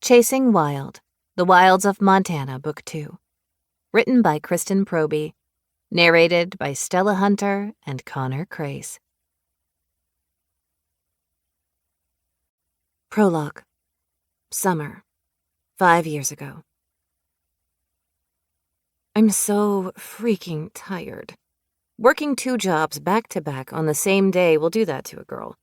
Chasing Wild, The Wilds of Montana, Book 2. Written by Kristen Proby. Narrated by Stella Hunter and Connor Crace. Prologue. Summer. 5 years ago. I'm so freaking tired. Working 2 jobs back to back on the same day will do that to a girl.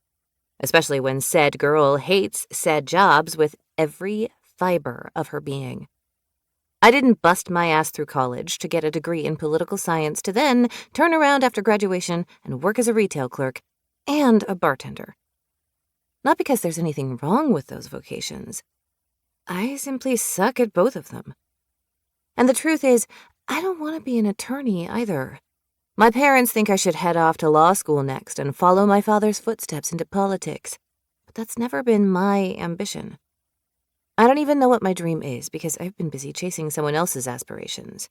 Especially when said girl hates said jobs with every fiber of her being. I didn't bust my ass through college to get a degree in political science to then turn around after graduation and work as a retail clerk and a bartender. Not because there's anything wrong with those vocations. I simply suck at both of them. And the truth is, I don't want to be an attorney either. My parents think I should head off to law school next and follow my father's footsteps into politics, but that's never been my ambition. I don't even know what my dream is because I've been busy chasing someone else's aspirations.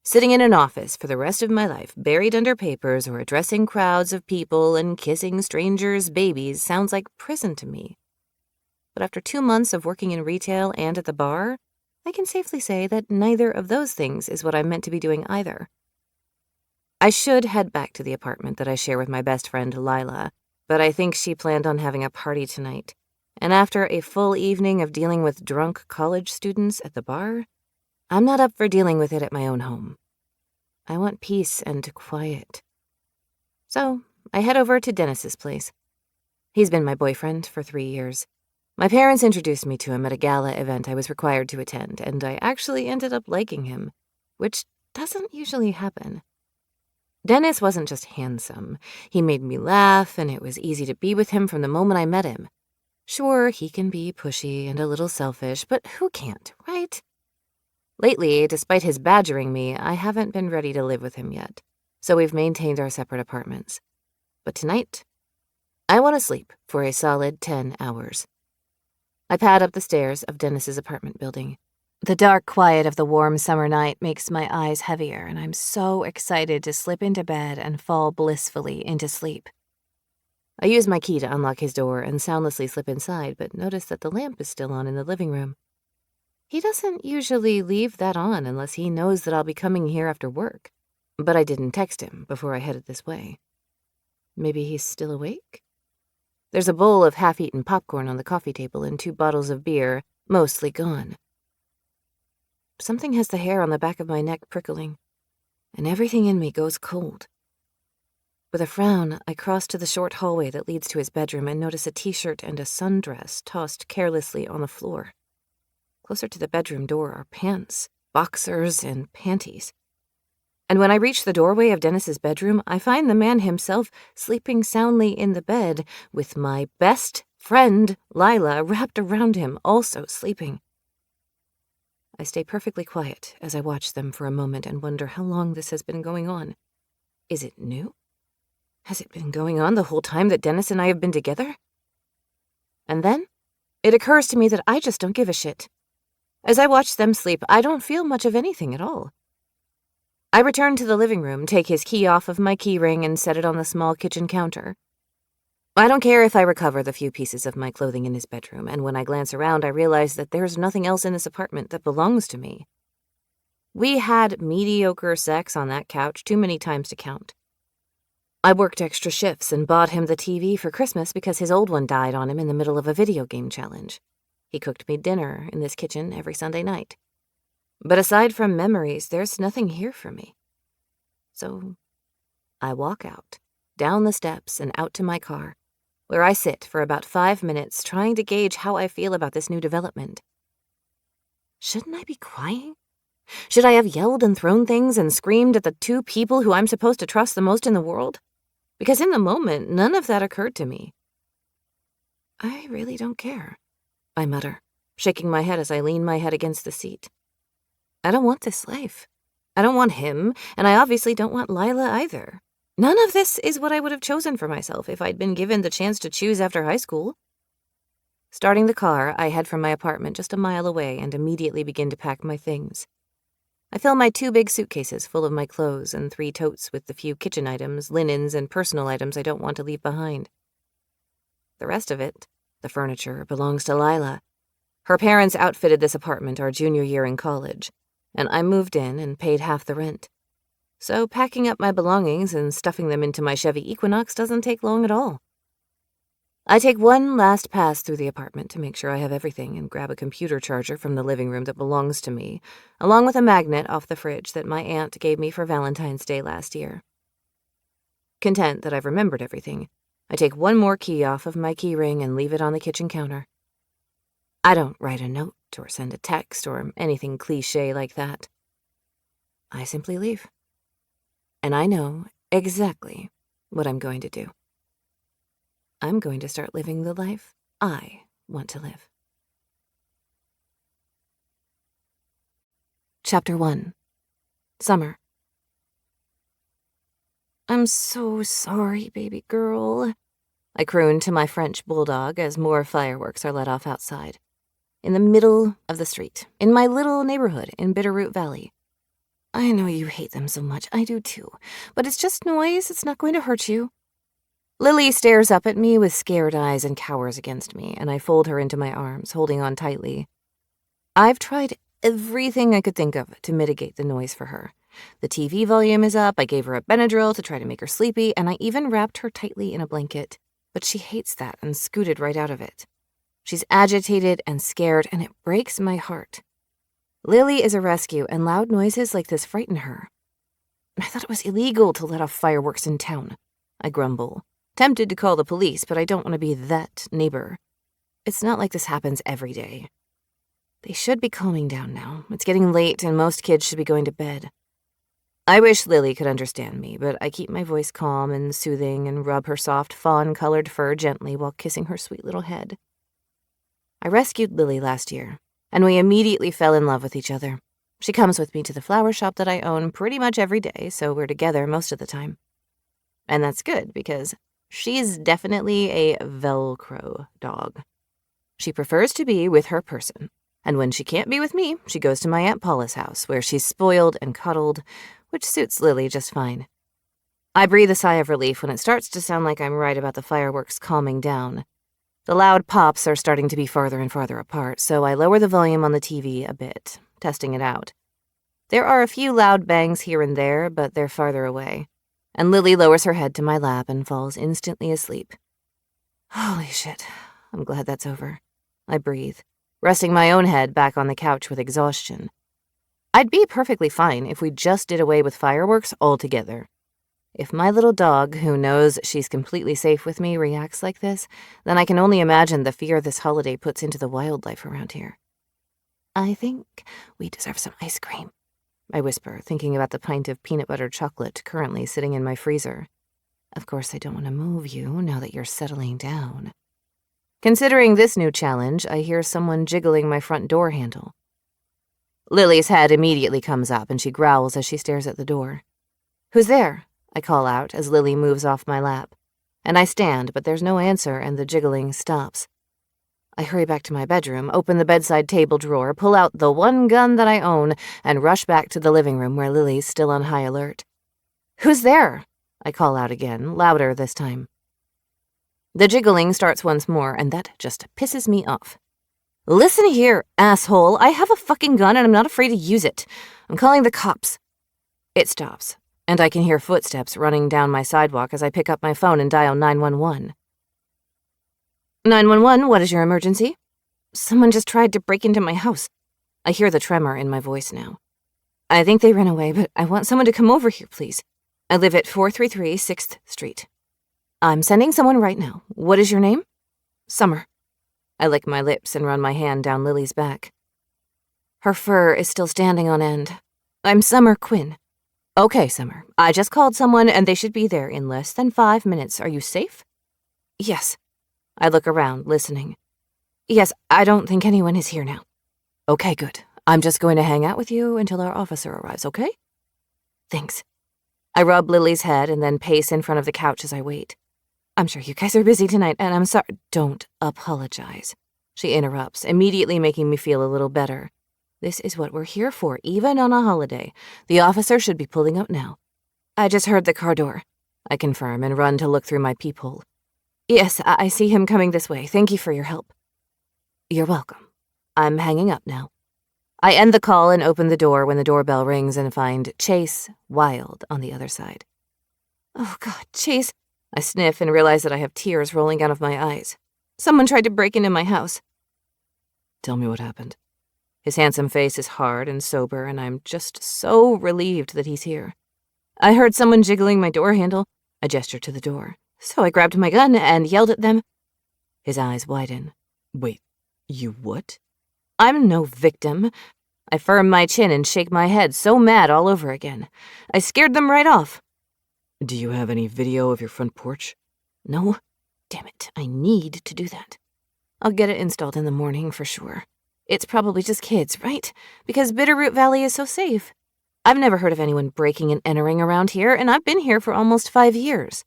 Sitting in an office for the rest of my life, buried under papers or addressing crowds of people and kissing strangers' babies sounds like prison to me. But after 2 months of working in retail and at the bar, I can safely say that neither of those things is what I'm meant to be doing either. I should head back to the apartment that I share with my best friend, Lila, but I think she planned on having a party tonight. And after a full evening of dealing with drunk college students at the bar, I'm not up for dealing with it at my own home. I want peace and quiet. So I head over to Dennis's place. He's been my boyfriend for 3 years. My parents introduced me to him at a gala event I was required to attend, and I actually ended up liking him, which doesn't usually happen. Dennis wasn't just handsome. He made me laugh, and it was easy to be with him from the moment I met him. Sure, he can be pushy and a little selfish, but who can't, right? Lately, despite his badgering me, I haven't been ready to live with him yet, so we've maintained our separate apartments. But tonight, I want to sleep for a solid 10 hours. I pad up the stairs of Dennis's apartment building. The dark quiet of the warm summer night makes my eyes heavier, and I'm so excited to slip into bed and fall blissfully into sleep. I use my key to unlock his door and soundlessly slip inside, but notice that the lamp is still on in the living room. He doesn't usually leave that on unless he knows that I'll be coming here after work, but I didn't text him before I headed this way. Maybe he's still awake? There's a bowl of half-eaten popcorn on the coffee table and 2 bottles of beer, mostly gone. Something has the hair on the back of my neck prickling, and everything in me goes cold. With a frown, I cross to the short hallway that leads to his bedroom and notice a t-shirt and a sundress tossed carelessly on the floor. Closer to the bedroom door are pants, boxers, and panties. And when I reach the doorway of Dennis's bedroom, I find the man himself sleeping soundly in the bed with my best friend, Lila, wrapped around him, also sleeping. I stay perfectly quiet as I watch them for a moment and wonder how long this has been going on. Is it new? Has it been going on the whole time that Dennis and I have been together? And then it occurs to me that I just don't give a shit. As I watch them sleep, I don't feel much of anything at all. I return to the living room, take his key off of my key ring, and set it on the small kitchen counter. I don't care if I recover the few pieces of my clothing in his bedroom, and when I glance around, I realize that there's nothing else in this apartment that belongs to me. We had mediocre sex on that couch too many times to count. I worked extra shifts and bought him the TV for Christmas because his old one died on him in the middle of a video game challenge. He cooked me dinner in this kitchen every Sunday night. But aside from memories, there's nothing here for me. So I walk out, down the steps and out to my car, where I sit for about 5 minutes trying to gauge how I feel about this new development. Shouldn't I be crying? Should I have yelled and thrown things and screamed at the 2 people who I'm supposed to trust the most in the world? Because in the moment, none of that occurred to me. I really don't care, I mutter, shaking my head as I lean my head against the seat. I don't want this life. I don't want him, and I obviously don't want Lila either. None of this is what I would have chosen for myself if I'd been given the chance to choose after high school. Starting the car, I head from my apartment just a mile away and immediately begin to pack my things. I fill my 2 big suitcases full of my clothes and 3 totes with the few kitchen items, linens, and personal items I don't want to leave behind. The rest of it, the furniture, belongs to Lila. Her parents outfitted this apartment our junior year in college, and I moved in and paid half the rent. So packing up my belongings and stuffing them into my Chevy Equinox doesn't take long at all. I take one last pass through the apartment to make sure I have everything and grab a computer charger from the living room that belongs to me, along with a magnet off the fridge that my aunt gave me for Valentine's Day last year. Content that I've remembered everything, I take one more key off of my key ring and leave it on the kitchen counter. I don't write a note or send a text or anything cliché like that. I simply leave. And I know exactly what I'm going to do. I'm going to start living the life I want to live. Chapter 1. Summer. I'm so sorry, baby girl, I croon to my French bulldog as more fireworks are let off outside. In the middle of the street, in my little neighborhood in Bitterroot Valley. I know you hate them so much, I do too, but it's just noise, it's not going to hurt you. Lily stares up at me with scared eyes and cowers against me, and I fold her into my arms, holding on tightly. I've tried everything I could think of to mitigate the noise for her. The TV volume is up, I gave her a Benadryl to try to make her sleepy, and I even wrapped her tightly in a blanket, but she hates that and scooted right out of it. She's agitated and scared, and it breaks my heart. Lily is a rescue, and loud noises like this frighten her. I thought it was illegal to let off fireworks in town, I grumble. Tempted to call the police, but I don't want to be that neighbor. It's not like this happens every day. They should be calming down now. It's getting late, and most kids should be going to bed. I wish Lily could understand me, but I keep my voice calm and soothing and rub her soft fawn-colored fur gently while kissing her sweet little head. I rescued Lily last year, and we immediately fell in love with each other. She comes with me to the flower shop that I own pretty much every day, so we're together most of the time. And that's good, because she's definitely a Velcro dog. She prefers to be with her person, and when she can't be with me, she goes to my Aunt Paula's house, where she's spoiled and cuddled, which suits Lily just fine. I breathe a sigh of relief when it starts to sound like I'm right about the fireworks calming down. The loud pops are starting to be farther and farther apart, so I lower the volume on the TV a bit, testing it out. There are a few loud bangs here and there, but they're farther away. And Lily lowers her head to my lap and falls instantly asleep. Holy shit, I'm glad that's over. I breathe, resting my own head back on the couch with exhaustion. I'd be perfectly fine if we just did away with fireworks altogether. If my little dog, who knows she's completely safe with me, reacts like this, then I can only imagine the fear this holiday puts into the wildlife around here. I think we deserve some ice cream, I whisper, thinking about the pint of peanut butter chocolate currently sitting in my freezer. Of course, I don't want to move you now that you're settling down. Considering this new challenge, I hear someone jiggling my front door handle. Lily's head immediately comes up, and she growls as she stares at the door. Who's there? I call out as Lily moves off my lap. And I stand, but there's no answer, and the jiggling stops. I hurry back to my bedroom, open the bedside table drawer, pull out the one gun that I own, and rush back to the living room where Lily's still on high alert. Who's there? I call out again, louder this time. The jiggling starts once more, and that just pisses me off. Listen here, asshole. I have a fucking gun, and I'm not afraid to use it. I'm calling the cops. It stops, and I can hear footsteps running down my sidewalk as I pick up my phone and dial 911. 911, what is your emergency? Someone just tried to break into my house. I hear the tremor in my voice now. I think they ran away, but I want someone to come over here, please. I live at 433 6th Street. I'm sending someone right now. What is your name? Summer. I lick my lips and run my hand down Lily's back. Her fur is still standing on end. I'm Summer Quinn. Okay, Summer. I just called someone and they should be there in less than 5 minutes. Are you safe? Yes. I look around, listening. Yes, I don't think anyone is here now. Okay, good. I'm just going to hang out with you until our officer arrives, okay? Thanks. I rub Lily's head and then pace in front of the couch as I wait. I'm sure you guys are busy tonight, and I'm sorry. Don't apologize. She interrupts, immediately making me feel a little better. This is what we're here for, even on a holiday. The officer should be pulling up now. I just heard the car door, I confirm and run to look through my peephole. Yes, I see him coming this way. Thank you for your help. You're welcome. I'm hanging up now. I end the call and open the door when the doorbell rings and find Chase Wild on the other side. Oh, God, Chase. I sniff and realize that I have tears rolling out of my eyes. Someone tried to break into my house. Tell me what happened. His handsome face is hard and sober, and I'm just so relieved that he's here. I heard someone jiggling my door handle. I gestured to the door. So I grabbed my gun and yelled at them. His eyes widen. Wait, you what? I'm no victim. I firm my chin and shake my head, so mad all over again. I scared them right off. Do you have any video of your front porch? No. Damn it, I need to do that. I'll get it installed in the morning for sure. It's probably just kids, right? Because Bitterroot Valley is so safe. I've never heard of anyone breaking and entering around here, and I've been here for almost 5 years.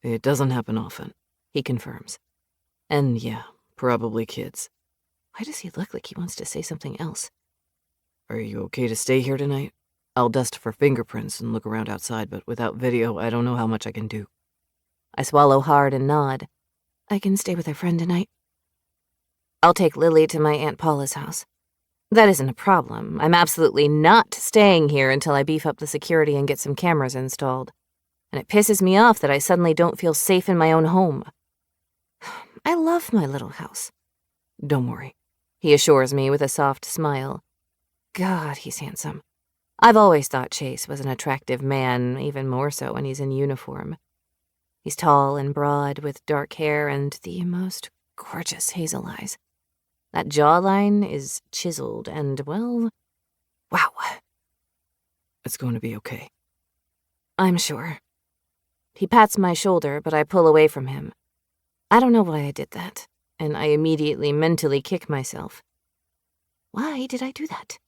It doesn't happen often, he confirms. And yeah, probably kids. Why does he look like he wants to say something else? Are you okay to stay here tonight? I'll dust for fingerprints and look around outside, but without video, I don't know how much I can do. I swallow hard and nod. I can stay with a friend tonight. I'll take Lily to my Aunt Paula's house. That isn't a problem. I'm absolutely not staying here until I beef up the security and get some cameras installed. And it pisses me off that I suddenly don't feel safe in my own home. I love my little house. Don't worry, he assures me with a soft smile. God, he's handsome. I've always thought Chase was an attractive man, even more so when he's in uniform. He's tall and broad, with dark hair and the most gorgeous hazel eyes. That jawline is chiseled and, well, wow. It's going to be okay. I'm sure. He pats my shoulder, but I pull away from him. I don't know why I did that, and I immediately mentally kick myself. Why did I do that?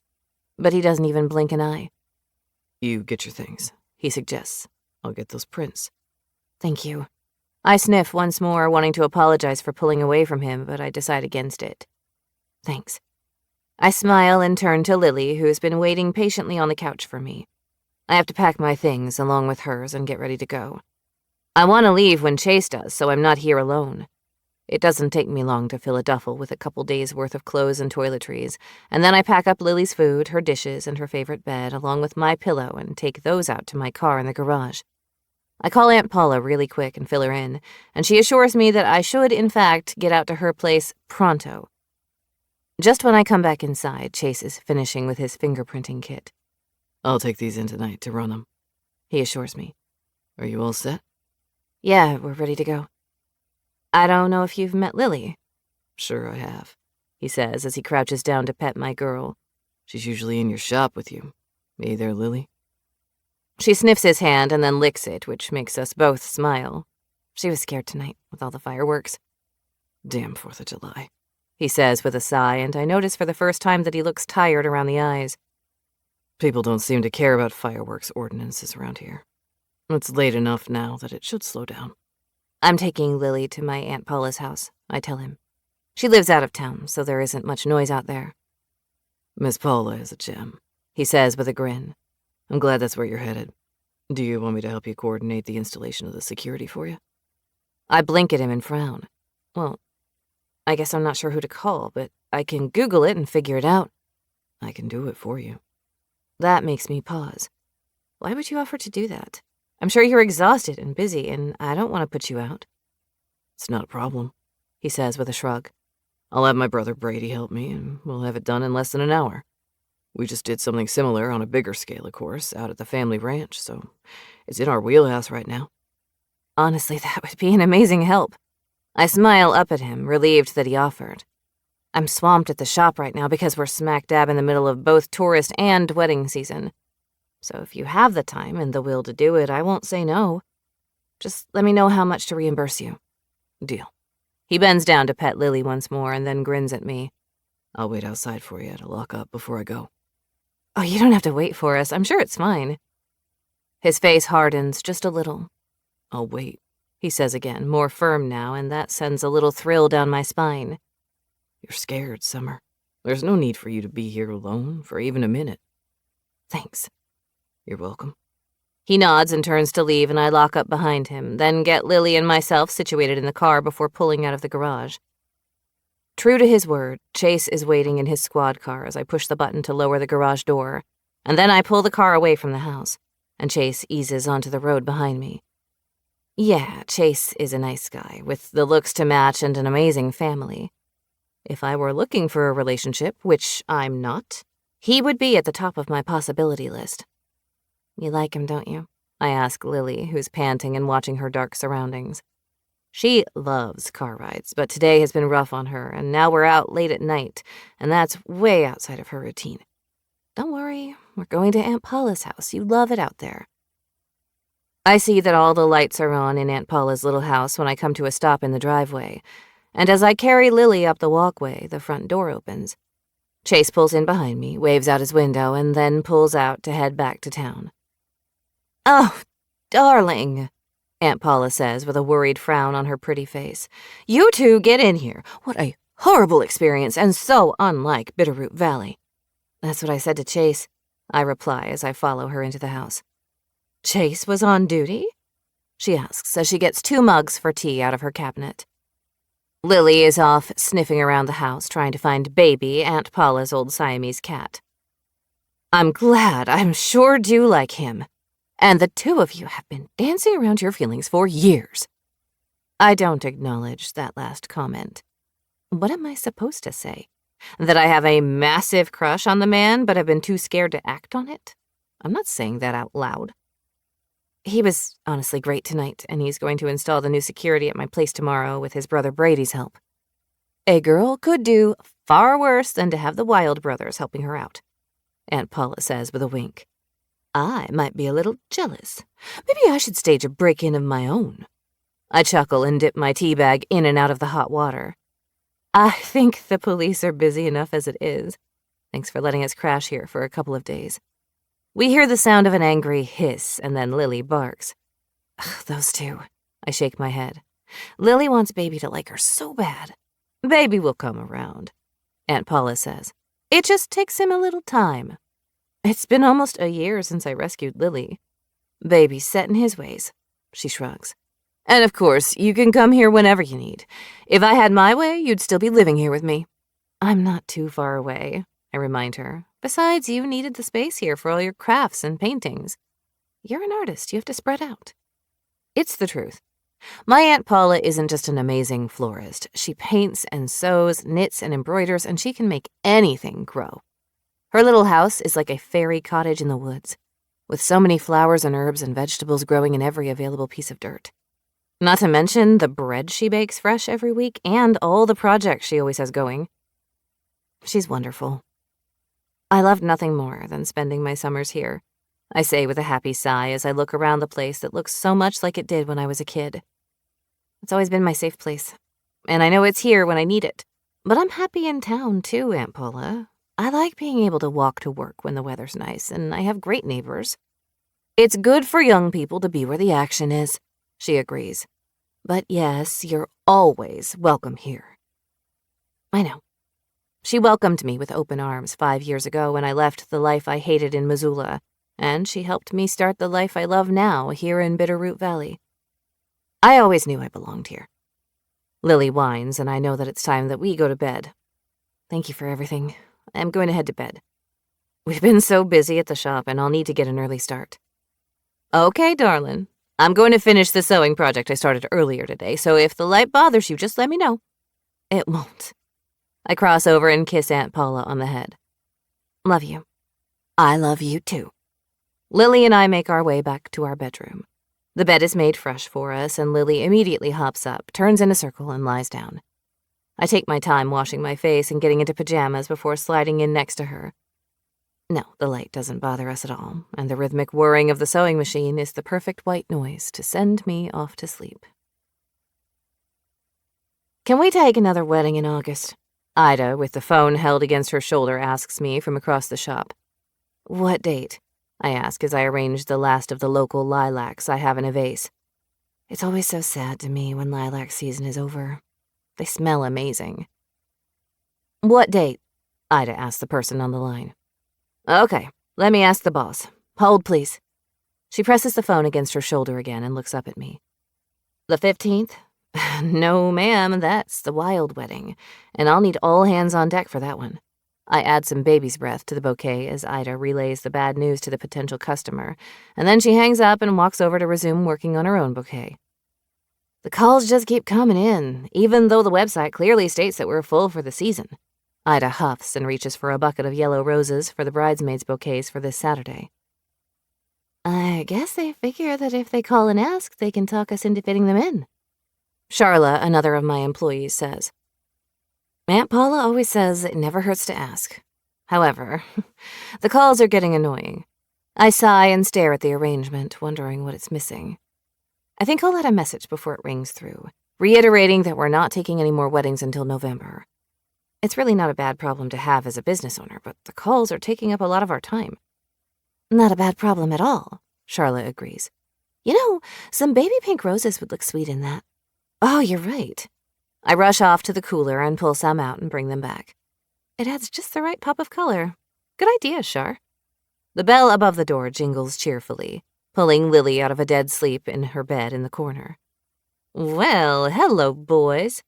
But he doesn't even blink an eye. You get your things, he suggests. I'll get those prints. Thank you. I sniff once more, wanting to apologize for pulling away from him, but I decide against it. Thanks. I smile and turn to Lily, who's been waiting patiently on the couch for me. I have to pack my things along with hers and get ready to go. I want to leave when Chase does, so I'm not here alone. It doesn't take me long to fill a duffel with a couple days' worth of clothes and toiletries, and then I pack up Lily's food, her dishes, and her favorite bed, along with my pillow, and take those out to my car in the garage. I call Aunt Paula really quick and fill her in, and she assures me that I should, in fact, get out to her place pronto. Just when I come back inside, Chase is finishing with his fingerprinting kit. I'll take these in tonight to run them, he assures me. Are you all set? Yeah, we're ready to go. I don't know if you've met Lily. Sure I have, he says as he crouches down to pet my girl. She's usually in your shop with you. Hey there, Lily. She sniffs his hand and then licks it, which makes us both smile. She was scared tonight with all the fireworks. Damn 4th of July, he says with a sigh, and I notice for the first time that he looks tired around the eyes. People don't seem to care about fireworks ordinances around here. It's late enough now that it should slow down. I'm taking Lily to my Aunt Paula's house, I tell him. She lives out of town, so there isn't much noise out there. Miss Paula is a gem, he says with a grin. I'm glad that's where you're headed. Do you want me to help you coordinate the installation of the security for you? I blink at him and frown. Well, I guess I'm not sure who to call, but I can Google it and figure it out. I can do it for you. That makes me pause. Why would you offer to do that? I'm sure you're exhausted and busy, and I don't want to put you out. It's not a problem, he says with a shrug. I'll have my brother Brady help me, and we'll have it done in less than an hour. We just did something similar on a bigger scale, of course, out at the family ranch, so it's in our wheelhouse right now. Honestly, that would be an amazing help. I smile up at him, relieved that he offered. I'm swamped at the shop right now because we're smack dab in the middle of both tourist and wedding season. So if you have the time and the will to do it, I won't say no. Just let me know how much to reimburse you. Deal. He bends down to pet Lily once more and then grins at me. I'll wait outside for you to lock up before I go. Oh, you don't have to wait for us. I'm sure it's fine. His face hardens just a little. I'll wait, he says again, more firm now, and that sends a little thrill down my spine. You're scared, Summer. There's no need for you to be here alone for even a minute. Thanks. You're welcome. He nods and turns to leave, and I lock up behind him, then get Lily and myself situated in the car before pulling out of the garage. True to his word, Chase is waiting in his squad car as I push the button to lower the garage door, and then I pull the car away from the house, and Chase eases onto the road behind me. Yeah, Chase is a nice guy, with the looks to match and an amazing family. If I were looking for a relationship, which I'm not, he would be at the top of my possibility list. You like him, don't you? I ask Lily, who's panting and watching her dark surroundings. She loves car rides, but today has been rough on her, and now we're out late at night, and that's way outside of her routine. Don't worry, we're going to Aunt Paula's house. You love it out there. I see that all the lights are on in Aunt Paula's little house when I come to a stop in the driveway, and as I carry Lily up the walkway, the front door opens. Chase pulls in behind me, waves out his window, and then pulls out to head back to town. Oh, darling, Aunt Paula says with a worried frown on her pretty face. You two get in here. What a horrible experience, and so unlike Bitterroot Valley. That's what I said to Chase, I reply as I follow her into the house. Chase was on duty? She asks as she gets 2 mugs for tea out of her cabinet. Lily is off sniffing around the house trying to find Baby, Aunt Paula's old Siamese cat. I'm glad. I'm sure do like him. And the 2 of you have been dancing around your feelings for years. I don't acknowledge that last comment. What am I supposed to say? That I have a massive crush on the man but have been too scared to act on it? I'm not saying that out loud. He was honestly great tonight, and he's going to install the new security at my place tomorrow with his brother Brady's help. A girl could do far worse than to have the Wild brothers helping her out, Aunt Paula says with a wink. I might be a little jealous. Maybe I should stage a break-in of my own. I chuckle and dip my tea bag in and out of the hot water. I think the police are busy enough as it is. Thanks for letting us crash here for a couple of days. We hear the sound of an angry hiss, and then Lily barks. Ugh, those 2. I shake my head. Lily wants Baby to like her so bad. Baby will come around, Aunt Paula says. It just takes him a little time. It's been almost a year since I rescued Lily. Baby's set in his ways, she shrugs. And of course, you can come here whenever you need. If I had my way, you'd still be living here with me. I'm not too far away, I remind her. Besides, you needed the space here for all your crafts and paintings. You're an artist. You have to spread out. It's the truth. My Aunt Paula isn't just an amazing florist. She paints and sews, knits and embroiders, and she can make anything grow. Her little house is like a fairy cottage in the woods, with so many flowers and herbs and vegetables growing in every available piece of dirt. Not to mention the bread she bakes fresh every week and all the projects she always has going. She's wonderful. I love nothing more than spending my summers here, I say with a happy sigh as I look around the place that looks so much like it did when I was a kid. It's always been my safe place, and I know it's here when I need it. But I'm happy in town too, Aunt Paula. I like being able to walk to work when the weather's nice, and I have great neighbors. It's good for young people to be where the action is, she agrees. But yes, you're always welcome here. I know. She welcomed me with open arms 5 years ago when I left the life I hated in Missoula, and she helped me start the life I love now here in Bitterroot Valley. I always knew I belonged here. Lily whines, and I know that it's time that we go to bed. Thank you for everything. I'm going to head to bed. We've been so busy at the shop, and I'll need to get an early start. Okay, darling. I'm going to finish the sewing project I started earlier today, so if the light bothers you, just let me know. It won't. I cross over and kiss Aunt Paula on the head. Love you. I love you too. Lily and I make our way back to our bedroom. The bed is made fresh for us, and Lily immediately hops up, turns in a circle, and lies down. I take my time washing my face and getting into pajamas before sliding in next to her. No, the light doesn't bother us at all, and the rhythmic whirring of the sewing machine is the perfect white noise to send me off to sleep. Can we take another wedding in August? Ida, with the phone held against her shoulder, asks me from across the shop. What date? I ask as I arrange the last of the local lilacs I have in a vase. It's always so sad to me when lilac season is over. They smell amazing. What date? Ida asks the person on the line. Okay, let me ask the boss. Hold, please. She presses the phone against her shoulder again and looks up at me. The 15th? No, ma'am, that's the wild wedding, and I'll need all hands on deck for that one. I add some baby's breath to the bouquet as Ida relays the bad news to the potential customer, and then she hangs up and walks over to resume working on her own bouquet. The calls just keep coming in, even though the website clearly states that we're full for the season. Ida huffs and reaches for a bucket of yellow roses for the bridesmaids' bouquets for this Saturday. I guess they figure that if they call and ask, they can talk us into fitting them in. Charla, another of my employees, says. Aunt Paula always says it never hurts to ask. However, the calls are getting annoying. I sigh and stare at the arrangement, wondering what it's missing. I think I'll add a message before it rings through, reiterating that we're not taking any more weddings until November. It's really not a bad problem to have as a business owner, but the calls are taking up a lot of our time. Not a bad problem at all, Charlotte agrees. You know, some baby pink roses would look sweet in that. Oh, you're right. I rush off to the cooler and pull some out and bring them back. It adds just the right pop of color. Good idea, Char. The bell above the door jingles cheerfully, pulling Lily out of a dead sleep in her bed in the corner. Well, hello, boys,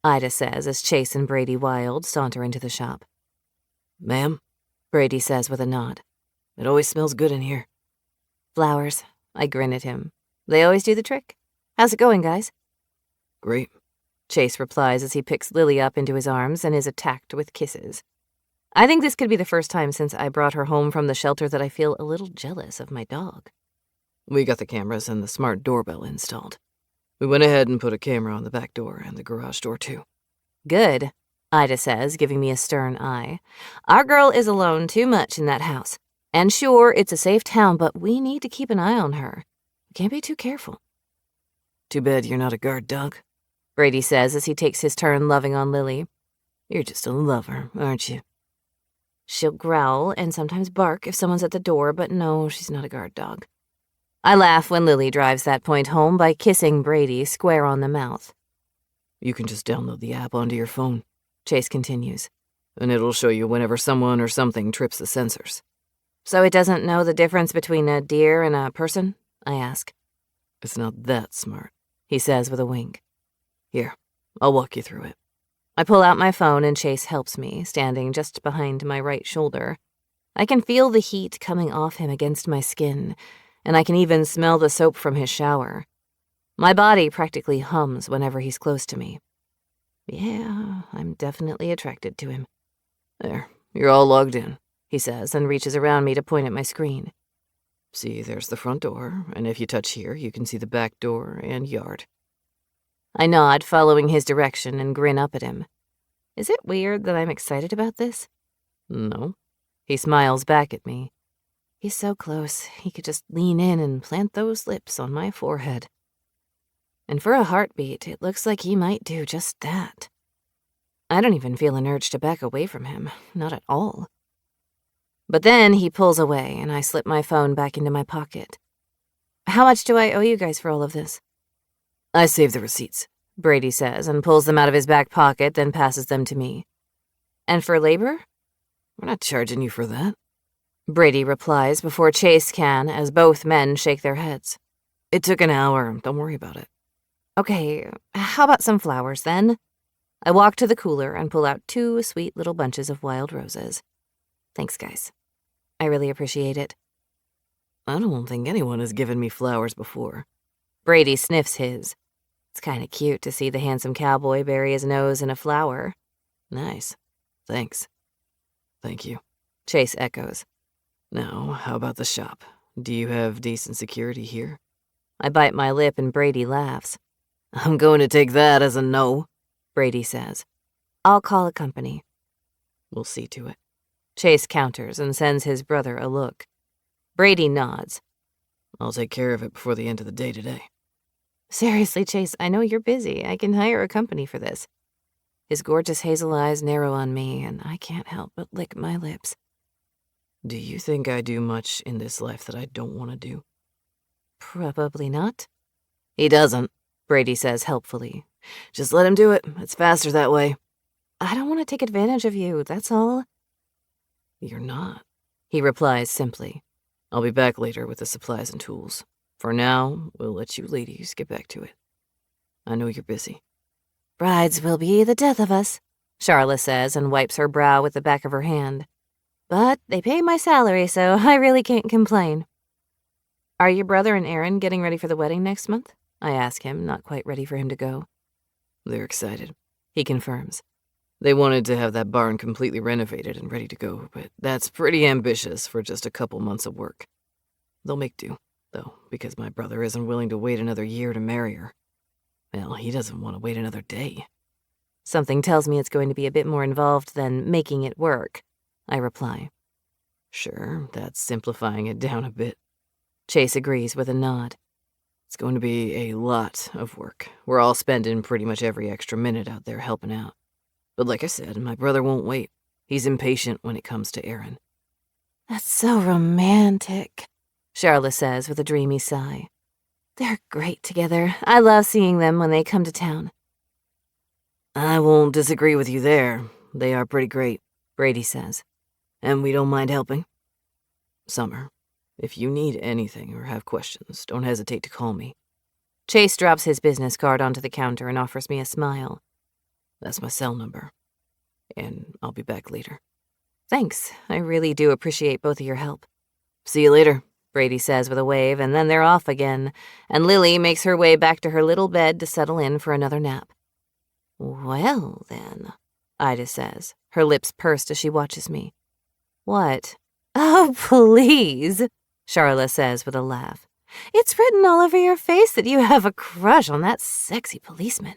Ida says as Chase and Brady Wild saunter into the shop. Ma'am? Brady says with a nod. It always smells good in here. Flowers. I grin at him. They always do the trick. How's it going, guys? Great. Chase replies as he picks Lily up into his arms and is attacked with kisses. I think this could be the first time since I brought her home from the shelter that I feel a little jealous of my dog. We got the cameras and the smart doorbell installed. We went ahead and put a camera on the back door and the garage door, too. Good, Ida says, giving me a stern eye. Our girl is alone too much in that house. And sure, it's a safe town, but we need to keep an eye on her. We can't be too careful. Too bad you're not a guard dog, Brady says as he takes his turn loving on Lily. You're just a lover, aren't you? She'll growl and sometimes bark if someone's at the door, but no, she's not a guard dog. I laugh when Lily drives that point home by kissing Brady square on the mouth. You can just download the app onto your phone, Chase continues, and it'll show you whenever someone or something trips the sensors. So it doesn't know the difference between a deer and a person? I ask. It's not that smart, he says with a wink. Here, I'll walk you through it. I pull out my phone and Chase helps me, standing just behind my right shoulder. I can feel the heat coming off him against my skin, and I can even smell the soap from his shower. My body practically hums whenever he's close to me. Yeah, I'm definitely attracted to him. There, you're all logged in, he says, and reaches around me to point at my screen. See, there's the front door, and if you touch here, you can see the back door and yard. I nod, following his direction, and grin up at him. Is it weird that I'm excited about this? No. He smiles back at me. He's so close, he could just lean in and plant those lips on my forehead. And for a heartbeat, it looks like he might do just that. I don't even feel an urge to back away from him, not at all. But then he pulls away, and I slip my phone back into my pocket. How much do I owe you guys for all of this? I saved the receipts, Brady says, and pulls them out of his back pocket, then passes them to me. And for labor? We're not charging you for that, Brady replies before Chase can, as both men shake their heads. It took an hour. Don't worry about it. Okay, how about some flowers, then? I walk to the cooler and pull out 2 sweet little bunches of wild roses. Thanks, guys. I really appreciate it. I don't think anyone has given me flowers before. Brady sniffs his. It's kind of cute to see the handsome cowboy bury his nose in a flower. Nice. Thanks. Thank you, Chase echoes. Now, how about the shop? Do you have decent security here? I bite my lip and Brady laughs. I'm going to take that as a no, Brady says. I'll call a company. We'll see to it. Chase counters and sends his brother a look. Brady nods. I'll take care of it before the end of the day today. Seriously, Chase, I know you're busy. I can hire a company for this. His gorgeous hazel eyes narrow on me, and I can't help but lick my lips. Do you think I do much in this life that I don't want to do? Probably not. He doesn't, Brady says helpfully. Just let him do it. It's faster that way. I don't want to take advantage of you, that's all. You're not, he replies simply. I'll be back later with the supplies and tools. For now, we'll let you ladies get back to it. I know you're busy. Brides will be the death of us, Charla says and wipes her brow with the back of her hand. But they pay my salary, so I really can't complain. Are your brother and Aaron getting ready for the wedding next month? I ask him, not quite ready for him to go. They're excited, he confirms. They wanted to have that barn completely renovated and ready to go, but that's pretty ambitious for just a couple months of work. They'll make do, though, because my brother isn't willing to wait another year to marry her. Well, he doesn't want to wait another day. Something tells me it's going to be a bit more involved than making it work, I reply. Sure, that's simplifying it down a bit. Chase agrees with a nod. It's going to be a lot of work. We're all spending pretty much every extra minute out there helping out. But like I said, my brother won't wait. He's impatient when it comes to Aaron. That's so romantic, Charla says with a dreamy sigh. They're great together. I love seeing them when they come to town. I won't disagree with you there. They are pretty great, Brady says. And we don't mind helping. Summer, if you need anything or have questions, don't hesitate to call me. Chase drops his business card onto the counter and offers me a smile. That's my cell number. And I'll be back later. Thanks. I really do appreciate both of your help. See you later, Brady says with a wave, and then they're off again, and Lily makes her way back to her little bed to settle in for another nap. Well, then, Ida says, her lips pursed as she watches me. What? Oh, please, Charla says with a laugh. It's written all over your face that you have a crush on that sexy policeman.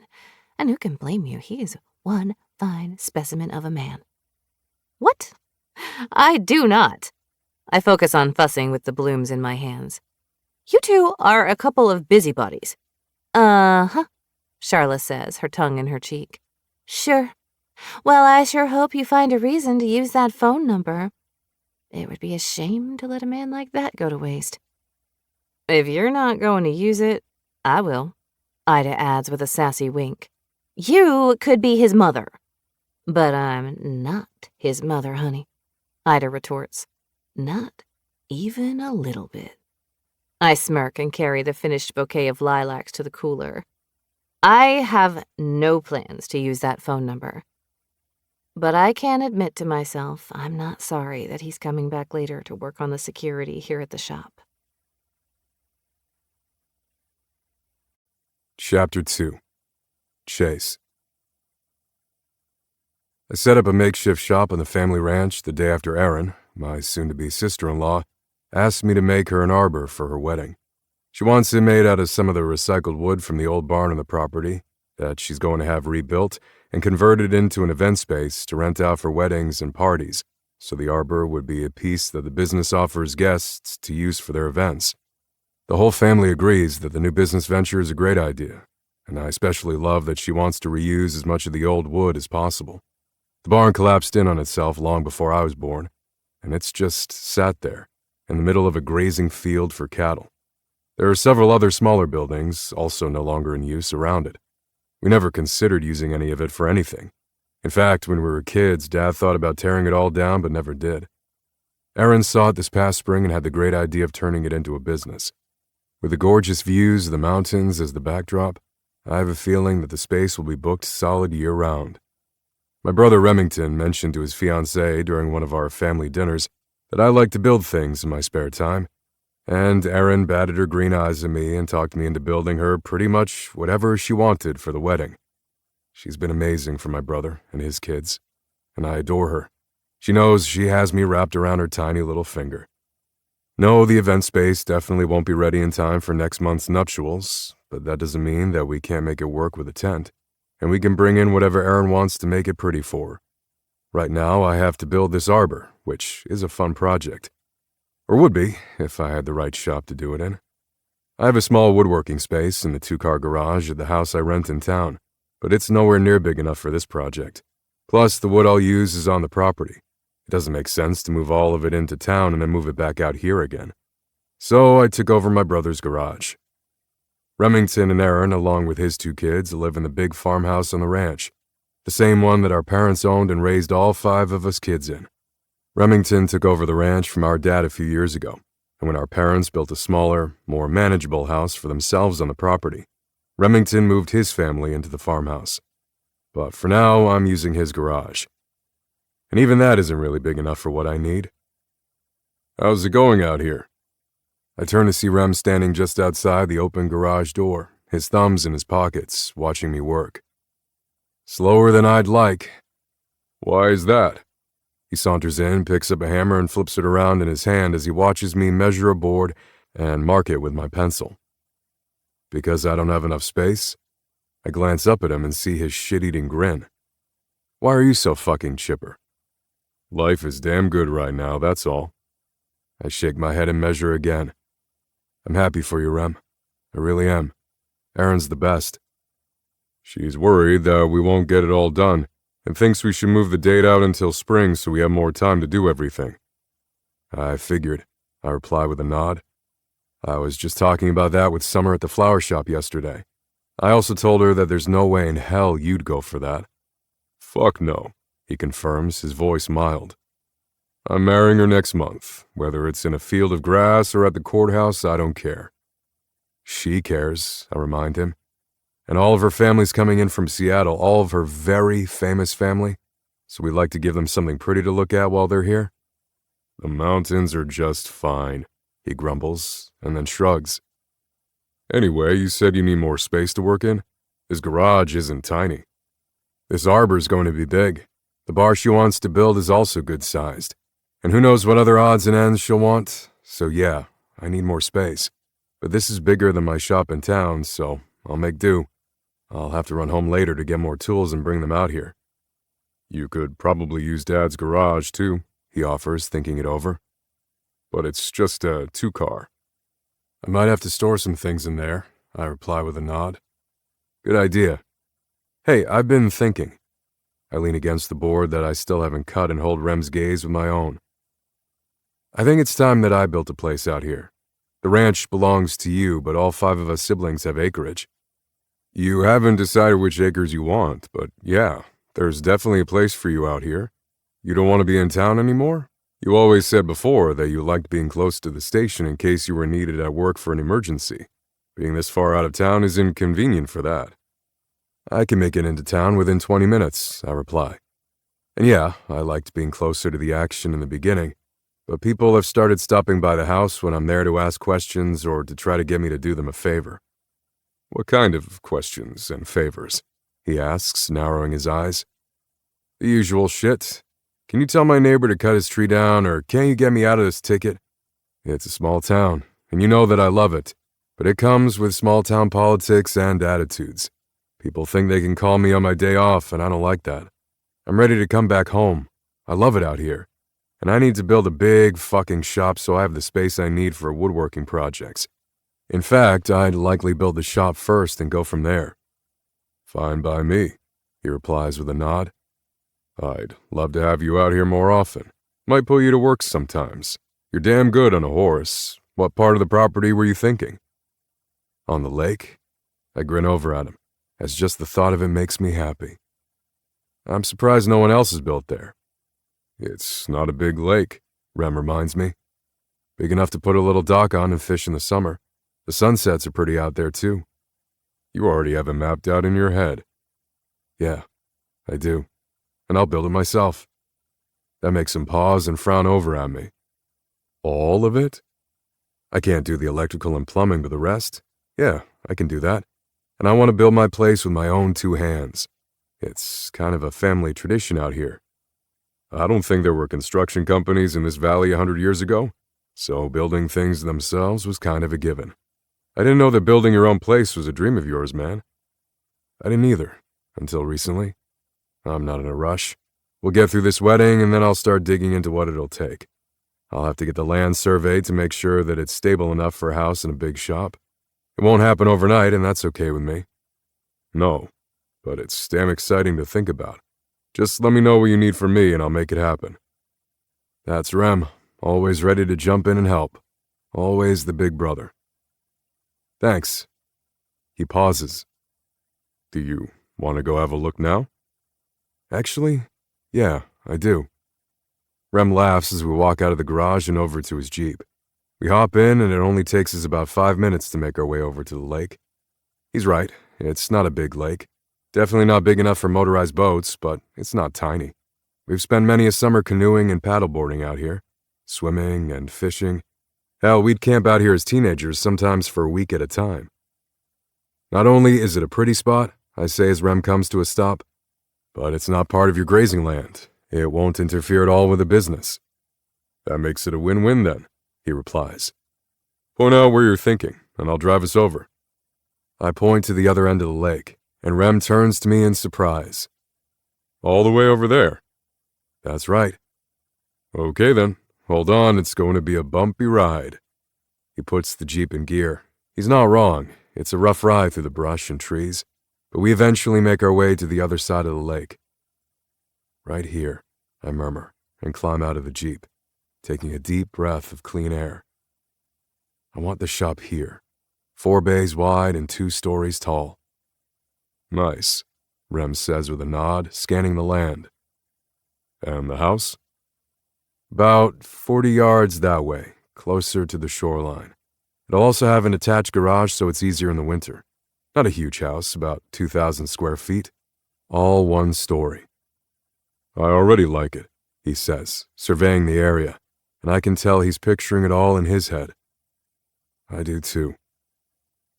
And who can blame you? He is one fine specimen of a man. What? I do not. I focus on fussing with the blooms in my hands. You two are a couple of busybodies. Uh-huh, Charla says, her tongue in her cheek. Sure. Well, I sure hope you find a reason to use that phone number. It would be a shame to let a man like that go to waste. If you're not going to use it, I will, Ida adds with a sassy wink. You could be his mother. But I'm not his mother, honey, Ida retorts. Not even a little bit. I smirk and carry the finished bouquet of lilacs to the cooler. I have no plans to use that phone number. But I can admit to myself I'm not sorry that he's coming back later to work on the security here at the shop. Chapter 2. Chase. I set up a makeshift shop on the family ranch the day after Erin, my soon-to-be sister-in-law, asked me to make her an arbor for her wedding. She wants it made out of some of the recycled wood from the old barn on the property that she's going to have rebuilt and converted into an event space to rent out for weddings and parties, so the arbor would be a piece that the business offers guests to use for their events. The whole family agrees that the new business venture is a great idea, and I especially love that she wants to reuse as much of the old wood as possible. The barn collapsed in on itself long before I was born, and it's just sat there, in the middle of a grazing field for cattle. There are several other smaller buildings, also no longer in use, around it. We never considered using any of it for anything. In fact, when we were kids, Dad thought about tearing it all down but never did. Erin saw it this past spring and had the great idea of turning it into a business. With the gorgeous views of the mountains as the backdrop, I have a feeling that the space will be booked solid year-round. My brother Remington mentioned to his fiancée during one of our family dinners that I like to build things in my spare time, and Erin batted her green eyes at me and talked me into building her pretty much whatever she wanted for the wedding. She's been amazing for my brother and his kids, and I adore her. She knows she has me wrapped around her tiny little finger. No, the event space definitely won't be ready in time for next month's nuptials, but that doesn't mean that we can't make it work with a tent, and we can bring in whatever Erin wants to make it pretty for her. Right now, I have to build this arbor, which is a fun project. Or would be, if I had the right shop to do it in. I have a small woodworking space in the 2-car garage at the house I rent in town, but it's nowhere near big enough for this project. Plus, the wood I'll use is on the property. It doesn't make sense to move all of it into town and then move it back out here again. So I took over my brother's garage. Remington and Erin, along with his 2 kids, live in the big farmhouse on the ranch, the same one that our parents owned and raised all 5 of us kids in. Remington took over the ranch from our dad a few years ago, and when our parents built a smaller, more manageable house for themselves on the property, Remington moved his family into the farmhouse. But for now, I'm using his garage. And even that isn't really big enough for what I need. How's it going out here? I turn to see Rem standing just outside the open garage door, his thumbs in his pockets, watching me work. Slower than I'd like. Why is that? He saunters in, picks up a hammer and flips it around in his hand as he watches me measure a board and mark it with my pencil. Because I don't have enough space? I glance up at him and see his shit-eating grin. Why are you so fucking chipper? Life is damn good right now, that's all. I shake my head and measure again. I'm happy for you, Rem. I really am. Erin's the best. She's worried that we won't get it all done and thinks we should move the date out until spring so we have more time to do everything. I figured, I reply with a nod. I was just talking about that with Summer at the flower shop yesterday. I also told her that there's no way in hell you'd go for that. Fuck no, he confirms, his voice mild. I'm marrying her next month. Whether it's in a field of grass or at the courthouse, I don't care. She cares, I remind him. And all of her family's coming in from Seattle, all of her very famous family, so we'd like to give them something pretty to look at while they're here. The mountains are just fine, he grumbles, and then shrugs. Anyway, you said you need more space to work in? This garage isn't tiny. This arbor's going to be big. The bar she wants to build is also good-sized. And who knows what other odds and ends she'll want, so yeah, I need more space. But this is bigger than my shop in town, so I'll make do. I'll have to run home later to get more tools and bring them out here. You could probably use Dad's garage, too, he offers, thinking it over. But it's just a 2-car. I might have to store some things in there, I reply with a nod. Good idea. Hey, I've been thinking. I lean against the board that I still haven't cut and hold Rem's gaze with my own. I think it's time that I built a place out here. The ranch belongs to you, but all 5 of us siblings have acreage. You haven't decided which acres you want, but yeah, there's definitely a place for you out here. You don't want to be in town anymore? You always said before that you liked being close to the station in case you were needed at work for an emergency. Being this far out of town is inconvenient for that. I can make it into town within 20 minutes, I reply. And yeah, I liked being closer to the action in the beginning, but people have started stopping by the house when I'm there to ask questions or to try to get me to do them a favor. What kind of questions and favors? He asks, narrowing his eyes. The usual shit. Can you tell my neighbor to cut his tree down, or can't you get me out of this ticket? It's a small town, and you know that I love it, but it comes with small town politics and attitudes. People think they can call me on my day off, and I don't like that. I'm ready to come back home. I love it out here, and I need to build a big fucking shop so I have the space I need for woodworking projects. In fact, I'd likely build the shop first and go from there. Fine by me, he replies with a nod. I'd love to have you out here more often. Might put you to work sometimes. You're damn good on a horse. What part of the property were you thinking? On the lake? I grin over at him, as just the thought of it makes me happy. I'm surprised no one else has built there. It's not a big lake, Rem reminds me. Big enough to put a little dock on and fish in the summer. The sunsets are pretty out there, too. You already have it mapped out in your head. Yeah, I do. And I'll build it myself. That makes him pause and frown over at me. All of it? I can't do the electrical and plumbing, but the rest? Yeah, I can do that. And I want to build my place with my own 2 hands. It's kind of a family tradition out here. I don't think there were construction companies in this valley 100 years ago, so building things themselves was kind of a given. I didn't know that building your own place was a dream of yours, man. I didn't either, until recently. I'm not in a rush. We'll get through this wedding, and then I'll start digging into what it'll take. I'll have to get the land surveyed to make sure that it's stable enough for a house and a big shop. It won't happen overnight, and that's okay with me. No, but it's damn exciting to think about. Just let me know what you need from me, and I'll make it happen. That's Rem, always ready to jump in and help. Always the big brother. Thanks. He pauses. Do you want to go have a look now? Actually, yeah, I do. Rem laughs as we walk out of the garage and over to his Jeep. We hop in, and it only takes us about 5 minutes to make our way over to the lake. He's right, It's not a big lake. Definitely not big enough for motorized boats, but it's not tiny. We've spent many a summer canoeing and paddleboarding out here, swimming and fishing. Hell, we'd camp out here as teenagers, sometimes for a week at a time. Not only is it a pretty spot, I say as Rem comes to a stop, but it's not part of your grazing land. It won't interfere at all with the business. That makes it a win-win then, he replies. Point out where you're thinking, and I'll drive us over. I point to the other end of the lake, and Rem turns to me in surprise. All the way over there? That's right. Okay then, hold on, it's going to be a bumpy ride. He puts the Jeep in gear. He's not wrong. It's a rough ride through the brush and trees, but we eventually make our way to the other side of the lake. Right here, I murmur, and climb out of the Jeep, taking a deep breath of clean air. I want the shop here, 4 bays wide and 2 stories tall. Nice, Rem says with a nod, scanning the land. And the house? About 40 yards that way, closer to the shoreline. It'll also have an attached garage so it's easier in the winter. Not a huge house, about 2,000 square feet, all 1 story. I already like it, he says, surveying the area, and I can tell he's picturing it all in his head. I do too.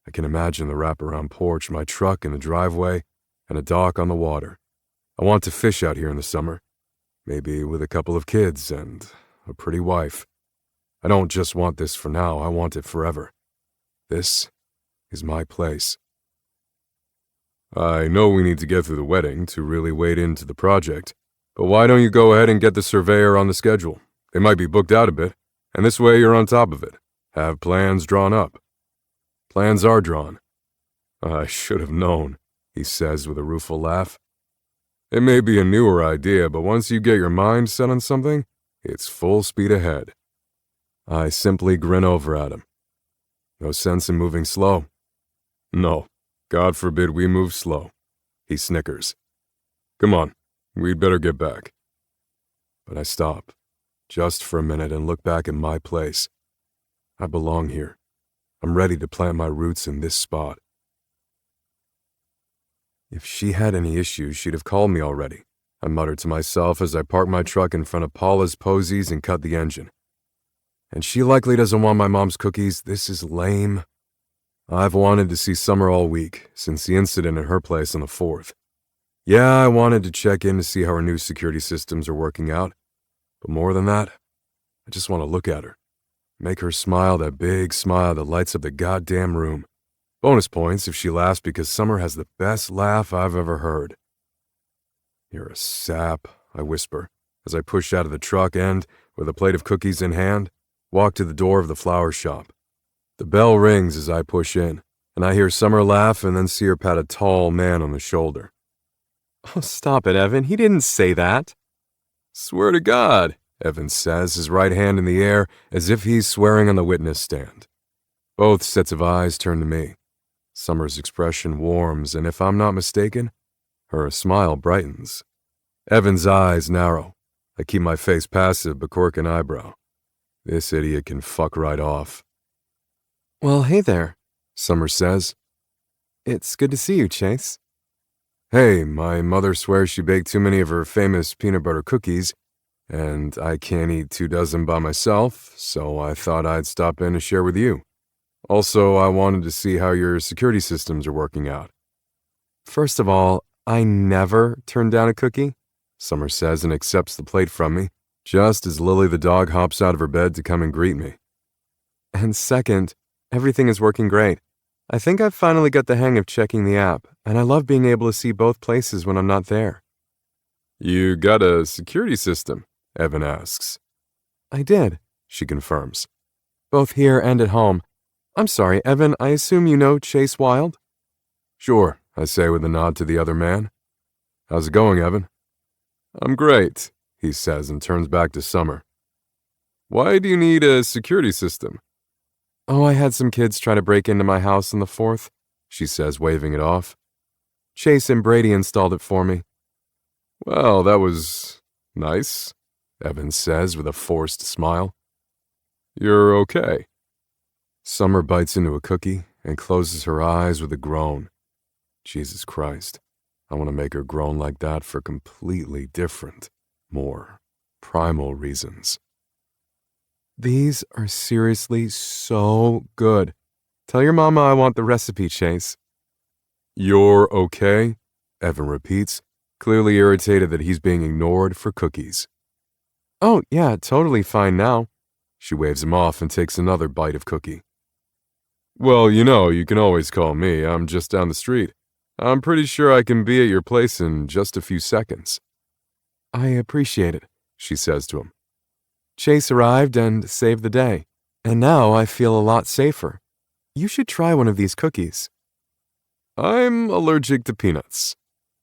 I can imagine the wraparound porch, my truck in the driveway, and a dock on the water. I want to fish out here in the summer, maybe with a couple of kids and a pretty wife. I don't just want this for now, I want it forever. This is my place. I know we need to get through the wedding to really wade into the project, but why don't you go ahead and get the surveyor on the schedule? They might be booked out a bit, and this way you're on top of it. Have plans drawn up. Plans are drawn. I should have known, he says with a rueful laugh. It may be a newer idea, but once you get your mind set on something, it's full speed ahead. I simply grin over at him. No sense in moving slow. No, God forbid we move slow. He snickers. Come on, we'd better get back. But I stop, just for a minute, and look back at my place. I belong here. I'm ready to plant my roots in this spot. If she had any issues, she'd have called me already, I muttered to myself as I parked my truck in front of Paula's Posies and cut the engine. And she likely doesn't want my mom's cookies. This is lame. I've wanted to see Summer all week, since the incident at her place on the 4th. Yeah, I wanted to check in to see how her new security systems are working out. But more than that, I just want to look at her. Make her smile that big smile that lights up the goddamn room. Bonus points if she laughs because Summer has the best laugh I've ever heard. You're a sap, I whisper, as I push out of the truck and, with a plate of cookies in hand, walk to the door of the flower shop. The bell rings as I push in, and I hear Summer laugh and then see her pat a tall man on the shoulder. Oh, stop it, Evan. He didn't say that. Swear to God, Evan says, his right hand in the air as if he's swearing on the witness stand. Both sets of eyes turn to me. Summer's expression warms, and if I'm not mistaken, her smile brightens. Evan's eyes narrow. I keep my face passive but quirk an eyebrow. This idiot can fuck right off. Well, hey there, Summer says. It's good to see you, Chase. Hey, my mother swears she baked too many of her famous peanut butter cookies, and I can't eat 2 dozen by myself, so I thought I'd stop in to share with you. Also, I wanted to see how your security systems are working out. First of all, I never turn down a cookie, Summer says and accepts the plate from me, just as Lily the dog hops out of her bed to come and greet me. And second, everything is working great. I think I've finally got the hang of checking the app, and I love being able to see both places when I'm not there. You got a security system? Evan asks. I did, she confirms. Both here and at home. I'm sorry, Evan, I assume you know Chase Wilde? Sure, I say with a nod to the other man. How's it going, Evan? I'm great, he says and turns back to Summer. Why do you need a security system? Oh, I had some kids try to break into my house on the 4th, she says, waving it off. Chase and Brady installed it for me. Well, that was nice, Evan says with a forced smile. You're okay. Summer bites into a cookie and closes her eyes with a groan. Jesus Christ, I want to make her groan like that for completely different, more primal reasons. These are seriously so good. Tell your mama I want the recipe, Chase. You're okay? Evan repeats, clearly irritated that he's being ignored for cookies. Oh, yeah, totally fine now. She waves him off and takes another bite of cookie. Well, you can always call me. I'm just down the street. I'm pretty sure I can be at your place in just a few seconds. I appreciate it, she says to him. Chase arrived and saved the day, and now I feel a lot safer. You should try one of these cookies. I'm allergic to peanuts.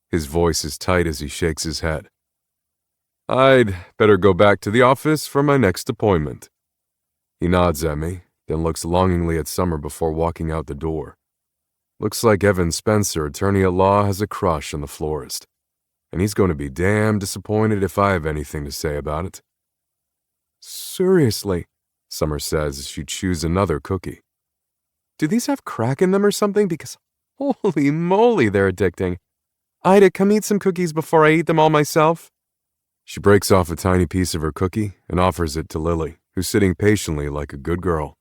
His voice is tight as he shakes his head. I'd better go back to the office for my next appointment. He nods at me, then looks longingly at Summer before walking out the door. Looks like Evan Spencer, attorney at law, has a crush on the florist, and he's going to be damn disappointed if I have anything to say about it. Seriously, Summer says as she chews another cookie. Do these have crack in them or something? Because holy moly, they're addicting. Ida, come eat some cookies before I eat them all myself. She breaks off a tiny piece of her cookie and offers it to Lily, who's sitting patiently like a good girl.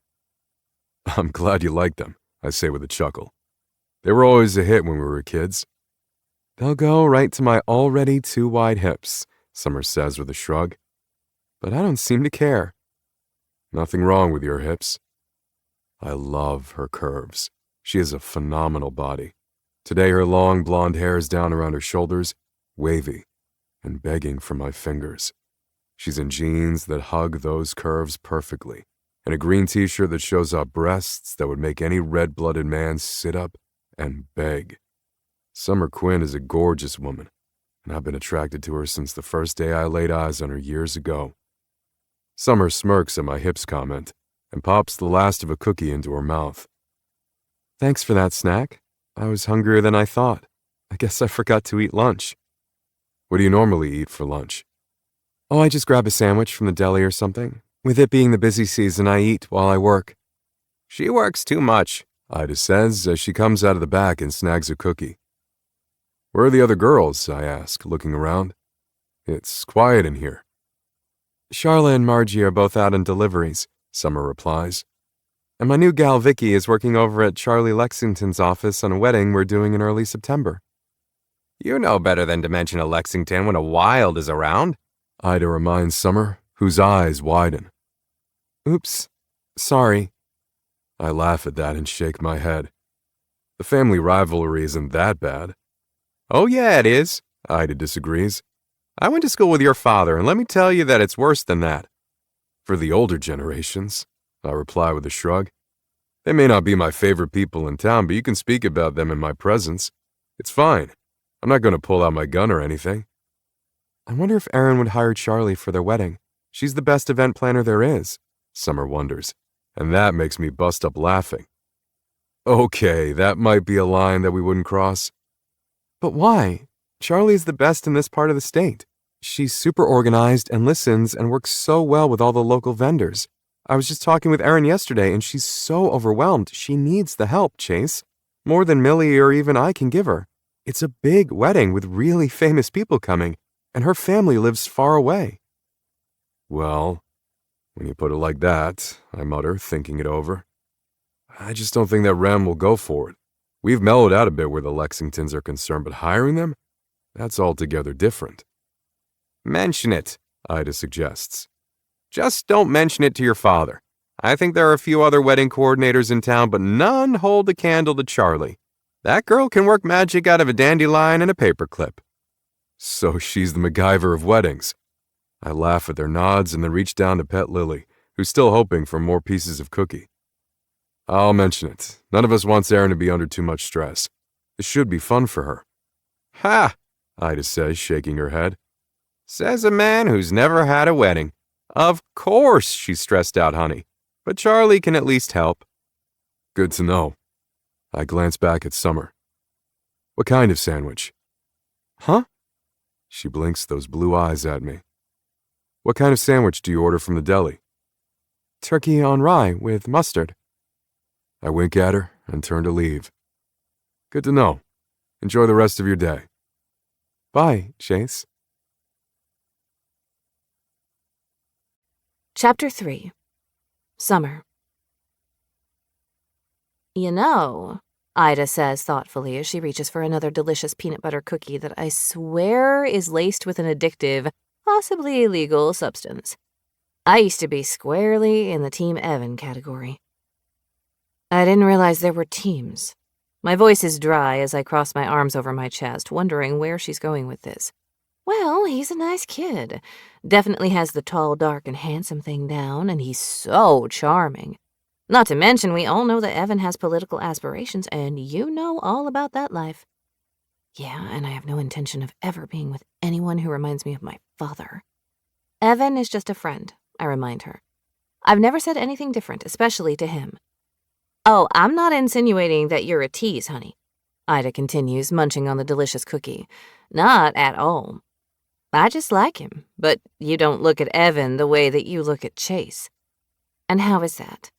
I'm glad you like them, I say with a chuckle. They were always a hit when we were kids. They'll go right to my already too wide hips, Summer says with a shrug. But I don't seem to care. Nothing wrong with your hips. I love her curves. She has a phenomenal body. Today her long blonde hair is down around her shoulders, wavy, and begging for my fingers. She's in jeans that hug those curves perfectly, and a green t-shirt that shows off breasts that would make any red-blooded man sit up and beg. Summer Quinn is a gorgeous woman, and I've been attracted to her since the first day I laid eyes on her years ago. Summer smirks at my hips comment and pops the last of a cookie into her mouth. Thanks for that snack. I was hungrier than I thought. I guess I forgot to eat lunch. What do you normally eat for lunch? Oh, I just grab a sandwich from the deli or something. With it being the busy season, I eat while I work. She works too much, Ida says as she comes out of the back and snags a cookie. Where are the other girls? I ask, looking around. It's quiet in here. Charla and Margie are both out on deliveries, Summer replies. And my new gal Vicky is working over at Charlie Lexington's office on a wedding we're doing in early September. You know better than to mention a Lexington when a Wild is around, Ida reminds Summer, whose eyes widen. Oops, sorry. I laugh at that and shake my head. The family rivalry isn't that bad. Oh yeah, it is, Ida disagrees. I went to school with your father, and let me tell you that it's worse than that. For the older generations, I reply with a shrug. They may not be my favorite people in town, but you can speak about them in my presence. It's fine. I'm not going to pull out my gun or anything. I wonder if Erin would hire Charlie for their wedding. She's the best event planner there is, Summer wonders, and that makes me bust up laughing. Okay, that might be a line that we wouldn't cross. But why? Charlie's the best in this part of the state. She's super organized and listens and works so well with all the local vendors. I was just talking with Erin yesterday, and she's so overwhelmed. She needs the help, Chase. More than Millie or even I can give her. It's a big wedding with really famous people coming, and her family lives far away. Well, when you put it like that, I mutter, thinking it over. I just don't think that Rem will go for it. We've mellowed out a bit where the Lexingtons are concerned, but hiring them? That's altogether different. Mention it, Ida suggests. Just don't mention it to your father. I think there are a few other wedding coordinators in town, but none hold a candle to Charlie. That girl can work magic out of a dandelion and a paperclip. So she's the MacGyver of weddings. I laugh at their nods and then reach down to pet Lily, who's still hoping for more pieces of cookie. I'll mention it. None of us wants Erin to be under too much stress. It should be fun for her. Ha! Ida says, shaking her head. Says a man who's never had a wedding. Of course she's stressed out, honey. But Charlie can at least help. Good to know. I glance back at Summer. What kind of sandwich? Huh? She blinks those blue eyes at me. What kind of sandwich do you order from the deli? Turkey on rye with mustard. I wink at her and turn to leave. Good to know. Enjoy the rest of your day. Bye, Chase. Chapter 3. Summer. You know, Ida says thoughtfully as she reaches for another delicious peanut butter cookie that I swear is laced with an addictive, possibly illegal substance. I used to be squarely in the Team Evan category. I didn't realize there were teams. My voice is dry as I cross my arms over my chest, wondering where she's going with this. Well, he's a nice kid. Definitely has the tall, dark, and handsome thing down, and he's so charming. Not to mention, we all know that Evan has political aspirations, and you know all about that life. Yeah, and I have no intention of ever being with anyone who reminds me of my father. Evan is just a friend, I remind her. I've never said anything different, especially to him. Oh, I'm not insinuating that you're a tease, honey. Ida continues, munching on the delicious cookie. Not at all. I just like him, but you don't look at Evan the way that you look at Chase. And how is that?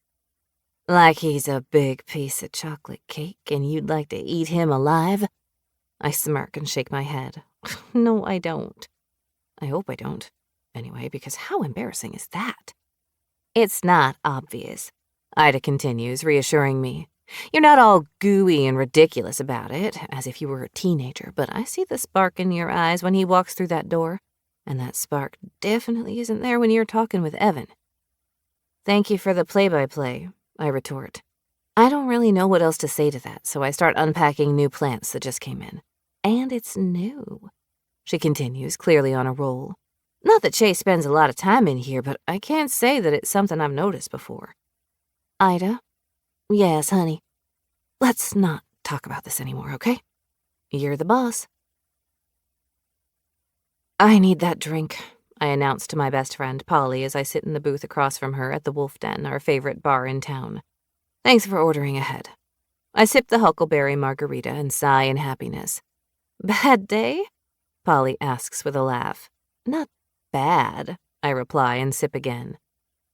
Like he's a big piece of chocolate cake and you'd like to eat him alive? I smirk and shake my head. No, I don't. I hope I don't. Anyway, because how embarrassing is that? It's not obvious, Ida continues, reassuring me. You're not all gooey and ridiculous about it, as if you were a teenager, but I see the spark in your eyes when he walks through that door, and that spark definitely isn't there when you're talking with Evan. Thank you for the play-by-play, I retort. I don't really know what else to say to that, so I start unpacking new plants that just came in. And it's new, she continues, clearly on a roll. Not that Chase spends a lot of time in here, but I can't say that it's something I've noticed before. Ida? Yes, honey. Let's not talk about this anymore, okay? You're the boss. I need that drink, I announce to my best friend, Polly, as I sit in the booth across from her at the Wolf Den, our favorite bar in town. Thanks for ordering ahead. I sip the huckleberry margarita and sigh in happiness. Bad day? Polly asks with a laugh. Not bad, I reply and sip again.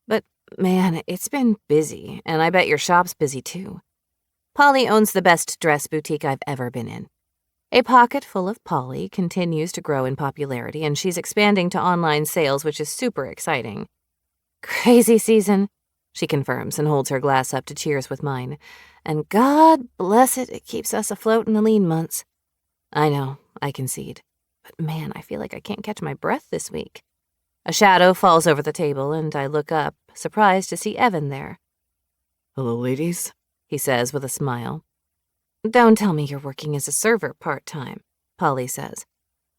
But, man, it's been busy, and I bet your shop's busy too. Polly owns the best dress boutique I've ever been in. A pocket full of Polly continues to grow in popularity, and she's expanding to online sales, which is super exciting. Crazy season, she confirms and holds her glass up to cheers with mine. And God bless it, it keeps us afloat in the lean months. I know, I concede. But man, I feel like I can't catch my breath this week. A shadow falls over the table, and I look up, surprised to see Evan there. Hello, ladies, he says with a smile. Don't tell me you're working as a server part-time, Polly says.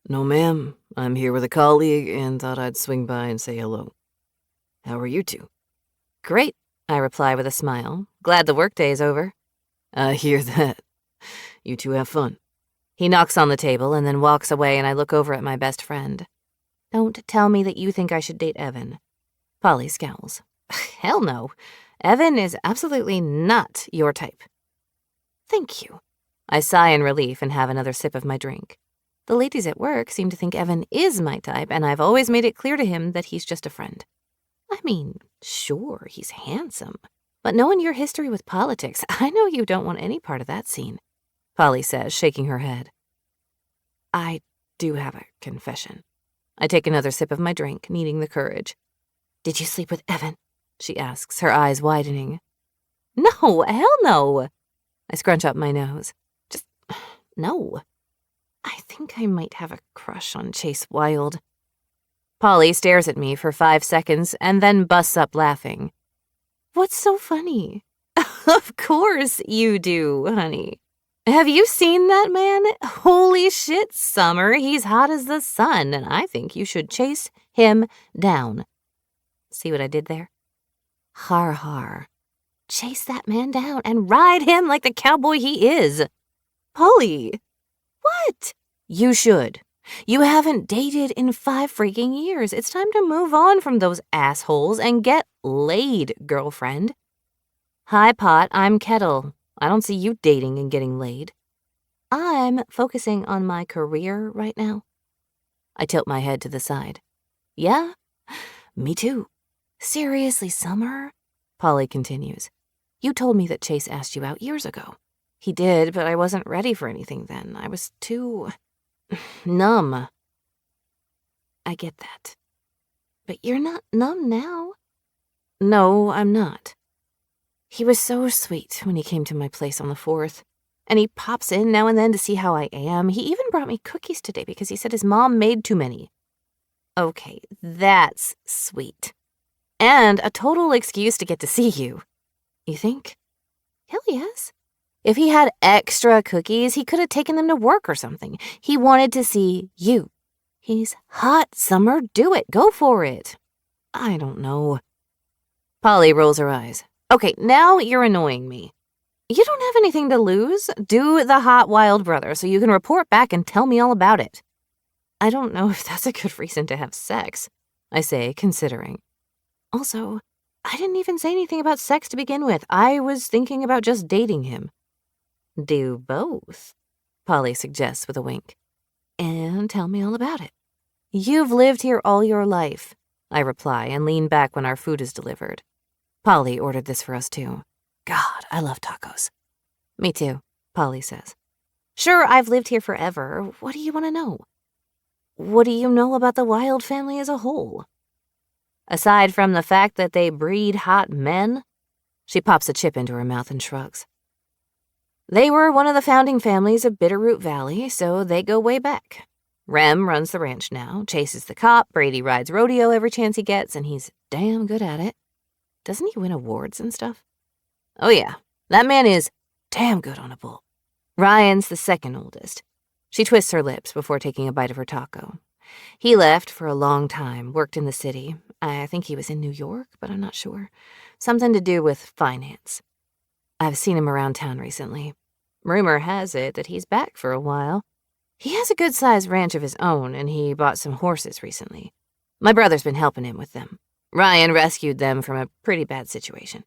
No, ma'am. I'm here with a colleague and thought I'd swing by and say hello. How are you two? Great, I reply with a smile. Glad the workday's over. I hear that. You two have fun. He knocks on the table and then walks away, and I look over at my best friend. Don't tell me that you think I should date Evan. Polly scowls. Hell no. Evan is absolutely not your type. Thank you. I sigh in relief and have another sip of my drink. The ladies at work seem to think Evan is my type, and I've always made it clear to him that he's just a friend. I mean, sure, he's handsome, but knowing your history with politics, I know you don't want any part of that scene, Polly says, shaking her head. I do have a confession. I take another sip of my drink, needing the courage. Did you sleep with Evan? She asks, her eyes widening. No, hell no. I scrunch up my nose. Just, no. I think I might have a crush on Chase Wilde. Polly stares at me for 5 seconds and then busts up laughing. What's so funny? Of course you do, honey. Have you seen that man? Holy shit, Summer, he's hot as the sun, and I think you should chase him down. See what I did there? Har har. Chase that man down and ride him like the cowboy he is. Polly. What? You should. You haven't dated in 5 freaking years. It's time to move on from those assholes and get laid, girlfriend. Hi, Pot, I'm Kettle. I don't see you dating and getting laid. I'm focusing on my career right now. I tilt my head to the side. Yeah, me too. Seriously, Summer? Polly continues. You told me that Chase asked you out years ago. He did, but I wasn't ready for anything then. I was too numb. I get that. But you're not numb now. No, I'm not. He was so sweet when he came to my place on the 4th. And he pops in now and then to see how I am. He even brought me cookies today because he said his mom made too many. Okay, that's sweet. And a total excuse to get to see you. You think? Hell yes. If he had extra cookies, he could have taken them to work or something. He wanted to see you. He's hot, Summer. Do it. Go for it. I don't know. Polly rolls her eyes. Okay, now you're annoying me. You don't have anything to lose. Do the hot wild brother so you can report back and tell me all about it. I don't know if that's a good reason to have sex, I say, considering. Also, I didn't even say anything about sex to begin with. I was thinking about just dating him. Do both, Polly suggests with a wink. And tell me all about it. You've lived here all your life, I reply and lean back when our food is delivered. Polly ordered this for us too. God, I love tacos. Me too, Polly says. Sure, I've lived here forever. What do you want to know? What do you know about the Wild family as a whole? Aside from the fact that they breed hot men? She pops a chip into her mouth and shrugs. They were one of the founding families of Bitterroot Valley, so they go way back. Rem runs the ranch now, chases the cop, Brady rides rodeo every chance he gets, and he's damn good at it. Doesn't he win awards and stuff? Oh yeah, that man is damn good on a bull. Ryan's the second oldest. She twists her lips before taking a bite of her taco. He left for a long time, worked in the city. I think he was in New York, but I'm not sure. Something to do with finance. I've seen him around town recently. Rumor has it that he's back for a while. He has a good-sized ranch of his own, and he bought some horses recently. My brother's been helping him with them. Ryan rescued them from a pretty bad situation.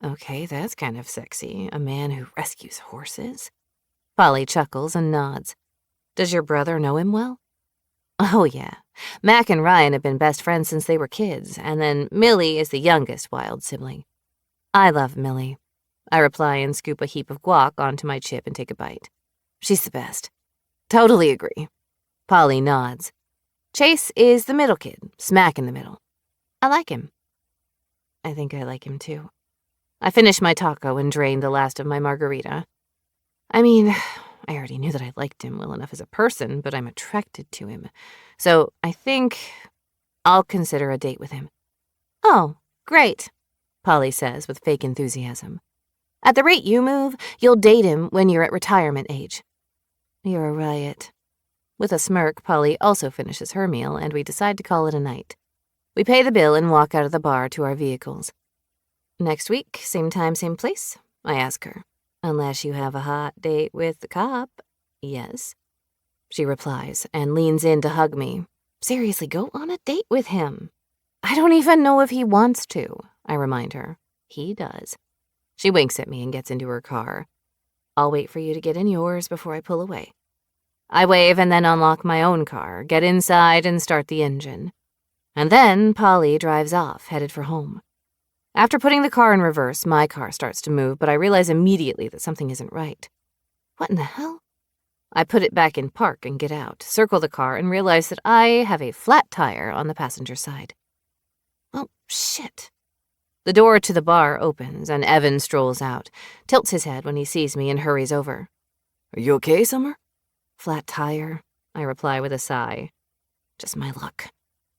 Okay, that's kind of sexy, a man who rescues horses. Polly chuckles and nods. Does your brother know him well? Oh, yeah. Mac and Ryan have been best friends since they were kids, and then Millie is the youngest Wild sibling. I love Millie. I reply and scoop a heap of guac onto my chip and take a bite. She's the best. Totally agree. Polly nods. Chase is the middle kid, smack in the middle. I like him. I think I like him too. I finish my taco and drain the last of my margarita. I mean, I already knew that I liked him well enough as a person, but I'm attracted to him. So I think I'll consider a date with him. Oh, great, Polly says with fake enthusiasm. At the rate you move, you'll date him when you're at retirement age. You're a riot. With a smirk, Polly also finishes her meal, and we decide to call it a night. We pay the bill and walk out of the bar to our vehicles. Next week, same time, same place? I ask her. Unless you have a hot date with the cop. Yes. She replies and leans in to hug me. Seriously, go on a date with him. I don't even know if he wants to, I remind her. He does. She winks at me and gets into her car. I'll wait for you to get in yours before I pull away. I wave and then unlock my own car, get inside and start the engine. And then Polly drives off, headed for home. After putting the car in reverse, my car starts to move, but I realize immediately that something isn't right. What in the hell? I put it back in park and get out, circle the car, and realize that I have a flat tire on the passenger side. Oh, shit. The door to the bar opens, and Evan strolls out, tilts his head when he sees me, and hurries over. Are you okay, Summer? Flat tire, I reply with a sigh. Just my luck.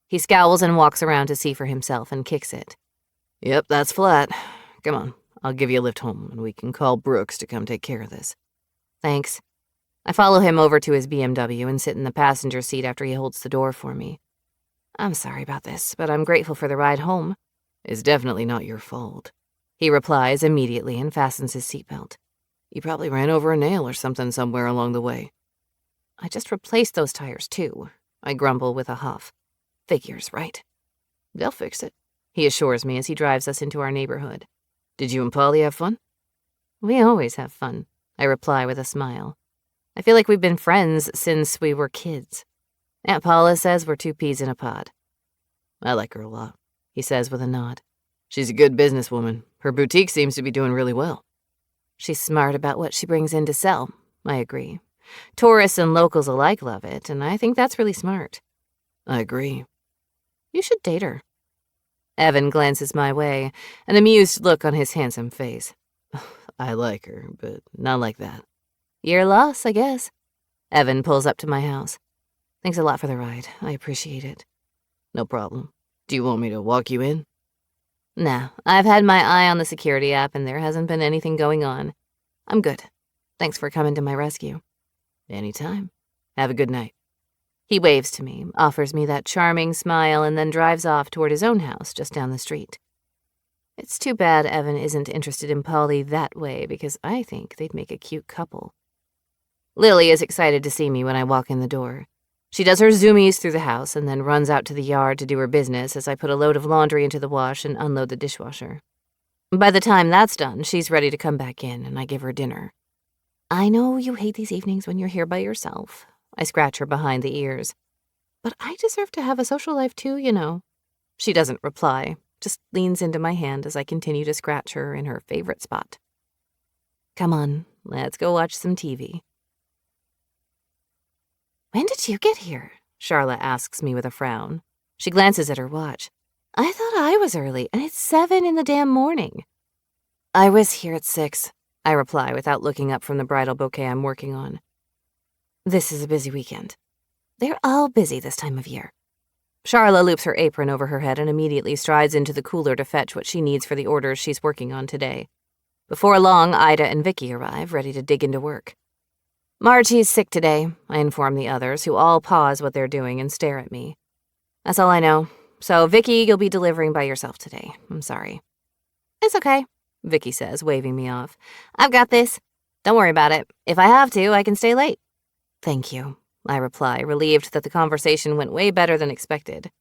He scowls and walks around to see for himself and kicks it. Yep, that's flat. Come on, I'll give you a lift home, and we can call Brooks to come take care of this. Thanks. I follow him over to his BMW and sit in the passenger seat after he holds the door for me. I'm sorry about this, but I'm grateful for the ride home. It's definitely not your fault. He replies immediately and fastens his seatbelt. You probably ran over a nail or something somewhere along the way. I just replaced those tires too, I grumble with a huff. Figures, right? They'll fix it, he assures me as he drives us into our neighborhood. Did you and Polly have fun? We always have fun, I reply with a smile. I feel like we've been friends since we were kids. Aunt Paula says we're two peas in a pod. I like her a lot, he says with a nod. She's a good businesswoman. Her boutique seems to be doing really well. She's smart about what she brings in to sell, I agree. Tourists and locals alike love it, and I think that's really smart. I agree. You should date her. Evan glances my way, an amused look on his handsome face. I like her, but not like that. Your loss, I guess. Evan pulls up to my house. Thanks a lot for the ride. I appreciate it. No problem. Do you want me to walk you in? Nah, I've had my eye on the security app and there hasn't been anything going on. I'm good. Thanks for coming to my rescue. Anytime. Have a good night. He waves to me, offers me that charming smile, and then drives off toward his own house just down the street. It's too bad Evan isn't interested in Polly that way, because I think they'd make a cute couple. Lily is excited to see me when I walk in the door. She does her zoomies through the house and then runs out to the yard to do her business as I put a load of laundry into the wash and unload the dishwasher. By the time that's done, she's ready to come back in, and I give her dinner. I know you hate these evenings when you're here by yourself. I scratch her behind the ears. But I deserve to have a social life too, you know. She doesn't reply, just leans into my hand as I continue to scratch her in her favorite spot. Come on, let's go watch some TV. When did you get here? Charlotte asks me with a frown. She glances at her watch. I thought I was early, and it's 7 in the damn morning. I was here at 6, I reply without looking up from the bridal bouquet I'm working on. This is a busy weekend. They're all busy this time of year. Charla loops her apron over her head and immediately strides into the cooler to fetch what she needs for the orders she's working on today. Before long, Ida and Vicky arrive, ready to dig into work. Margie's sick today, I inform the others, who all pause what they're doing and stare at me. That's all I know. So, Vicky, you'll be delivering by yourself today. I'm sorry. It's okay, Vicky says, waving me off. I've got this. Don't worry about it. If I have to, I can stay late. Thank you, I reply, relieved that the conversation went way better than expected.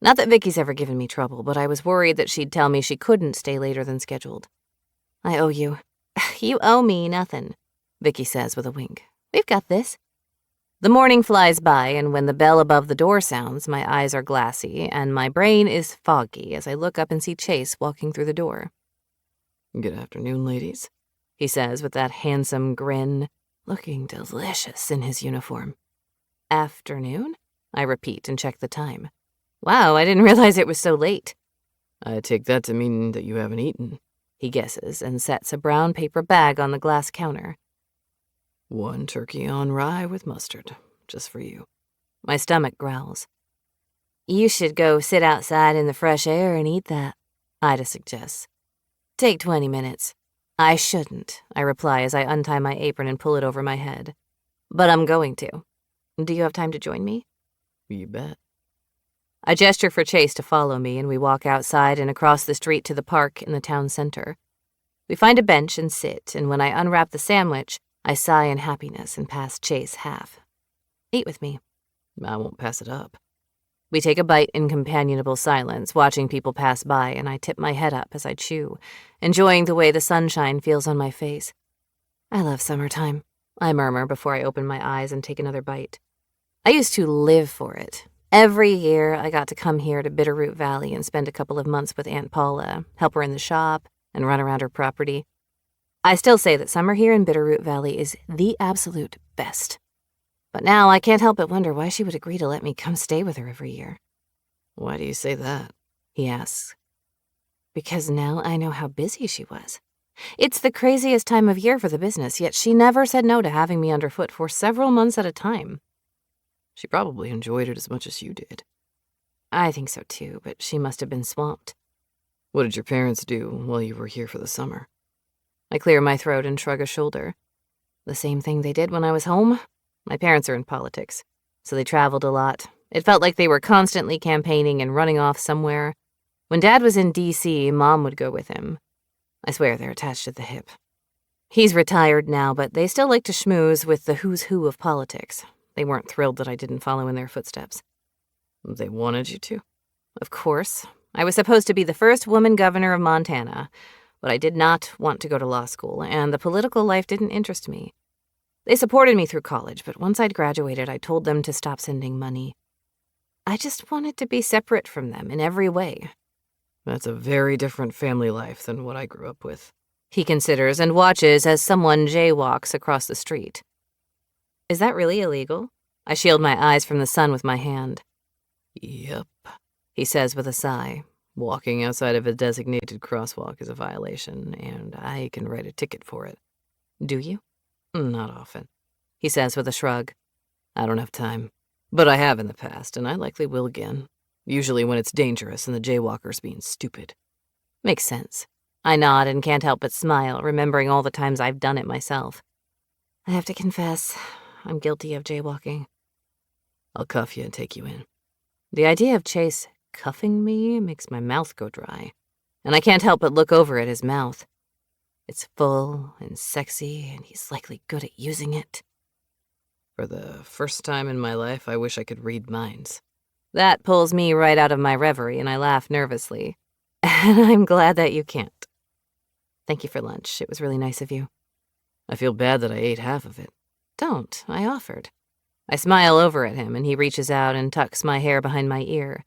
Not that Vicky's ever given me trouble, but I was worried that she'd tell me she couldn't stay later than scheduled. I owe you. You owe me nothing, Vicky says with a wink. We've got this. The morning flies by, and when the bell above the door sounds, my eyes are glassy, and my brain is foggy as I look up and see Chase walking through the door. Good afternoon, ladies, he says with that handsome grin, looking delicious in his uniform. Afternoon? I repeat and check the time. Wow, I didn't realize it was so late. I take that to mean that you haven't eaten, he guesses and sets a brown paper bag on the glass counter. 1 turkey on rye with mustard, just for you. My stomach growls. You should go sit outside in the fresh air and eat that, Ida suggests. Take 20 minutes. I shouldn't, I reply as I untie my apron and pull it over my head. But I'm going to. Do you have time to join me? You bet. I gesture for Chase to follow me, and we walk outside and across the street to the park in the town center. We find a bench and sit, and when I unwrap the sandwich, I sigh in happiness and pass Chase half. Eat with me. I won't pass it up. We take a bite in companionable silence, watching people pass by, and I tip my head up as I chew, enjoying the way the sunshine feels on my face. I love summertime, I murmur before I open my eyes and take another bite. I used to live for it. Every year, I got to come here to Bitterroot Valley and spend a couple of months with Aunt Paula, help her in the shop, and run around her property. I still say that summer here in Bitterroot Valley is the absolute best. But now I can't help but wonder why she would agree to let me come stay with her every year. Why do you say that? He asks. Because now I know how busy she was. It's the craziest time of year for the business, yet she never said no to having me underfoot for several months at a time. She probably enjoyed it as much as you did. I think so too, but she must have been swamped. What did your parents do while you were here for the summer? I clear my throat and shrug a shoulder. The same thing they did when I was home. My parents are in politics, so they traveled a lot. It felt like they were constantly campaigning and running off somewhere. When Dad was in D.C., Mom would go with him. I swear they're attached at the hip. He's retired now, but they still like to schmooze with the who's who of politics. They weren't thrilled that I didn't follow in their footsteps. They wanted you to? Of course. I was supposed to be the first woman governor of Montana, but I did not want to go to law school, and the political life didn't interest me. They supported me through college, but once I'd graduated, I told them to stop sending money. I just wanted to be separate from them in every way. That's a very different family life than what I grew up with. He considers and watches as someone jaywalks across the street. Is that really illegal? I shield my eyes from the sun with my hand. Yep, He says with a sigh. walking outside of a designated crosswalk is a violation, and I can write a ticket for it. Do you? Not often. He says with a shrug. I don't have time, but I have in the past, and I likely will again. Usually when it's dangerous and the jaywalker's being stupid. Makes sense. I nod and can't help but smile, remembering all the times I've done it myself. I have to confess, I'm guilty of jaywalking. I'll cuff you and take you in. The idea of Chase cuffing me makes my mouth go dry, and I can't help but look over at his mouth. It's full and sexy, and he's likely good at using it. For the first time in my life, I wish I could read minds. That pulls me right out of my reverie, and I laugh nervously. And I'm glad that you can't. Thank you for lunch. It was really nice of you. I feel bad that I ate half of it. Don't. I offered. I smile over at him, and he reaches out and tucks my hair behind my ear.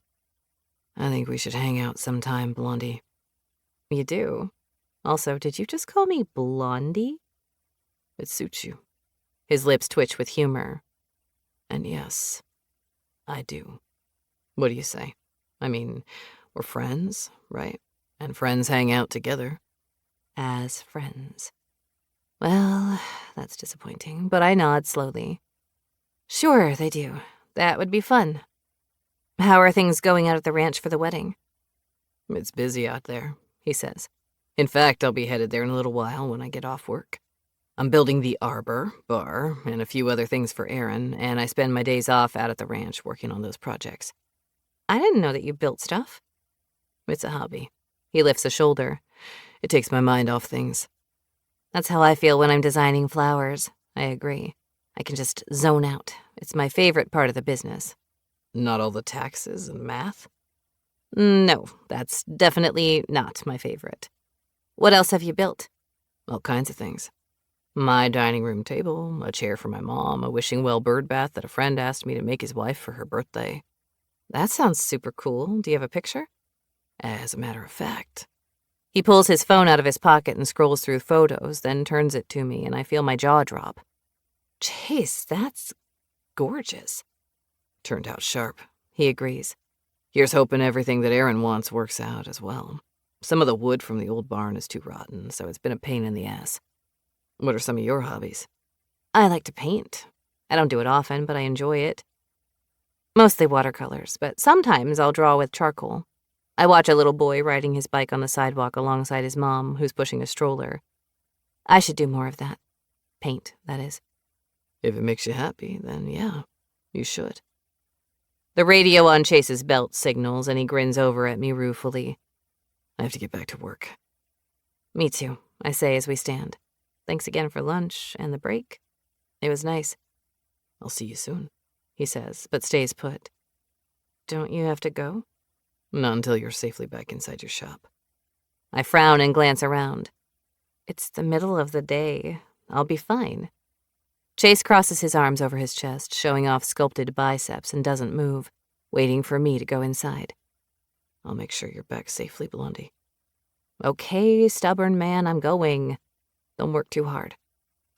I think we should hang out sometime, Blondie. You do? Also, did you just call me Blondie? It suits you. His lips twitch with humor. And yes, I do. What do you say? I mean, we're friends, right? And friends hang out together. As friends. Well, that's disappointing, but I nod slowly. Sure, they do. That would be fun. How are things going out at the ranch for the wedding? It's busy out there, he says. In fact, I'll be headed there in a little while when I get off work. I'm building the arbor, bar, and a few other things for Aaron, and I spend my days off out at the ranch working on those projects. I didn't know that you built stuff. It's a hobby. He lifts a shoulder. It takes my mind off things. That's how I feel when I'm designing flowers. I agree. I can just zone out. It's my favorite part of the business. Not all the taxes and math? No, that's definitely not my favorite. What else have you built? All kinds of things. My dining room table, a chair for my mom, a wishing well bird bath that a friend asked me to make his wife for her birthday. That sounds super cool. Do you have a picture? As a matter of fact. He pulls his phone out of his pocket and scrolls through photos, then turns it to me, and I feel my jaw drop. Chase, that's gorgeous. Turned out sharp. He agrees. Here's hoping everything that Aaron wants works out as well. Some of the wood from the old barn is too rotten, so it's been a pain in the ass. What are some of your hobbies? I like to paint. I don't do it often, but I enjoy it. Mostly watercolors, but sometimes I'll draw with charcoal. I watch a little boy riding his bike on the sidewalk alongside his mom, who's pushing a stroller. I should do more of that. Paint, that is. If it makes you happy, then yeah, you should. The radio on Chase's belt signals, and he grins over at me ruefully. I have to get back to work. Me too, I say as we stand. Thanks again for lunch and the break. It was nice. I'll see you soon, he says, but stays put. Don't you have to go? Not until you're safely back inside your shop. I frown and glance around. It's the middle of the day. I'll be fine. Chase crosses his arms over his chest, showing off sculpted biceps, and doesn't move, waiting for me to go inside. I'll make sure you're back safely, Blondie. Okay, stubborn man, I'm going. Don't work too hard.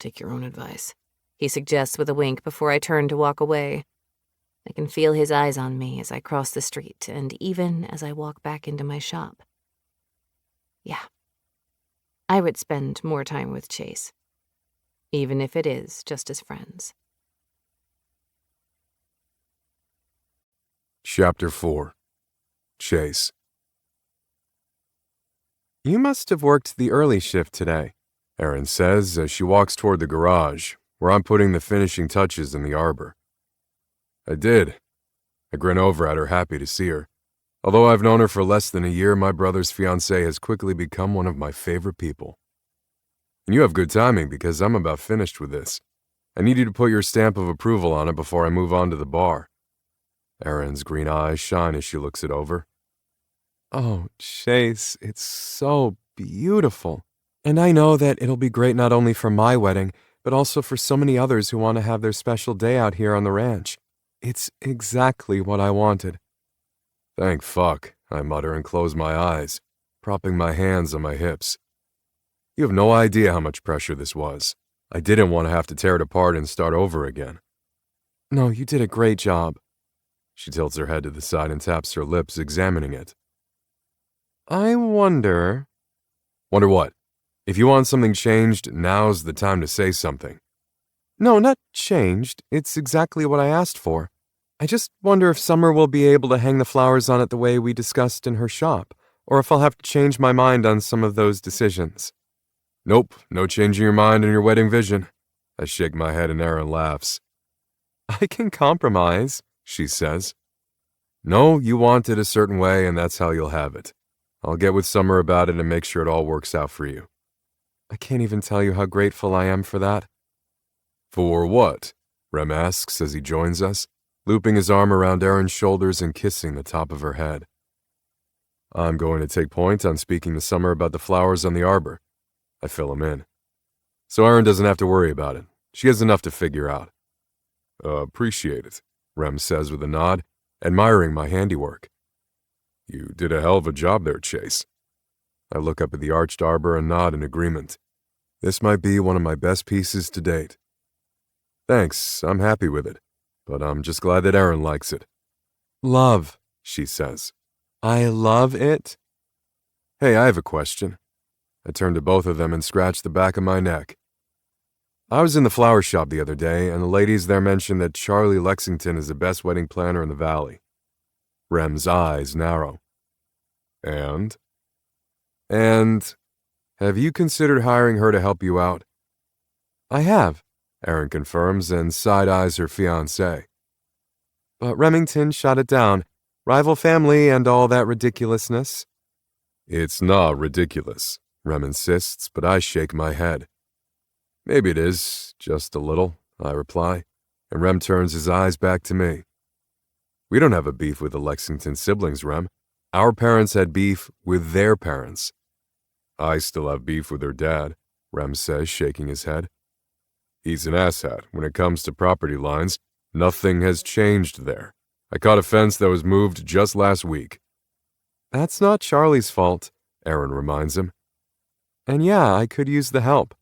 Take your own advice, he suggests with a wink before I turn to walk away. I can feel his eyes on me as I cross the street, and even as I walk back into my shop. Yeah, I would spend more time with Chase, even if it is just as friends. Chapter 4. Chase. You must have worked the early shift today, Erin says as she walks toward the garage, where I'm putting the finishing touches in the arbor. I did. I grin over at her, happy to see her. Although I've known her for less than a year, my brother's fiancée has quickly become one of my favorite people. And you have good timing because I'm about finished with this. I need you to put your stamp of approval on it before I move on to the bar. Erin's green eyes shine as she looks it over. Oh, Chase, it's so beautiful. And I know that it'll be great not only for my wedding, but also for so many others who want to have their special day out here on the ranch. It's exactly what I wanted. Thank fuck, I mutter and close my eyes, propping my hands on my hips. You have no idea how much pressure this was. I didn't want to have to tear it apart and start over again. No, you did a great job. She tilts her head to the side and taps her lips, examining it. I wonder... Wonder what? If you want something changed, now's the time to say something. No, not changed. It's exactly what I asked for. I just wonder if Summer will be able to hang the flowers on it the way we discussed in her shop, or if I'll have to change my mind on some of those decisions. Nope, no changing your mind in your wedding vision. I shake my head and Aaron laughs. I can compromise, she says. No, you want it a certain way and that's how you'll have it. I'll get with Summer about it and make sure it all works out for you. I can't even tell you how grateful I am for that. For what? Rem asks as he joins us, looping his arm around Erin's shoulders and kissing the top of her head. I'm going to take point on speaking to Summer about the flowers on the arbor. I fill him in. So Erin doesn't have to worry about it. She has enough to figure out. Appreciate it, Rem says with a nod, admiring my handiwork. You did a hell of a job there, Chase. I look up at the arched arbor and nod in agreement. This might be one of my best pieces to date. Thanks, I'm happy with it, but I'm just glad that Erin likes it. Love, she says. I love it. Hey, I have a question. I turn to both of them and scratch the back of my neck. I was in the flower shop the other day, and the ladies there mentioned that Charlie Lexington is the best wedding planner in the valley. Rem's eyes narrow. And? Have you considered hiring her to help you out? I have, Erin confirms and side-eyes her fiancé. But Remington shot it down. Rival family and all that ridiculousness. It's not ridiculous, Rem insists, but I shake my head. Maybe it is, just a little, I reply, and Rem turns his eyes back to me. We don't have a beef with the Lexington siblings, Rem. Our parents had beef with their parents. I still have beef with her dad, Rem says, shaking his head. He's an asshat. When it comes to property lines, nothing has changed there. I caught a fence that was moved just last week. That's not Charlie's fault, Erin reminds him. And yeah, I could use the help.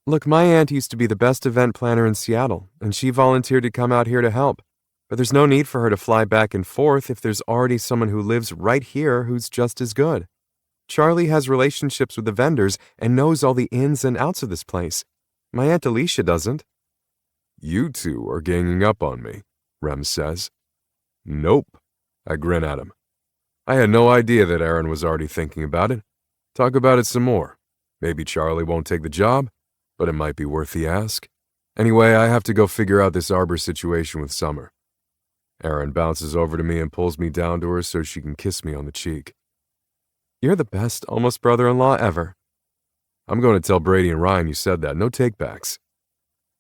Look, my aunt used to be the best event planner in Seattle, and she volunteered to come out here to help. But there's no need for her to fly back and forth if there's already someone who lives right here who's just as good. Charlie has relationships with the vendors and knows all the ins and outs of this place. My Aunt Alicia doesn't. You two are ganging up on me, Rem says. Nope, I grin at him. I had no idea that Erin was already thinking about it. Talk about it some more. Maybe Charlie won't take the job, but it might be worth the ask. Anyway, I have to go figure out this arbor situation with Summer. Erin bounces over to me and pulls me down to her so she can kiss me on the cheek. You're the best almost brother-in-law ever. I'm going to tell Brady and Ryan you said that. No takebacks.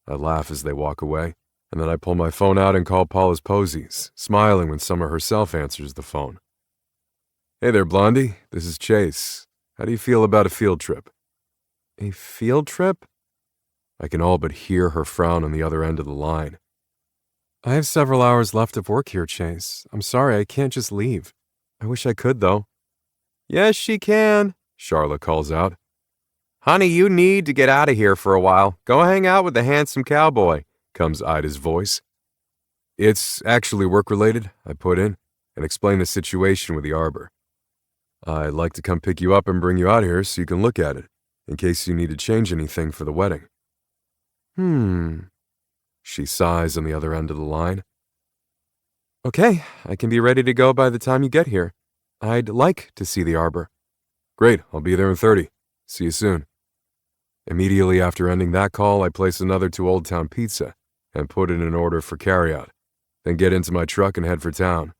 I laugh as they walk away, and then I pull my phone out and call Paula's Posies, smiling when Summer herself answers the phone. Hey there, Blondie. This is Chase. How do you feel about a field trip? A field trip? I can all but hear her frown on the other end of the line. I have several hours left of work here, Chase. I'm sorry, I can't just leave. I wish I could, though. Yes, she can, Charlotte calls out. Honey, you need to get out of here for a while. Go hang out with the handsome cowboy, comes Ida's voice. It's actually work-related, I put in, and explain the situation with the arbor. I'd like to come pick you up and bring you out here so you can look at it, in case you need to change anything for the wedding. She sighs on the other end of the line. Okay, I can be ready to go by the time you get here. I'd like to see the arbor. Great, I'll be there in 30. See you soon. Immediately after ending that call, I place another to Old Town Pizza and put it in order for carryout, then get into my truck and head for town.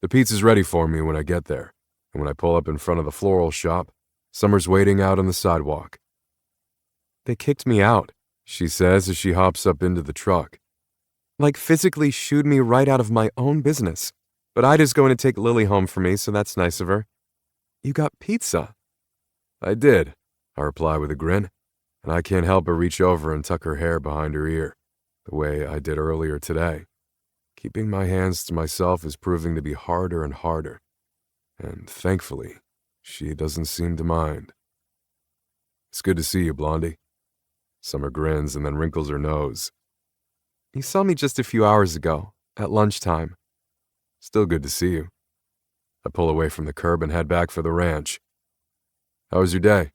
The pizza's ready for me when I get there, and when I pull up in front of the floral shop, Summer's waiting out on the sidewalk. They kicked me out, she says as she hops up into the truck. Like physically shooed me right out of my own business. But Ida's going to take Lily home for me, so that's nice of her. You got pizza. I did, I reply with a grin, and I can't help but reach over and tuck her hair behind her ear, the way I did earlier today. Keeping my hands to myself is proving to be harder and harder, and thankfully, she doesn't seem to mind. It's good to see you, Blondie. Summer grins and then wrinkles her nose. You saw me just a few hours ago, at lunchtime. Still good to see you. I pull away from the curb and head back for the ranch. How was your day?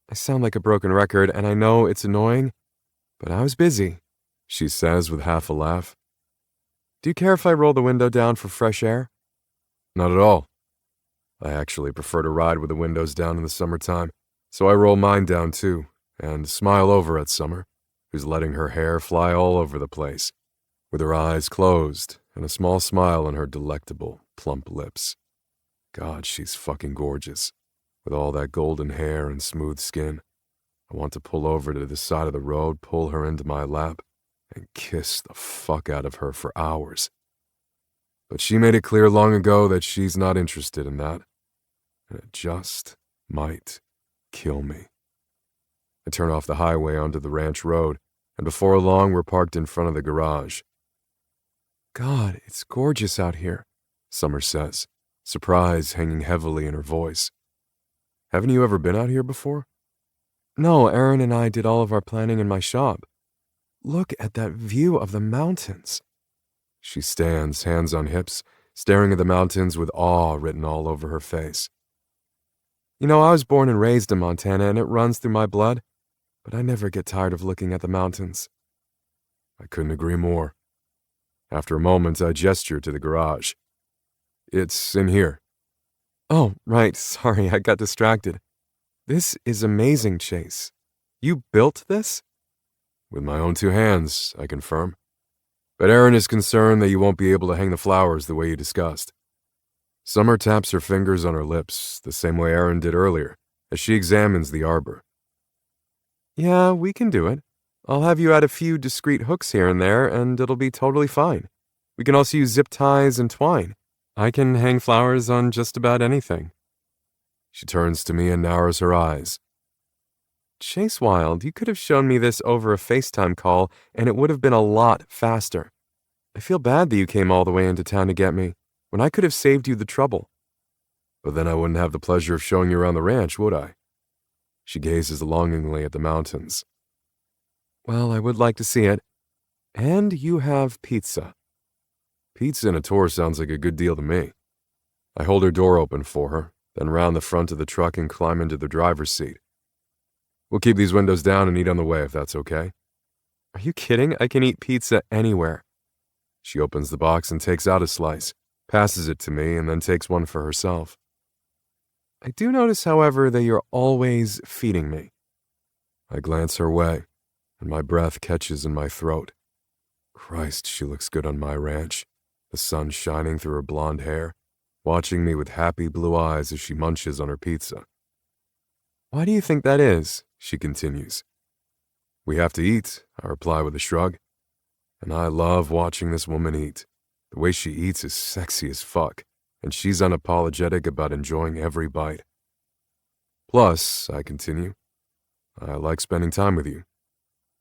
I sound like a broken record, and I know it's annoying, but I was busy, She says with half a laugh. Do you care if I roll the window down for fresh air? Not at all. I actually prefer to ride with the windows down in the summertime, so I roll mine down too, and smile over at Summer, who's letting her hair fly all over the place, with her eyes closed and a small smile on her delectable, plump lips. God, she's fucking gorgeous, with all that golden hair and smooth skin. I want to pull over to the side of the road, pull her into my lap, and kiss the fuck out of her for hours. But she made it clear long ago that she's not interested in that, and it just might kill me. I turn off the highway onto the ranch road, and before long we're parked in front of the garage. God, it's gorgeous out here, Summer says, surprise hanging heavily in her voice. Haven't you ever been out here before? No, Aaron and I did all of our planning in my shop. Look at that view of the mountains. She stands, hands on hips, staring at the mountains with awe written all over her face. You know, I was born and raised in Montana, and it runs through my blood, but I never get tired of looking at the mountains. I couldn't agree more. After a moment, I gesture to the garage. It's in here. Oh, right, sorry, I got distracted. This is amazing, Chase. You built this? With my own two hands, I confirm. But Aaron is concerned that you won't be able to hang the flowers the way you discussed. Summer taps her fingers on her lips, the same way Aaron did earlier, as she examines the arbor. Yeah, we can do it. I'll have you add a few discreet hooks here and there, and it'll be totally fine. We can also use zip ties and twine. I can hang flowers on just about anything. She turns to me and narrows her eyes. Chase Wild, you could have shown me this over a FaceTime call, and it would have been a lot faster. I feel bad that you came all the way into town to get me, when I could have saved you the trouble. But then I wouldn't have the pleasure of showing you around the ranch, would I? She gazes longingly at the mountains. Well, I would like to see it. And you have pizza. Pizza and a tour sounds like a good deal to me. I hold her door open for her, then round the front of the truck and climb into the driver's seat. We'll keep these windows down and eat on the way if that's okay. Are you kidding? I can eat pizza anywhere. She opens the box and takes out a slice, passes it to me, and then takes one for herself. I do notice, however, that you're always feeding me. I glance her way, and my breath catches in my throat. Christ, she looks good on my ranch, the sun shining through her blonde hair, watching me with happy blue eyes as she munches on her pizza. Why do you think that is? She continues. We have to eat, I reply with a shrug. And I love watching this woman eat. The way she eats is sexy as fuck, and she's unapologetic about enjoying every bite. Plus, I continue, I like spending time with you.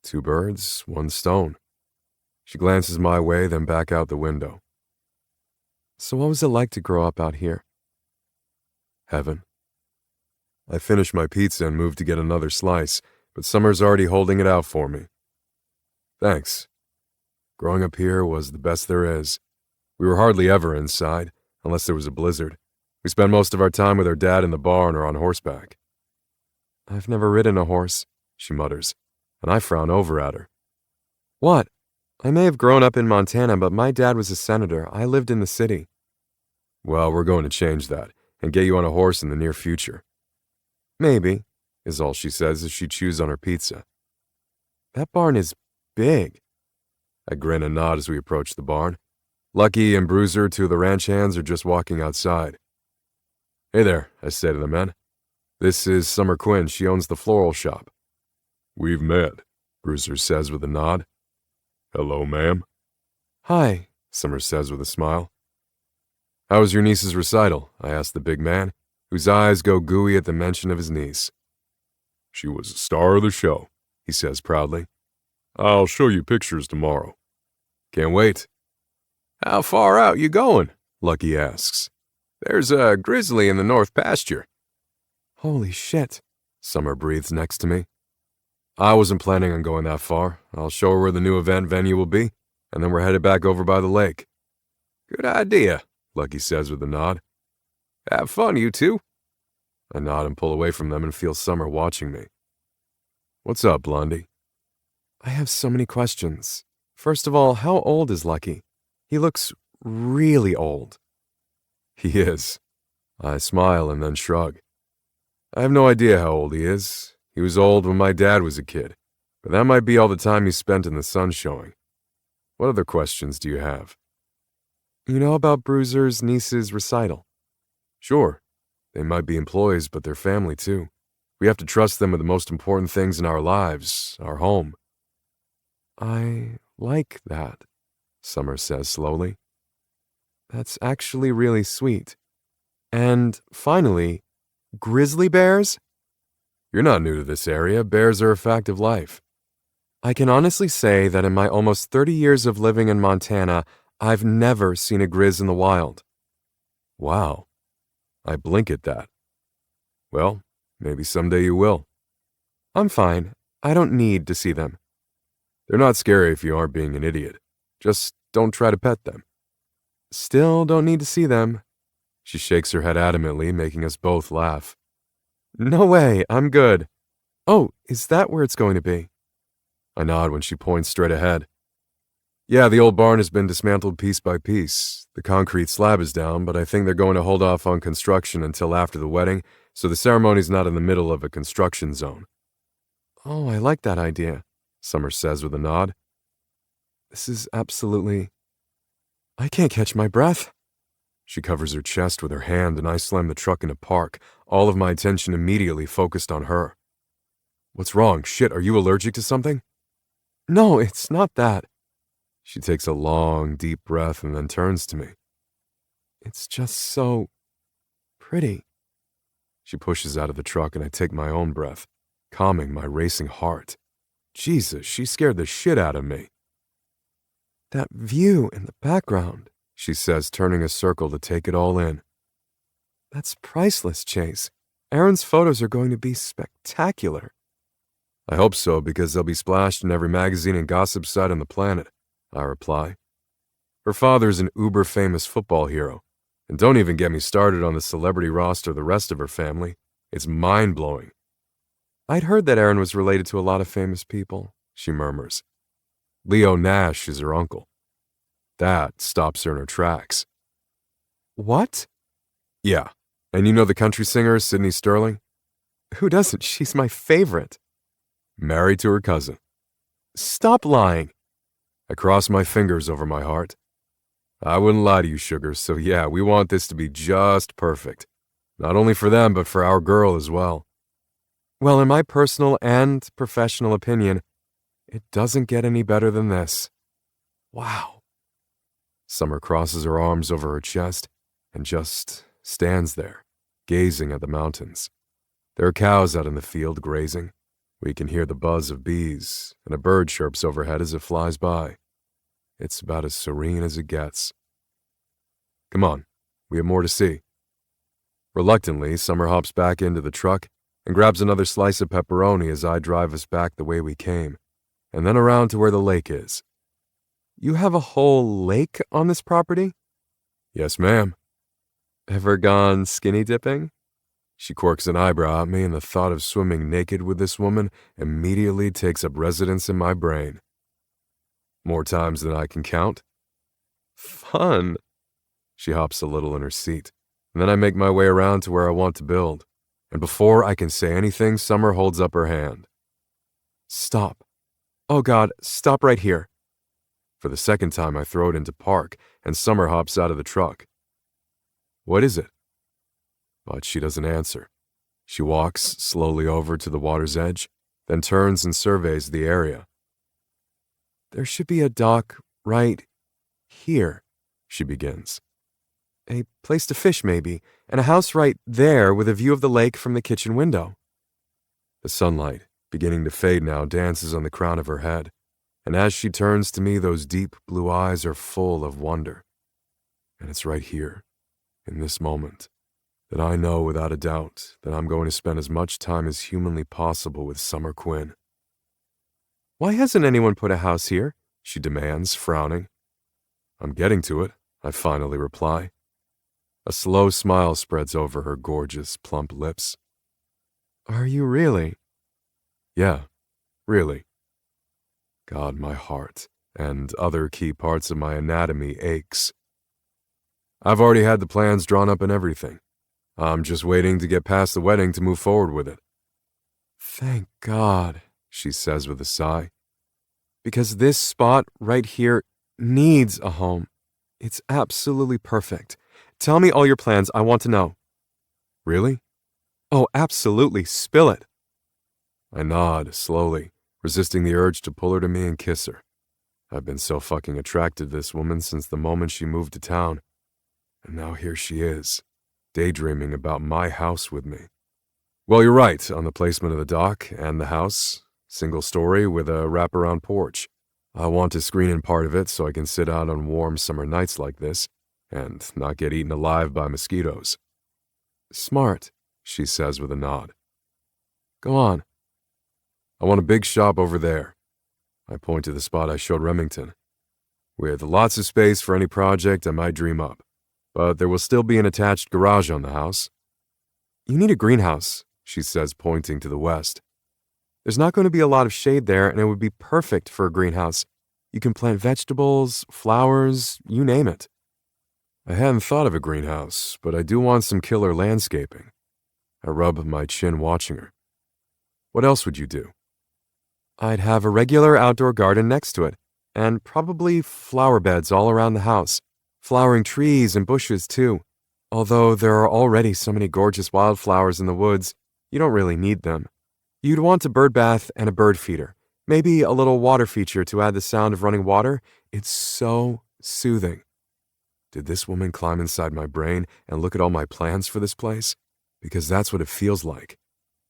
2 birds, 1 stone. She glances my way, then back out the window. So what was it like to grow up out here? Heaven. I finish my pizza and move to get another slice, but Summer's already holding it out for me. Thanks. Growing up here was the best there is. We were hardly ever inside, unless there was a blizzard. We spent most of our time with our dad in the barn or on horseback. I've never ridden a horse, she mutters, and I frown over at her. What? I may have grown up in Montana, but my dad was a senator. I lived in the city. Well, we're going to change that and get you on a horse in the near future. Maybe, is all she says as she chews on her pizza. That barn is big. I grin and nod as we approach the barn. Lucky and Bruiser, 2 of the ranch hands, are just walking outside. Hey there, I say to the men. This is Summer Quinn. She owns the floral shop. We've met, Bruiser says with a nod. Hello, ma'am. Hi, Summer says with a smile. How was your niece's recital? I ask the big man, whose eyes go gooey at the mention of his niece. She was a star of the show, he says proudly. I'll show you pictures tomorrow. Can't wait. How far out you going? Lucky asks. There's a grizzly in the north pasture. Holy shit. Summer breathes next to me. I wasn't planning on going that far. I'll show her where the new event venue will be, and then we're headed back over by the lake. Good idea, Lucky says with a nod. Have fun, you two. I nod and pull away from them and feel Summer watching me. What's up, Blondie? I have so many questions. First of all, how old is Lucky? He looks really old. He is. I smile and then shrug. I have no idea how old he is. He was old when my dad was a kid, but that might be all the time he spent in the sun showing. What other questions do you have? You know about Bruiser's niece's recital? Sure. They might be employees, but they're family too. We have to trust them with the most important things in our lives, our home. I like that, Summer says slowly. That's actually really sweet. And finally, grizzly bears? You're not new to this area. Bears are a fact of life. I can honestly say that in my almost 30 years of living in Montana, I've never seen a grizz in the wild. Wow. I blink at that. Well, maybe someday you will. I'm fine. I don't need to see them. They're not scary if you aren't being an idiot. Just don't try to pet them. Still don't need to see them. She shakes her head adamantly, making us both laugh. No way, I'm good. Oh, is that where it's going to be? I nod when she points straight ahead. Yeah, the old barn has been dismantled piece by piece. The concrete slab is down, but I think they're going to hold off on construction until after the wedding, so the ceremony's not in the middle of a construction zone. Oh, I like that idea, Summer says with a nod. This is absolutely... I can't catch my breath. She covers her chest with her hand, and I slam the truck into park, all of my attention immediately focused on her. What's wrong? Shit, are you allergic to something? No, it's not that. She takes a long, deep breath and then turns to me. It's just so pretty. She pushes out of the truck and I take my own breath, calming my racing heart. Jesus, she scared the shit out of me. That view in the background, she says, turning a circle to take it all in. That's priceless, Chase. Erin's photos are going to be spectacular. I hope so, because they'll be splashed in every magazine and gossip site on the planet, I reply. Her father's an uber-famous football hero, and don't even get me started on the celebrity roster of the rest of her family. It's mind-blowing. I'd heard that Erin was related to a lot of famous people, she murmurs. Leo Nash is her uncle. That stops her in her tracks. What? Yeah, and you know the country singer, Sydney Sterling? Who doesn't? She's my favorite. Married to her cousin. Stop lying. I cross my fingers over my heart. I wouldn't lie to you, sugar, so yeah, we want this to be just perfect. Not only for them, but for our girl as well. Well, in my personal and professional opinion, it doesn't get any better than this. Wow. Summer crosses her arms over her chest and just stands there, gazing at the mountains. There are cows out in the field grazing. We can hear the buzz of bees, and a bird chirps overhead as it flies by. It's about as serene as it gets. Come on, we have more to see. Reluctantly, Summer hops back into the truck and grabs another slice of pepperoni as I drive us back the way we came, and then around to where the lake is. You have a whole lake on this property? Yes, ma'am. Ever gone skinny dipping? She quirks an eyebrow at me, and the thought of swimming naked with this woman immediately takes up residence in my brain. More times than I can count. Fun. She hops a little in her seat, and then I make my way around to where I want to build. And before I can say anything, Summer holds up her hand. Stop. Oh God, stop right here. For the second time, I throw it into park, and Summer hops out of the truck. What is it? But she doesn't answer. She walks slowly over to the water's edge, then turns and surveys the area. There should be a dock right here, she begins. A place to fish, maybe, and a house right there with a view of the lake from the kitchen window. The sunlight, beginning to fade now, dances on the crown of her head, and as she turns to me, those deep blue eyes are full of wonder. And it's right here, in this moment, then I know without a doubt that I'm going to spend as much time as humanly possible with Summer Quinn. Why hasn't anyone put a house here? She demands, frowning. I'm getting to it, I finally reply. A slow smile spreads over her gorgeous, plump lips. Are you really? Yeah, really. God, my heart and other key parts of my anatomy aches. I've already had the plans drawn up and everything. I'm just waiting to get past the wedding to move forward with it. Thank God, she says with a sigh. Because this spot right here needs a home. It's absolutely perfect. Tell me all your plans. I want to know. Really? Oh, absolutely. Spill it. I nod, slowly, resisting the urge to pull her to me and kiss her. I've been so fucking attracted to this woman since the moment she moved to town. And now here she is, daydreaming about my house with me. Well, you're right on the placement of the dock and the house. Single story with a wraparound porch. I want to screen in part of it so I can sit out on warm summer nights like this and not get eaten alive by mosquitoes. Smart, she says with a nod. Go on. I want a big shop over there. I point to the spot I showed Remington, with lots of space for any project I might dream up. But there will still be an attached garage on the house. You need a greenhouse, she says, pointing to the west. There's not going to be a lot of shade there, and it would be perfect for a greenhouse. You can plant vegetables, flowers, you name it. I hadn't thought of a greenhouse, but I do want some killer landscaping. I rub my chin watching her. What else would you do? I'd have a regular outdoor garden next to it, and probably flower beds all around the house. Flowering trees and bushes, too. Although there are already so many gorgeous wildflowers in the woods, you don't really need them. You'd want a bird bath and a bird feeder. Maybe a little water feature to add the sound of running water. It's so soothing. Did this woman climb inside my brain and look at all my plans for this place? Because that's what it feels like.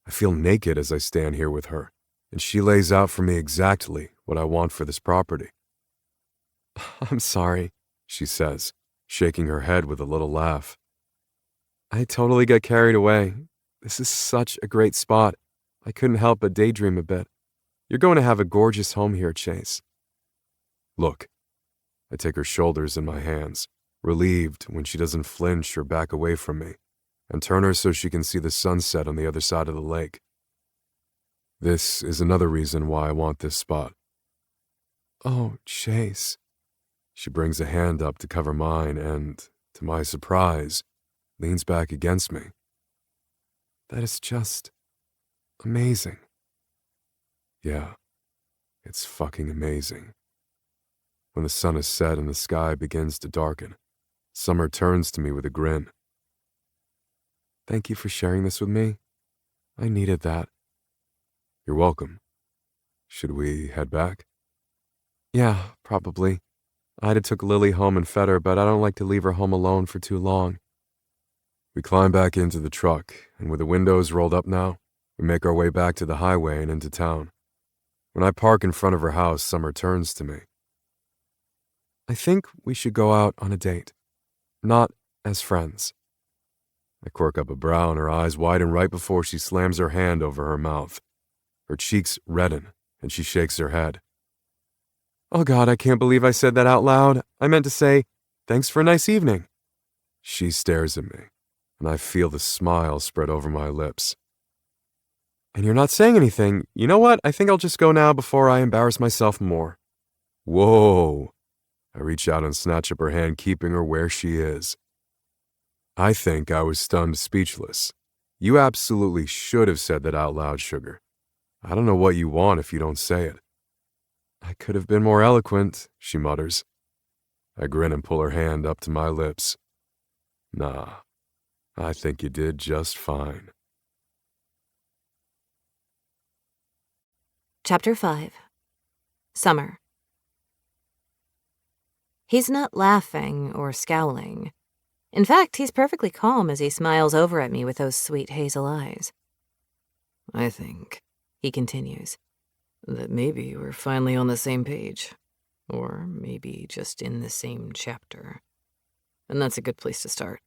I feel naked as I stand here with her, and she lays out for me exactly what I want for this property. I'm sorry, she says, shaking her head with a little laugh. I totally got carried away. This is such a great spot. I couldn't help but daydream a bit. You're going to have a gorgeous home here, Chase. Look. I take her shoulders in my hands, relieved when she doesn't flinch or back away from me, and turn her so she can see the sunset on the other side of the lake. This is another reason why I want this spot. Oh, Chase. She brings a hand up to cover mine and, to my surprise, leans back against me. That is just amazing. Yeah, it's fucking amazing. When the sun is set and the sky begins to darken, Summer turns to me with a grin. Thank you for sharing this with me. I needed that. You're welcome. Should we head back? Yeah, probably. I'd have took Lily home and fed her, but I don't like to leave her home alone for too long. We climb back into the truck, and with the windows rolled up now, we make our way back to the highway and into town. When I park in front of her house, Summer turns to me. I think we should go out on a date. Not as friends. I quirk up a brow and her eyes widen right before she slams her hand over her mouth. Her cheeks redden, and she shakes her head. Oh God, I can't believe I said that out loud. I meant to say, thanks for a nice evening. She stares at me, and I feel the smile spread over my lips. And you're not saying anything. You know what? I think I'll just go now before I embarrass myself more. Whoa! I reach out and snatch up her hand, keeping her where she is. I think I was stunned speechless. You absolutely should have said that out loud, sugar. I don't know what you want if you don't say it. I could have been more eloquent, she mutters. I grin and pull her hand up to my lips. Nah, I think you did just fine. Chapter 5. Summer. He's not laughing or scowling. In fact, he's perfectly calm as he smiles over at me with those sweet hazel eyes. I think, he continues, that maybe we're finally on the same page. Or maybe just in the same chapter. And that's a good place to start.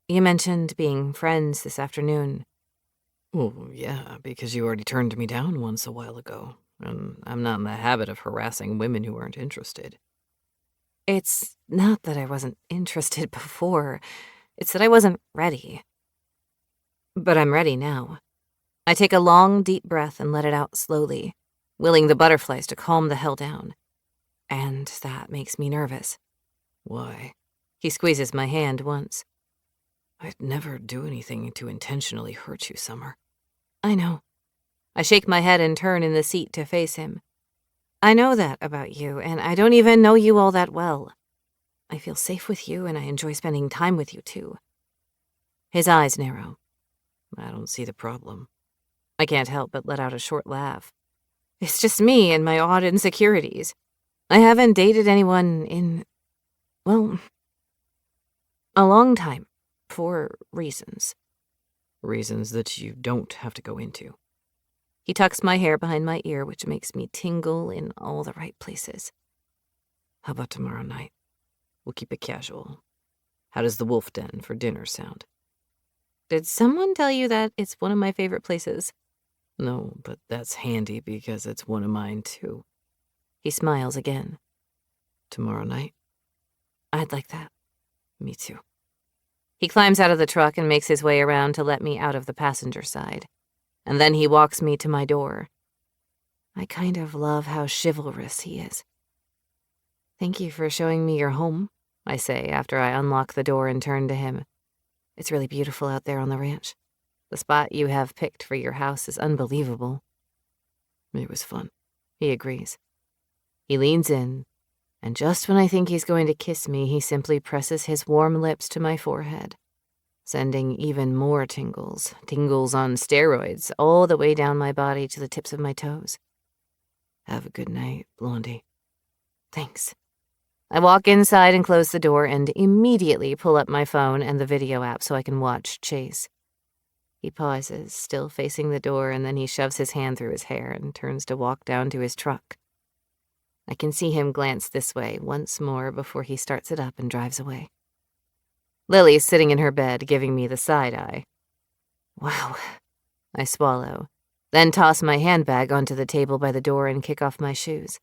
You mentioned being friends this afternoon. Well, yeah, because you already turned me down once a while ago, and I'm not in the habit of harassing women who aren't interested. It's not that I wasn't interested before, it's that I wasn't ready. But I'm ready now. I take a long, deep breath and let it out slowly, willing the butterflies to calm the hell down. And that makes me nervous. Why? He squeezes my hand once. I'd never do anything to intentionally hurt you, Summer. I know. I shake my head and turn in the seat to face him. I know that about you, and I don't even know you all that well. I feel safe with you, and I enjoy spending time with you, too. His eyes narrow. I don't see the problem. I can't help but let out a short laugh. It's just me and my odd insecurities. I haven't dated anyone in, well, a long time, for reasons. Reasons that you don't have to go into. He tucks my hair behind my ear, which makes me tingle in all the right places. How about tomorrow night? We'll keep it casual. How does the Wolf Den for dinner sound? Did someone tell you that it's one of my favorite places? No, but that's handy because it's one of mine, too. He smiles again. Tomorrow night? I'd like that. Me too. He climbs out of the truck and makes his way around to let me out of the passenger side. And then he walks me to my door. I kind of love how chivalrous he is. Thank you for showing me your home, I say after I unlock the door and turn to him. It's really beautiful out there on the ranch. The spot you have picked for your house is unbelievable. It was fun. He agrees. He leans in, and just when I think he's going to kiss me, he simply presses his warm lips to my forehead, sending even more tingles on steroids, all the way down my body to the tips of my toes. Have a good night, Blondie. Thanks. I walk inside and close the door and immediately pull up my phone and the video app so I can watch Chase. He pauses, still facing the door, and then he shoves his hand through his hair and turns to walk down to his truck. I can see him glance this way once more before he starts it up and drives away. Lily's sitting in her bed, giving me the side eye. Wow. I swallow, then toss my handbag onto the table by the door and kick off my shoes.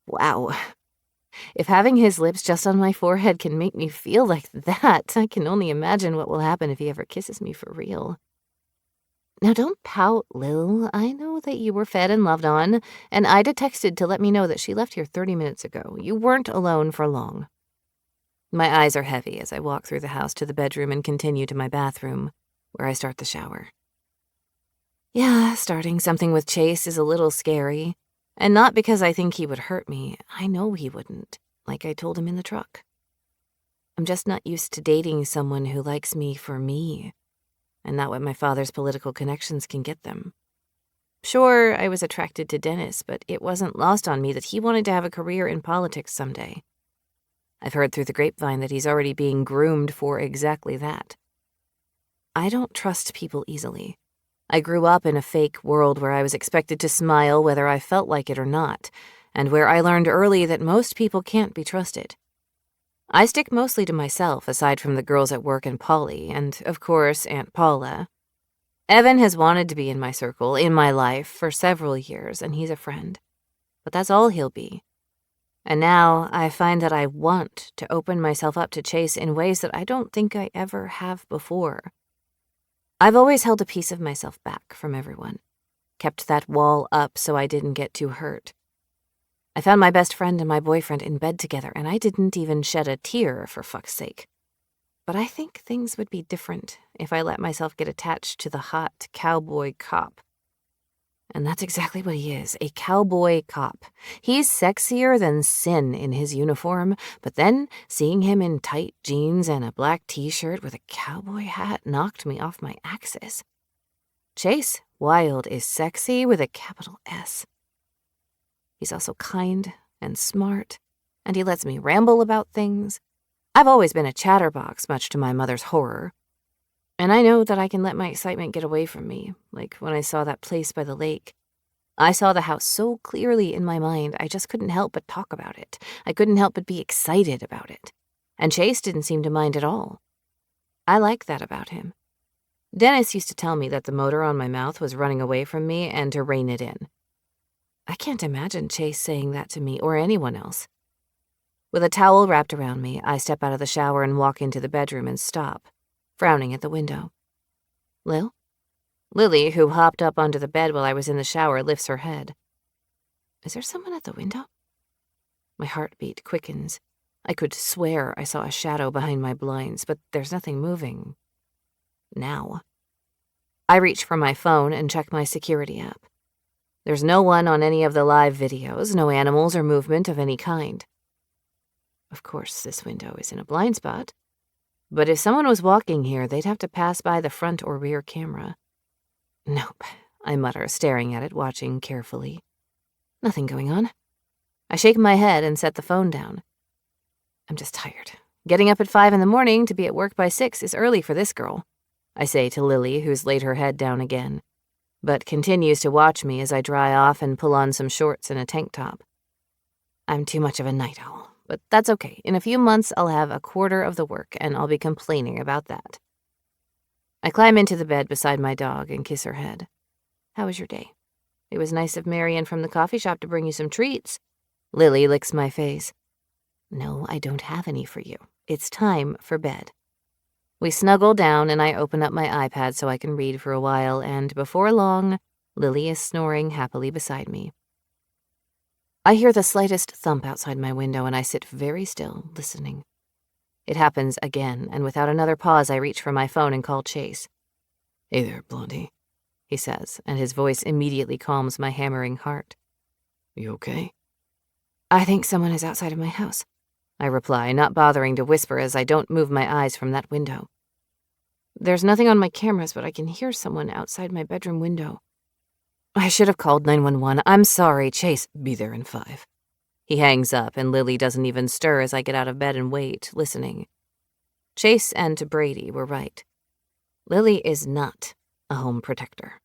Wow. If having his lips just on my forehead can make me feel like that, I can only imagine what will happen if he ever kisses me for real. Now don't pout, Lil. I know that you were fed and loved on, and Ida texted to let me know that she left here 30 minutes ago. You weren't alone for long. My eyes are heavy as I walk through the house to the bedroom and continue to my bathroom, where I start the shower. Yeah, starting something with Chase is a little scary. And not because I think he would hurt me. I know he wouldn't, like I told him in the truck. I'm just not used to dating someone who likes me for me, and not what my father's political connections can get them. Sure, I was attracted to Dennis, but it wasn't lost on me that he wanted to have a career in politics someday. I've heard through the grapevine that he's already being groomed for exactly that. I don't trust people easily. I grew up in a fake world where I was expected to smile whether I felt like it or not, and where I learned early that most people can't be trusted. I stick mostly to myself, aside from the girls at work and Polly, and, of course, Aunt Paula. Evan has wanted to be in my circle, in my life, for several years, and he's a friend. But that's all he'll be. And now I find that I want to open myself up to Chase in ways that I don't think I ever have before. I've always held a piece of myself back from everyone, kept that wall up so I didn't get too hurt. I found my best friend and my boyfriend in bed together, and I didn't even shed a tear, for fuck's sake. But I think things would be different if I let myself get attached to the hot cowboy cop. And that's exactly what he is, a cowboy cop. He's sexier than sin in his uniform, but then seeing him in tight jeans and a black t-shirt with a cowboy hat knocked me off my axis. Chase Wilde is sexy with a capital S. He's also kind and smart, and he lets me ramble about things. I've always been a chatterbox, much to my mother's horror. And I know that I can let my excitement get away from me, like when I saw that place by the lake. I saw the house so clearly in my mind, I just couldn't help but talk about it. I couldn't help but be excited about it. and Chase didn't seem to mind at all. I like that about him. Dennis used to tell me that the motor on my mouth was running away from me and to rein it in. I can't imagine Chase saying that to me or anyone else. With a towel wrapped around me, I step out of the shower and walk into the bedroom and stop, frowning at the window. Lil? Lily, who hopped up onto the bed while I was in the shower, lifts her head. Is there someone at the window? My heartbeat quickens. I could swear I saw a shadow behind my blinds, but there's nothing moving. Now. I reach for my phone and check my security app. There's no one on any of the live videos, no animals or movement of any kind. Of course, this window is in a blind spot, but if someone was walking here, they'd have to pass by the front or rear camera. Nope, I mutter, staring at it, watching carefully. Nothing going on. I shake my head and set the phone down. I'm just tired. Getting up at 5 in the morning to be at work by 6 is early for this girl, I say to Lily, who's laid her head down again, but continues to watch me as I dry off and pull on some shorts and a tank top. I'm too much of a night owl, but that's okay. In a few months, I'll have a quarter of the work, and I'll be complaining about that. I climb into the bed beside my dog and kiss her head. How was your day? It was nice of Marian from the coffee shop to bring you some treats. Lily licks my face. No, I don't have any for you. It's time for bed. We snuggle down and I open up my iPad so I can read for a while, and before long, Lily is snoring happily beside me. I hear the slightest thump outside my window and I sit very still, listening. It happens again, and without another pause, I reach for my phone and call Chase. Hey there, Blondie, he says, and his voice immediately calms my hammering heart. You okay? I think someone is outside of my house, I reply, not bothering to whisper as I don't move my eyes from that window. There's nothing on my cameras, but I can hear someone outside my bedroom window. I should have called 911. I'm sorry, Chase. Be there in 5. He hangs up, and Lily doesn't even stir as I get out of bed and wait, listening. Chase and Brady were right. Lily is not a home protector.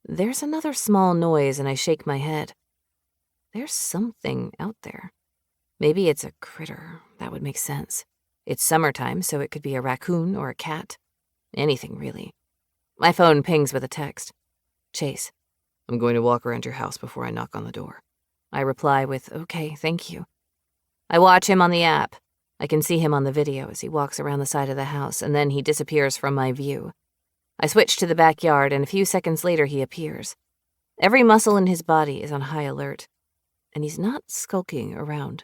There's another small noise, and I shake my head. There's something out there. Maybe it's a critter. That would make sense. It's summertime, so it could be a raccoon or a cat. Anything, really. My phone pings with a text. Chase. I'm going to walk around your house before I knock on the door. I reply with, okay, thank you. I watch him on the app. I can see him on the video as he walks around the side of the house, and then he disappears from my view. I switch to the backyard, and a few seconds later he appears. Every muscle in his body is on high alert, and he's not skulking around.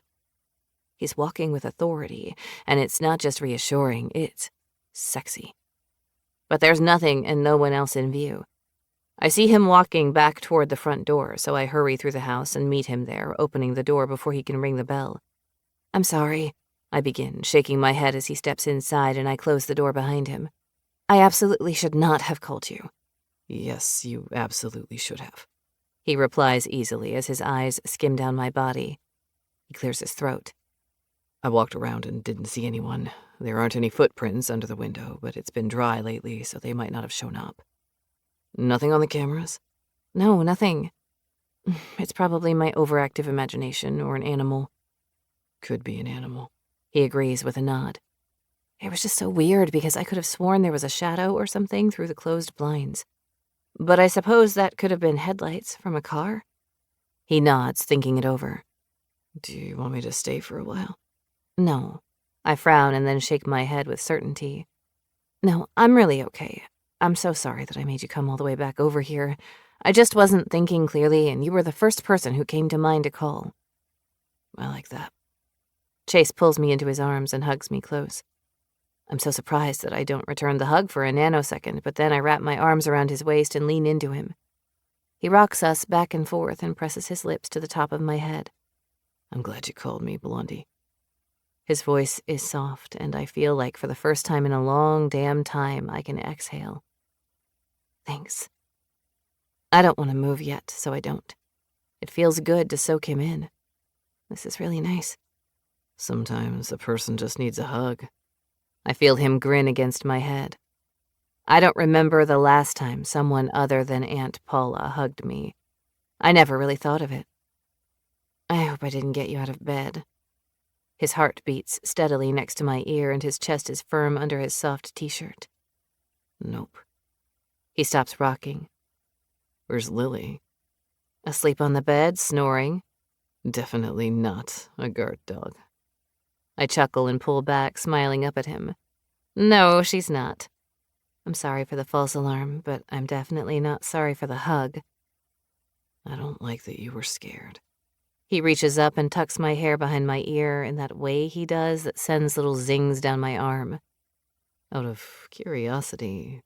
He's walking with authority, and it's not just reassuring, it's sexy. But there's nothing and no one else in view. I see him walking back toward the front door, so I hurry through the house and meet him there, opening the door before he can ring the bell. I'm sorry, I begin, shaking my head as he steps inside, and I close the door behind him. I absolutely should not have called you. Yes, you absolutely should have. He replies easily as his eyes skim down my body. He clears his throat. I walked around and didn't see anyone. There aren't any footprints under the window, but it's been dry lately, so they might not have shown up. Nothing on the cameras? No, nothing. It's probably my overactive imagination or an animal. Could be an animal. He agrees with a nod. It was just so weird because I could have sworn there was a shadow or something through the closed blinds. But I suppose that could have been headlights from a car? He nods, thinking it over. Do you want me to stay for a while? No. I frown and then shake my head with certainty. No, I'm really okay. I'm so sorry that I made you come all the way back over here. I just wasn't thinking clearly, and you were the first person who came to mind to call. I like that. Chase pulls me into his arms and hugs me close. I'm so surprised that I don't return the hug for a nanosecond, but then I wrap my arms around his waist and lean into him. He rocks us back and forth and presses his lips to the top of my head. I'm glad you called me, Blondie. His voice is soft, and I feel like for the first time in a long damn time I can exhale. Thanks. I don't want to move yet, so I don't. It feels good to soak him in. This is really nice. Sometimes a person just needs a hug. I feel him grin against my head. I don't remember the last time someone other than Aunt Paula hugged me. I never really thought of it. I hope I didn't get you out of bed. His heart beats steadily next to my ear and his chest is firm under his soft t-shirt. Nope. He stops rocking. Where's Lily? Asleep on the bed, snoring. Definitely not a guard dog. I chuckle and pull back, smiling up at him. No, she's not. I'm sorry for the false alarm, but I'm definitely not sorry for the hug. I don't like that you were scared. He reaches up and tucks my hair behind my ear in that way he does that sends little zings down my arm. Out of curiosity,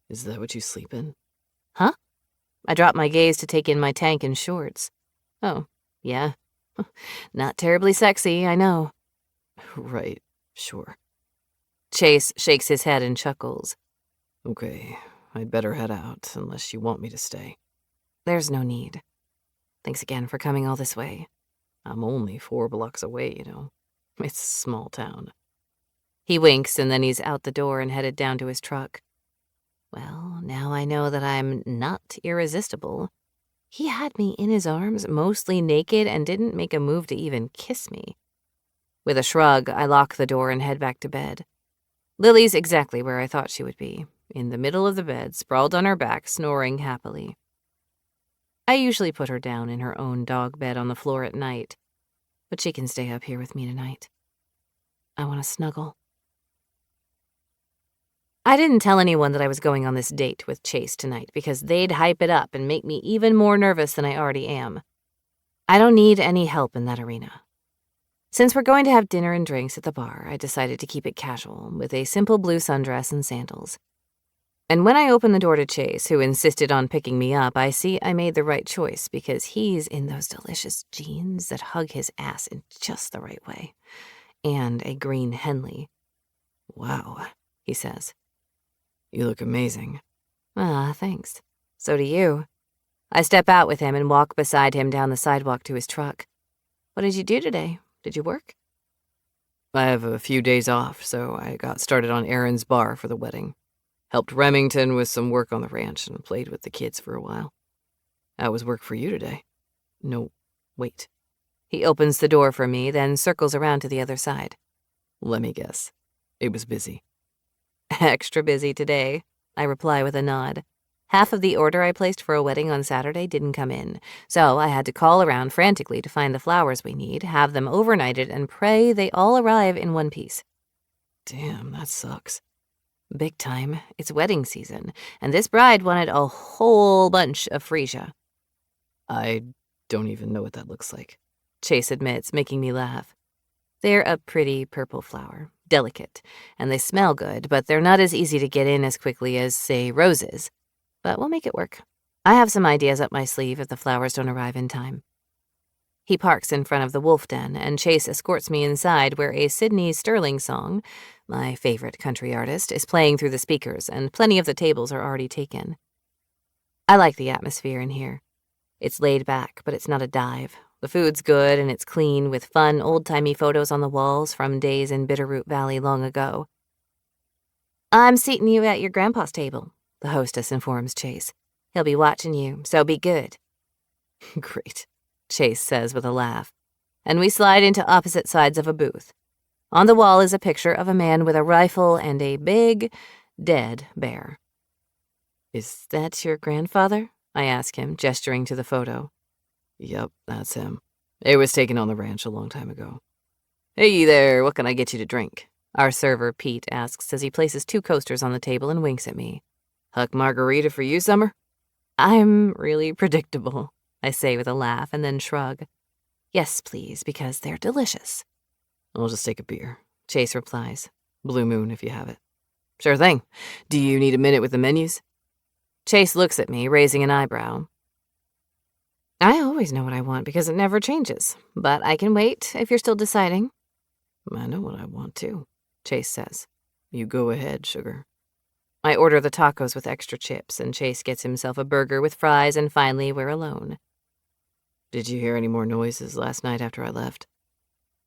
is that what you sleep in? Huh? I drop my gaze to take in my tank and shorts. Oh, yeah. Not terribly sexy, I know. Right, sure. Chase shakes his head and chuckles. Okay, I'd better head out, unless you want me to stay. There's no need. Thanks again for coming all this way. I'm only 4 blocks away, you know. It's a small town. He winks and then he's out the door and headed down to his truck. Well, now I know that I'm not irresistible. He had me in his arms, mostly naked, and didn't make a move to even kiss me. With a shrug, I lock the door and head back to bed. Lily's exactly where I thought she would be, in the middle of the bed, sprawled on her back, snoring happily. I usually put her down in her own dog bed on the floor at night, but she can stay up here with me tonight. I want to snuggle. I didn't tell anyone that I was going on this date with Chase tonight because they'd hype it up and make me even more nervous than I already am. I don't need any help in that arena. Since we're going to have dinner and drinks at the bar, I decided to keep it casual, with a simple blue sundress and sandals. And when I open the door to Chase, who insisted on picking me up, I see I made the right choice because he's in those delicious jeans that hug his ass in just the right way. And a green Henley. Wow, he says. You look amazing. Ah, thanks. So do you. I step out with him and walk beside him down the sidewalk to his truck. What did you do today? Did you work? I have a few days off, so I got started on Erin's bar for the wedding. Helped Remington with some work on the ranch and played with the kids for a while. How was work for you today? No, wait. He opens the door for me, then circles around to the other side. Let me guess. It was busy. Extra busy today, I reply with a nod. Half of the order I placed for a wedding on Saturday didn't come in, so I had to call around frantically to find the flowers we need, have them overnighted, and pray they all arrive in one piece. Damn, that sucks. Big time. It's wedding season, and this bride wanted a whole bunch of freesia. I don't even know what that looks like, Chase admits, making me laugh. They're a pretty purple flower, delicate, and they smell good, but they're not as easy to get in as quickly as, say, roses. But we'll make it work. I have some ideas up my sleeve if the flowers don't arrive in time. He parks in front of the wolf den, and Chase escorts me inside where a Sidney Sterling song, my favorite country artist, is playing through the speakers, and plenty of the tables are already taken. I like the atmosphere in here. It's laid back, but it's not a dive. The food's good and it's clean, with fun, old-timey photos on the walls from days in Bitterroot Valley long ago. I'm seating you at your grandpa's table, the hostess informs Chase. He'll be watching you, so be good. Great, Chase says with a laugh, and we slide into opposite sides of a booth. On the wall is a picture of a man with a rifle and a big, dead bear. Is that your grandfather? I ask him, gesturing to the photo. Yep, that's him. It was taken on the ranch a long time ago. Hey there, what can I get you to drink? Our server, Pete, asks as he places 2 coasters on the table and winks at me. Huck margarita for you, Summer? I'm really predictable, I say with a laugh and then shrug. Yes, please, because they're delicious. I'll just take a beer, Chase replies. Blue Moon, if you have it. Sure thing. Do you need a minute with the menus? Chase looks at me, raising an eyebrow. I always know what I want because it never changes, but I can wait if you're still deciding. I know what I want too, Chase says. You go ahead, sugar. I order the tacos with extra chips, and Chase gets himself a burger with fries, and finally we're alone. Did you hear any more noises last night after I left?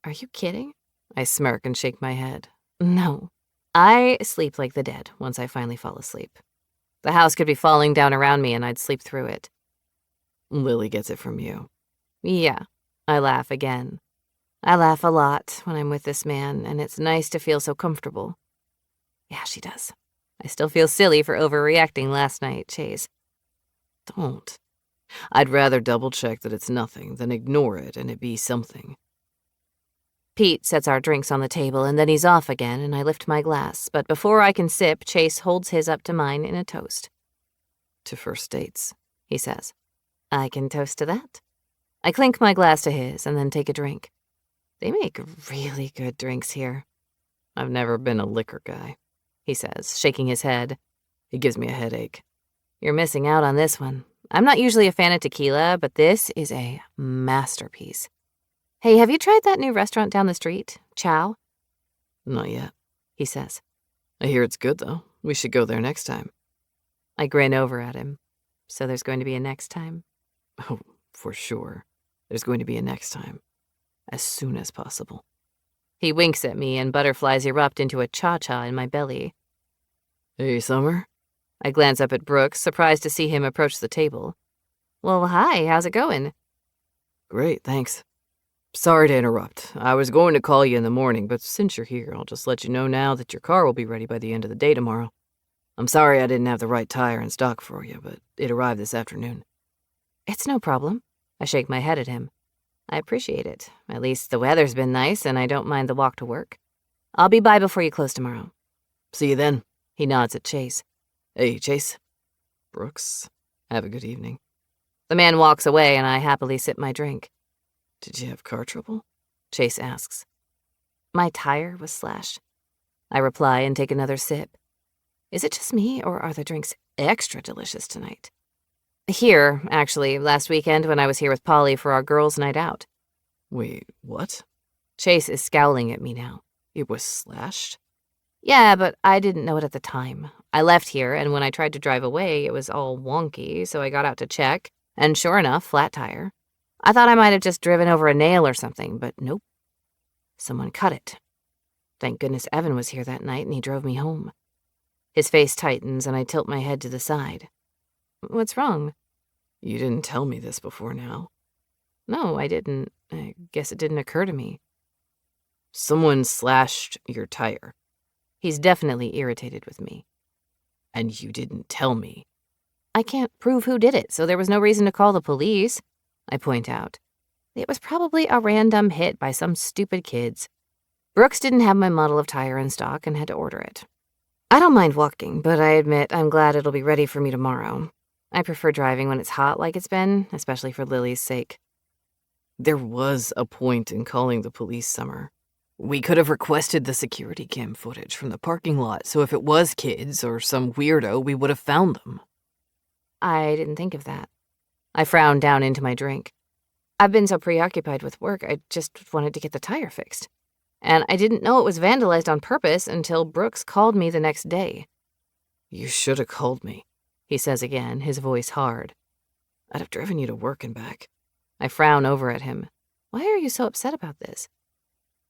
Are you kidding? I smirk and shake my head. No. I sleep like the dead once I finally fall asleep. The house could be falling down around me and I'd sleep through it. Lily gets it from you. Yeah. I laugh again. I laugh a lot when I'm with this man, and it's nice to feel so comfortable. Yeah, she does. I still feel silly for overreacting last night, Chase. Don't. I'd rather double-check that it's nothing than ignore it and it be something. Pete sets our drinks on the table, and then he's off again, and I lift my glass. But before I can sip, Chase holds his up to mine in a toast. To first dates, he says. I can toast to that. I clink my glass to his and then take a drink. They make really good drinks here. I've never been a liquor guy, he says, shaking his head. It gives me a headache. You're missing out on this one. I'm not usually a fan of tequila, but this is a masterpiece. Hey, have you tried that new restaurant down the street, Chow? Not yet, he says. I hear it's good, though. We should go there next time. I grin over at him. So there's going to be a next time? Oh, for sure. There's going to be a next time. As soon as possible. He winks at me, and butterflies erupt into a cha-cha in my belly. Hey, Summer? I glance up at Brooks, surprised to see him approach the table. Well, hi, how's it going? Great, thanks. Sorry to interrupt. I was going to call you in the morning, but since you're here, I'll just let you know now that your car will be ready by the end of the day tomorrow. I'm sorry I didn't have the right tire in stock for you, but it arrived this afternoon. It's no problem. I shake my head at him. I appreciate it. At least the weather's been nice, and I don't mind the walk to work. I'll be by before you close tomorrow. See you then. He nods at Chase. Hey, Chase. Brooks, have a good evening. The man walks away, and I happily sip my drink. Did you have car trouble? Chase asks. My tire was slashed. I reply and take another sip. Is it just me, or are the drinks extra delicious tonight? Here, actually, last weekend when I was here with Polly for our girls' night out. Wait, what? Chase is scowling at me now. It was slashed? Yeah, but I didn't know it at the time. I left here, and when I tried to drive away, it was all wonky, so I got out to check, and sure enough, flat tire. I thought I might have just driven over a nail or something, but nope. Someone cut it. Thank goodness Evan was here that night, and he drove me home. His face tightens, and I tilt my head to the side. What's wrong? You didn't tell me this before now. No, I didn't. I guess it didn't occur to me. Someone slashed your tire. He's definitely irritated with me. And you didn't tell me. I can't prove who did it, so there was no reason to call the police, I point out. It was probably a random hit by some stupid kids. Brooks didn't have my model of tire in stock and had to order it. I don't mind walking, but I admit I'm glad it'll be ready for me tomorrow. I prefer driving when it's hot like it's been, especially for Lily's sake. There was a point in calling the police, Summer. We could have requested the security cam footage from the parking lot, so if it was kids or some weirdo, we would have found them. I didn't think of that. I frowned down into my drink. I've been so preoccupied with work, I just wanted to get the tire fixed. And I didn't know it was vandalized on purpose until Brooks called me the next day. You should have called me, he says again, his voice hard. I'd have driven you to work and back. I frown over at him. Why are you so upset about this?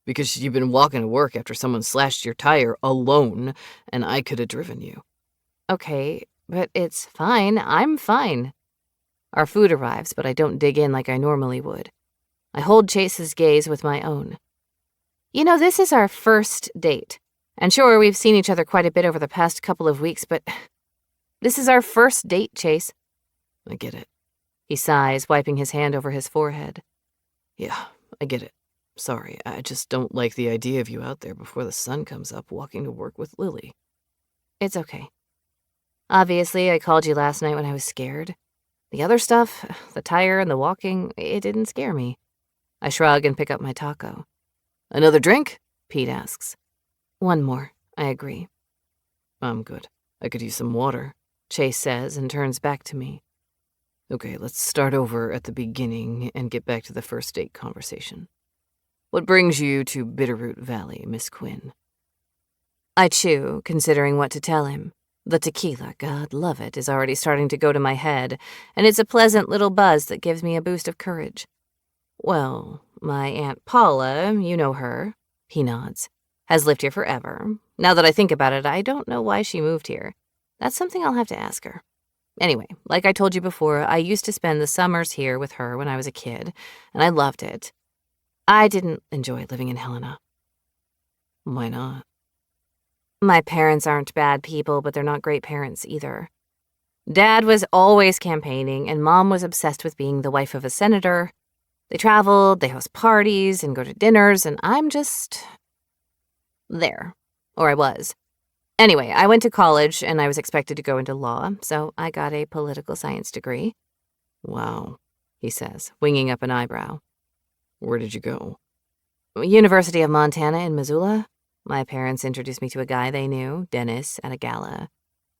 Because you've been walking to work after someone slashed your tire alone, and I could have driven you. Okay, but it's fine. I'm fine. Our food arrives, but I don't dig in like I normally would. I hold Chase's gaze with my own. You know, this is our first date. And sure, we've seen each other quite a bit over the past couple of weeks, but this is our first date, Chase. I get it. He sighs, wiping his hand over his forehead. Yeah, I get it. Sorry, I just don't like the idea of you out there before the sun comes up walking to work with Lily. It's okay. Obviously, I called you last night when I was scared. The other stuff, the tire and the walking, it didn't scare me. I shrug and pick up my taco. Another drink? Pete asks. One more, I agree. I'm good. I could use some water, Chase says and turns back to me. Okay, let's start over at the beginning and get back to the first date conversation. What brings you to Bitterroot Valley, Miss Quinn? I chew, considering what to tell him. The tequila, God love it, is already starting to go to my head, and it's a pleasant little buzz that gives me a boost of courage. Well, my Aunt Paula, you know her, he nods, has lived here forever. Now that I think about it, I don't know why she moved here. That's something I'll have to ask her. Anyway, like I told you before, I used to spend the summers here with her when I was a kid, and I loved it. I didn't enjoy living in Helena. Why not? My parents aren't bad people, but they're not great parents either. Dad was always campaigning, and Mom was obsessed with being the wife of a senator. They traveled, they host parties, and go to dinners, and I'm just there. Or I was. Anyway, I went to college, and I was expected to go into law, so I got a political science degree. Wow, He says, winging up an eyebrow. Where did you go? University of Montana in Missoula. My parents introduced me to a guy they knew, Dennis, at a gala.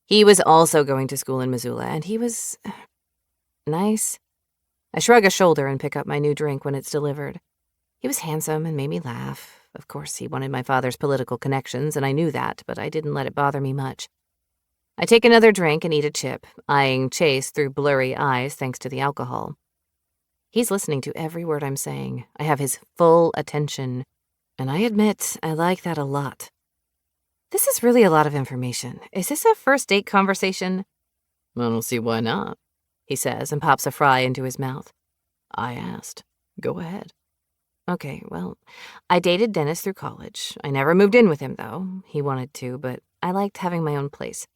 He was also going to school in Missoula, and he was nice. I shrug a shoulder and pick up my new drink when it's delivered. He was handsome and made me laugh. Of course, he wanted my father's political connections, and I knew that, but I didn't let it bother me much. I take another drink and eat a chip, eyeing Chase through blurry eyes thanks to the alcohol. He's listening to every word I'm saying. I have his full attention, and I admit I like that a lot. This is really a lot of information. Is this a first date conversation? I don't see why not, He says and pops a fry into his mouth. I asked. Go ahead. Okay, well, I dated Dennis through college. I never moved in with him, though. He wanted to, but I liked having my own place.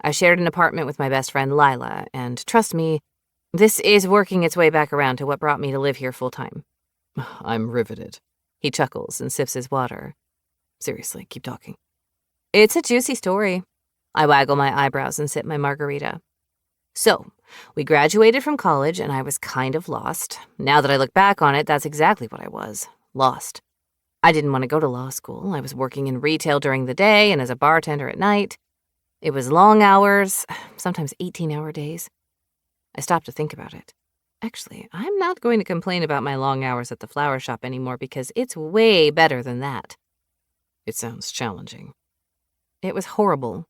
I shared an apartment with my best friend, Lila, and trust me, this is working its way back around to what brought me to live here full-time. I'm riveted. He chuckles and sips his water. Seriously, keep talking. It's a juicy story. I waggle my eyebrows and sip my margarita. So, we graduated from college and I was kind of lost. Now that I look back on it, that's exactly what I was. Lost. I didn't want to go to law school. I was working in retail during the day and as a bartender at night. It was long hours, sometimes 18-hour days. I stopped to think about it. Actually, I'm not going to complain about my long hours at the flower shop anymore because it's way better than that. It sounds challenging. It was horrible.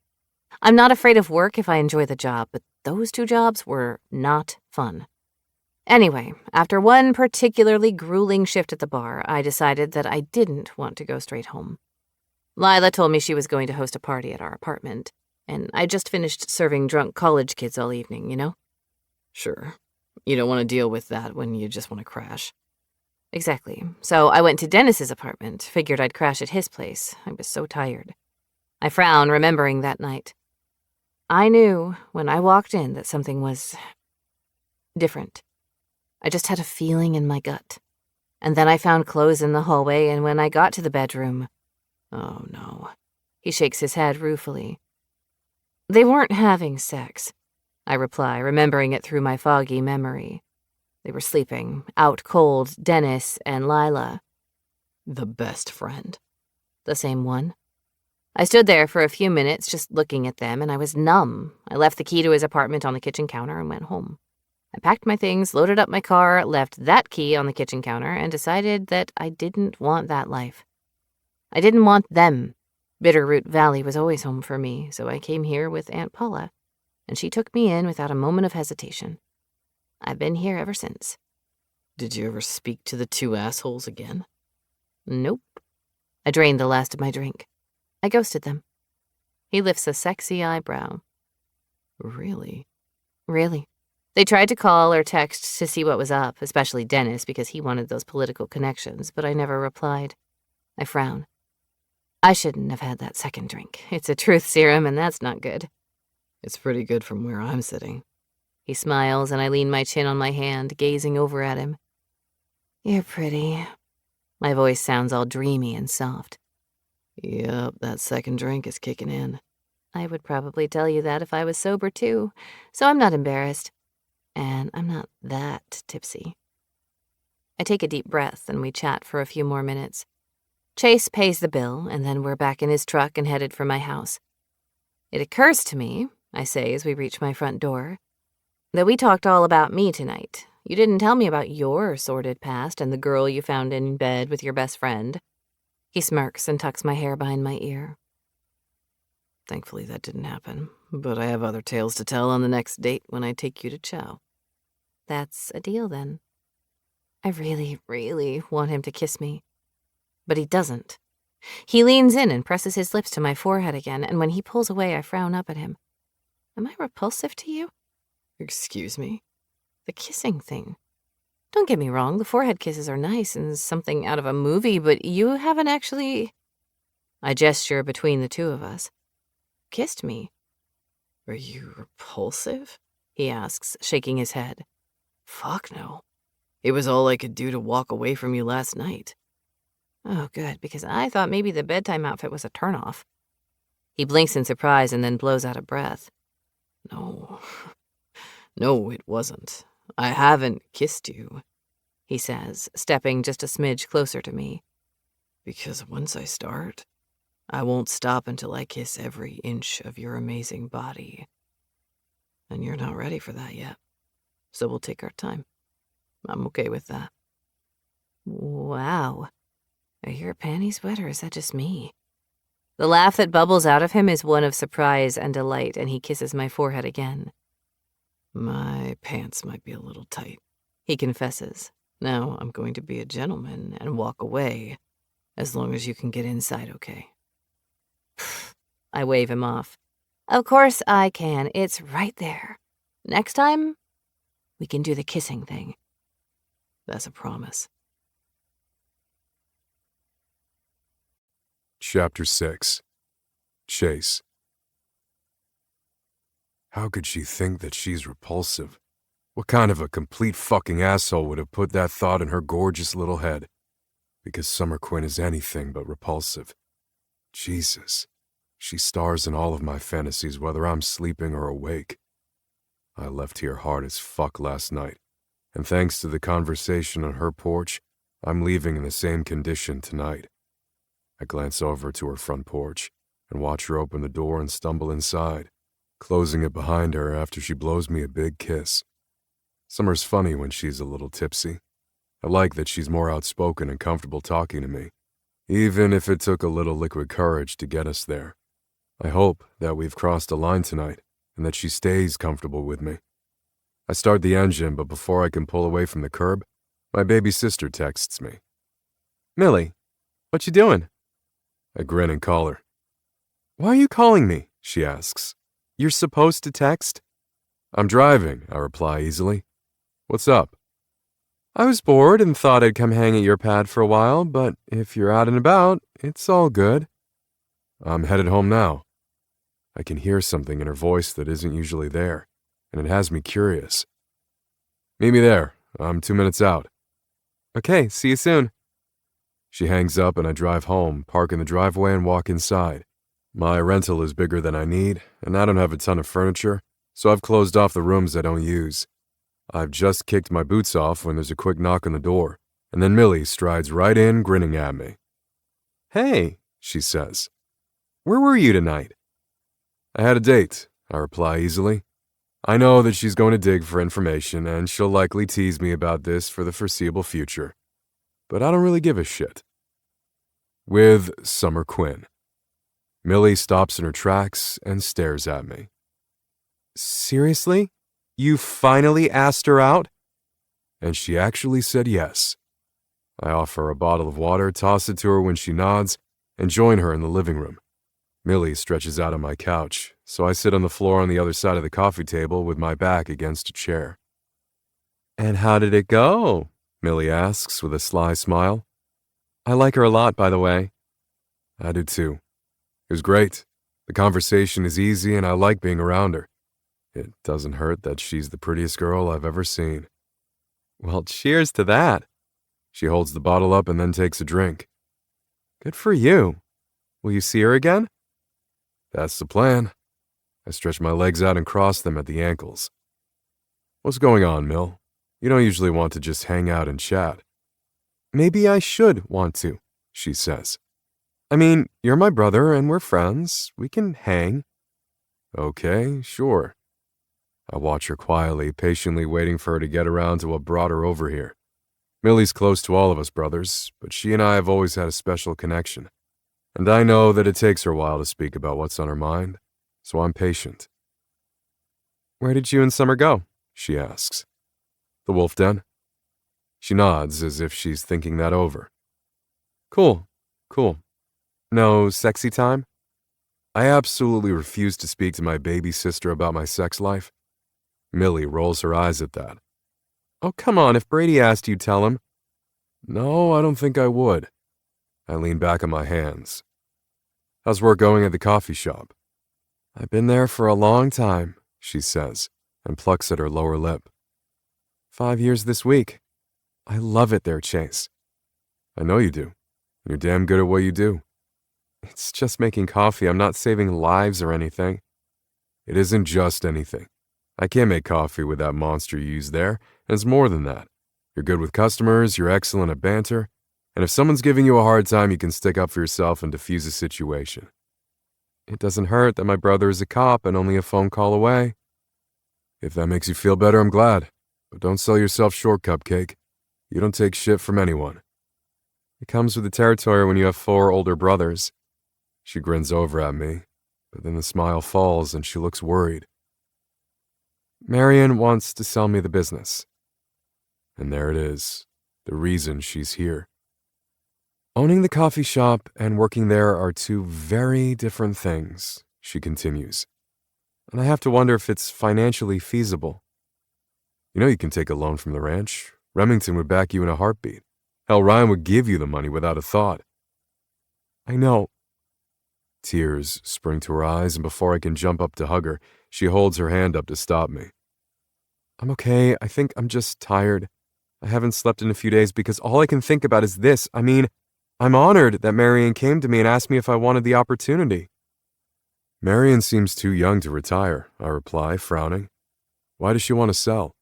I'm not afraid of work if I enjoy the job, but those two jobs were not fun. Anyway, after one particularly grueling shift at the bar, I decided that I didn't want to go straight home. Lila told me she was going to host a party at our apartment, and I just finished serving drunk college kids all evening, you know? Sure. You don't want to deal with that when you just want to crash. Exactly. So I went to Dennis's apartment, figured I'd crash at his place. I was so tired. I frown, remembering that night. I knew when I walked in that something was different. I just had a feeling in my gut. And then I found clothes in the hallway, and when I got to the bedroom... Oh, no. He shakes his head ruefully. They weren't having sex, I reply, remembering it through my foggy memory. They were sleeping, out cold, Dennis and Lila. The best friend. The same one. I stood there for a few minutes just looking at them, and I was numb. I left the key to his apartment on the kitchen counter and went home. I packed my things, loaded up my car, left that key on the kitchen counter, and decided that I didn't want that life. I didn't want them. Bitterroot Valley was always home for me, so I came here with Aunt Paula, and she took me in without a moment of hesitation. I've been here ever since. Did you ever speak to the two assholes again? Nope. I drained the last of my drink. I ghosted them. He lifts a sexy eyebrow. Really? Really. They tried to call or text to see what was up, especially Dennis, because he wanted those political connections, but I never replied. I frown. I shouldn't have had that second drink. It's a truth serum, and that's not good. It's pretty good from where I'm sitting. He smiles, and I lean my chin on my hand, gazing over at him. You're pretty. My voice sounds all dreamy and soft. Yep, that second drink is kicking in. I would probably tell you that if I was sober, too, so I'm not embarrassed. And I'm not that tipsy. I take a deep breath, and we chat for a few more minutes. Chase pays the bill, and then we're back in his truck and headed for my house. It occurs to me, I say as we reach my front door, that we talked all about me tonight. You didn't tell me about your sordid past and the girl you found in bed with your best friend. He smirks and tucks my hair behind my ear. Thankfully that didn't happen, but I have other tales to tell on the next date when I take you to chow. That's a deal, then. I really, really want him to kiss me. But he doesn't. He leans in and presses his lips to my forehead again, and when he pulls away, I frown up at him. Am I repulsive to you? Excuse me? The kissing thing. Don't get me wrong, the forehead kisses are nice and something out of a movie, but you haven't actually, I gesture between the two of us, kissed me. Are you repulsive? He asks, shaking his head. Fuck no. It was all I could do to walk away from you last night. Oh, good, because I thought maybe the bedtime outfit was a turnoff. He blinks in surprise and then blows out a breath. No. No, it wasn't. I haven't kissed you, he says, stepping just a smidge closer to me. Because once I start, I won't stop until I kiss every inch of your amazing body. And you're not ready for that yet, so we'll take our time. I'm okay with that. Wow. Are your panties wet or is that just me? The laugh that bubbles out of him is one of surprise and delight, and he kisses my forehead again. My pants might be a little tight, he confesses. Now I'm going to be a gentleman and walk away, as long as you can get inside okay. I wave him off. Of course I can. It's right there. Next time, we can do the kissing thing. That's a promise. Chapter 6. Chase. How could she think that she's repulsive? What kind of a complete fucking asshole would have put that thought in her gorgeous little head? Because Summer Quinn is anything but repulsive. Jesus. She stars in all of my fantasies, whether I'm sleeping or awake. I left here hard as fuck last night, and thanks to the conversation on her porch, I'm leaving in the same condition tonight. I glance over to her front porch and watch her open the door and stumble inside, closing it behind her after she blows me a big kiss. Summer's funny when she's a little tipsy. I like that she's more outspoken and comfortable talking to me, even if it took a little liquid courage to get us there. I hope that we've crossed a line tonight and that she stays comfortable with me. I start the engine, but before I can pull away from the curb, my baby sister texts me. Millie, what you doing? I grin and call her. Why are you calling me? She asks. You're supposed to text? I'm driving, I reply easily. What's up? I was bored and thought I'd come hang at your pad for a while, but if you're out and about, it's all good. I'm headed home now. I can hear something in her voice that isn't usually there, and it has me curious. Meet me there. I'm 2 minutes out. Okay, see you soon. She hangs up and I drive home, park in the driveway and walk inside. My rental is bigger than I need, and I don't have a ton of furniture, so I've closed off the rooms I don't use. I've just kicked my boots off when there's a quick knock on the door, and then Millie strides right in, grinning at me. Hey, She says. where were you tonight? I had a date, I reply easily. I know that she's going to dig for information, and she'll likely tease me about this for the foreseeable future. But I don't really give a shit. With Summer Quinn. Millie stops in her tracks and stares at me. Seriously? You finally asked her out? And she actually said yes. I offer her a bottle of water, toss it to her when she nods, and join her in the living room. Millie stretches out on my couch, so I sit on the floor on the other side of the coffee table with my back against a chair. And how did it go? Millie asks with a sly smile. I like her a lot, by the way. I do too. It was great. The conversation is easy and I like being around her. It doesn't hurt that she's the prettiest girl I've ever seen. Well, cheers to that. She holds the bottle up and then takes a drink. Good for you. Will you see her again? That's the plan. I stretch my legs out and cross them at the ankles. What's going on, Mill? You don't usually want to just hang out and chat. Maybe I should want to, she says. I mean, you're my brother and we're friends. We can hang. Okay, sure. I watch her quietly, patiently waiting for her to get around to what brought her over here. Millie's close to all of us brothers, but she and I have always had a special connection. And I know that it takes her a while to speak about what's on her mind, so I'm patient. Where did you and Summer go? She asks. The Wolf Den? She nods as if she's thinking that over. Cool. No sexy time? I absolutely refuse to speak to my baby sister about my sex life. Millie rolls her eyes at that. Oh, come on, if Brady asked you, tell him. No, I don't think I would. I lean back on my hands. How's work going at the coffee shop? I've been there for a long time, She says, and plucks at her lower lip. 5 years this week. I love it there, Chase. I know you do. You're damn good at what you do. It's just making coffee. I'm not saving lives or anything. It isn't just anything. I can't make coffee with that monster you use there, and it's more than that. You're good with customers, you're excellent at banter, and if someone's giving you a hard time, you can stick up for yourself and diffuse a situation. It doesn't hurt that my brother is a cop and only a phone call away. If that makes you feel better, I'm glad. But don't sell yourself short, Cupcake. You don't take shit from anyone. It comes with the territory when you have 4 older brothers. She grins over at me, but then the smile falls and she looks worried. Marion wants to sell me the business. And there it is, the reason she's here. Owning the coffee shop and working there are 2 very different things, she continues. And I have to wonder if it's financially feasible. You know you can take a loan from the ranch. Remington would back you in a heartbeat. Hell, Ryan would give you the money without a thought. I know. Tears spring to her eyes, and before I can jump up to hug her, she holds her hand up to stop me. I'm okay. I think I'm just tired. I haven't slept in a few days because all I can think about is this. I mean, I'm honored that Marion came to me and asked me if I wanted the opportunity. Marion seems too young to retire, I reply, frowning. Why does she want to sell?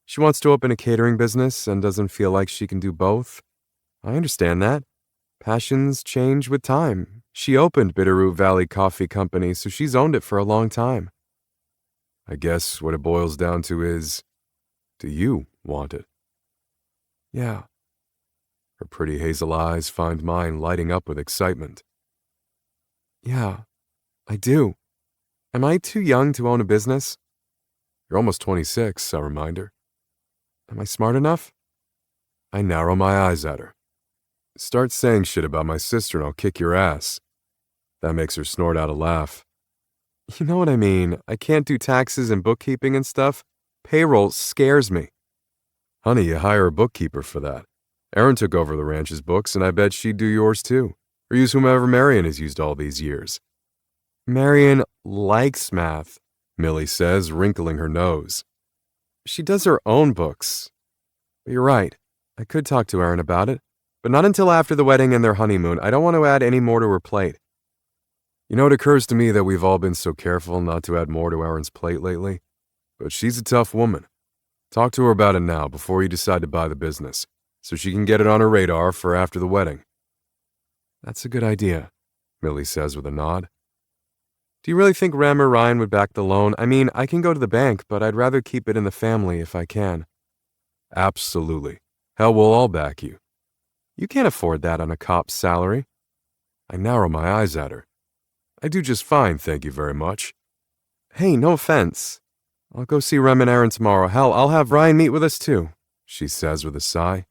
She wants to open a catering business and doesn't feel like she can do both. I understand that. Passions change with time. She opened Bitterroot Valley Coffee Company, so she's owned it for a long time. I guess what it boils down to is, do you want it? Yeah. Her pretty hazel eyes find mine lighting up with excitement. Yeah, I do. Am I too young to own a business? You're almost 26, I remind her. Am I smart enough? I narrow my eyes at her. Start saying shit about my sister and I'll kick your ass. That makes her snort out a laugh. You know what I mean. I can't do taxes and bookkeeping and stuff. Payroll scares me. Honey, you hire a bookkeeper for that. Erin took over the ranch's books, and I bet she'd do yours too. Or use whomever Marion has used all these years. Marion likes math, Millie says, wrinkling her nose. She does her own books. But you're right. I could talk to Erin about it, but not until after the wedding and their honeymoon. I don't want to add any more to her plate. You know, it occurs to me that we've all been so careful not to add more to Erin's plate lately. But she's a tough woman. Talk to her about it now before you decide to buy the business, so she can get it on her radar for after the wedding. That's a good idea, Millie says with a nod. Do you really think Rem or Ryan would back the loan? I mean, I can go to the bank, but I'd rather keep it in the family if I can. Absolutely. Hell, we'll all back you. You can't afford that on a cop's salary. I narrow my eyes at her. I do just fine, thank you very much. Hey, no offense. I'll go see Rem and Erin tomorrow. Hell, I'll have Ryan meet with us too, she says with a sigh.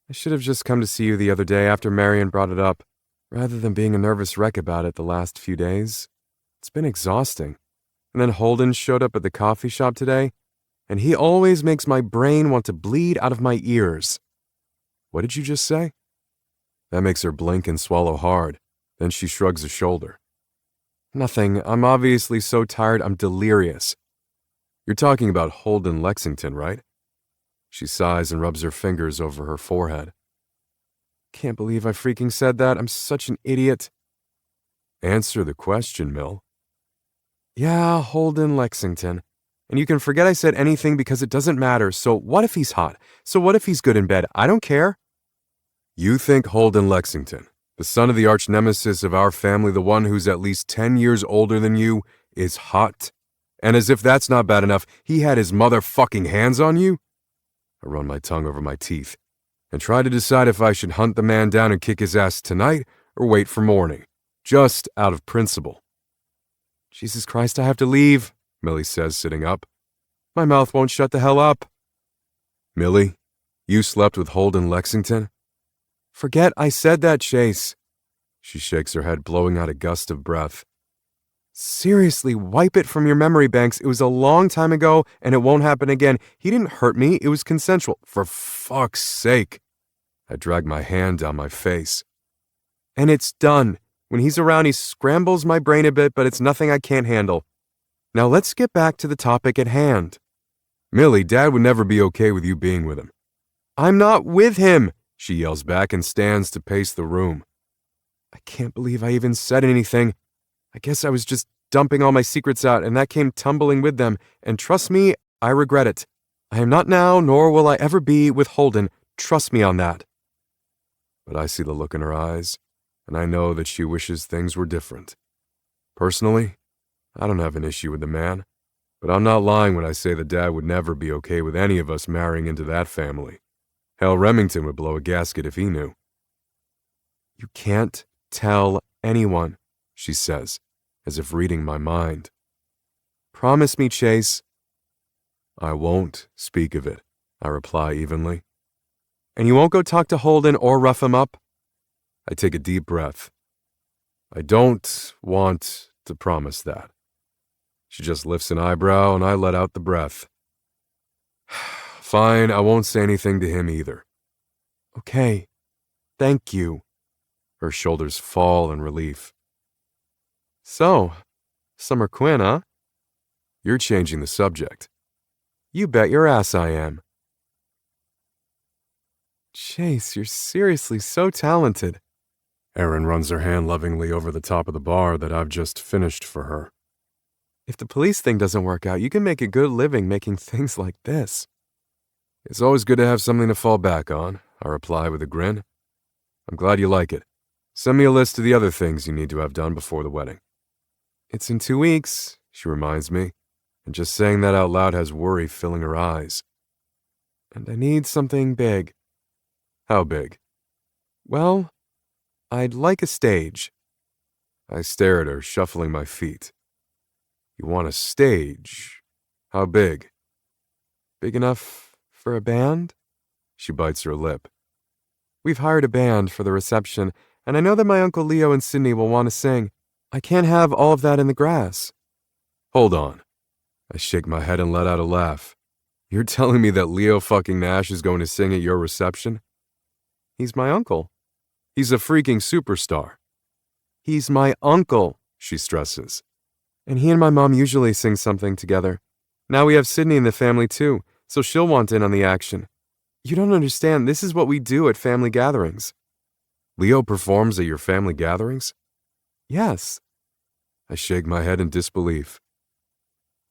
I should have just come to see you the other day after Marion brought it up, rather than being a nervous wreck about it the last few days. It's been exhausting. And then Holden showed up at the coffee shop today, and he always makes my brain want to bleed out of my ears. What did you just say? That makes her blink and swallow hard. Then she shrugs a shoulder. Nothing. I'm obviously so tired I'm delirious. You're talking about Holden Lexington, right? She sighs and rubs her fingers over her forehead. Can't believe I freaking said that. I'm such an idiot. Answer the question, Mill. Yeah, Holden Lexington. And you can forget I said anything because it doesn't matter. So what if he's hot? So what if he's good in bed? I don't care. You think Holden Lexington, the son of the arch nemesis of our family, the one who's at least 10 years older than you, is hot? And as if that's not bad enough, he had his motherfucking hands on you? I run my tongue over my teeth and try to decide if I should hunt the man down and kick his ass tonight or wait for morning, just out of principle. Jesus Christ, I have to leave, Millie says, sitting up. My mouth won't shut the hell up. Millie, you slept with Holden Lexington? Forget I said that, Chase. She shakes her head, blowing out a gust of breath. Seriously, wipe it from your memory banks. It was a long time ago, and it won't happen again. He didn't hurt me. It was consensual. For fuck's sake. I dragged my hand down my face. And it's done. When he's around, he scrambles my brain a bit, but it's nothing I can't handle. Now let's get back to the topic at hand. Millie, Dad would never be okay with you being with him. I'm not with him, she yells back and stands to pace the room. I can't believe I even said anything. I guess I was just dumping all my secrets out, and that came tumbling with them, and trust me, I regret it. I am not now, nor will I ever be with Holden. Trust me on that. But I see the look in her eyes, and I know that she wishes things were different. Personally, I don't have an issue with the man, but I'm not lying when I say that Dad would never be okay with any of us marrying into that family. Hell, Remington would blow a gasket if he knew. You can't tell anyone, she says, as if reading my mind. Promise me, Chase. I won't speak of it, I reply evenly. And you won't go talk to Holden or rough him up? I take a deep breath. I don't want to promise that. She just lifts an eyebrow and I let out the breath. Fine, I won't say anything to him either. Okay, thank you. Her shoulders fall in relief. So, Summer Quinn, huh? You're changing the subject. You bet your ass I am. Chase, you're seriously so talented. Erin runs her hand lovingly over the top of the bar that I've just finished for her. If the police thing doesn't work out, you can make a good living making things like this. It's always good to have something to fall back on, I reply with a grin. I'm glad you like it. Send me a list of the other things you need to have done before the wedding. It's in 2 weeks, she reminds me, and just saying that out loud has worry filling her eyes. And I need something big. How big? Well, I'd like a stage. I stare at her, shuffling my feet. You want a stage? How big? Big enough for a band? She bites her lip. We've hired a band for the reception, and I know that my Uncle Leo and Sydney will want to sing. I can't have all of that in the grass. Hold on. I shake my head and let out a laugh. You're telling me that Leo fucking Nash is going to sing at your reception? He's my uncle. He's a freaking superstar. He's my uncle, she stresses. And he and my mom usually sing something together. Now we have Sydney in the family too, so she'll want in on the action. You don't understand, this is what we do at family gatherings. Leo performs at your family gatherings? Yes. I shake my head in disbelief.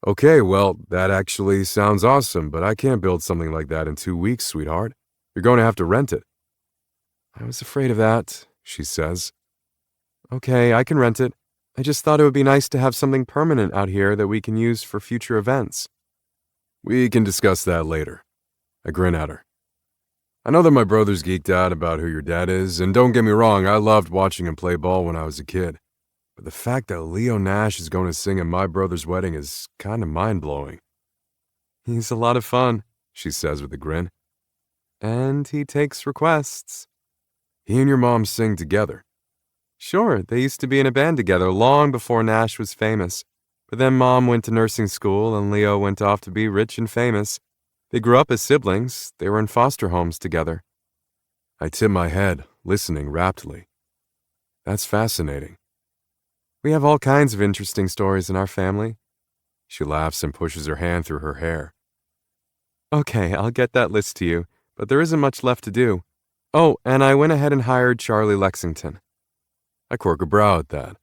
Okay, well, that actually sounds awesome, but I can't build something like that in 2 weeks, sweetheart. You're going to have to rent it. I was afraid of that, she says. Okay, I can rent it. I just thought it would be nice to have something permanent out here that we can use for future events. We can discuss that later. I grin at her. I know that my brother's geeked out about who your dad is, and don't get me wrong, I loved watching him play ball when I was a kid. But the fact that Leo Nash is going to sing at my brother's wedding is kind of mind-blowing. He's a lot of fun, she says with a grin. And he takes requests. He and your mom sing together. Sure, they used to be in a band together long before Nash was famous. But then Mom went to nursing school and Leo went off to be rich and famous. They grew up as siblings. They were in foster homes together. I tip my head, listening raptly. That's fascinating. We have all kinds of interesting stories in our family. She laughs and pushes her hand through her hair. Okay, I'll get that list to you, but there isn't much left to do. Oh, and I went ahead and hired Charlie Lexington. I quirk a brow at that.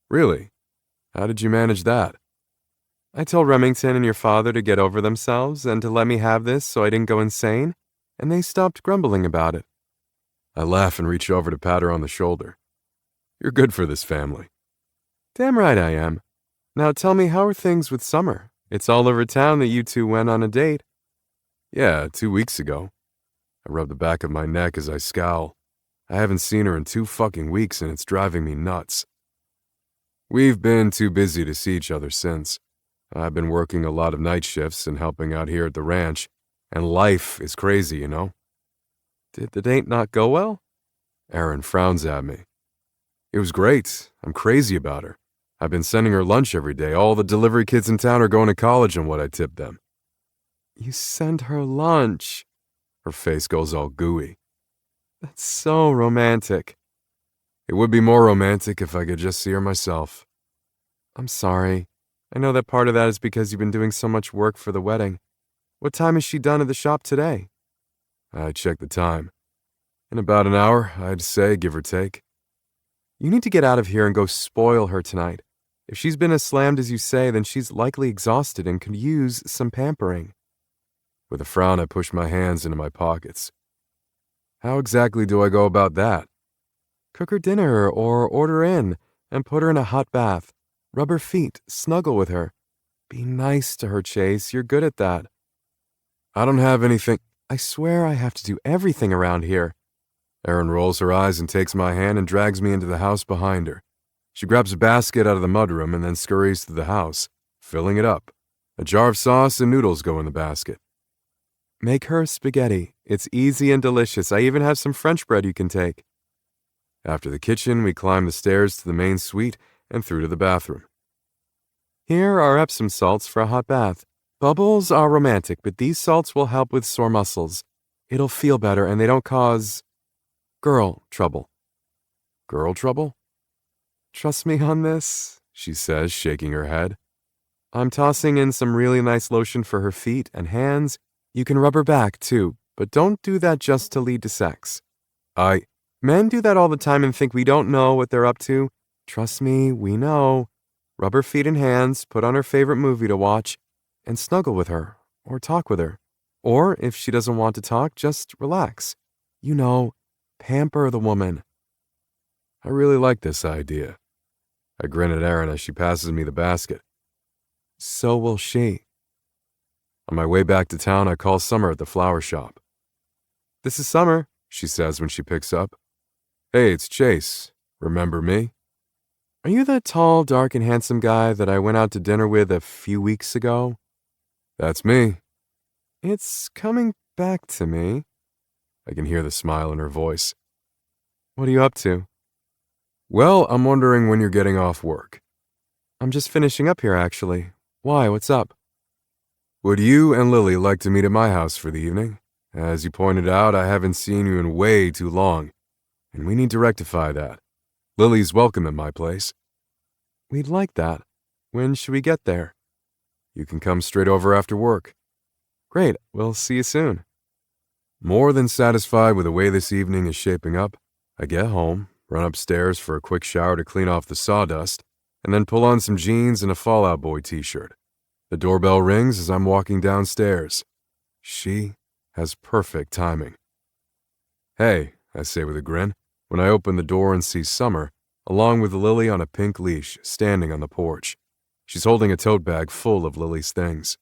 Really? How did you manage that? I told Remington and your father to get over themselves and to let me have this so I didn't go insane, and they stopped grumbling about it. I laugh and reach over to pat her on the shoulder. You're good for this family. Damn right I am. Now tell me, how are things with Summer? It's all over town that you two went on a date. Yeah, 2 weeks ago. I rub the back of my neck as I scowl. I haven't seen her in 2 fucking weeks and it's driving me nuts. We've been too busy to see each other since. I've been working a lot of night shifts and helping out here at the ranch, and life is crazy, you know? Did the date not go well? Erin frowns at me. It was great. I'm crazy about her. I've been sending her lunch every day. All the delivery kids in town are going to college on what I tip them. You send her lunch. Her face goes all gooey. That's so romantic. It would be more romantic if I could just see her myself. I'm sorry. I know that part of that is because you've been doing so much work for the wedding. What time is she done at the shop today? I checked the time. In about an hour, I'd say, give or take. You need to get out of here and go spoil her tonight. If she's been as slammed as you say, then she's likely exhausted and could use some pampering. With a frown, I pushed my hands into my pockets. How exactly do I go about that? Cook her dinner or order in and put her in a hot bath. Rub her feet, snuggle with her. Be nice to her, Chase. You're good at that. I don't have anything. I swear I have to do everything around here. Erin rolls her eyes and takes my hand and drags me into the house behind her. She grabs a basket out of the mudroom and then scurries through the house, filling it up. A jar of sauce and noodles go in the basket. Make her spaghetti. It's easy and delicious. I even have some French bread you can take. After the kitchen, we climb the stairs to the main suite and through to the bathroom. Here are Epsom salts for a hot bath. Bubbles are romantic, but these salts will help with sore muscles. It'll feel better and they don't cause girl trouble. Girl trouble? Trust me on this, she says, shaking her head. I'm tossing in some really nice lotion for her feet and hands. You can rub her back, too, but don't do that just to lead to sex. Men do that all the time and think we don't know what they're up to. Trust me, we know. Rub her feet and hands, put on her favorite movie to watch, and snuggle with her, or talk with her. Or, if she doesn't want to talk, just relax. You know, pamper the woman. I really like this idea. I grin at Erin as she passes me the basket. So will she. On my way back to town, I call Summer at the flower shop. This is Summer, she says when she picks up. Hey, it's Chase. Remember me? Are you the tall, dark, and handsome guy that I went out to dinner with a few weeks ago? That's me. It's coming back to me. I can hear the smile in her voice. What are you up to? Well, I'm wondering when you're getting off work. I'm just finishing up here, actually. Why, what's up? Would you and Lily like to meet at my house for the evening? As you pointed out, I haven't seen you in way too long, and we need to rectify that. Lily's welcome at my place. We'd like that. When should we get there? You can come straight over after work. Great, we'll see you soon. More than satisfied with the way this evening is shaping up, I get home, run upstairs for a quick shower to clean off the sawdust, and then pull on some jeans and a Fall Out Boy t-shirt. The doorbell rings as I'm walking downstairs. She has perfect timing. Hey, I say with a grin, when I open the door and see Summer, along with Lily on a pink leash, standing on the porch. She's holding a tote bag full of Lily's things.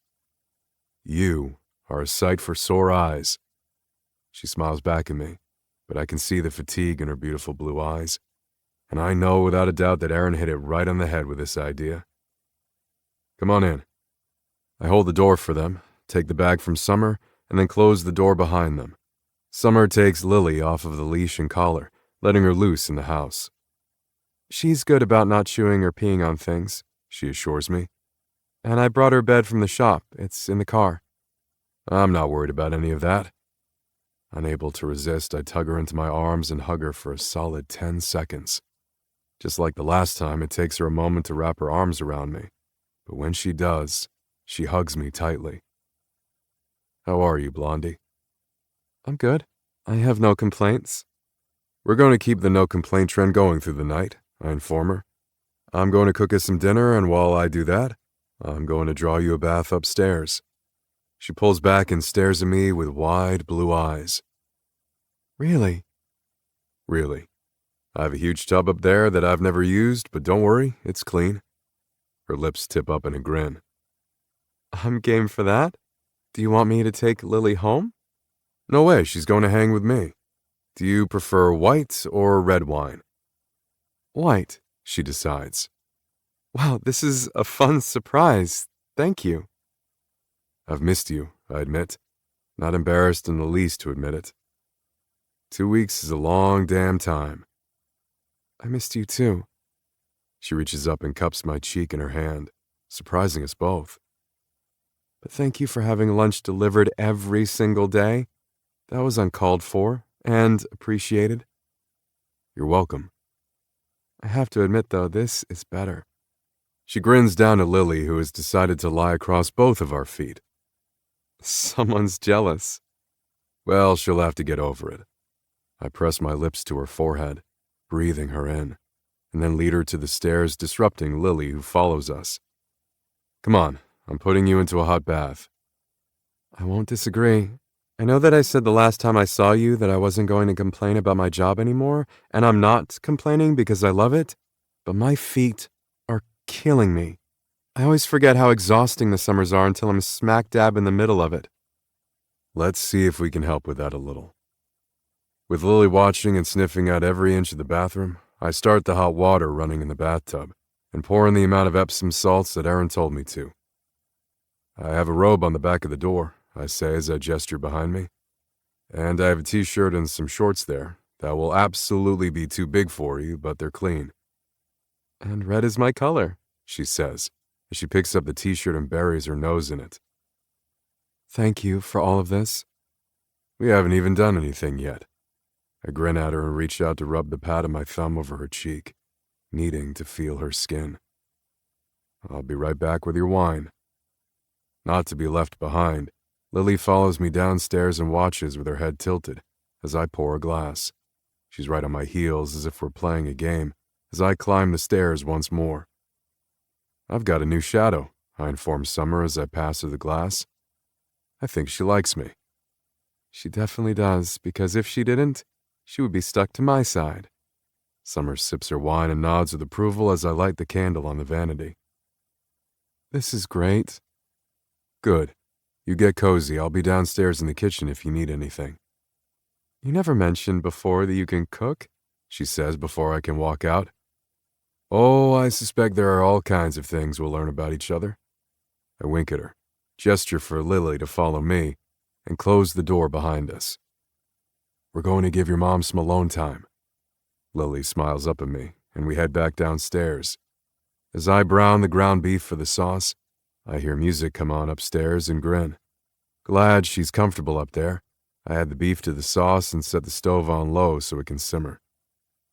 You are a sight for sore eyes. She smiles back at me, but I can see the fatigue in her beautiful blue eyes. And I know without a doubt that Erin hit it right on the head with this idea. Come on in. I hold the door for them, take the bag from Summer, and then close the door behind them. Summer takes Lily off of the leash and collar, letting her loose in the house. She's good about not chewing or peeing on things, she assures me. And I brought her bed from the shop. It's in the car. I'm not worried about any of that. Unable to resist, I tug her into my arms and hug her for a solid 10 seconds. Just like the last time, it takes her a moment to wrap her arms around me. But when she does, she hugs me tightly. How are you, Blondie? I'm good. I have no complaints. We're going to keep the no-complaint trend going through the night, I inform her. I'm going to cook us some dinner, and while I do that, I'm going to draw you a bath upstairs. She pulls back and stares at me with wide blue eyes. Really? Really. I have a huge tub up there that I've never used, but don't worry, it's clean. Her lips tip up in a grin. I'm game for that. Do you want me to take Lily home? No way, she's going to hang with me. Do you prefer white or red wine? White, she decides. Wow, this is a fun surprise. Thank you. I've missed you, I admit. Not embarrassed in the least to admit it. 2 weeks is a long damn time. I missed you too. She reaches up and cups my cheek in her hand, surprising us both. But thank you for having lunch delivered every single day. That was uncalled for and appreciated. You're welcome. I have to admit, though, this is better. She grins down at Lily, who has decided to lie across both of our feet. Someone's jealous. Well, she'll have to get over it. I press my lips to her forehead, breathing her in, and then lead her to the stairs, disrupting Lily, who follows us. Come on, I'm putting you into a hot bath. I won't disagree. I know that I said the last time I saw you that I wasn't going to complain about my job anymore, and I'm not complaining because I love it, but my feet are killing me. I always forget how exhausting the summers are until I'm smack dab in the middle of it. Let's see if we can help with that a little. With Lily watching and sniffing out every inch of the bathroom, I start the hot water running in the bathtub and pour in the amount of Epsom salts that Erin told me to. I have a robe on the back of the door, I say as I gesture behind me, and I have a t-shirt and some shorts there that will absolutely be too big for you, but they're clean. And red is my color, she says, as she picks up the t-shirt and buries her nose in it. Thank you for all of this. We haven't even done anything yet. I grin at her and reach out to rub the pad of my thumb over her cheek, needing to feel her skin. I'll be right back with your wine. Not to be left behind, Lily follows me downstairs and watches with her head tilted as I pour a glass. She's right on my heels as if we're playing a game as I climb the stairs once more. I've got a new shadow, I inform Summer as I pass her the glass. I think she likes me. She definitely does, because if she didn't, she would be stuck to my side. Summer sips her wine and nods with approval as I light the candle on the vanity. This is great. Good. You get cozy. I'll be downstairs in the kitchen if you need anything. You never mentioned before that you can cook, she says before I can walk out. Oh, I suspect there are all kinds of things we'll learn about each other. I wink at her, gesture for Lily to follow me, and close the door behind us. We're going to give your mom some alone time. Lily smiles up at me, and we head back downstairs. As I brown the ground beef for the sauce, I hear music come on upstairs and grin. Glad she's comfortable up there. I add the beef to the sauce and set the stove on low so it can simmer.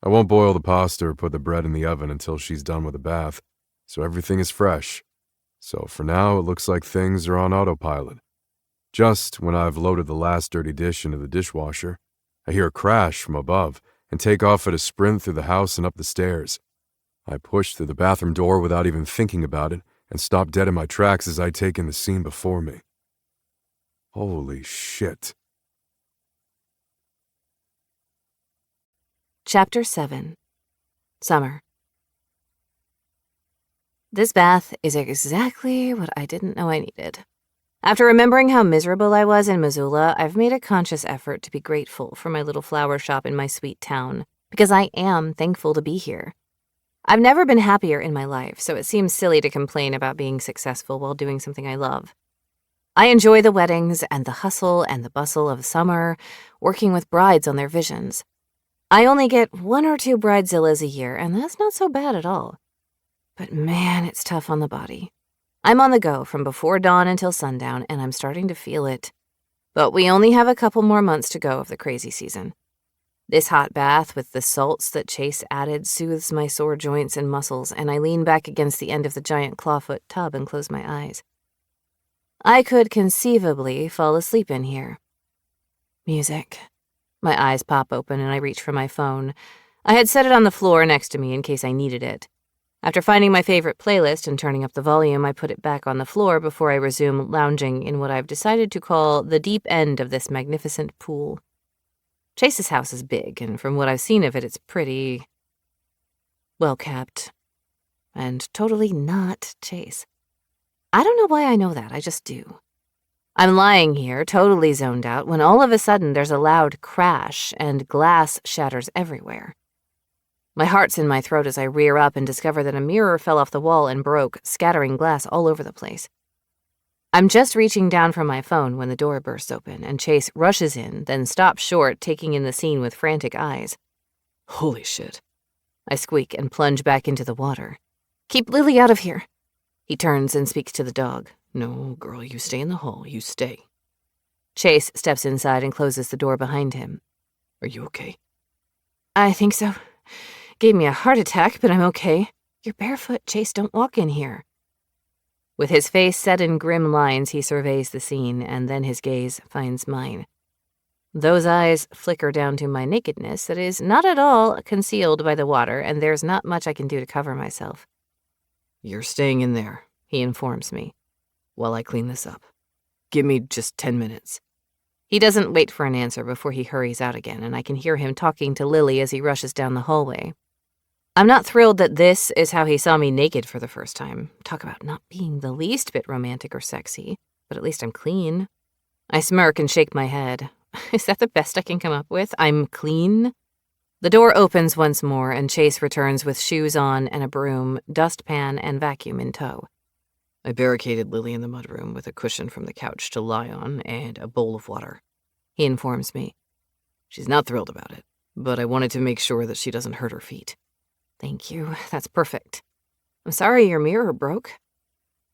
I won't boil the pasta or put the bread in the oven until she's done with the bath, so everything is fresh. So for now, it looks like things are on autopilot. Just when I've loaded the last dirty dish into the dishwasher, I hear a crash from above and take off at a sprint through the house and up the stairs. I push through the bathroom door without even thinking about it and stop dead in my tracks as I take in the scene before me. Holy shit. Chapter 7. Summer. This bath is exactly what I didn't know I needed. After remembering how miserable I was in Missoula, I've made a conscious effort to be grateful for my little flower shop in my sweet town, because I am thankful to be here. I've never been happier in my life, so it seems silly to complain about being successful while doing something I love. I enjoy the weddings and the hustle and the bustle of summer, working with brides on their visions. I only get 1 or 2 bridezillas a year, and that's not so bad at all. But man, it's tough on the body. I'm on the go from before dawn until sundown, and I'm starting to feel it. But we only have a couple more months to go of the crazy season. This hot bath with the salts that Chase added soothes my sore joints and muscles, and I lean back against the end of the giant clawfoot tub and close my eyes. I could conceivably fall asleep in here. Music. My eyes pop open and I reach for my phone. I had set it on the floor next to me in case I needed it. After finding my favorite playlist and turning up the volume, I put it back on the floor before I resume lounging in what I've decided to call the deep end of this magnificent pool. Chase's house is big, and from what I've seen of it, it's pretty well-kept. And totally not Chase. I don't know why I know that, I just do. I'm lying here, totally zoned out, when all of a sudden there's a loud crash and glass shatters everywhere. My heart's in my throat as I rear up and discover that a mirror fell off the wall and broke, scattering glass all over the place. I'm just reaching down for my phone when the door bursts open and Chase rushes in, then stops short, taking in the scene with frantic eyes. Holy shit. I squeak and plunge back into the water. Keep Lily out of here. He turns and speaks to the dog. No, girl, you stay in the hall. You stay. Chase steps inside and closes the door behind him. Are you okay? I think so. Gave me a heart attack, but I'm okay. You're barefoot, Chase. Don't walk in here. With his face set in grim lines, he surveys the scene, and then his gaze finds mine. Those eyes flicker down to my nakedness that is not at all concealed by the water, and there's not much I can do to cover myself. You're staying in there, he informs me, while I clean this up. Give me just 10 minutes. He doesn't wait for an answer before he hurries out again, and I can hear him talking to Lily as he rushes down the hallway. I'm not thrilled that this is how he saw me naked for the first time. Talk about not being the least bit romantic or sexy, but at least I'm clean. I smirk and shake my head. Is that the best I can come up with? I'm clean? The door opens once more, and Chase returns with shoes on and a broom, dustpan, and vacuum in tow. I barricaded Lily in the mudroom with a cushion from the couch to lie on and a bowl of water, he informs me. She's not thrilled about it, but I wanted to make sure that she doesn't hurt her feet. Thank you. That's perfect. I'm sorry your mirror broke.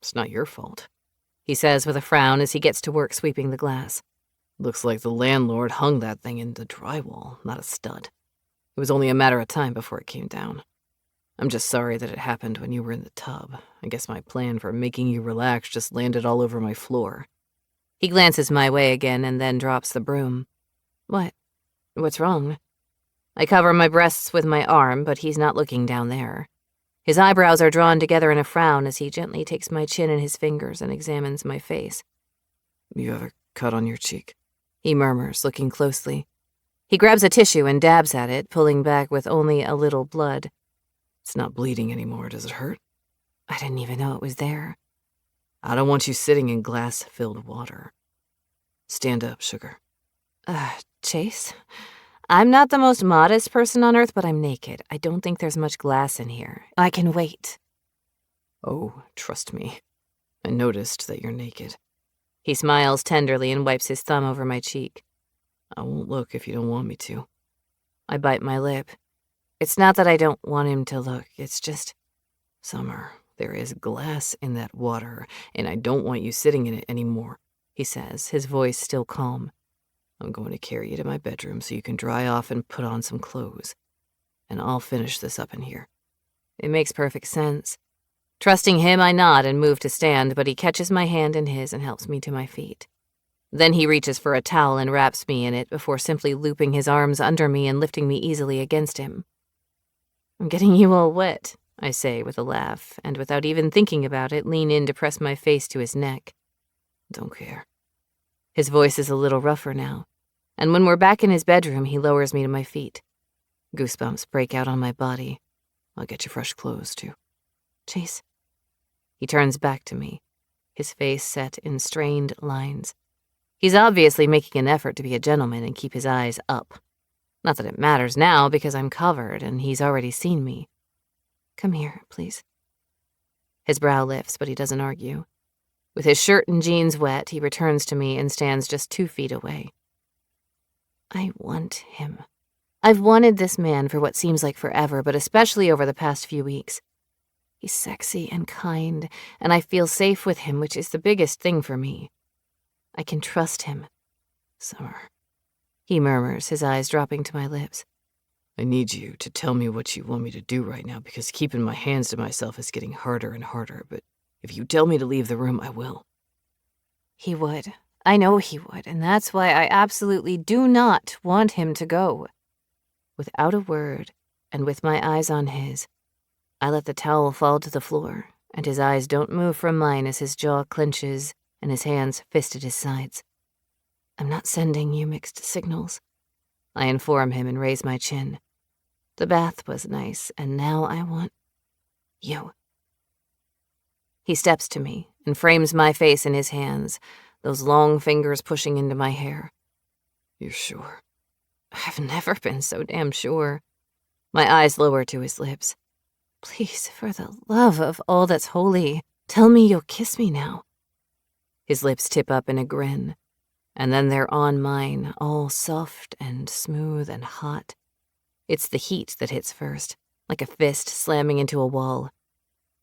It's not your fault, he says with a frown as he gets to work sweeping the glass. Looks like the landlord hung that thing in the drywall, not a stud. It was only a matter of time before it came down. I'm just sorry that it happened when you were in the tub. I guess my plan for making you relax just landed all over my floor. He glances my way again and then drops the broom. What? What's wrong? I cover my breasts with my arm, but he's not looking down there. His eyebrows are drawn together in a frown as he gently takes my chin in his fingers and examines my face. You have a cut on your cheek, he murmurs, looking closely. He grabs a tissue and dabs at it, pulling back with only a little blood. It's not bleeding anymore. Does it hurt? I didn't even know it was there. I don't want you sitting in glass-filled water. Stand up, sugar. Chase? I'm not the most modest person on earth, but I'm naked. I don't think there's much glass in here. I can wait. Oh, trust me. I noticed that you're naked. He smiles tenderly and wipes his thumb over my cheek. I won't look if you don't want me to. I bite my lip. It's not that I don't want him to look. It's just... Summer, there is glass in that water, and I don't want you sitting in it anymore, he says, his voice still calm. I'm going to carry you to my bedroom so you can dry off and put on some clothes. And I'll finish this up in here. It makes perfect sense. Trusting him, I nod and move to stand, but he catches my hand in his and helps me to my feet. Then he reaches for a towel and wraps me in it before simply looping his arms under me and lifting me easily against him. I'm getting you all wet, I say with a laugh, and without even thinking about it, lean in to press my face to his neck. Don't care. His voice is a little rougher now, and when we're back in his bedroom, he lowers me to my feet. Goosebumps break out on my body. I'll get you fresh clothes, too. Chase. He turns back to me, his face set in strained lines. He's obviously making an effort to be a gentleman and keep his eyes up. Not that it matters now because I'm covered and he's already seen me. Come here, please. His brow lifts, but he doesn't argue. With his shirt and jeans wet, he returns to me and stands just 2 feet away. I want him. I've wanted this man for what seems like forever, but especially over the past few weeks. He's sexy and kind, and I feel safe with him, which is the biggest thing for me. I can trust him. Summer, he murmurs, his eyes dropping to my lips. I need you to tell me what you want me to do right now because keeping my hands to myself is getting harder and harder, but if you tell me to leave the room, I will. He would. I know he would, and that's why I absolutely do not want him to go. Without a word, and with my eyes on his, I let the towel fall to the floor, and his eyes don't move from mine as his jaw clenches and his hands fist at his sides. I'm not sending you mixed signals, I inform him and raise my chin. The bath was nice, and now I want you. He steps to me and frames my face in his hands, those long fingers pushing into my hair. You're sure? I've never been so damn sure. My eyes lower to his lips. Please, for the love of all that's holy, tell me you'll kiss me now. His lips tip up in a grin, and then they're on mine, all soft and smooth and hot. It's the heat that hits first, like a fist slamming into a wall.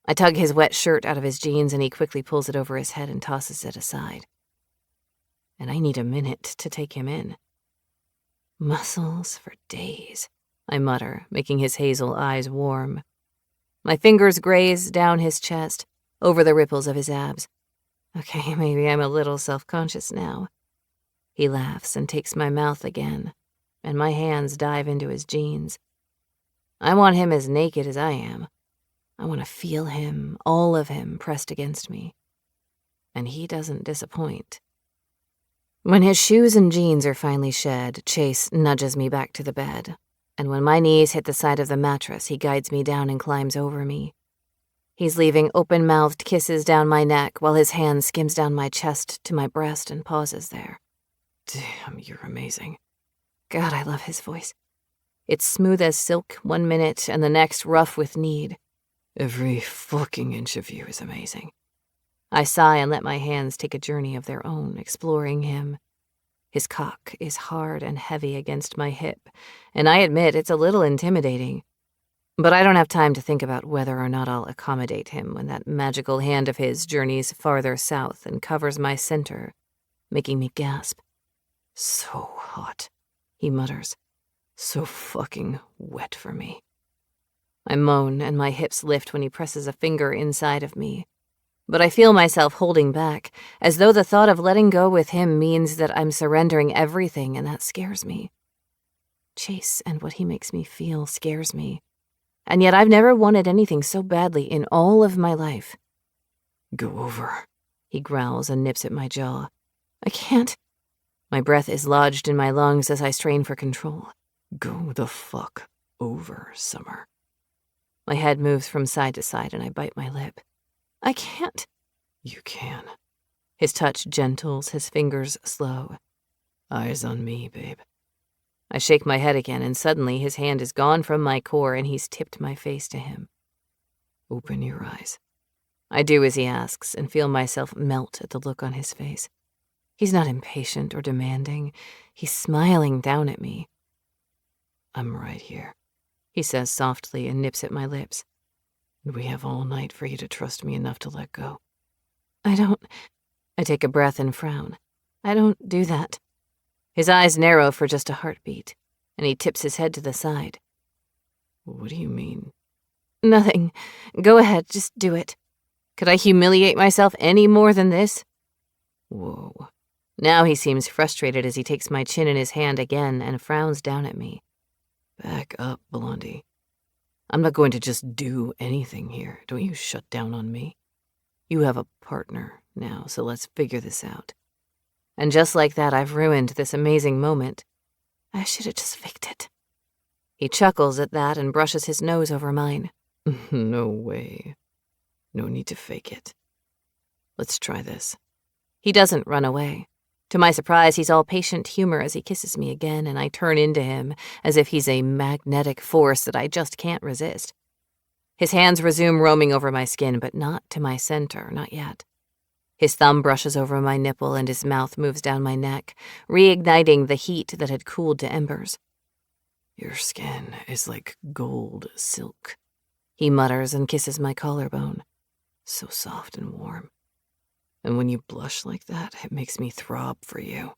I tug his wet shirt out of his jeans and he quickly pulls it over his head and tosses it aside. And I need a minute to take him in. Muscles for days, I mutter, making his hazel eyes warm. My fingers graze down his chest, over the ripples of his abs. Okay, maybe I'm a little self-conscious now. He laughs and takes my mouth again, and my hands dive into his jeans. I want him as naked as I am. I want to feel him, all of him, pressed against me. And he doesn't disappoint. When his shoes and jeans are finally shed, Chase nudges me back to the bed, and when my knees hit the side of the mattress, he guides me down and climbs over me. He's leaving open-mouthed kisses down my neck while his hand skims down my chest to my breast and pauses there. Damn, you're amazing. God, I love his voice. It's smooth as silk 1 minute and the next rough with need. Every fucking inch of you is amazing. I sigh and let my hands take a journey of their own, exploring him. His cock is hard and heavy against my hip, and I admit it's a little intimidating. But I don't have time to think about whether or not I'll accommodate him when that magical hand of his journeys farther south and covers my center, making me gasp. So hot, he mutters. So fucking wet for me. I moan and my hips lift when he presses a finger inside of me. But I feel myself holding back, as though the thought of letting go with him means that I'm surrendering everything, and that scares me. Chase and what he makes me feel scares me. And yet I've never wanted anything so badly in all of my life. Go over, he growls and nips at my jaw. I can't. My breath is lodged in my lungs as I strain for control. Go the fuck over, Summer. My head moves from side to side and I bite my lip. I can't. You can. His touch gentles, his fingers slow. Eyes on me, babe. I shake my head again, and suddenly his hand is gone from my core and he's tipped my face to him. Open your eyes. I do as he asks and feel myself melt at the look on his face. He's not impatient or demanding. He's smiling down at me. I'm right here, he says softly and nips at my lips. We have all night for you to trust me enough to let go. I take a breath and frown. I don't do that. His eyes narrow for just a heartbeat, and he tips his head to the side. What do you mean? Nothing. Go ahead, just do it. Could I humiliate myself any more than this? Whoa. Now he seems frustrated as he takes my chin in his hand again and frowns down at me. Back up, Blondie. I'm not going to just do anything here. Don't you shut down on me. You have a partner now, so let's figure this out. And just like that, I've ruined this amazing moment. I should have just faked it. He chuckles at that and brushes his nose over mine. No way. No need to fake it. Let's try this. He doesn't run away. To my surprise, he's all patient humor as he kisses me again, and I turn into him as if he's a magnetic force that I just can't resist. His hands resume roaming over my skin, but not to my center, not yet. His thumb brushes over my nipple and his mouth moves down my neck, reigniting the heat that had cooled to embers. Your skin is like gold silk, he mutters and kisses my collarbone. So soft and warm. And when you blush like that, it makes me throb for you.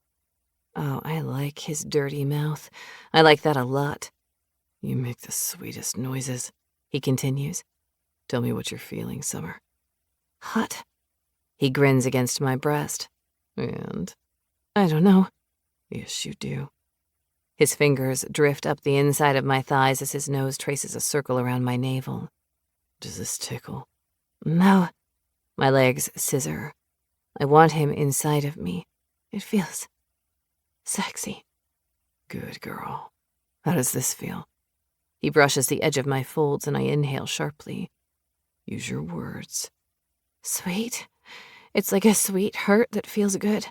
Oh, I like his dirty mouth. I like that a lot. You make the sweetest noises, he continues. Tell me what you're feeling, Summer. Hot. He grins against my breast. And? I don't know. Yes, you do. His fingers drift up the inside of my thighs as his nose traces a circle around my navel. Does this tickle? No. My legs scissor. I want him inside of me. It feels sexy. Good girl. How does this feel? He brushes the edge of my folds and I inhale sharply. Use your words. Sweet. It's like a sweet hurt that feels good.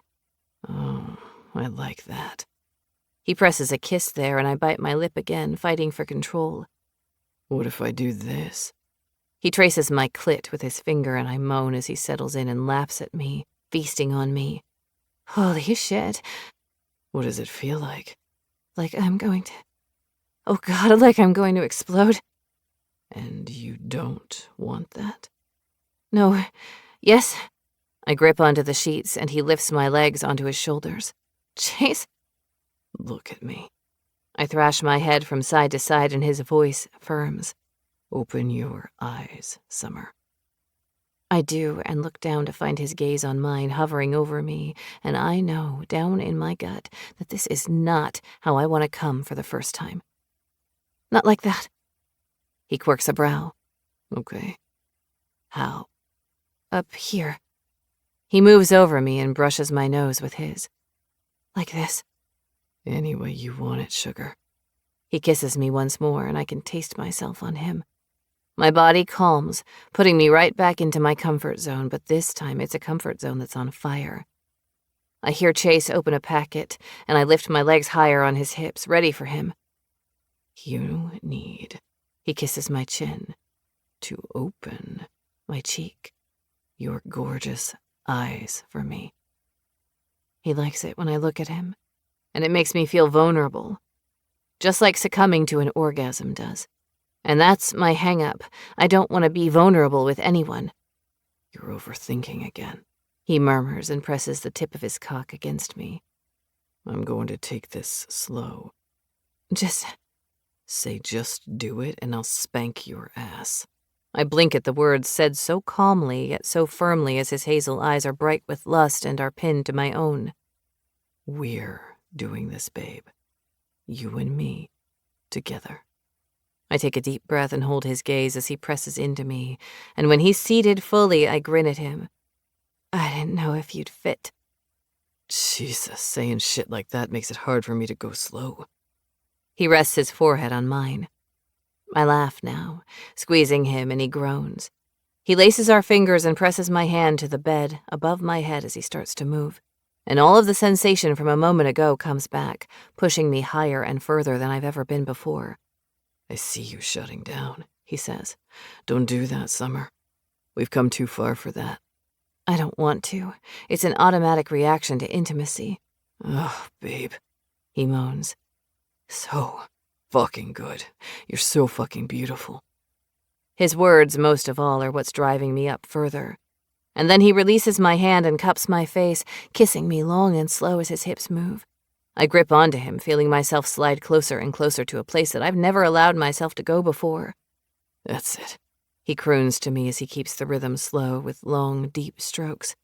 Oh, I like that. He presses a kiss there and I bite my lip again, fighting for control. What if I do this? He traces my clit with his finger and I moan as he settles in and laps at me, feasting on me. Holy shit. What does it feel like? Like I'm going to... Oh God, like I'm going to explode. And you don't want that? No, yes. I grip onto the sheets and he lifts my legs onto his shoulders. Chase. Look at me. I thrash my head from side to side and his voice firms. Open your eyes, Summer. I do, and look down to find his gaze on mine hovering over me, and I know, down in my gut, that this is not how I want to come for the first time. Not like that. He quirks a brow. Okay. How? Up here. He moves over me and brushes my nose with his. Like this. Any way you want it, sugar. He kisses me once more, and I can taste myself on him. My body calms, putting me right back into my comfort zone, but this time it's a comfort zone that's on fire. I hear Chase open a packet, and I lift my legs higher on his hips, ready for him. You need, he kisses my chin, to open my cheek, your gorgeous eyes for me. He likes it when I look at him, and it makes me feel vulnerable, just like succumbing to an orgasm does. And that's my hang-up. I don't want to be vulnerable with anyone. You're overthinking again, he murmurs and presses the tip of his cock against me. I'm going to take this slow. Just do it and I'll spank your ass. I blink at the words said so calmly yet so firmly as his hazel eyes are bright with lust and are pinned to my own. We're doing this, babe. You and me, together. I take a deep breath and hold his gaze as he presses into me, and when he's seated fully, I grin at him. I didn't know if you'd fit. Jesus, saying shit like that makes it hard for me to go slow. He rests his forehead on mine. I laugh now, squeezing him, and he groans. He laces our fingers and presses my hand to the bed above my head as he starts to move, and all of the sensation from a moment ago comes back, pushing me higher and further than I've ever been before. I see you shutting down, he says. Don't do that, Summer. We've come too far for that. I don't want to. It's an automatic reaction to intimacy. Oh, babe, he moans. So fucking good. You're so fucking beautiful. His words, most of all, are what's driving me up further. And then he releases my hand and cups my face, kissing me long and slow as his hips move. I grip onto him, feeling myself slide closer and closer to a place that I've never allowed myself to go before. That's it, he croons to me as he keeps the rhythm slow with long, deep strokes.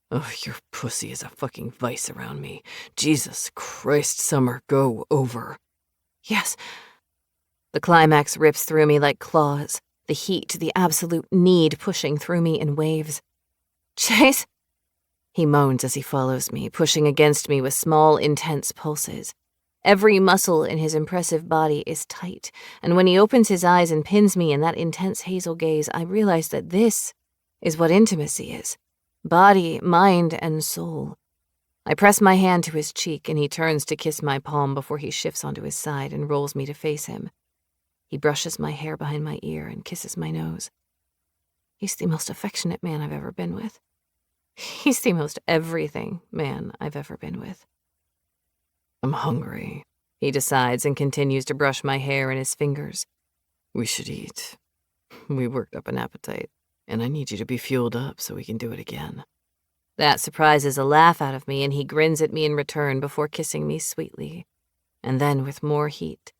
Oh, your pussy is a fucking vice around me. Jesus Christ, Summer, go over. Yes. The climax rips through me like claws, the heat, the absolute need pushing through me in waves. Chase? He moans as he follows me, pushing against me with small, intense pulses. Every muscle in his impressive body is tight, and when he opens his eyes and pins me in that intense hazel gaze, I realize that this is what intimacy is. Body, mind, and soul. I press my hand to his cheek, and he turns to kiss my palm before he shifts onto his side and rolls me to face him. He brushes my hair behind my ear and kisses my nose. He's the most affectionate man I've ever been with. He's the most everything man I've ever been with. I'm hungry, he decides and continues to brush my hair in his fingers. We should eat. We worked up an appetite, and I need you to be fueled up so we can do it again. That surprises a laugh out of me, and he grins at me in return before kissing me sweetly. And then, with more heat,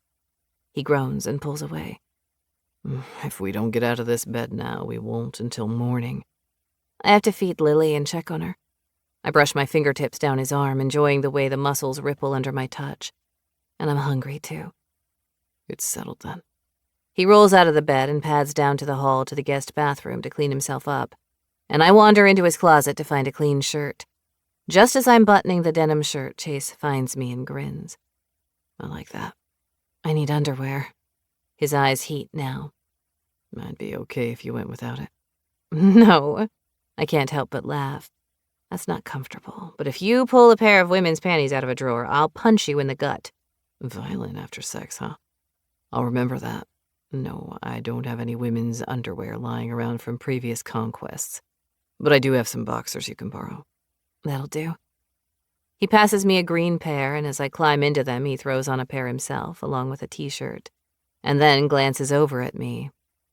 he groans and pulls away. If we don't get out of this bed now, we won't until morning. I have to feed Lily and check on her. I brush my fingertips down his arm, enjoying the way the muscles ripple under my touch. And I'm hungry, too. It's settled then. He rolls out of the bed and pads down to the hall to the guest bathroom to clean himself up, and I wander into his closet to find a clean shirt. Just as I'm buttoning the denim shirt, Chase finds me and grins. I like that. I need underwear. His eyes heat now. I'd be okay if you went without it. No. I can't help but laugh. That's not comfortable, but if you pull a pair of women's panties out of a drawer, I'll punch you in the gut. Violent after sex, huh? I'll remember that. No, I don't have any women's underwear lying around from previous conquests, but I do have some boxers you can borrow. That'll do. He passes me a green pair, and as I climb into them, he throws on a pair himself, along with a t-shirt, and then glances over at me.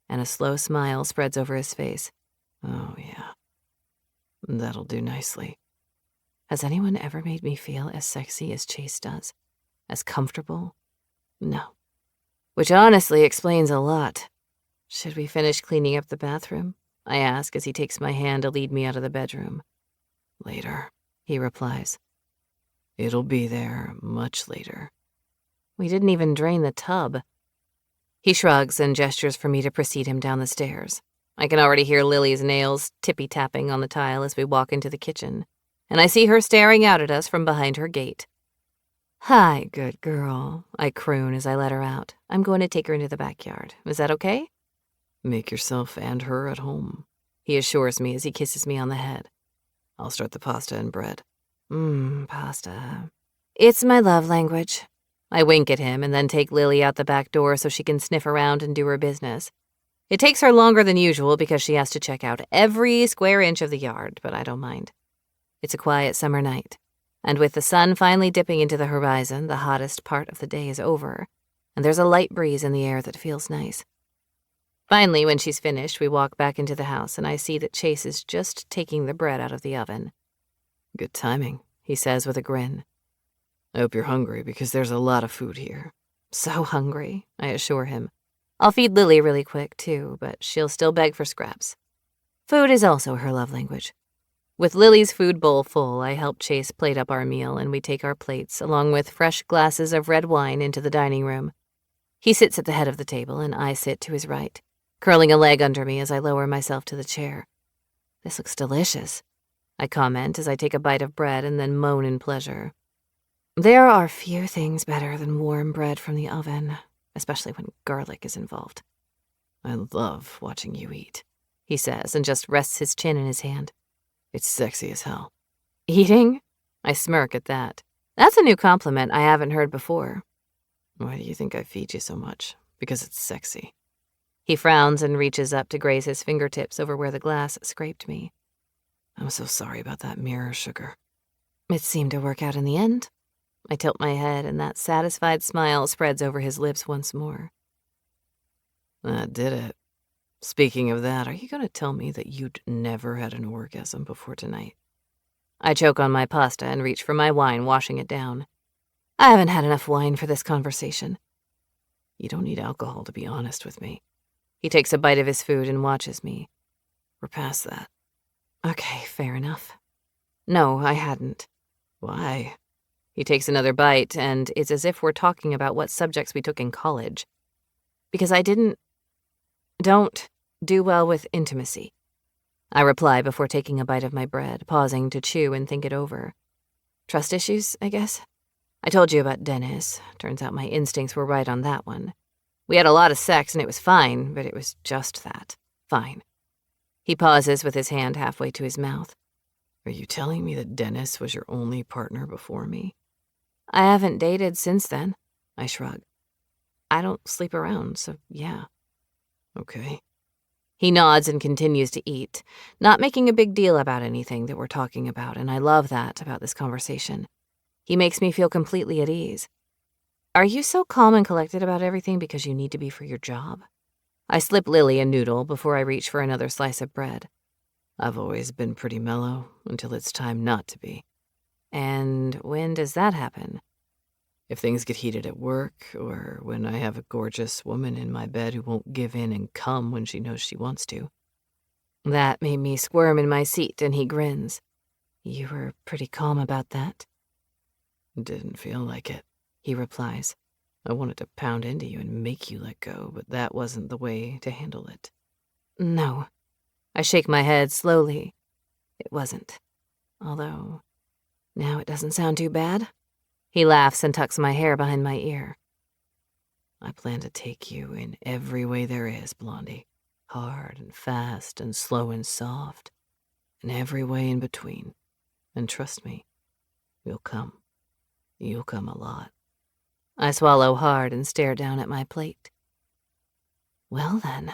and a slow smile spreads over his face. Oh, yeah. That'll do nicely. Has anyone ever made me feel as sexy as Chase does? As comfortable? No. Which honestly explains a lot. Should we finish cleaning up the bathroom? I ask as he takes my hand to lead me out of the bedroom. Later, he replies. It'll be there much later. We didn't even drain the tub. He shrugs and gestures for me to precede him down the stairs. I can already hear Lily's nails tippy-tapping on the tile as we walk into the kitchen, and I see her staring out at us from behind her gate. Hi, good girl, I croon as I let her out. I'm going to take her into the backyard. Is that okay? Make yourself and her at home, he assures me as he kisses me on the head. I'll start the pasta and bread. Pasta. It's my love language. I wink at him and then take Lily out the back door so she can sniff around and do her business. It takes her longer than usual because she has to check out every square inch of the yard, but I don't mind. It's a quiet summer night, and with the sun finally dipping into the horizon, the hottest part of the day is over, and there's a light breeze in the air that feels nice. Finally, when she's finished, we walk back into the house, and I see that Chase is just taking the bread out of the oven. Good timing, he says with a grin. I hope you're hungry because there's a lot of food here. So hungry, I assure him. I'll feed Lily really quick, too, but she'll still beg for scraps. Food is also her love language. With Lily's food bowl full, I help Chase plate up our meal, and we take our plates, along with fresh glasses of red wine, into the dining room. He sits at the head of the table, and I sit to his right, curling a leg under me as I lower myself to the chair. This looks delicious, I comment as I take a bite of bread and then moan in pleasure. There are few things better than warm bread from the oven, especially when garlic is involved. I love watching you eat, he says, and just rests his chin in his hand. It's sexy as hell. Eating? I smirk at that. That's a new compliment I haven't heard before. Why do you think I feed you so much? Because it's sexy. He frowns and reaches up to graze his fingertips over where the glass scraped me. I'm so sorry about that mirror, sugar. It seemed to work out in the end. I tilt my head, and that satisfied smile spreads over his lips once more. That did it. Speaking of that, are you going to tell me that you'd never had an orgasm before tonight? I choke on my pasta and reach for my wine, washing it down. I haven't had enough wine for this conversation. You don't need alcohol to be honest with me. He takes a bite of his food and watches me. We're past that. Okay, fair enough. No, I hadn't. Why? He takes another bite, and it's as if we're talking about what subjects we took in college. Because I don't do well with intimacy. I reply before taking a bite of my bread, pausing to chew and think it over. Trust issues, I guess? I told you about Dennis. Turns out my instincts were right on that one. We had a lot of sex and it was fine, but it was just that. Fine. He pauses with his hand halfway to his mouth. Are you telling me that Dennis was your only partner before me? I haven't dated since then. I shrug. I don't sleep around, so yeah. Okay. He nods and continues to eat, not making a big deal about anything that we're talking about, and I love that about this conversation. He makes me feel completely at ease. Are you so calm and collected about everything because you need to be for your job? I slip Lily a noodle before I reach for another slice of bread. I've always been pretty mellow until it's time not to be. And when does that happen? If things get heated at work, or when I have a gorgeous woman in my bed who won't give in and come when she knows she wants to. That made me squirm in my seat, and he grins. You were pretty calm about that. Didn't feel like it, he replies. I wanted to pound into you and make you let go, but that wasn't the way to handle it. No. I shake my head slowly. It wasn't. Although, now it doesn't sound too bad. He laughs and tucks my hair behind my ear. I plan to take you in every way there is, Blondie. Hard and fast and slow and soft. And every way in between. And trust me, you'll come. You'll come a lot. I swallow hard and stare down at my plate. Well then.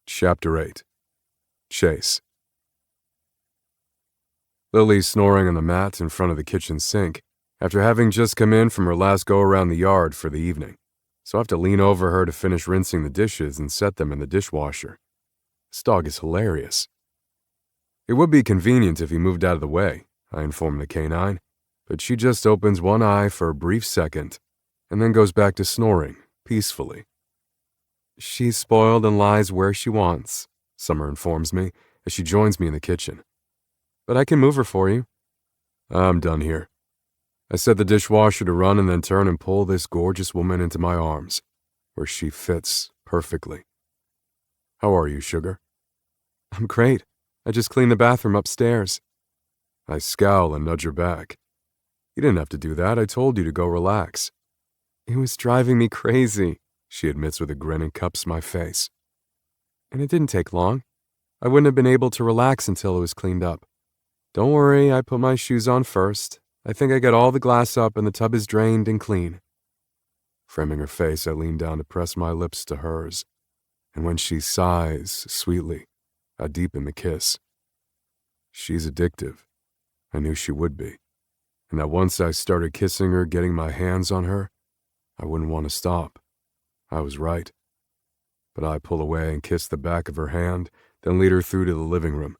Chapter 8. Chase. Lily's snoring on the mat in front of the kitchen sink after having just come in from her last go around the yard for the evening. so I have to lean over her to finish rinsing the dishes and set them in the dishwasher. This dog is hilarious. It would be convenient if he moved out of the way, I inform the canine, but she just opens one eye for a brief second and then goes back to snoring, peacefully. She's spoiled and lies where she wants, Summer informs me as she joins me in the kitchen. But I can move her for you. I'm done here. I set the dishwasher to run and then turn and pull this gorgeous woman into my arms, where she fits perfectly. How are you, sugar? I'm great. I just cleaned the bathroom upstairs. I scowl and nudge her back. You didn't have to do that. I told you to go relax. It was driving me crazy, she admits with a grin and cups my face. And it didn't take long. I wouldn't have been able to relax until it was cleaned up. Don't worry, I put my shoes on first. I think I got all the glass up and the tub is drained and clean. Framing her face, I lean down to press my lips to hers, and when she sighs sweetly, I deepen the kiss. She's addictive. I knew she would be, and that once I started kissing her, getting my hands on her, I wouldn't want to stop. I was right. But I pull away and kiss the back of her hand, then lead her through to the living room.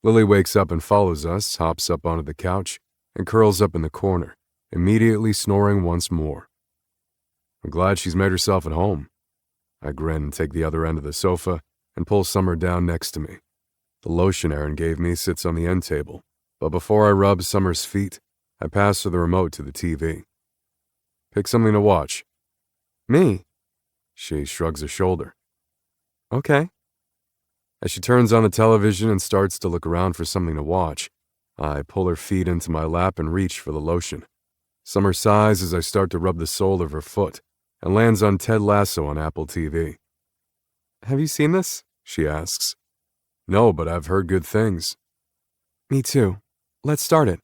Lily wakes up and follows us, hops up onto the couch, and curls up in the corner, immediately snoring once more. I'm glad she's made herself at home. I grin and take the other end of the sofa and pull Summer down next to me. The lotion Aaron gave me sits on the end table, but before I rub Summer's feet, I pass her the remote to the TV. Pick something to watch. Me? She shrugs a shoulder. Okay. As she turns on the television and starts to look around for something to watch, I pull her feet into my lap and reach for the lotion. Summer sighs as I start to rub the sole of her foot and lands on Ted Lasso on Apple TV. Have you seen this? She asks. No, but I've heard good things. Me too. Let's start it.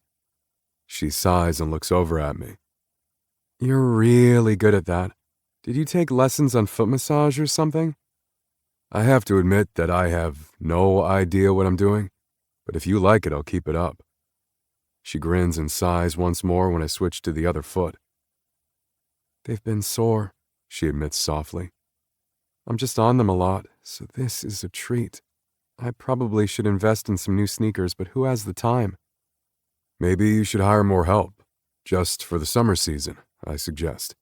She sighs and looks over at me. You're really good at that. Did you take lessons on foot massage or something? I have to admit that I have no idea what I'm doing, but if you like it, I'll keep it up. She grins and sighs once more when I switch to the other foot. They've been sore, she admits softly. I'm just on them a lot, so this is a treat. I probably should invest in some new sneakers, but who has the time? Maybe you should hire more help, just for the summer season, I suggest.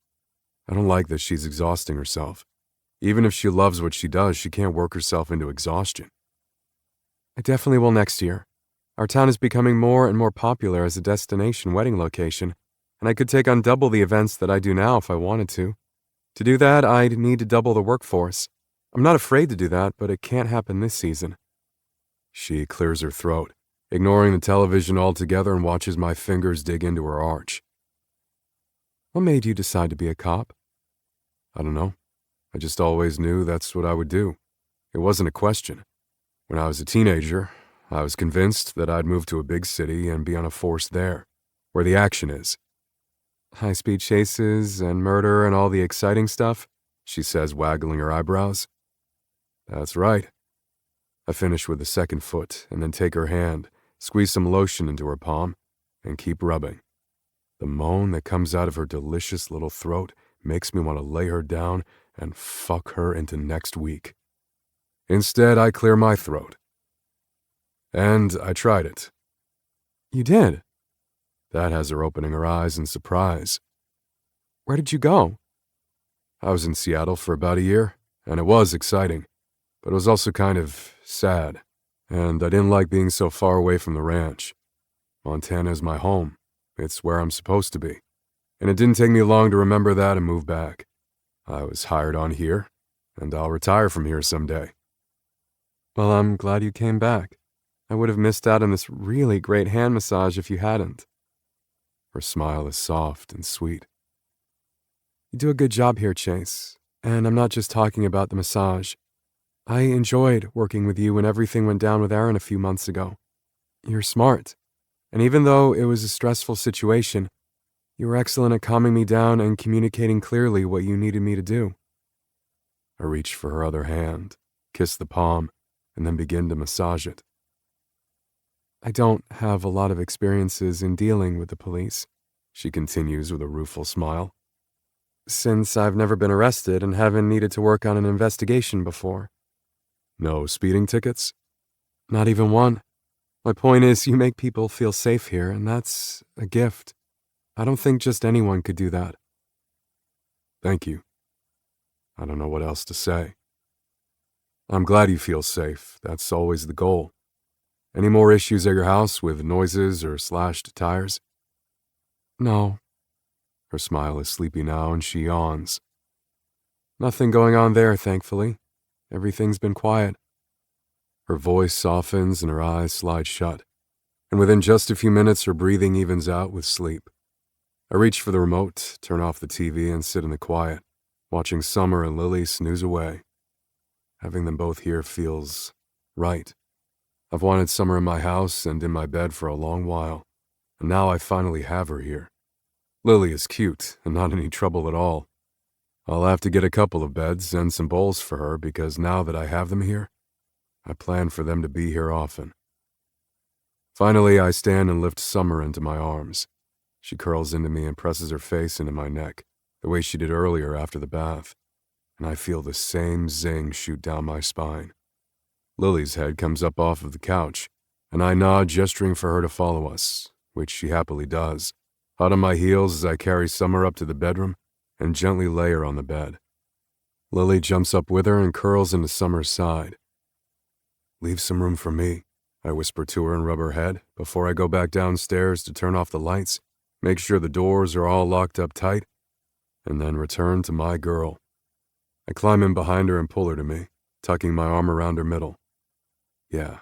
I don't like that she's exhausting herself. Even if she loves what she does, she can't work herself into exhaustion. I definitely will next year. Our town is becoming more and more popular as a destination wedding location, and I could take on double the events that I do now if I wanted to. To do that, I'd need to double the workforce. I'm not afraid to do that, but it can't happen this season. She clears her throat, ignoring the television altogether, and watches my fingers dig into her arch. What made you decide to be a cop? I don't know. I just always knew that's what I would do. It wasn't a question. When I was a teenager, I was convinced that I'd move to a big city and be on a force there, where the action is. High-speed chases and murder and all the exciting stuff, she says, waggling her eyebrows. That's right. I finish with the second foot and then take her hand, squeeze some lotion into her palm, and keep rubbing. The moan that comes out of her delicious little throat makes me want to lay her down and fuck her into next week. Instead, I clear my throat. And I tried it. You did? That has her opening her eyes in surprise. Where did you go? I was in Seattle for about a year, and it was exciting, but it was also kind of sad, and I didn't like being so far away from the ranch. Montana is my home. It's where I'm supposed to be, and it didn't take me long to remember that and move back. I was hired on here, and I'll retire from here someday. Well, I'm glad you came back. I would have missed out on this really great hand massage if you hadn't. Her smile is soft and sweet. You do a good job here, Chase, and I'm not just talking about the massage. I enjoyed working with you when everything went down with Aaron a few months ago. You're smart, and even though it was a stressful situation, you were excellent at calming me down and communicating clearly what you needed me to do. I reach for her other hand, kiss the palm, and then begin to massage it. I don't have a lot of experiences in dealing with the police, she continues with a rueful smile. since I've never been arrested and haven't needed to work on an investigation before. No speeding tickets? Not even one. My point is, you make people feel safe here, and that's a gift. I don't think just anyone could do that. Thank you. I don't know what else to say. I'm glad you feel safe. That's always the goal. Any more issues at your house with noises or slashed tires? No. Her smile is sleepy now and she yawns. Nothing going on there, thankfully. Everything's been quiet. Her voice softens and her eyes slide shut, and within just a few minutes her breathing evens out with sleep. I reach for the remote, turn off the TV, and sit in the quiet, watching Summer and Lily snooze away. Having them both here feels right. I've wanted Summer in my house and in my bed for a long while, and now I finally have her here. Lily is cute and not any trouble at all. I'll have to get a couple of beds and some bowls for her because now that I have them here, I plan for them to be here often. Finally, I stand and lift Summer into my arms. She curls into me and presses her face into my neck, the way she did earlier after the bath, and I feel the same zing shoot down my spine. Lily's head comes up off of the couch, and I nod, gesturing for her to follow us, which she happily does, hot on my heels as I carry Summer up to the bedroom and gently lay her on the bed. Lily jumps up with her and curls into Summer's side. "Leave some room for me," I whisper to her and rub her head before I go back downstairs to turn off the lights, make sure the doors are all locked up tight, and then return to my girl. I climb in behind her and pull her to me, tucking my arm around her middle. Yeah,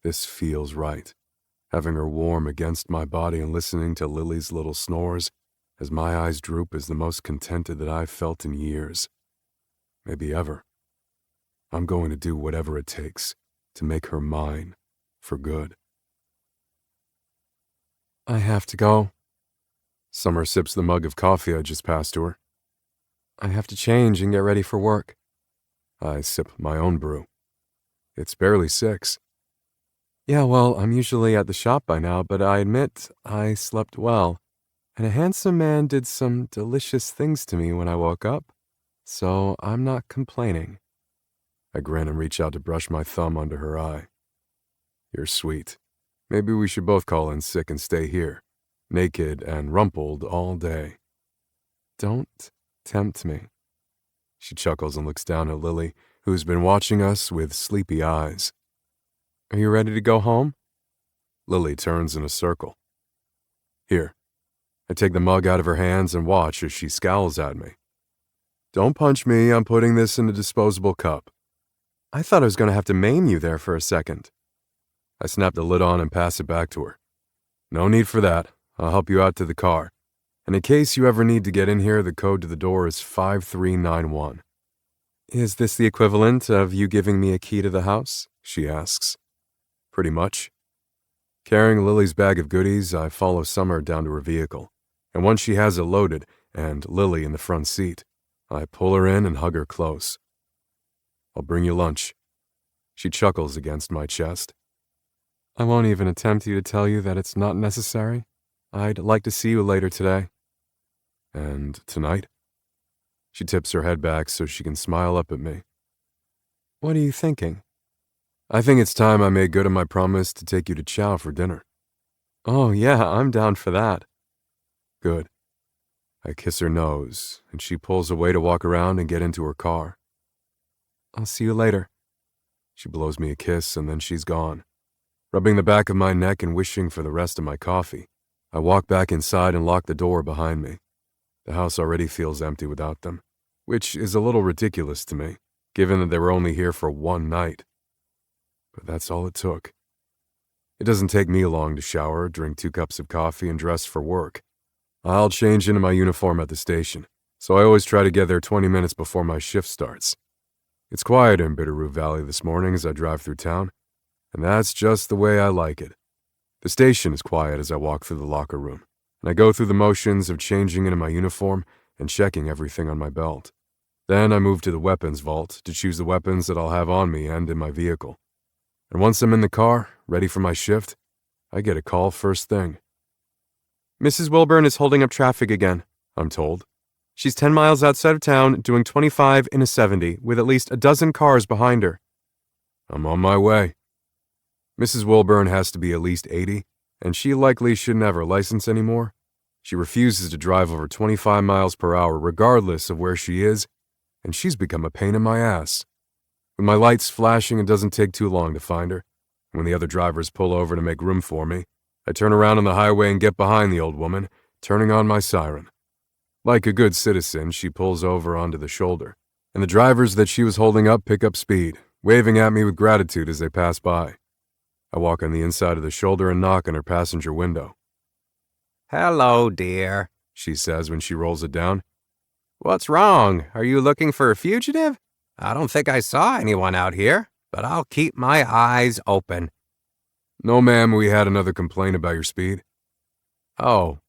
this feels right. Having her warm against my body and listening to Lily's little snores as my eyes droop is the most contented that I've felt in years. Maybe ever. I'm going to do whatever it takes to make her mine for good. I have to go. Summer sips the mug of coffee I just passed to her. I have to change and get ready for work. I sip my own brew. It's barely 6. Yeah, well, I'm usually at the shop by now, but I admit I slept well, and a handsome man did some delicious things to me when I woke up, so I'm not complaining. I grin and reach out to brush my thumb under her eye. You're sweet. Maybe we should both call in sick and stay here, naked and rumpled all day. Don't tempt me. She chuckles and looks down at Lily, who's been watching us with sleepy eyes. Are you ready to go home? Lily turns in a circle. Here. I take the mug out of her hands and watch as she scowls at me. Don't punch me, I'm putting this in a disposable cup. I thought I was going to have to maim you there for a second. I snap the lid on and pass it back to her. No need for that. I'll help you out to the car. And in case you ever need to get in here, the code to the door is 5391. Is this the equivalent of you giving me a key to the house? She asks. Pretty much. Carrying Lily's bag of goodies, I follow Summer down to her vehicle. And once she has it loaded, and Lily in the front seat, I pull her in and hug her close. I'll bring you lunch. She chuckles against my chest. I won't even attempt to tell you that it's not necessary. I'd like to see you later today. And tonight? She tips her head back so she can smile up at me. What are you thinking? I think it's time I made good on my promise to take you to Chow for dinner. Oh, yeah, I'm down for that. Good. I kiss her nose, and she pulls away to walk around and get into her car. I'll see you later. She blows me a kiss, and then she's gone. Rubbing the back of my neck and wishing for the rest of my coffee, I walk back inside and lock the door behind me. The house already feels empty without them, which is a little ridiculous to me, given that they were only here for one night. But that's all it took. It doesn't take me long to shower, drink 2 cups of coffee, and dress for work. I'll change into my uniform at the station, so I always try to get there 20 minutes before my shift starts. It's quiet in Bitterroot Valley this morning as I drive through town, and that's just the way I like it. The station is quiet as I walk through the locker room, and I go through the motions of changing into my uniform and checking everything on my belt. Then I move to the weapons vault to choose the weapons that I'll have on me and in my vehicle. And once I'm in the car, ready for my shift, I get a call first thing. Mrs. Wilburn is holding up traffic again, I'm told. She's 10 miles outside of town, doing 25 in a 70, with at least a dozen cars behind her. I'm on my way. Mrs. Wilburn has to be at least 80, and she likely shouldn't have her license anymore. She refuses to drive over 25 miles per hour regardless of where she is, and she's become a pain in my ass. With my lights flashing, it doesn't take too long to find her. When the other drivers pull over to make room for me, I turn around on the highway and get behind the old woman, turning on my siren. Like a good citizen, she pulls over onto the shoulder, and the drivers that she was holding up pick up speed, waving at me with gratitude as they pass by. I walk on the inside of the shoulder and knock on her passenger window. "Hello, dear," she says when she rolls it down. "What's wrong? Are you looking for a fugitive? I don't think I saw anyone out here, but I'll keep my eyes open." No, ma'am, we had another complaint about your speed. "Oh,"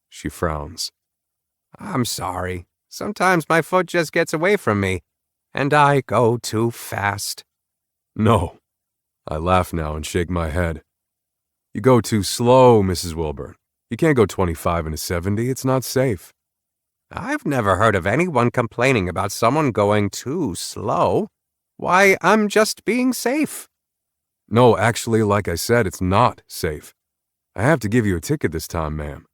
she frowns. "I'm sorry. Sometimes my foot just gets away from me, and I go too fast." No. I laugh now and shake my head. You go too slow, Mrs. Wilburn. You can't go 25 in a 70. It's not safe. I've never heard of anyone complaining about someone going too slow. Why, I'm just being safe. No, actually, like I said, it's not safe. I have to give you a ticket this time, ma'am.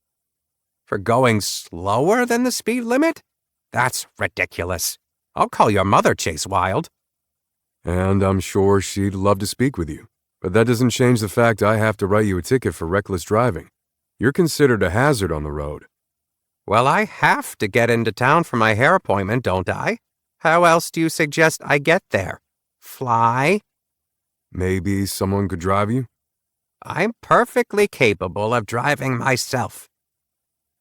For going slower than the speed limit? That's ridiculous. I'll call your mother, Chase Wilde. And I'm sure she'd love to speak with you. But that doesn't change the fact I have to write you a ticket for reckless driving. You're considered a hazard on the road. Well, I have to get into town for my hair appointment, don't I? How else do you suggest I get there? Fly? Maybe someone could drive you? I'm perfectly capable of driving myself.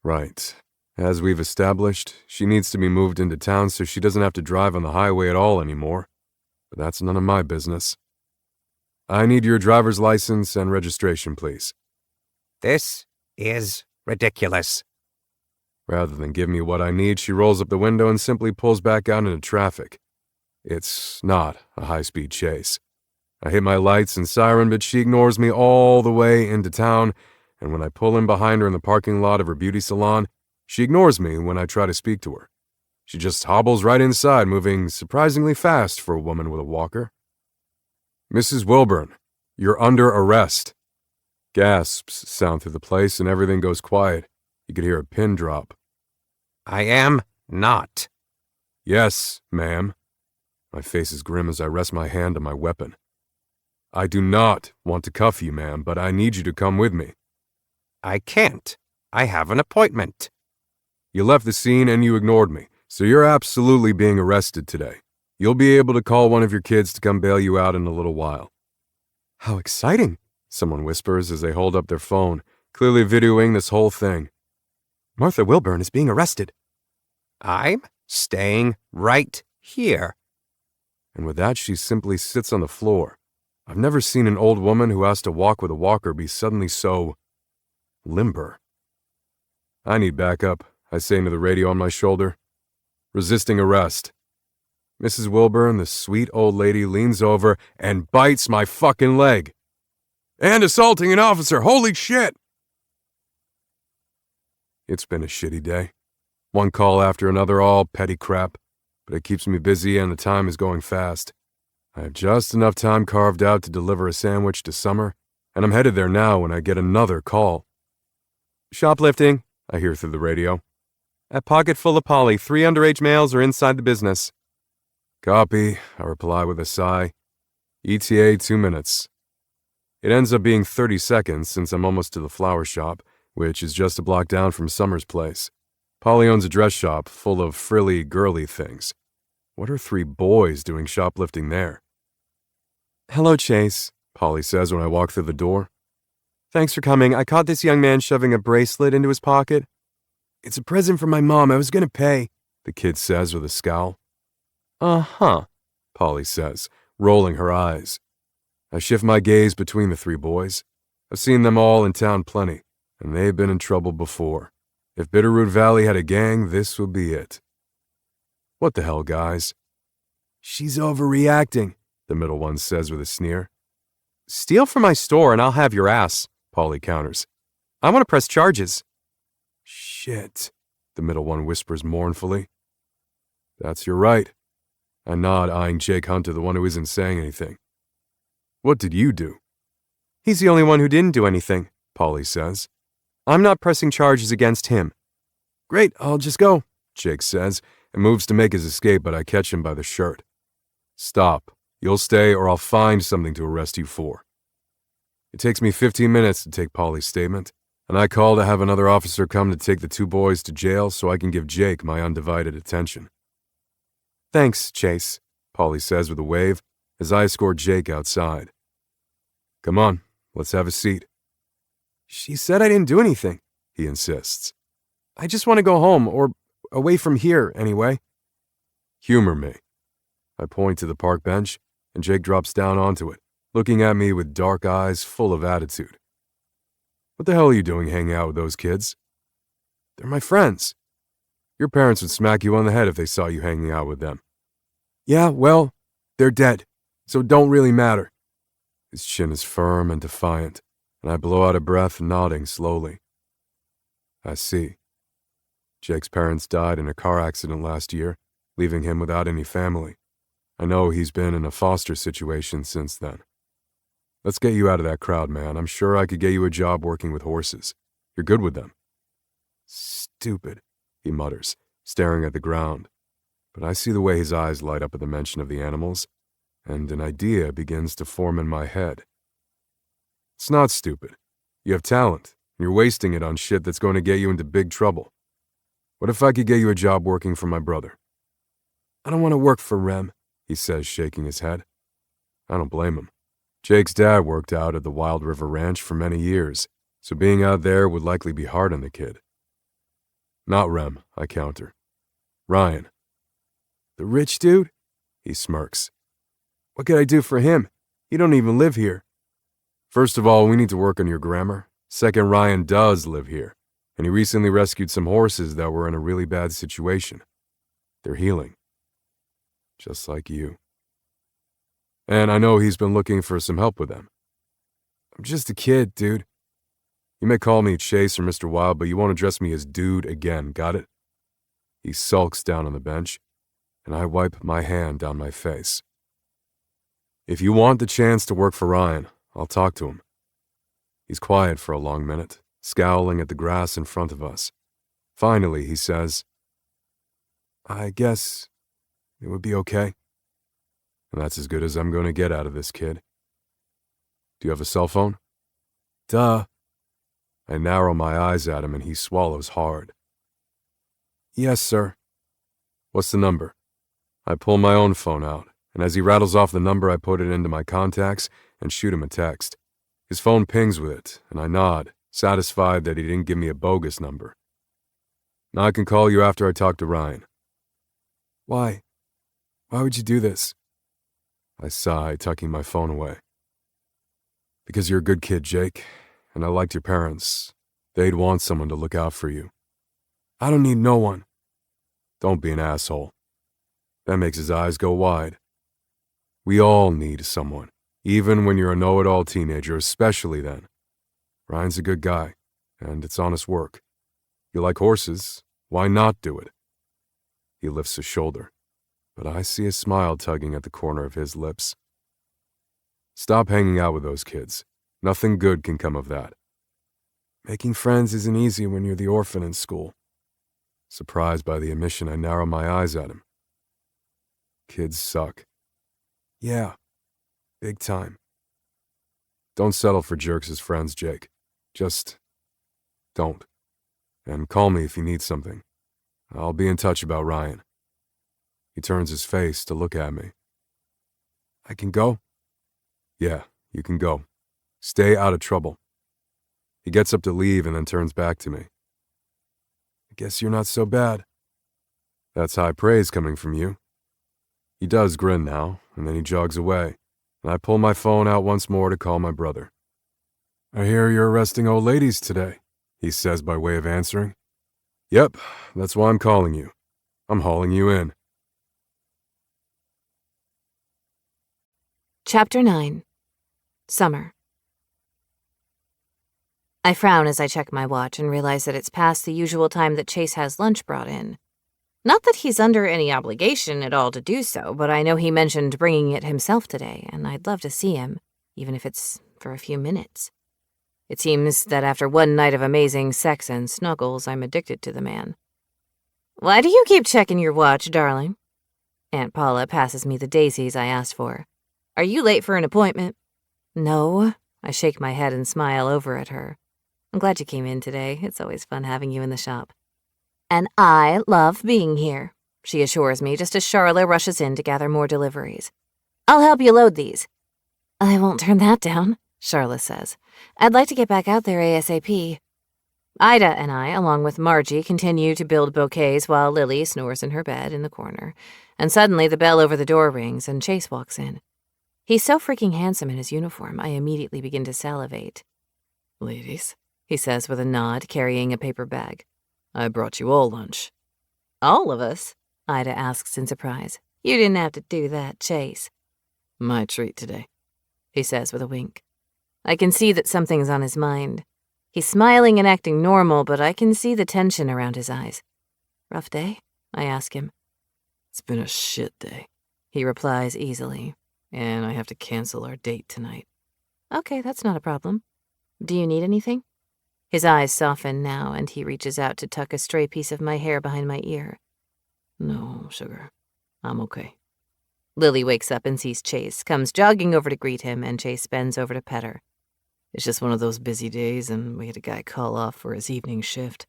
Right. As we've established, she needs to be moved into town so she doesn't have to drive on the highway at all anymore. But that's none of my business. I need your driver's license and registration, please. This is ridiculous. Rather than give me what I need, she rolls up the window and simply pulls back out into traffic. It's not a high-speed chase. I hit my lights and siren, but she ignores me all the way into town, and when I pull in behind her in the parking lot of her beauty salon, she ignores me when I try to speak to her. She just hobbles right inside, moving surprisingly fast for a woman with a walker. Mrs. Wilburn, you're under arrest. Gasps sound through the place and everything goes quiet. You could hear a pin drop. I am not. Yes, ma'am. My face is grim as I rest my hand on my weapon. I do not want to cuff you, ma'am, but I need you to come with me. I can't. I have an appointment. You left the scene and you ignored me, so you're absolutely being arrested today. You'll be able to call one of your kids to come bail you out in a little while. How exciting, someone whispers as they hold up their phone, clearly videoing this whole thing. Martha Wilburn is being arrested. I'm staying right here. And with that, she simply sits on the floor. I've never seen an old woman who has to walk with a walker be suddenly so limber. I need backup, I say into the radio on my shoulder. Resisting arrest. Mrs. Wilburn, the sweet old lady, leans over and bites my fucking leg. And assaulting an officer, holy shit! It's been a shitty day. One call after another, all petty crap, but it keeps me busy and the time is going fast. I have just enough time carved out to deliver a sandwich to Summer, and I'm headed there now when I get another call. Shoplifting, I hear through the radio. A pocket full of Polly, 3 underage males are inside the business. Copy, I reply with a sigh. ETA 2 minutes. It ends up being 30 seconds since I'm almost to the flower shop, which is just a block down from Summer's place. Polly owns a dress shop full of frilly, girly things. What are 3 boys doing shoplifting there? Hello, Chase, Polly says when I walk through the door. Thanks for coming. I caught this young man shoving a bracelet into his pocket. It's a present from my mom. I was going to pay, the kid says with a scowl. Uh-huh, Polly says, rolling her eyes. I shift my gaze between the 3 boys. I've seen them all in town plenty, and they've been in trouble before. If Bitterroot Valley had a gang, this would be it. What the hell, guys? She's overreacting, the middle one says with a sneer. Steal from my store and I'll have your ass, Polly counters. I want to press charges. Shit. the middle one whispers mournfully. That's your right. I nod, eyeing Jake Hunter, the one who isn't saying anything. What did you do? He's the only one who didn't do anything, Polly says. I'm not pressing charges against him. Great, I'll just go, Jake says, and moves to make his escape, but I catch him by the shirt. Stop. You'll stay or I'll find something to arrest you for. It takes me 15 minutes to take Polly's statement, and I call to have another officer come to take the two boys to jail so I can give Jake my undivided attention. Thanks, Chase, Polly says with a wave as I escort Jake outside. Come on, let's have a seat. She said I didn't do anything, he insists. I just want to go home, or away from here, anyway. Humor me. I point to the park bench, and Jake drops down onto it, looking at me with dark eyes full of attitude. What the hell are you doing hanging out with those kids? They're my friends. Your parents would smack you on the head if they saw you hanging out with them. Yeah, well, they're dead, so it don't really matter. His chin is firm and defiant, and I blow out a breath, nodding slowly. I see. Jake's parents died in a car accident last year, leaving him without any family. I know he's been in a foster situation since then. Let's get you out of that crowd, man. I'm sure I could get you a job working with horses. You're good with them. Stupid, he mutters, staring at the ground. But I see the way his eyes light up at the mention of the animals, and an idea begins to form in my head. It's not stupid. You have talent, and you're wasting it on shit that's going to get you into big trouble. What if I could get you a job working for my brother? I don't want to work for Rem, he says, shaking his head. I don't blame him. Jake's dad worked out at the Wild River Ranch for many years, so being out there would likely be hard on the kid. Not Rem, I counter. Ryan. The rich dude? He smirks. What could I do for him? He don't even live here. First of all, we need to work on your grammar. Second, Ryan does live here, and he recently rescued some horses that were in a really bad situation. They're healing. Just like you. And I know he's been looking for some help with them. I'm just a kid, dude. You may call me Chase or Mr. Wild, but you won't address me as dude again, got it? He sulks down on the bench, and I wipe my hand down my face. If you want the chance to work for Ryan, I'll talk to him. He's quiet for a long minute, scowling at the grass in front of us. Finally, he says, I guess it would be okay. And that's as good as I'm going to get out of this kid. Do you have a cell phone? Duh. I narrow my eyes at him and he swallows hard. Yes, sir. What's the number? I pull my own phone out, and as he rattles off the number, I put it into my contacts and shoot him a text. His phone pings with it, and I nod, satisfied that he didn't give me a bogus number. Now I can call you after I talk to Ryan. Why? Why would you do this? I sigh, tucking my phone away. Because you're a good kid, Jake, and I liked your parents. They'd want someone to look out for you. I don't need no one. Don't be an asshole. That makes his eyes go wide. We all need someone, even when you're a know-it-all teenager, especially then. Ryan's a good guy, and it's honest work. You like horses, why not do it? He lifts a shoulder, but I see a smile tugging at the corner of his lips. Stop hanging out with those kids. Nothing good can come of that. Making friends isn't easy when you're the orphan in school. Surprised by the admission, I narrow my eyes at him. Kids suck. Yeah, big time. Don't settle for jerks as friends, Jake. Just don't. And call me if you need something. I'll be in touch about Ryan. He turns his face to look at me. I can go? Yeah, you can go. Stay out of trouble. He gets up to leave and then turns back to me. I guess you're not so bad. That's high praise coming from you. He does grin now, and then he jogs away, and I pull my phone out once more to call my brother. I hear you're arresting old ladies today, he says by way of answering. Yep, that's why I'm calling you. I'm hauling you in. Chapter 9. Summer. I frown as I check my watch and realize that it's past the usual time that Chase has lunch brought in. Not that he's under any obligation at all to do so, but I know he mentioned bringing it himself today, and I'd love to see him, even if it's for a few minutes. It seems that after one night of amazing sex and snuggles, I'm addicted to the man. "Why do you keep checking your watch, darling?" Aunt Paula passes me the daisies I asked for. "Are you late for an appointment?" "No." I shake my head and smile over at her. "I'm glad you came in today. It's always fun having you in the shop." "And I love being here," she assures me just as Charlotte rushes in to gather more deliveries. "I'll help you load these." "I won't turn that down," Charlotte says. "I'd like to get back out there ASAP." Ida and I, along with Margie, continue to build bouquets while Lily snores in her bed in the corner. And suddenly the bell over the door rings and Chase walks in. He's so freaking handsome in his uniform, I immediately begin to salivate. "Ladies," he says with a nod, carrying a paper bag. "I brought you all lunch." "All of us?" Ida asks in surprise. "You didn't have to do that, Chase." "My treat today," he says with a wink. I can see that something's on his mind. He's smiling and acting normal, but I can see the tension around his eyes. "Rough day?" I ask him. "It's been a shit day," he replies easily, "and I have to cancel our date tonight." "Okay, that's not a problem. Do you need anything?" His eyes soften now, and he reaches out to tuck a stray piece of my hair behind my ear. "No, sugar. I'm okay." Lily wakes up and sees Chase, comes jogging over to greet him, and Chase bends over to pet her. "It's just one of those busy days, and we had a guy call off for his evening shift,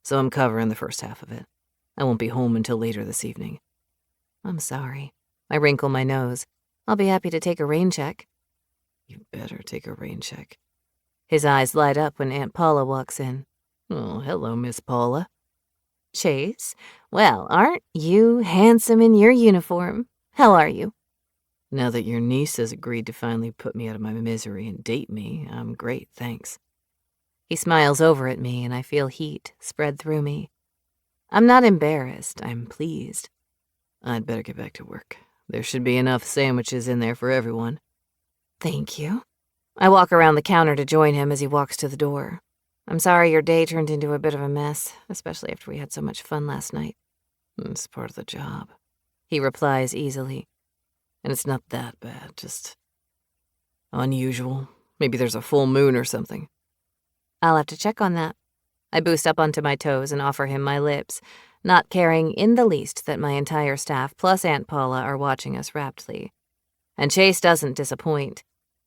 so I'm covering the first half of it. I won't be home until later this evening." "I'm sorry." I wrinkle my nose. "I'll be happy to take a rain check." "You better take a rain check." His eyes light up when Aunt Paula walks in. "Oh, hello, Miss Paula." "Chase, well, aren't you handsome in your uniform? How are you?" "Now that your niece has agreed to finally put me out of my misery and date me, I'm great, thanks." He smiles over at me, and I feel heat spread through me. I'm not embarrassed. I'm pleased. "I'd better get back to work. There should be enough sandwiches in there for everyone." "Thank you." I walk around the counter to join him as he walks to the door. "I'm sorry your day turned into a bit of a mess, especially after we had so much fun last night." "It's part of the job," he replies easily. "And it's not that bad, just unusual. Maybe there's a full moon or something." "I'll have to check on that." I boost up onto my toes and offer him my lips, not caring in the least that my entire staff plus Aunt Paula are watching us raptly. And Chase doesn't disappoint.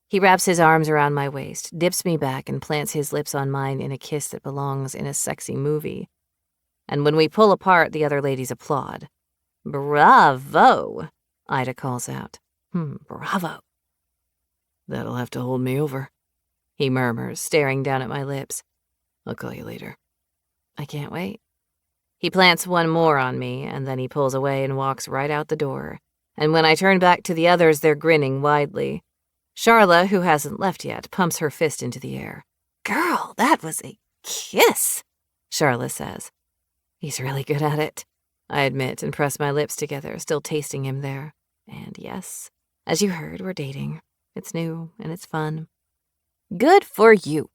He wraps his arms around my waist, dips me back, and plants his lips on mine in a kiss that belongs in a sexy movie. And when we pull apart, the other ladies applaud. "Bravo!" Ida calls out. Bravo." "That'll have to hold me over," he murmurs, staring down at my lips. "I'll call you later." I can't wait. He plants one more on me, and then he pulls away and walks right out the door. And when I turn back to the others, they're grinning widely. Charla, who hasn't left yet, pumps her fist into the air. "Girl, that was a kiss," Charla says. "He's really good at it," I admit and press my lips together, still tasting him there. And yes, as you heard, we're dating. It's new and it's fun. "Good for you,"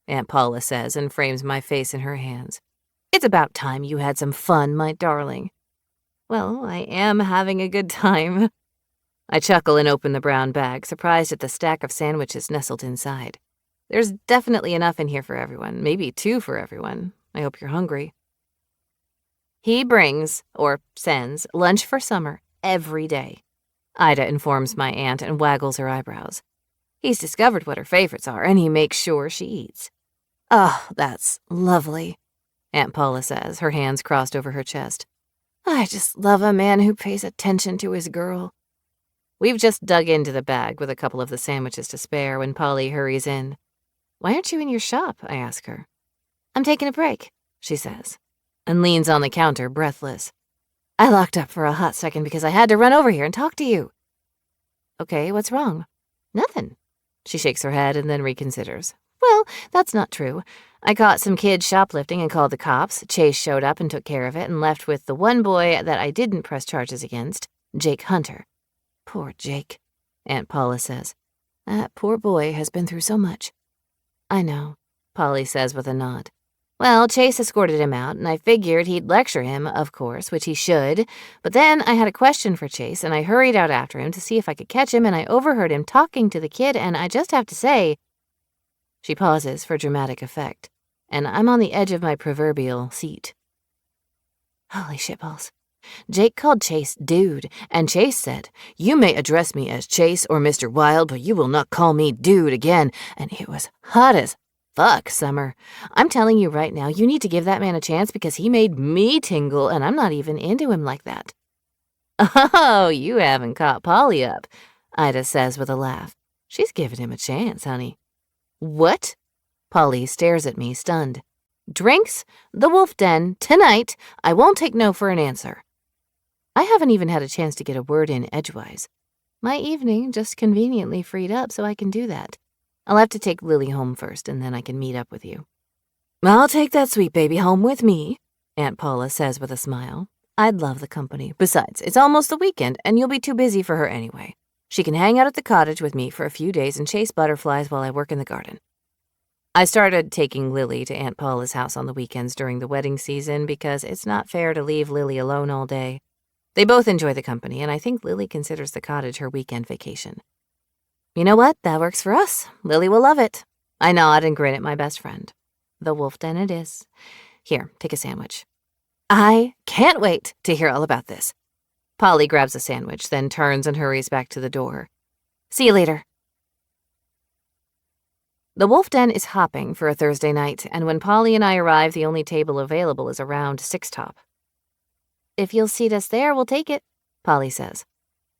Aunt Paula says and frames my face in her hands. "It's about time you had some fun, my darling." "Well, I am having a good time." I chuckle and open the brown bag, surprised at the stack of sandwiches nestled inside. There's definitely enough in here for everyone, maybe 2 for everyone. I hope you're hungry. He brings, or sends, lunch for Summer every day. Ida informs my aunt and waggles her eyebrows. He's discovered what her favorites are, and he makes sure she eats. "Oh, that's lovely," Aunt Paula says, her hands crossed over her chest. "I just love a man who pays attention to his girl." We've just dug into the bag with a couple of the sandwiches to spare when Polly hurries in. "Why aren't you in your shop?" I ask her. "I'm taking a break," she says, and leans on the counter, breathless. "I locked up for a hot second because I had to run over here and talk to you." "Okay, what's wrong?" "Nothing." She shakes her head and then reconsiders. "Well, that's not true. I caught some kids shoplifting and called the cops. Chase showed up and took care of it and left with the one boy that I didn't press charges against, Jake Hunter." "Poor Jake," Aunt Paula says. "That poor boy has been through so much." "I know." Polly says with a nod. Well, Chase escorted him out, and I figured he'd lecture him, of course, which he should. But then I had a question for Chase, and I hurried out after him to see if I could catch him, and I overheard him talking to the kid, and I just have to say... She pauses for dramatic effect, and I'm on the edge of my proverbial seat. Holy shitballs. Jake called Chase dude, and Chase said, "You may address me as Chase or Mr. Wild, but you will not call me dude again," and it was hot as fuck, Summer. I'm telling you right now, you need to give that man a chance because he made me tingle, and I'm not even into him like that. Oh, you haven't caught Polly up, Ida says with a laugh. She's giving him a chance, honey. What? Polly stares at me, stunned. Drinks? The Wolf Den, tonight. I won't take no for an answer. I haven't even had a chance to get a word in edgewise. My evening just conveniently freed up so I can do that. I'll have to take Lily home first, and then I can meet up with you. I'll take that sweet baby home with me, Aunt Paula says with a smile. I'd love the company. Besides, it's almost the weekend, and you'll be too busy for her anyway. She can hang out at the cottage with me for a few days and chase butterflies while I work in the garden. I started taking Lily to Aunt Paula's house on the weekends during the wedding season because it's not fair to leave Lily alone all day. They both enjoy the company, and I think Lily considers the cottage her weekend vacation. You know what? That works for us. Lily will love it. I nod and grin at my best friend. The Wolf Den it is. Here, take a sandwich. I can't wait to hear all about this. Polly grabs a sandwich, then turns and hurries back to the door. See you later. The Wolf Den is hopping for a Thursday night, and when Polly and I arrive, the only table available is a round six-top. If you'll seat us there, we'll take it, Polly says.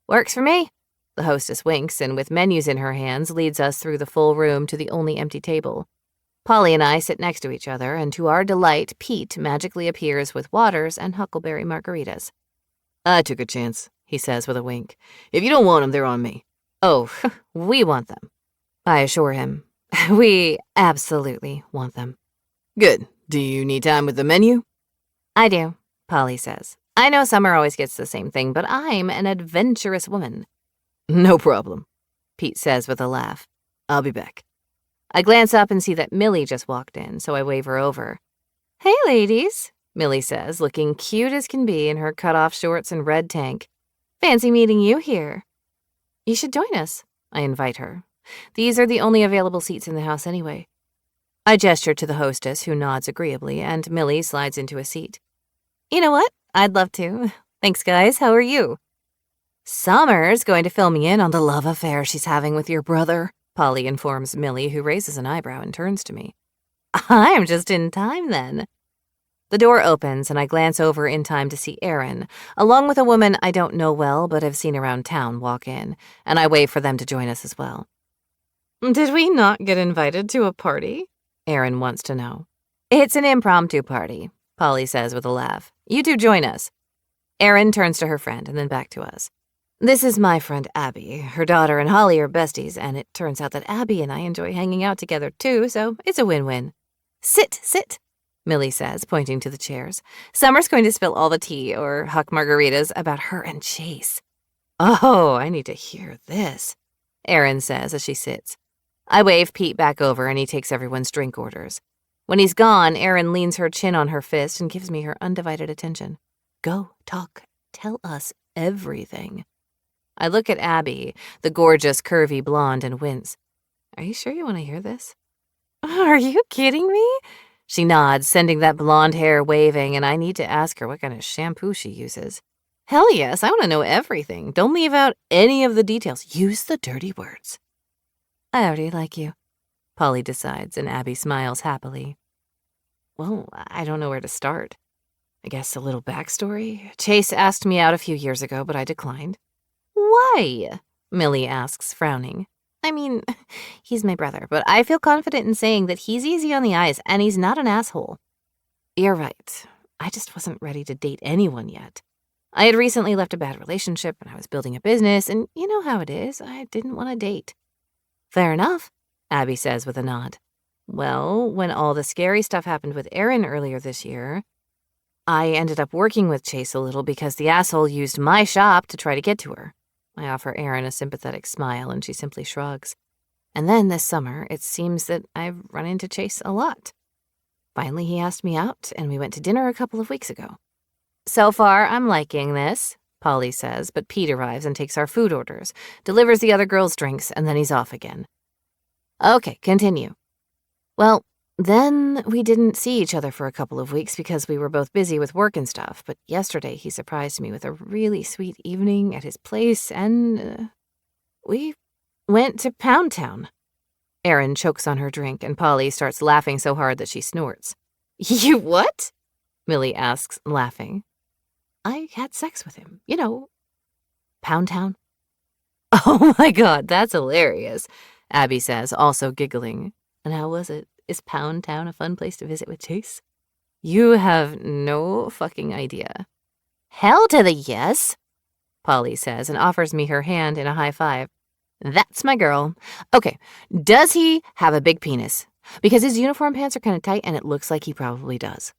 Works for me. The hostess winks and with menus in her hands leads us through the full room to the only empty table. Polly and I sit next to each other, and to our delight, Pete magically appears with waters and huckleberry margaritas. I took a chance, he says with a wink. If you don't want them, they're on me. Oh, we want them. I assure him. We absolutely want them. Good. Do you need time with the menu? I do, Polly says. I know Summer always gets the same thing, but I'm an adventurous woman. No problem, Pete says with a laugh. I'll be back. I glance up and see that Millie just walked in, so I wave her over. Hey, ladies, Millie says, looking cute as can be in her cut-off shorts and red tank. Fancy meeting you here. You should join us, I invite her. These are the only available seats in the house anyway. I gesture to the hostess, who nods agreeably, and Millie slides into a seat. You know what? I'd love to. Thanks, guys. How are you? Summer's going to fill me in on the love affair she's having with your brother, Polly informs Millie, who raises an eyebrow and turns to me. I'm just in time, then. The door opens, and I glance over in time to see Erin, along with a woman I don't know well but have seen around town, walk in, and I wave for them to join us as well. Did we not get invited to a party? Erin wants to know. It's an impromptu party, Polly says with a laugh. You two join us. Erin turns to her friend and then back to us. This is my friend Abby. Her daughter and Holly are besties, and it turns out that Abby and I enjoy hanging out together too, so it's a win-win. Sit, Millie says, pointing to the chairs. Summer's going to spill all the tea, or huck margaritas, about her and Chase. Oh, I need to hear this, Erin says as she sits. I wave Pete back over, and he takes everyone's drink orders. When he's gone, Erin leans her chin on her fist and gives me her undivided attention. Go, talk, tell us everything. I look at Abby, the gorgeous, curvy blonde, and wince. Are you sure you want to hear this? Are you kidding me? She nods, sending that blonde hair waving, and I need to ask her what kind of shampoo she uses. Hell yes, I want to know everything. Don't leave out any of the details. Use the dirty words. I already like you, Polly decides, and Abby smiles happily. Well, I don't know where to start. I guess a little backstory. Chase asked me out a few years ago, but I declined. Why? Millie asks, frowning. I mean, he's my brother, but I feel confident in saying that he's easy on the eyes and he's not an asshole. You're right. I just wasn't ready to date anyone yet. I had recently left a bad relationship and I was building a business, and you know how it is. I didn't want to date. Fair enough, Abby says with a nod. Well, when all the scary stuff happened with Erin earlier this year, I ended up working with Chase a little because the asshole used my shop to try to get to her. I offer Erin a sympathetic smile, and she simply shrugs. And then this summer, it seems that I've run into Chase a lot. Finally, he asked me out, and we went to dinner a couple of weeks ago. So far, I'm liking this, Polly says, but Pete arrives and takes our food orders, delivers the other girls' drinks, and then he's off again. Okay, continue. Well, then we didn't see each other for a couple of weeks because we were both busy with work and stuff, but yesterday he surprised me with a really sweet evening at his place, and we went to Pound Town. Erin chokes on her drink, and Polly starts laughing so hard that she snorts. You what? Millie asks, laughing. I had sex with him. You know, Pound Town. Oh my God, that's hilarious, Abby says, also giggling. And how was it? Is Pound Town a fun place to visit with Chase? You have no fucking idea. Hell to the yes, Polly says, and offers me her hand in a high five. That's my girl. Okay, does he have a big penis? Because his uniform pants are kind of tight, and it looks like he probably does.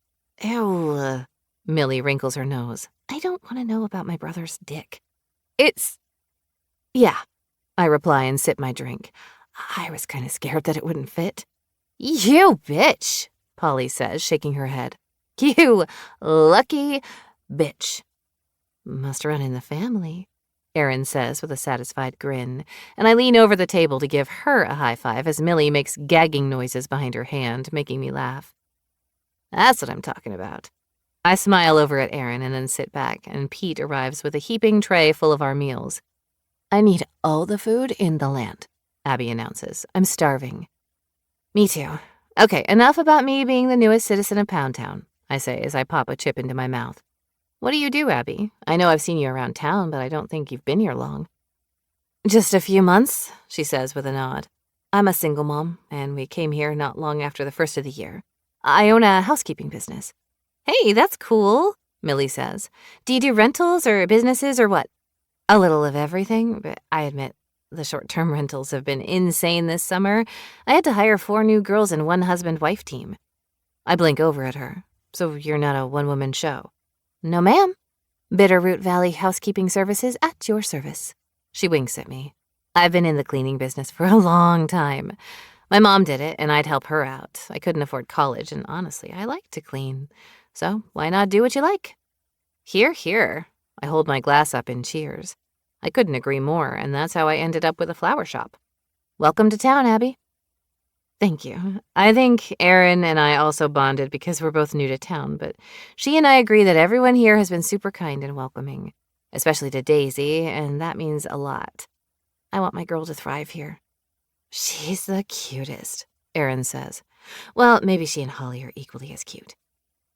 Ew. Millie wrinkles her nose. I don't want to know about my brother's dick. Yeah, I reply and sip my drink. I was kind of scared that it wouldn't fit. You bitch, Polly says, shaking her head. You lucky bitch. Must run in the family, Erin says with a satisfied grin, and I lean over the table to give her a high five as Millie makes gagging noises behind her hand, making me laugh. That's what I'm talking about. I smile over at Erin and then sit back, and Pete arrives with a heaping tray full of our meals. I need all the food in the land, Abby announces. I'm starving. Me too. Okay, enough about me being the newest citizen of Pound Town, I say as I pop a chip into my mouth. What do you do, Abby? I know I've seen you around town, but I don't think you've been here long. Just a few months, she says with a nod. I'm a single mom, and we came here not long after the first of the year. I own a housekeeping business. Hey, that's cool, Millie says. Do you do rentals or businesses or what? A little of everything, but I admit the short-term rentals have been insane this summer. I had to hire 4 new girls and 1 husband-wife team. I blink over at her. So you're not a one-woman show? No, ma'am. Bitterroot Valley Housekeeping Services at your service. She winks at me. I've been in the cleaning business for a long time. My mom did it, and I'd help her out. I couldn't afford college, and honestly, I like to clean. So why not do what you like? Hear, hear. I hold my glass up in cheers. I couldn't agree more, and that's how I ended up with a flower shop. Welcome to town, Abby. Thank you. I think Erin and I also bonded because we're both new to town, but she and I agree that everyone here has been super kind and welcoming, especially to Daisy, and that means a lot. I want my girl to thrive here. She's the cutest, Erin says. Well, maybe she and Holly are equally as cute.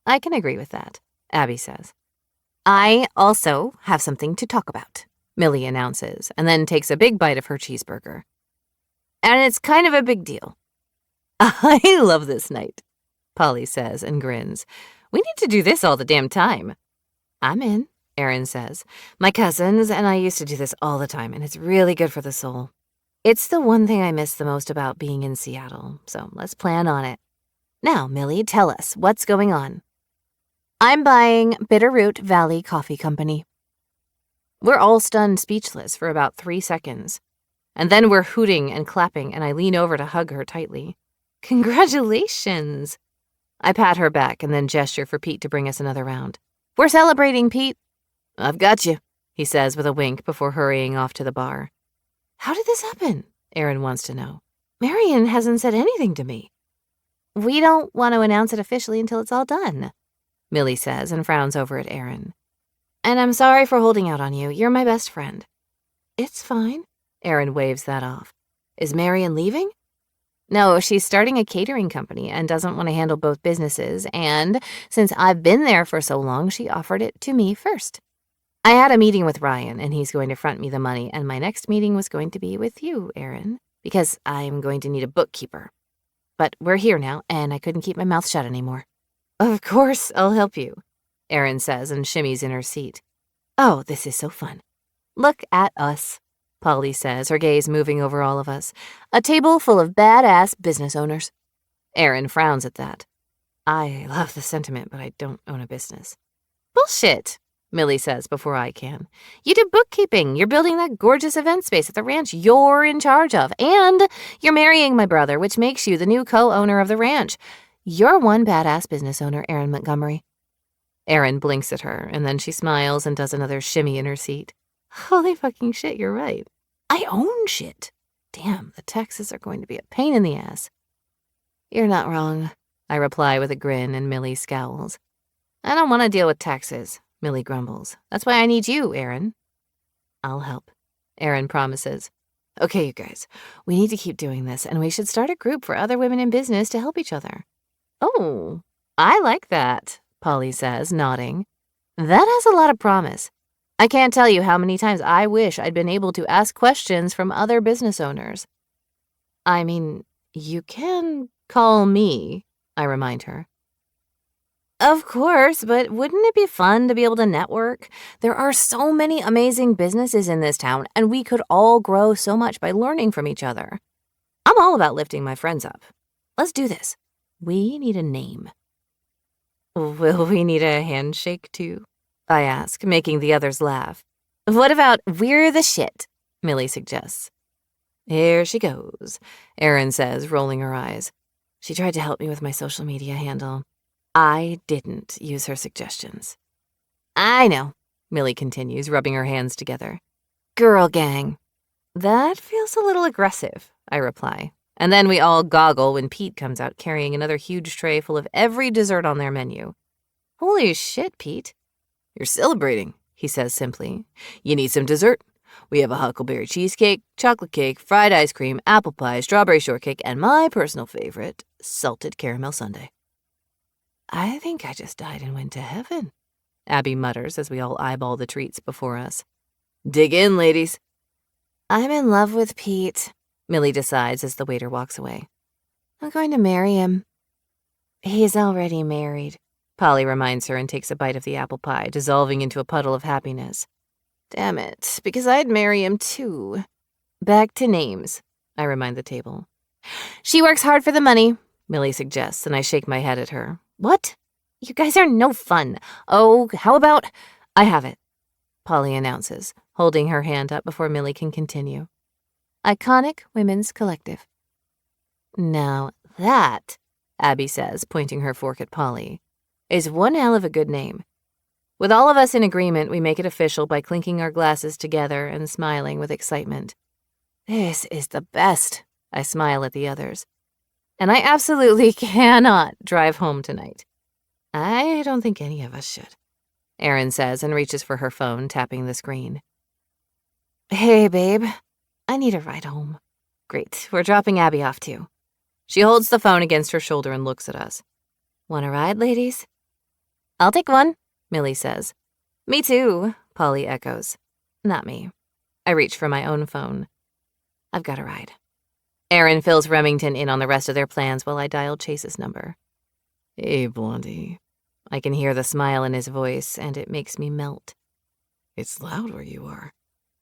I can agree with that, Abby says. I also have something to talk about, Millie announces, and then takes a big bite of her cheeseburger. And it's kind of a big deal. I love this night, Polly says and grins. We need to do this all the damn time. I'm in, Erin says. My cousins and I used to do this all the time, and it's really good for the soul. It's the one thing I miss the most about being in Seattle, so let's plan on it. Now, Millie, tell us, what's going on? I'm buying Bitterroot Valley Coffee Company. We're all stunned speechless for about 3 seconds. And then we're hooting and clapping, and I lean over to hug her tightly. Congratulations! I pat her back and then gesture for Pete to bring us another round. We're celebrating, Pete. I've got you, he says with a wink before hurrying off to the bar. How did this happen? Erin wants to know. Marion hasn't said anything to me. We don't want to announce it officially until it's all done, Millie says and frowns over at Erin. And I'm sorry for holding out on you. You're my best friend. It's fine. Erin waves that off. Is Marion leaving? No, she's starting a catering company and doesn't want to handle both businesses, and since I've been there for so long, she offered it to me first. I had a meeting with Ryan, and he's going to front me the money, and my next meeting was going to be with you, Erin, because I'm going to need a bookkeeper. But we're here now, and I couldn't keep my mouth shut anymore. Of course, I'll help you, Erin says and shimmies in her seat. Oh, this is so fun. Look at us, Polly says, her gaze moving over all of us. A table full of badass business owners. Erin frowns at that. I love the sentiment, but I don't own a business. Bullshit, Millie says before I can. You do bookkeeping. You're building that gorgeous event space at the ranch you're in charge of. And you're marrying my brother, which makes you the new co-owner of the ranch. You're one badass business owner, Erin Montgomery. Erin blinks at her, and then she smiles and does another shimmy in her seat. Holy fucking shit, you're right. I own shit. Damn, the taxes are going to be a pain in the ass. You're not wrong, I reply with a grin, and Millie scowls. I don't want to deal with taxes, Millie grumbles. That's why I need you, Erin. I'll help, Erin promises. Okay, you guys, we need to keep doing this, and we should start a group for other women in business to help each other. Oh, I like that, Polly says, nodding. That has a lot of promise. I can't tell you how many times I wish I'd been able to ask questions from other business owners. I mean, you can call me, I remind her. Of course, but wouldn't it be fun to be able to network? There are so many amazing businesses in this town, and we could all grow so much by learning from each other. I'm all about lifting my friends up. Let's do this. We need a name. Will we need a handshake too? I ask, making the others laugh. What about We're the Shit? Millie suggests. Here she goes, Erin says, rolling her eyes. She tried to help me with my social media handle. I didn't use her suggestions. I know, Millie continues, rubbing her hands together. Girl gang. That feels a little aggressive, I reply. And then we all goggle when Pete comes out carrying another huge tray full of every dessert on their menu. Holy shit, Pete. You're celebrating, he says simply. You need some dessert. We have a huckleberry cheesecake, chocolate cake, fried ice cream, apple pie, strawberry shortcake, and my personal favorite, salted caramel sundae. I think I just died and went to heaven, Abby mutters as we all eyeball the treats before us. Dig in, ladies. I'm in love with Pete, Millie decides as the waiter walks away. I'm going to marry him. He's already married, Polly reminds her and takes a bite of the apple pie, dissolving into a puddle of happiness. Damn it, because I'd marry him too. Back to names, I remind the table. She works hard for the money, Millie suggests, and I shake my head at her. What? You guys are no fun. Oh, how about... I have it, Polly announces, holding her hand up before Millie can continue. Iconic Women's Collective. Now that, Abby says, pointing her fork at Polly, is one hell of a good name. With all of us in agreement, we make it official by clinking our glasses together and smiling with excitement. This is the best, I smile at the others. And I absolutely cannot drive home tonight. I don't think any of us should, Erin says and reaches for her phone, tapping the screen. Hey, babe. I need a ride home. Great, we're dropping Abby off too. She holds the phone against her shoulder and looks at us. Want a ride, ladies? I'll take one, Millie says. Me too, Polly echoes. Not me. I reach for my own phone. I've got a ride. Erin fills Remington in on the rest of their plans while I dial Chase's number. Hey, Blondie. I can hear the smile in his voice, and it makes me melt. It's loud where you are.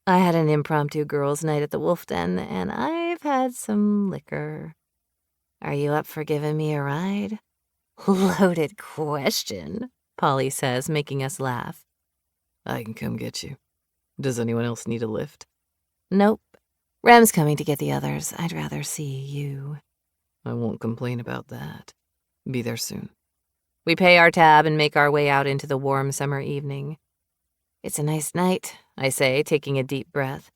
I had an impromptu girls' night at the Wolf Den, and I've had some liquor. Are you up for giving me a ride? Loaded question, Polly says, making us laugh. I can come get you. Does anyone else need a lift? Nope. Rem's coming to get the others. I'd rather see you. I won't complain about that. Be there soon. We pay our tab and make our way out into the warm summer evening. It's a nice night, I say, taking a deep breath.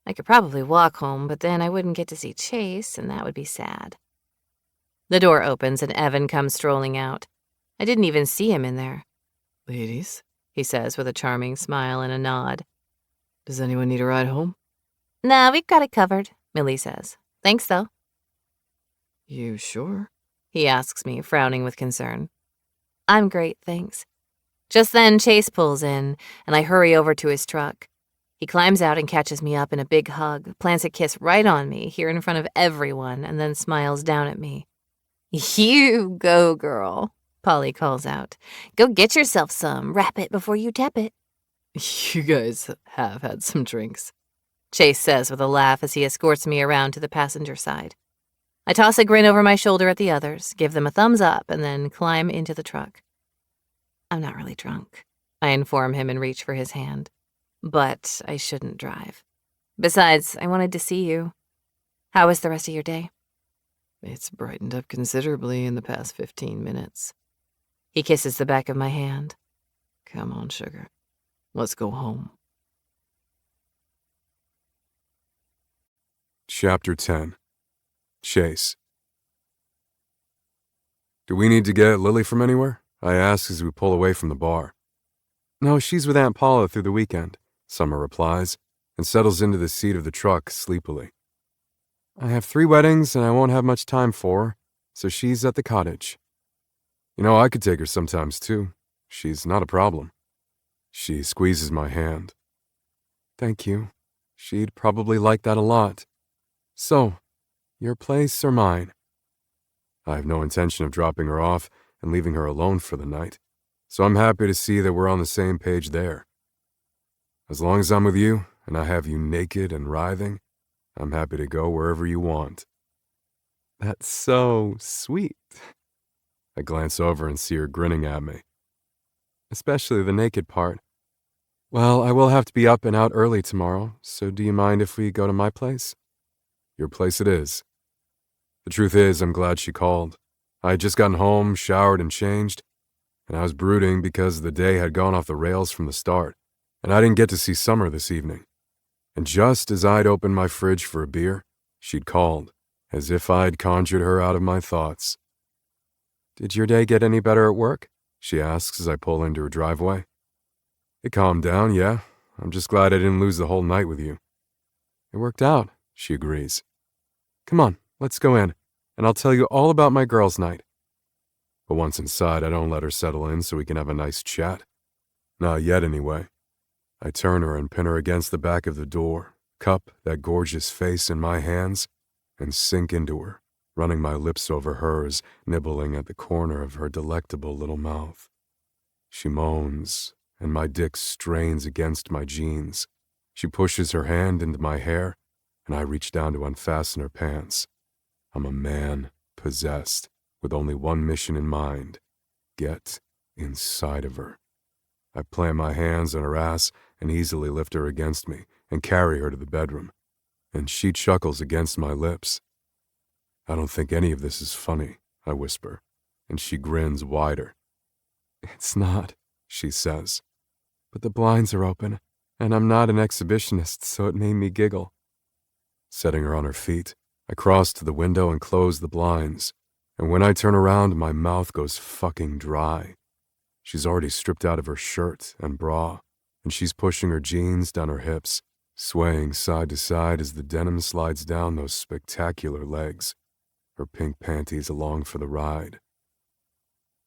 I could probably walk home, but then I wouldn't get to see Chase, and that would be sad. The door opens and Evan comes strolling out. I didn't even see him in there. Ladies, he says with a charming smile and a nod. Does anyone need a ride home? Nah, we've got it covered, Millie says. Thanks, though. You sure? He asks me, frowning with concern. I'm great, thanks. Just then, Chase pulls in, and I hurry over to his truck. He climbs out and catches me up in a big hug, plants a kiss right on me, here in front of everyone, and then smiles down at me. You go, girl, Polly calls out. Go get yourself some. Wrap it before you tap it. You guys have had some drinks, Chase says with a laugh as he escorts me around to the passenger side. I toss a grin over my shoulder at the others, give them a thumbs up, and then climb into the truck. I'm not really drunk, I inform him and reach for his hand. But I shouldn't drive. Besides, I wanted to see you. How was the rest of your day? It's brightened up considerably in the past 15 minutes. He kisses the back of my hand. Come on, sugar. Let's go home. Chapter 10. Chase. Do we need to get Lily from anywhere? I ask as we pull away from the bar. No, she's with Aunt Paula through the weekend, Summer replies, and settles into the seat of the truck sleepily. I have 3 weddings and I won't have much time for her, so she's at the cottage. You know, I could take her sometimes too. She's not a problem. She squeezes my hand. Thank you. She'd probably like that a lot. So, your place or mine? I have no intention of dropping her off and leaving her alone for the night, so I'm happy to see that we're on the same page there. As long as I'm with you and I have you naked and writhing, I'm happy to go wherever you want. That's so sweet. I glance over and see her grinning at me. Especially the naked part. Well, I will have to be up and out early tomorrow, so do you mind if we go to my place? Your place it is. The truth is, I'm glad she called. I had just gotten home, showered, and changed, and I was brooding because the day had gone off the rails from the start, and I didn't get to see Summer this evening. And just as I'd opened my fridge for a beer, she'd called, as if I'd conjured her out of my thoughts. Did your day get any better at work? She asks as I pull into her driveway. It calmed down, yeah. I'm just glad I didn't lose the whole night with you. It worked out, she agrees. Come on, let's go in, and I'll tell you all about my girls' night. But once inside, I don't let her settle in so we can have a nice chat. Not yet, anyway. I turn her and pin her against the back of the door, cup that gorgeous face in my hands, and sink into her, running my lips over hers, nibbling at the corner of her delectable little mouth. She moans, and my dick strains against my jeans. She pushes her hand into my hair, and I reach down to unfasten her pants. I'm a man possessed, with only one mission in mind: get inside of her. I plant my hands on her ass and easily lift her against me and carry her to the bedroom, and she chuckles against my lips. I don't think any of this is funny, I whisper, and she grins wider. It's not, she says, but the blinds are open, and I'm not an exhibitionist, so it made me giggle. Setting her on her feet, I cross to the window and close the blinds, and when I turn around, my mouth goes fucking dry. She's already stripped out of her shirt and bra, and she's pushing her jeans down her hips, swaying side to side as the denim slides down those spectacular legs, her pink panties along for the ride.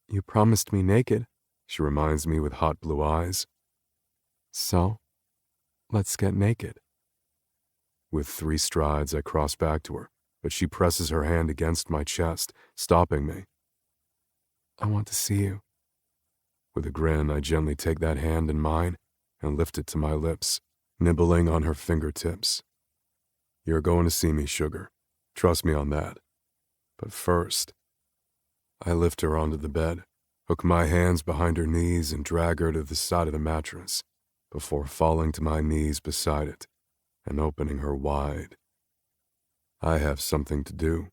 You promised me naked, she reminds me with hot blue eyes. So, let's get naked. With 3 strides, I cross back to her, but she presses her hand against my chest, stopping me. I want to see you. With a grin, I gently take that hand in mine and lift it to my lips, nibbling on her fingertips. You're going to see me, sugar. Trust me on that. But first, I lift her onto the bed, hook my hands behind her knees and drag her to the side of the mattress, before falling to my knees beside it and opening her wide. I have something to do.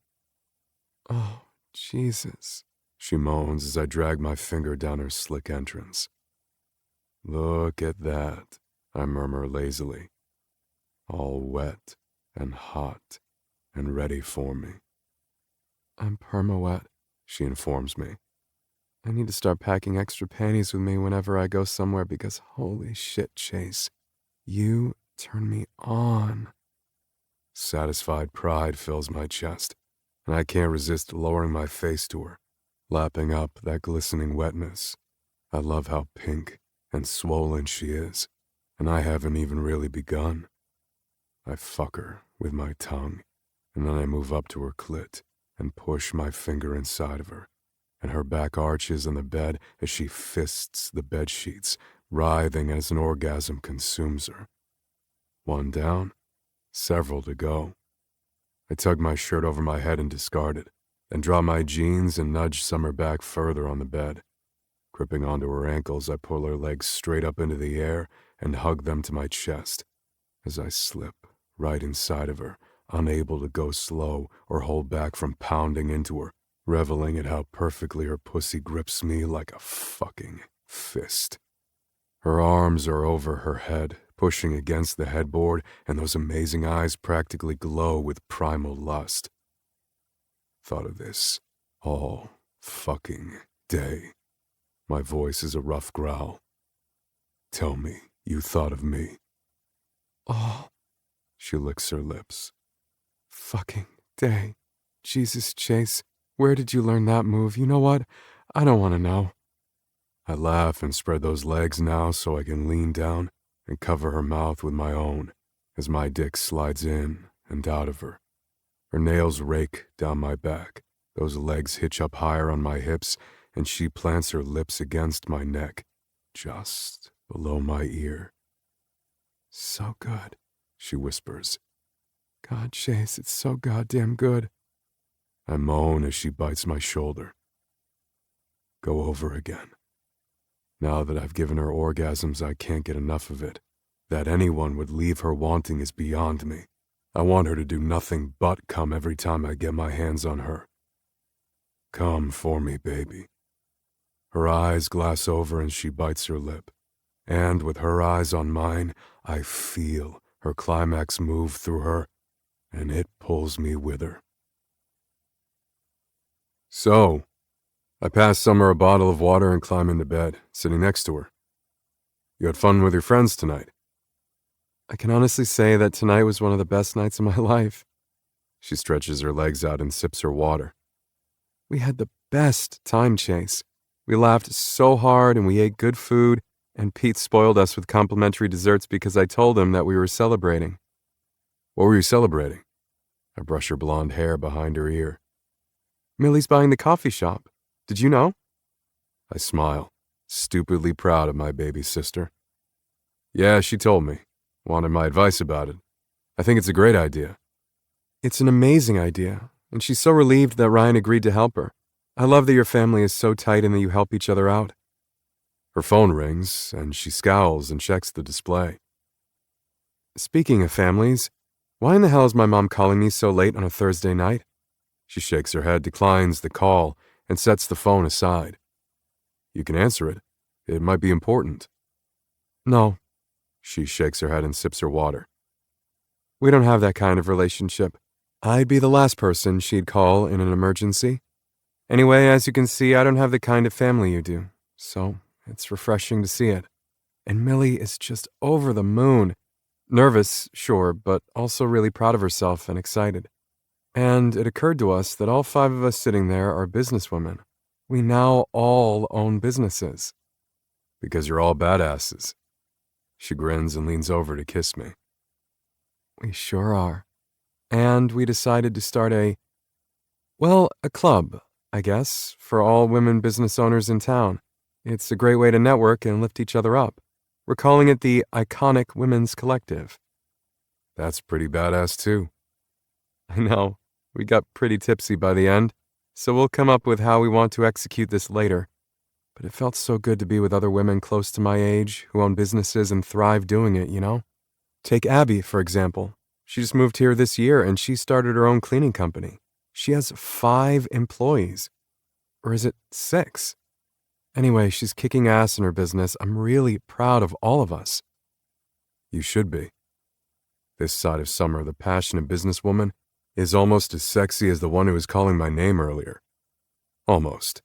Oh, Jesus, she moans as I drag my finger down her slick entrance. Look at that, I murmur lazily. All wet and hot and ready for me. I'm perma-wet, she informs me. I need to start packing extra panties with me whenever I go somewhere because holy shit, Chase, you turn me on. Satisfied pride fills my chest, and I can't resist lowering my face to her, lapping up that glistening wetness. I love how pink and swollen she is, and I haven't even really begun. I fuck her with my tongue, and then I move up to her clit and push my finger inside of her, and her back arches on the bed as she fists the bed sheets, writhing as an orgasm consumes her. 1 down, several to go. I tug my shirt over my head and discard it, then draw my jeans and nudge Summer back further on the bed. Gripping onto her ankles, I pull her legs straight up into the air and hug them to my chest as I slip right inside of her, unable to go slow or hold back from pounding into her, reveling at how perfectly her pussy grips me like a fucking fist. Her arms are over her head, pushing against the headboard, and those amazing eyes practically glow with primal lust. Thought of this all fucking day. My voice is a rough growl. Tell me you thought of me. Oh, She licks her lips. fucking day. Jesus, Chase, where did you learn that move? You know what? I don't want to know. I laugh and spread those legs now so I can lean down and cover her mouth with my own as my dick slides in and out of her. Her nails rake down my back. Those legs hitch up higher on my hips, and she plants her lips against my neck, just below my ear. So good. She whispers. God, Chase, it's so goddamn good. I moan as she bites my shoulder. Go over again. Now that I've given her orgasms, I can't get enough of it. That anyone would leave her wanting is beyond me. I want her to do nothing but come every time I get my hands on her. Come for me, baby. Her eyes glass over and she bites her lip. And with her eyes on mine, I feel her climax move through her, and it pulls me with her. So, I pass Summer a bottle of water and climb into bed, sitting next to her. You had fun with your friends tonight. I can honestly say that tonight was one of the best nights of my life. She stretches her legs out and sips her water. We had the best time, Chase. We laughed so hard and we ate good food, and Pete spoiled us with complimentary desserts because I told him that we were celebrating. What were you celebrating? I brush her blonde hair behind her ear. Millie's buying the coffee shop. Did you know? I smile, stupidly proud of my baby sister. Yeah, she told me. Wanted my advice about it. I think it's a great idea. It's an amazing idea, and she's so relieved that Ryan agreed to help her. I love that your family is so tight and that you help each other out. Her phone rings, and she scowls and checks the display. Speaking of families, why in the hell is my mom calling me so late on a Thursday night? She shakes her head, declines the call, and sets the phone aside. You can answer it. It might be important. No. She shakes her head and sips her water. We don't have that kind of relationship. I'd be the last person she'd call in an emergency. Anyway, as you can see, I don't have the kind of family you do, so it's refreshing to see it. And Millie is just over the moon. Nervous, sure, but also really proud of herself and excited. And it occurred to us that all 5 of us sitting there are businesswomen. We now all own businesses. Because you're all badasses. She grins and leans over to kiss me. We sure are. And we decided to start a club, I guess, for all women business owners in town. It's a great way to network and lift each other up. We're calling it the Iconic Women's Collective. That's pretty badass, too. I know. We got pretty tipsy by the end, so we'll come up with how we want to execute this later. But it felt so good to be with other women close to my age who own businesses and thrive doing it, you know? Take Abby, for example. She just moved here this year and she started her own cleaning company. She has 5 employees. Or is it 6? Anyway, she's kicking ass in her business. I'm really proud of all of us. You should be. This side of Summer, the passionate businesswoman, is almost as sexy as the one who was calling my name earlier. Almost.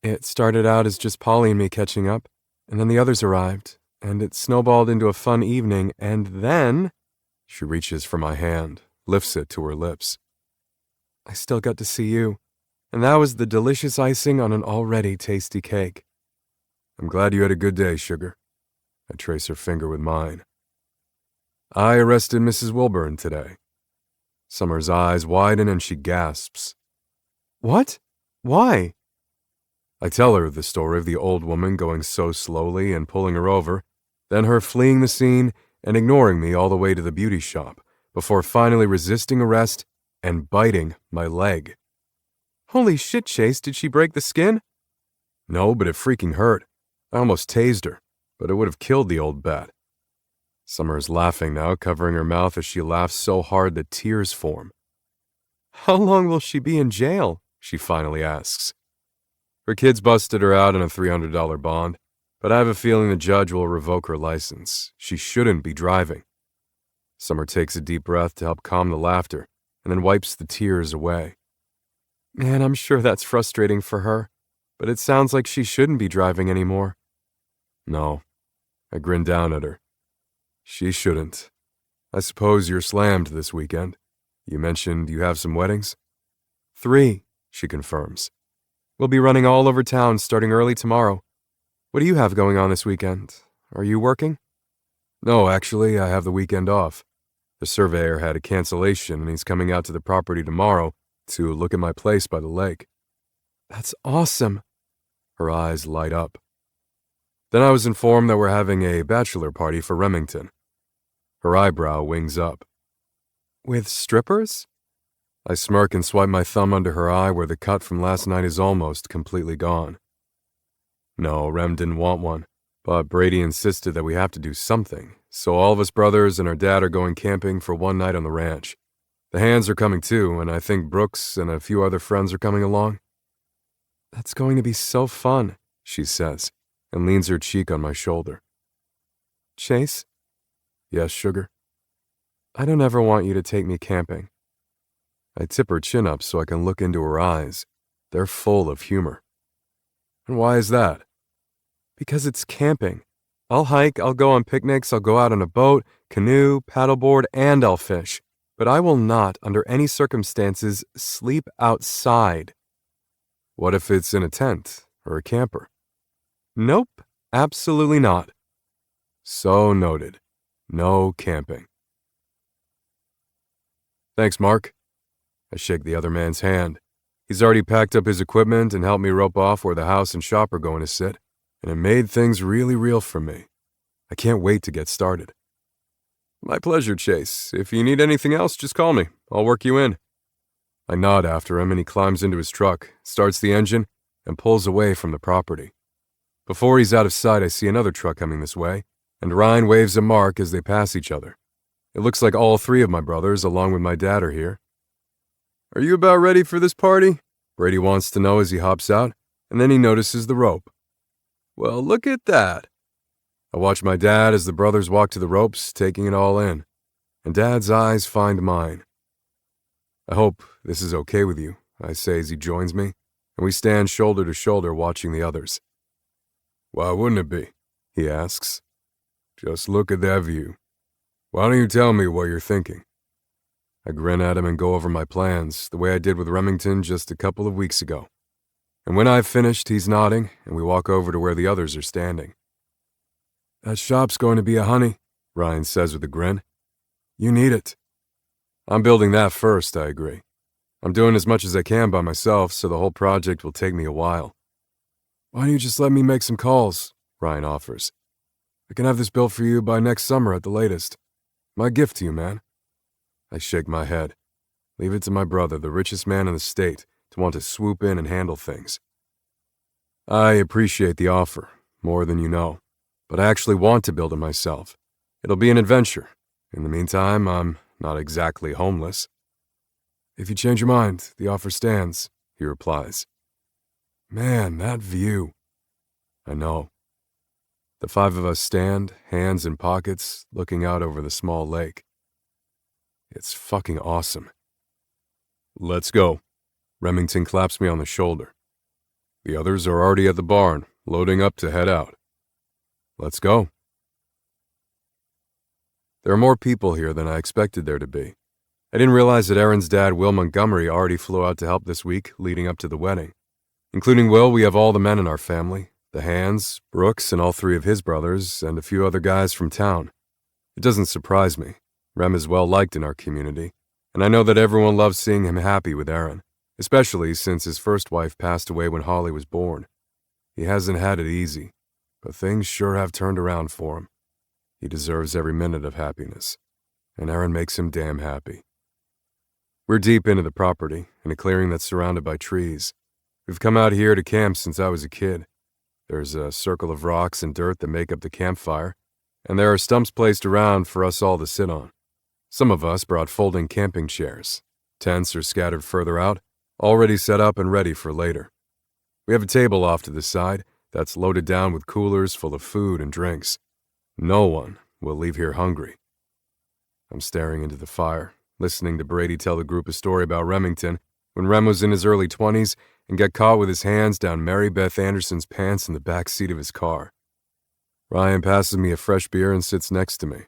It started out as just Polly and me catching up, and then the others arrived, and it snowballed into a fun evening, and then... She reaches for my hand, lifts it to her lips. I still got to see you, and that was the delicious icing on an already tasty cake. I'm glad you had a good day, sugar. I trace her finger with mine. I arrested Mrs. Wilburn today. Summer's eyes widen and she gasps. What? Why? I tell her the story of the old woman going so slowly and pulling her over, then her fleeing the scene and ignoring me all the way to the beauty shop, before finally resisting arrest and biting my leg. Holy shit, Chase, did she break the skin? No, but it freaking hurt. I almost tased her, but it would have killed the old bat. Summer is laughing now, covering her mouth as she laughs so hard that tears form. How long will she be in jail? She finally asks. Her kids busted her out on a $300 bond, but I have a feeling the judge will revoke her license. She shouldn't be driving. Summer takes a deep breath to help calm the laughter, and then wipes the tears away. Man, I'm sure that's frustrating for her, but it sounds like she shouldn't be driving anymore. No. I grin down at her. She shouldn't. I suppose you're slammed this weekend. You mentioned you have some weddings? 3, she confirms. We'll be running all over town starting early tomorrow. What do you have going on this weekend? Are you working? No, actually, I have the weekend off. The surveyor had a cancellation and he's coming out to the property tomorrow to look at my place by the lake. That's awesome. Her eyes light up. Then I was informed that we're having a bachelor party for Remington. Her eyebrow wings up. With strippers? I smirk and swipe my thumb under her eye where the cut from last night is almost completely gone. No, Rem didn't want one, but Brady insisted that we have to do something, so all of us brothers and our dad are going camping for one night on the ranch. The Hands are coming too, and I think Brooks and a few other friends are coming along. That's going to be so fun, she says, and leans her cheek on my shoulder. Chase? Yes, sugar? I don't ever want you to take me camping. I tip her chin up so I can look into her eyes. They're full of humor. And why is that? Because it's camping. I'll hike, I'll go on picnics, I'll go out on a boat, canoe, paddleboard, and I'll fish. But I will not, under any circumstances, sleep outside. What if it's in a tent or a camper? Nope, absolutely not. So noted. No camping. Thanks, Mark. I shake the other man's hand. He's already packed up his equipment and helped me rope off where the house and shop are going to sit, and it made things really real for me. I can't wait to get started. My pleasure, Chase. If you need anything else, just call me. I'll work you in. I nod after him and he climbs into his truck, starts the engine, and pulls away from the property. Before he's out of sight, I see another truck coming this way, and Ryan waves at Mark as they pass each other. It looks like all 3 of my brothers, along with my dad, are here. Are you about ready for this party? Brady wants to know as he hops out, and then he notices the rope. Well, look at that. I watch my dad as the brothers walk to the ropes, taking it all in, and Dad's eyes find mine. I hope this is okay with you, I say as he joins me, and we stand shoulder to shoulder watching the others. Why wouldn't it be? He asks. Just look at that view. Why don't you tell me what you're thinking? I grin at him and go over my plans, the way I did with Remington just a couple of weeks ago. And when I've finished, he's nodding, and we walk over to where the others are standing. That shop's going to be a honey, Ryan says with a grin. You need it. I'm building that first, I agree. I'm doing as much as I can by myself, so the whole project will take me a while. Why don't you just let me make some calls, Ryan offers. I can have this built for you by next summer at the latest. My gift to you, man. I shake my head. Leave it to my brother, the richest man in the state, to want to swoop in and handle things. I appreciate the offer, more than you know, but I actually want to build it myself. It'll be an adventure. In the meantime, I'm not exactly homeless. If you change your mind, the offer stands, he replies. Man, that view. I know. The 5 of us stand, hands in pockets, looking out over the small lake. It's fucking awesome. Let's go. Remington claps me on the shoulder. The others are already at the barn, loading up to head out. Let's go. There are more people here than I expected there to be. I didn't realize that Erin's dad, Will Montgomery, already flew out to help this week, leading up to the wedding. Including Will, we have all the men in our family, the Hands, Brooks, and all 3 of his brothers, and a few other guys from town. It doesn't surprise me. Rem is well liked in our community, and I know that everyone loves seeing him happy with Erin, especially since his first wife passed away when Holly was born. He hasn't had it easy, but things sure have turned around for him. He deserves every minute of happiness, and Erin makes him damn happy. We're deep into the property, in a clearing that's surrounded by trees. We've come out here to camp since I was a kid, There's a circle of rocks and dirt that make up the campfire, and there are stumps placed around for us all to sit on. Some of us brought folding camping chairs. Tents are scattered further out, already set up and ready for later. We have a table off to the side that's loaded down with coolers full of food and drinks. No one will leave here hungry. I'm staring into the fire, listening to Brady tell the group a story about Remington when Rem was in his early 20s and got caught with his hands down Mary Beth Anderson's pants in the back seat of his car. Ryan passes me a fresh beer and sits next to me.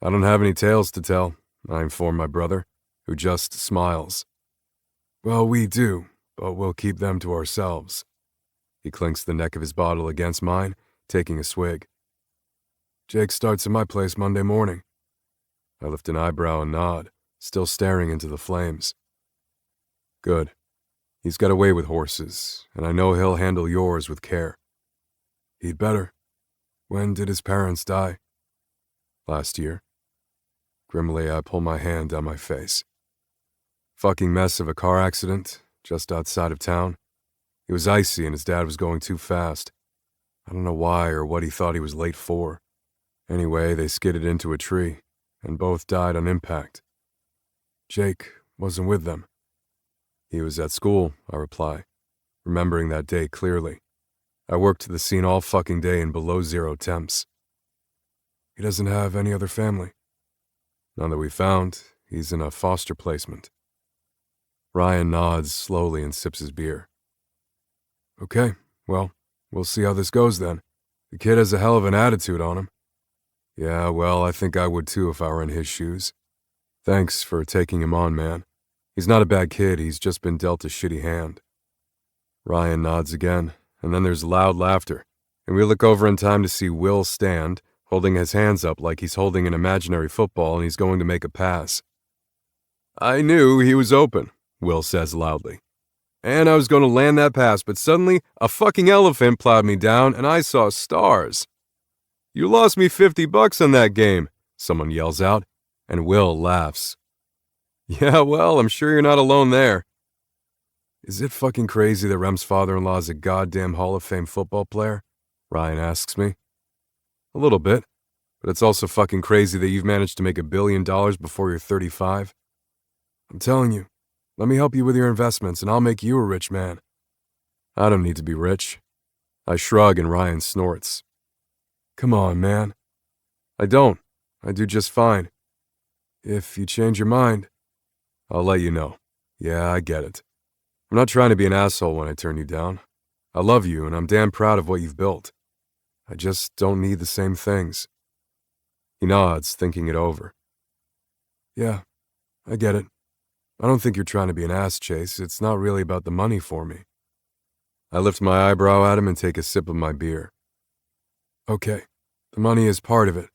I don't have any tales to tell, I inform my brother, who just smiles. Well, we do, but we'll keep them to ourselves. He clinks the neck of his bottle against mine, taking a swig. Jake starts at my place Monday morning. I lift an eyebrow and nod, still staring into the flames. Good. He's got a way with horses, and I know he'll handle yours with care. He'd better. When did his parents die? Last year. Grimly, I pull my hand down my face. Fucking mess of a car accident, just outside of town. It was icy and his dad was going too fast. I don't know why or what he thought he was late for. Anyway, they skidded into a tree, and both died on impact. Jake wasn't with them. He was at school, I reply, remembering that day clearly. I worked the scene all fucking day in below zero temps. He doesn't have any other family. None that we found. He's in a foster placement. Ryan nods slowly and sips his beer. Okay, well, we'll see how this goes then. The kid has a hell of an attitude on him. Yeah, well, I think I would too if I were in his shoes. Thanks for taking him on, man. He's not a bad kid, he's just been dealt a shitty hand. Ryan nods again, and then there's loud laughter, and we look over in time to see Will stand, holding his hands up like he's holding an imaginary football and he's going to make a pass. I knew he was open, Will says loudly. And I was going to land that pass, but suddenly a fucking elephant plowed me down and I saw stars. You lost me $50 on that game, someone yells out, and Will laughs. Yeah, well, I'm sure you're not alone there. Is it fucking crazy that Rem's father-in-law is a goddamn Hall of Fame football player? Ryan asks me. A little bit, but it's also fucking crazy that you've managed to make $1 billion before you're 35. I'm telling you, let me help you with your investments and I'll make you a rich man. I don't need to be rich. I shrug and Ryan snorts. Come on, man. I don't. I do just fine. If you change your mind, I'll let you know. Yeah, I get it. I'm not trying to be an asshole when I turn you down. I love you and I'm damn proud of what you've built. I just don't need the same things. He nods, thinking it over. Yeah, I get it. I don't think you're trying to be an ass, Chase. It's not really about the money for me. I lift my eyebrow at him and take a sip of my beer. Okay, the money is part of it.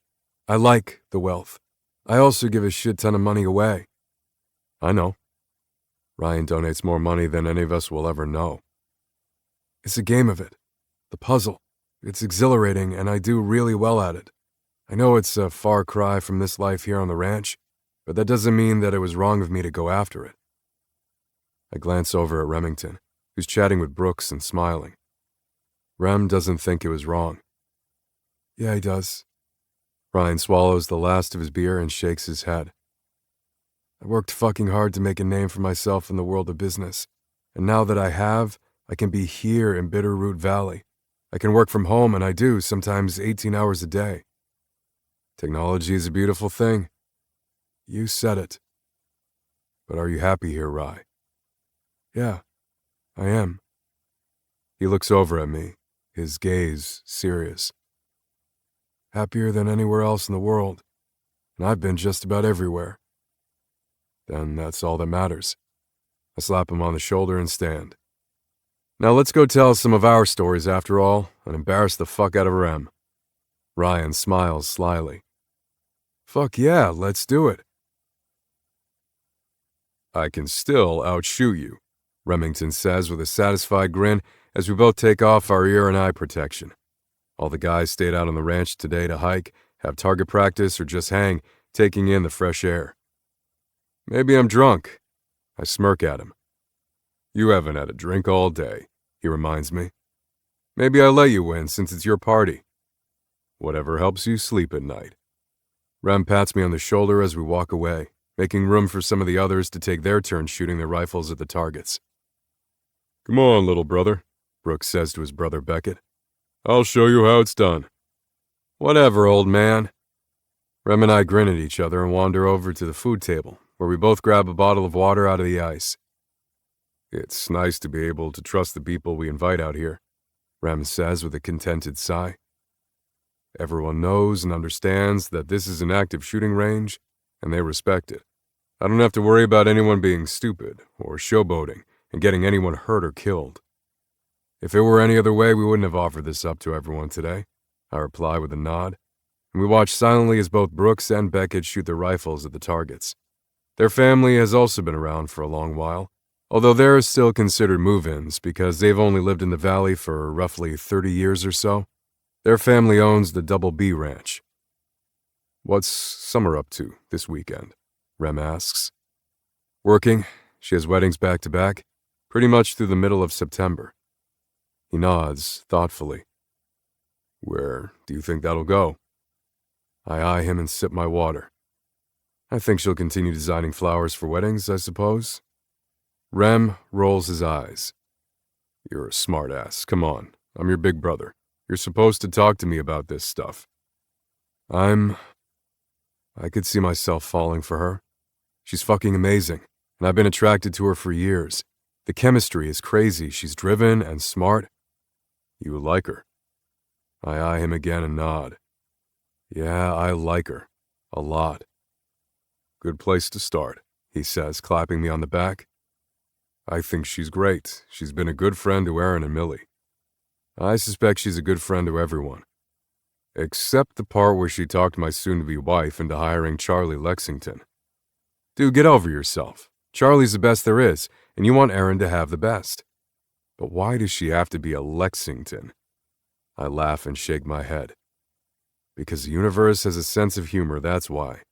I like the wealth. I also give a shit ton of money away. I know. Ryan donates more money than any of us will ever know. It's a game of it. The puzzle. It's exhilarating, and I do really well at it. I know it's a far cry from this life here on the ranch, but that doesn't mean that it was wrong of me to go after it. I glance over at Remington, who's chatting with Brooks and smiling. Rem doesn't think it was wrong. Yeah, he does. Ryan swallows the last of his beer and shakes his head. I worked fucking hard to make a name for myself in the world of business, and now that I have, I can be here in Bitterroot Valley. I can work from home, and I do, sometimes 18 hours a day. Technology is a beautiful thing. You said it. But are you happy here, Rye? Yeah, I am. He looks over at me, his gaze serious. Happier than anywhere else in the world, and I've been just about everywhere. Then that's all that matters. I slap him on the shoulder and stand. Now let's go tell some of our stories after all, and embarrass the fuck out of Rem. Ryan smiles slyly. Fuck yeah, let's do it. I can still outshoot you, Remington says with a satisfied grin as we both take off our ear and eye protection. All the guys stayed out on the ranch today to hike, have target practice, or just hang, taking in the fresh air. Maybe I'm drunk. I smirk at him. You haven't had a drink all day, he reminds me. Maybe I'll let you win since it's your party. Whatever helps you sleep at night. Rem pats me on the shoulder as we walk away, making room for some of the others to take their turn shooting their rifles at the targets. Come on, little brother, Brooks says to his brother Beckett. I'll show you how it's done. Whatever, old man. Rem and I grin at each other and wander over to the food table, where we both grab a bottle of water out of the ice. It's nice to be able to trust the people we invite out here, Rem says with a contented sigh. Everyone knows and understands that this is an active shooting range, and they respect it. I don't have to worry about anyone being stupid or showboating and getting anyone hurt or killed. If it were any other way, we wouldn't have offered this up to everyone today, I reply with a nod, and we watch silently as both Brooks and Beckett shoot their rifles at the targets. Their family has also been around for a long while, although they're still considered move-ins because they've only lived in the valley for roughly 30 years or so. Their family owns the Double B Ranch. What's Summer up to this weekend? Rem asks. Working. She has weddings back-to-back, pretty much through the middle of September. He nods thoughtfully. Where do you think that'll go? I eye him and sip my water. I think she'll continue designing flowers for weddings, I suppose. Rem rolls his eyes. You're a smart-ass. Come on, I'm your big brother. You're supposed to talk to me about this stuff. I could see myself falling for her. She's fucking amazing, and I've been attracted to her for years. The chemistry is crazy. She's driven and smart. You like her? I eye him again and nod. Yeah, I like her. A lot. Good place to start, he says, clapping me on the back. I think she's great. She's been a good friend to Aaron and Millie. I suspect she's a good friend to everyone. Except the part where she talked my soon-to-be wife into hiring Charlie Lexington. Dude, get over yourself. Charlie's the best there is, and you want Aaron to have the best. But why does she have to be a Lexington? I laugh and shake my head. Because the universe has a sense of humor, that's why.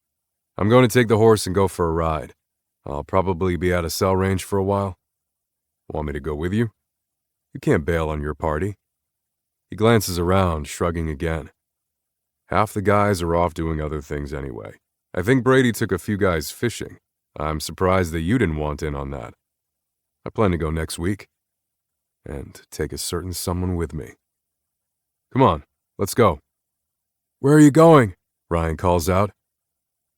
I'm going to take the horse and go for a ride. I'll probably be at a cell range for a while. Want me to go with you? You can't bail on your party. He glances around, shrugging again. Half the guys are off doing other things anyway. I think Brady took a few guys fishing. I'm surprised that you didn't want in on that. I plan to go next week. And take a certain someone with me. Come on, let's go. Where are you going? Ryan calls out.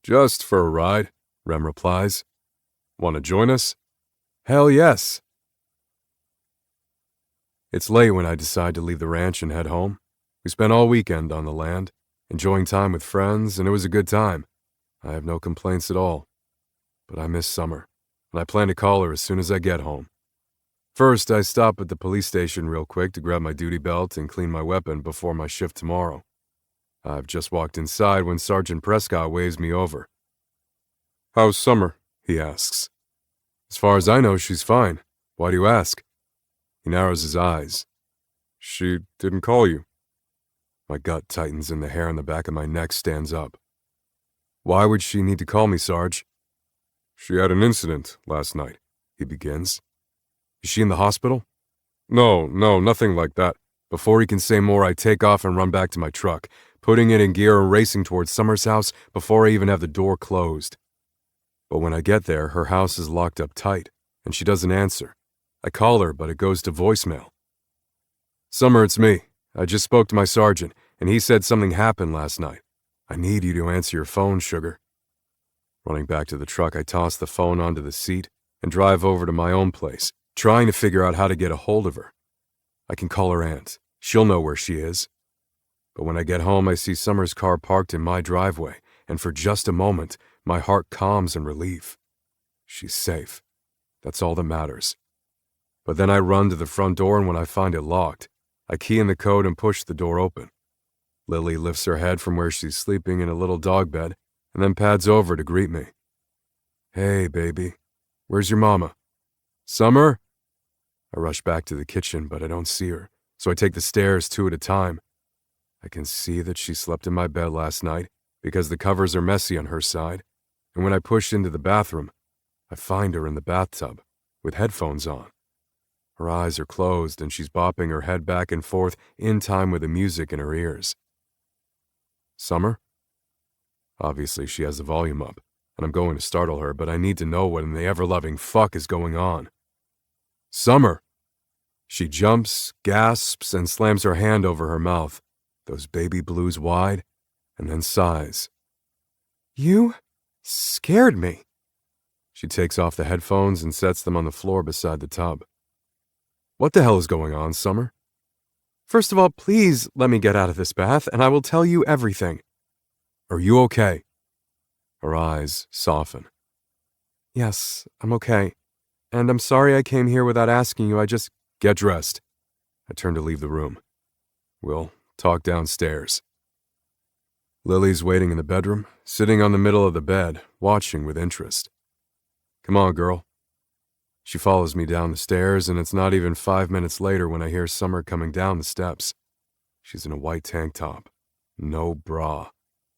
Just for a ride, Rem replies. Want to join us? Hell yes. It's late when I decide to leave the ranch and head home. We spent all weekend on the land, enjoying time with friends, and it was a good time. I have no complaints at all. But I miss Summer, and I plan to call her as soon as I get home. First, I stop at the police station real quick to grab my duty belt and clean my weapon before my shift tomorrow. I've just walked inside when Sergeant Prescott waves me over. How's Summer? He asks. As far as I know, she's fine. Why do you ask? He narrows his eyes. She didn't call you. My gut tightens and the hair on the back of my neck stands up. Why would she need to call me, Sarge? She had an incident last night, he begins. Is she in the hospital? No, nothing like that. Before he can say more, I take off and run back to my truck, putting it in gear and racing towards Summer's house before I even have the door closed. But when I get there, her house is locked up tight, and she doesn't answer. I call her, but it goes to voicemail. Summer, it's me. I just spoke to my sergeant, and he said something happened last night. I need you to answer your phone, sugar. Running back to the truck, I toss the phone onto the seat and drive over to my own place, trying to figure out how to get a hold of her. I can call her aunt. She'll know where she is. But when I get home, I see Summer's car parked in my driveway, and for just a moment, my heart calms in relief. She's safe. That's all that matters. But then I run to the front door, and when I find it locked, I key in the code and push the door open. Lily lifts her head from where she's sleeping in a little dog bed and then pads over to greet me. Hey, baby. Where's your mama? Summer? I rush back to the kitchen, but I don't see her, so I take the stairs 2 at a time. I can see that she slept in my bed last night because the covers are messy on her side, and when I push into the bathroom, I find her in the bathtub with headphones on. Her eyes are closed and she's bopping her head back and forth in time with the music in her ears. Summer? Obviously, she has the volume up, and I'm going to startle her, but I need to know what in the ever-loving fuck is going on. Summer! She jumps, gasps, and slams her hand over her mouth, those baby blues wide, and then sighs. You scared me. She takes off the headphones and sets them on the floor beside the tub. What the hell is going on, Summer? First of all, please let me get out of this bath, and I will tell you everything. Are you okay? Her eyes soften. Yes, I'm okay. And I'm sorry I came here without asking you. Get dressed. I turn to leave the room. We'll talk downstairs. Lily's waiting in the bedroom, sitting on the middle of the bed, watching with interest. Come on, girl. She follows me down the stairs, and it's not even 5 minutes later when I hear Summer coming down the steps. She's in a white tank top, no bra,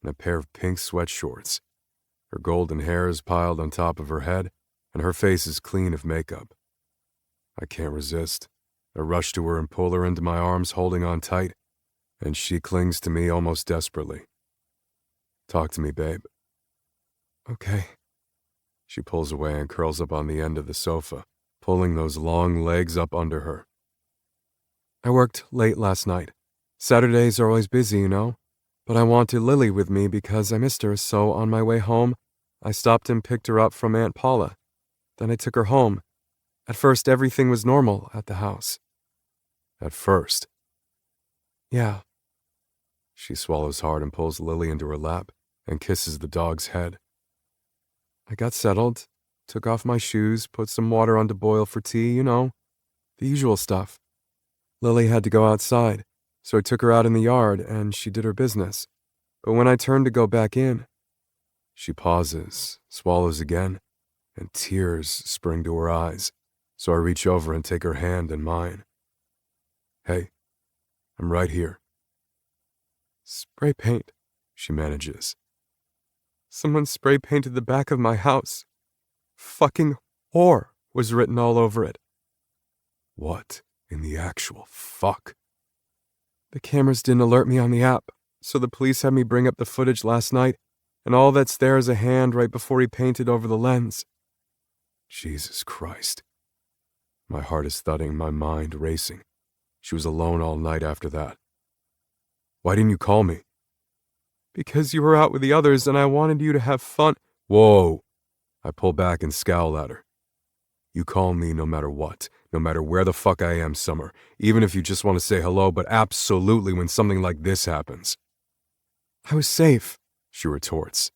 and a pair of pink sweatshorts. Her golden hair is piled on top of her head, and her face is clean of makeup. I can't resist. I rush to her and pull her into my arms, holding on tight, and she clings to me almost desperately. Talk to me, babe. Okay. She pulls away and curls up on the end of the sofa, pulling those long legs up under her. I worked late last night. Saturdays are always busy, you know, but I wanted Lily with me because I missed her, so on my way home, I stopped and picked her up from Aunt Paula. Then I took her home. At first, everything was normal at the house. At first? Yeah. She swallows hard and pulls Lily into her lap and kisses the dog's head. I got settled, took off my shoes, put some water on to boil for tea, you know, the usual stuff. Lily had to go outside, so I took her out in the yard and she did her business. But when I turned to go back in, she pauses, swallows again, and tears spring to her eyes, so I reach over and take her hand in mine. Hey, I'm right here. Spray paint, she manages. Someone spray painted the back of my house. Fucking whore was written all over it. What in the actual fuck? The cameras didn't alert me on the app, so the police had me bring up the footage last night, and all that's there is a hand right before he painted over the lens. Jesus Christ. My heart is thudding, my mind racing. She was alone all night after that. Why didn't you call me? Because you were out with the others and I wanted you to have fun. Whoa! I pull back and scowl at her. You call me no matter what, no matter where the fuck I am, Summer, even if you just want to say hello, but absolutely when something like this happens. I was safe, she retorts.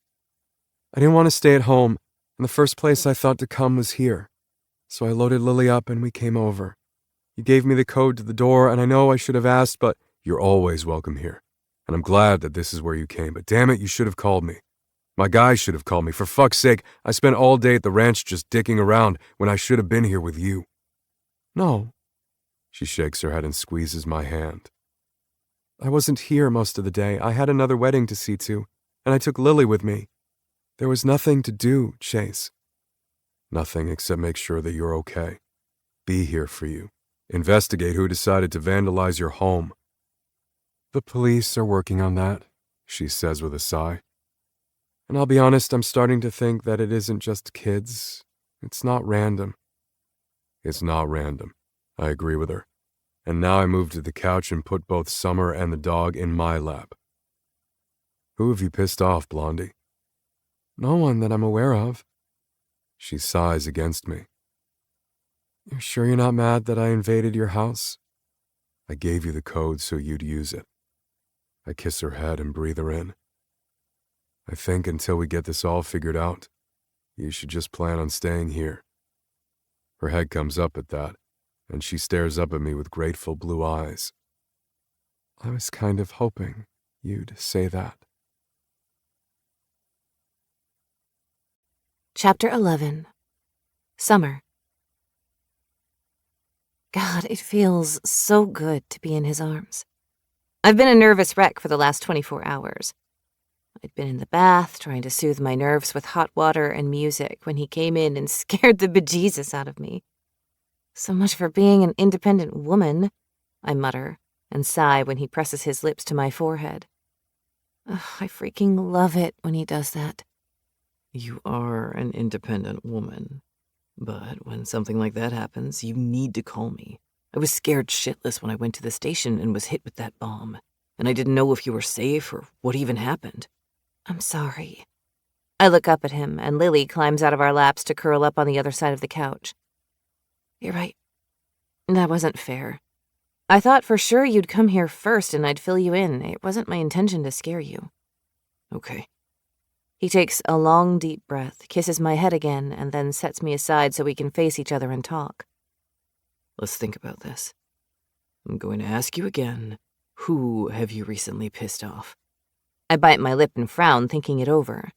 I didn't want to stay at home, and the first place I thought to come was here. So I loaded Lily up and we came over. You gave me the code to the door, and I know I should have asked, but you're always welcome here. And I'm glad that this is where you came, but damn it, you should have called me. My guy should have called me. For fuck's sake, I spent all day at the ranch just dicking around when I should have been here with you. No. She shakes her head and squeezes my hand. I wasn't here most of the day. I had another wedding to see to, and I took Lily with me. There was nothing to do, Chase. Nothing except make sure that you're okay. Be here for you. Investigate who decided to vandalize your home. The police are working on that, she says with a sigh. And I'll be honest, I'm starting to think that it isn't just kids. It's not random. It's not random. I agree with her. And now I move to the couch and put both Summer and the dog in my lap. Who have you pissed off, Blondie? No one that I'm aware of. She sighs against me. You're sure you're not mad that I invaded your house? I gave you the code so you'd use it. I kiss her head and breathe her in. I think until we get this all figured out, you should just plan on staying here. Her head comes up at that, and she stares up at me with grateful blue eyes. I was kind of hoping you'd say that. Chapter 11. Summer. God, it feels so good to be in his arms. I've been a nervous wreck for the last 24 hours. I'd been in the bath trying to soothe my nerves with hot water and music when he came in and scared the bejesus out of me. So much for being an independent woman, I mutter, and sigh when he presses his lips to my forehead. Ugh, I freaking love it when he does that. You are an independent woman. But when something like that happens, you need to call me. I was scared shitless when I went to the station and was hit with that bomb. And I didn't know if you were safe or what even happened. I'm sorry. I look up at him, and Lily climbs out of our laps to curl up on the other side of the couch. You're right. That wasn't fair. I thought for sure you'd come here first and I'd fill you in. It wasn't my intention to scare you. Okay. He takes a long, deep breath, kisses my head again, and then sets me aside so we can face each other and talk. Let's think about this. I'm going to ask you again, who have you recently pissed off? I bite my lip and frown, thinking it over.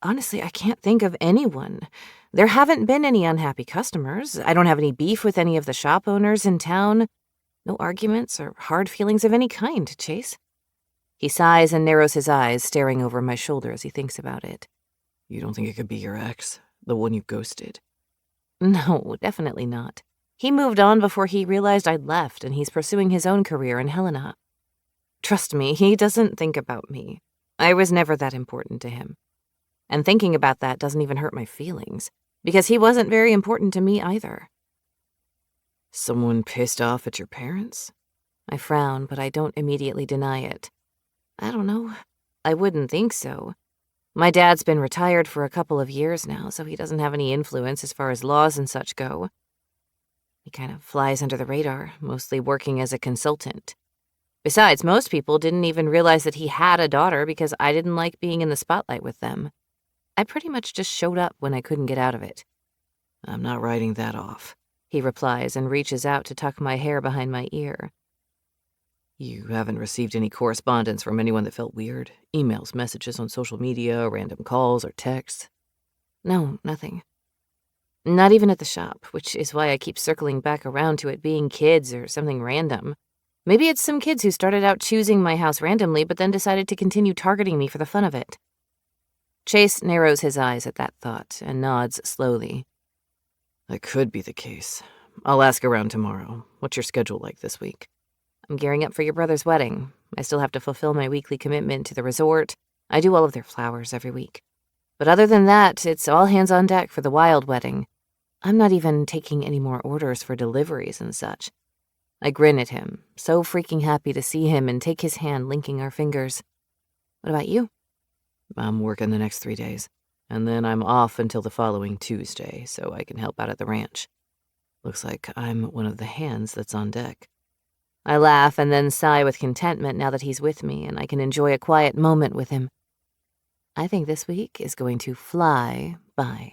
Honestly, I can't think of anyone. There haven't been any unhappy customers. I don't have any beef with any of the shop owners in town. No arguments or hard feelings of any kind, Chase. He sighs and narrows his eyes, staring over my shoulder as he thinks about it. You don't think it could be your ex, the one you ghosted? No, definitely not. He moved on before he realized I'd left, and he's pursuing his own career in Helena. Trust me, he doesn't think about me. I was never that important to him. And thinking about that doesn't even hurt my feelings, because he wasn't very important to me either. Someone pissed off at your parents? I frown, but I don't immediately deny it. I don't know. I wouldn't think so. My dad's been retired for a couple of years now, so he doesn't have any influence as far as laws and such go. He kind of flies under the radar, mostly working as a consultant. Besides, most people didn't even realize that he had a daughter because I didn't like being in the spotlight with them. I pretty much just showed up when I couldn't get out of it. I'm not writing that off, he replies and reaches out to tuck my hair behind my ear. You haven't received any correspondence from anyone that felt weird? Emails, messages on social media, random calls or texts? No, nothing. Not even at the shop, which is why I keep circling back around to it being kids or something random. Maybe it's some kids who started out choosing my house randomly but then decided to continue targeting me for the fun of it. Chase narrows his eyes at that thought and nods slowly. That could be the case. I'll ask around tomorrow. What's your schedule like this week? I'm gearing up for your brother's wedding. I still have to fulfill my weekly commitment to the resort. I do all of their flowers every week. But other than that, it's all hands on deck for the wild wedding. I'm not even taking any more orders for deliveries and such. I grin at him, so freaking happy to see him and take his hand, linking our fingers. What about you? I'm working the next 3 days, and then I'm off until the following Tuesday, so I can help out at the ranch. Looks like I'm one of the hands that's on deck. I laugh and then sigh with contentment now that he's with me and I can enjoy a quiet moment with him. I think this week is going to fly by.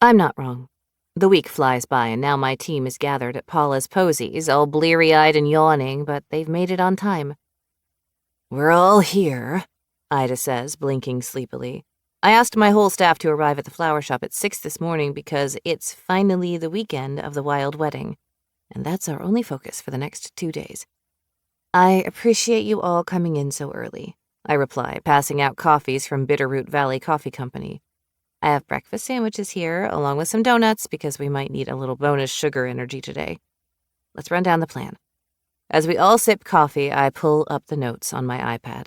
I'm not wrong. The week flies by and now my team is gathered at Paula's Posies, all bleary-eyed and yawning, but they've made it on time. We're all here, Ida says, blinking sleepily. I asked my whole staff to arrive at the flower shop at 6 this morning because it's finally the weekend of the wild wedding, and that's our only focus for the next 2 days. I appreciate you all coming in so early, I reply, passing out coffees from Bitterroot Valley Coffee Company. I have breakfast sandwiches here, along with some donuts, because we might need a little bonus sugar energy today. Let's run down the plan. As we all sip coffee, I pull up the notes on my iPad.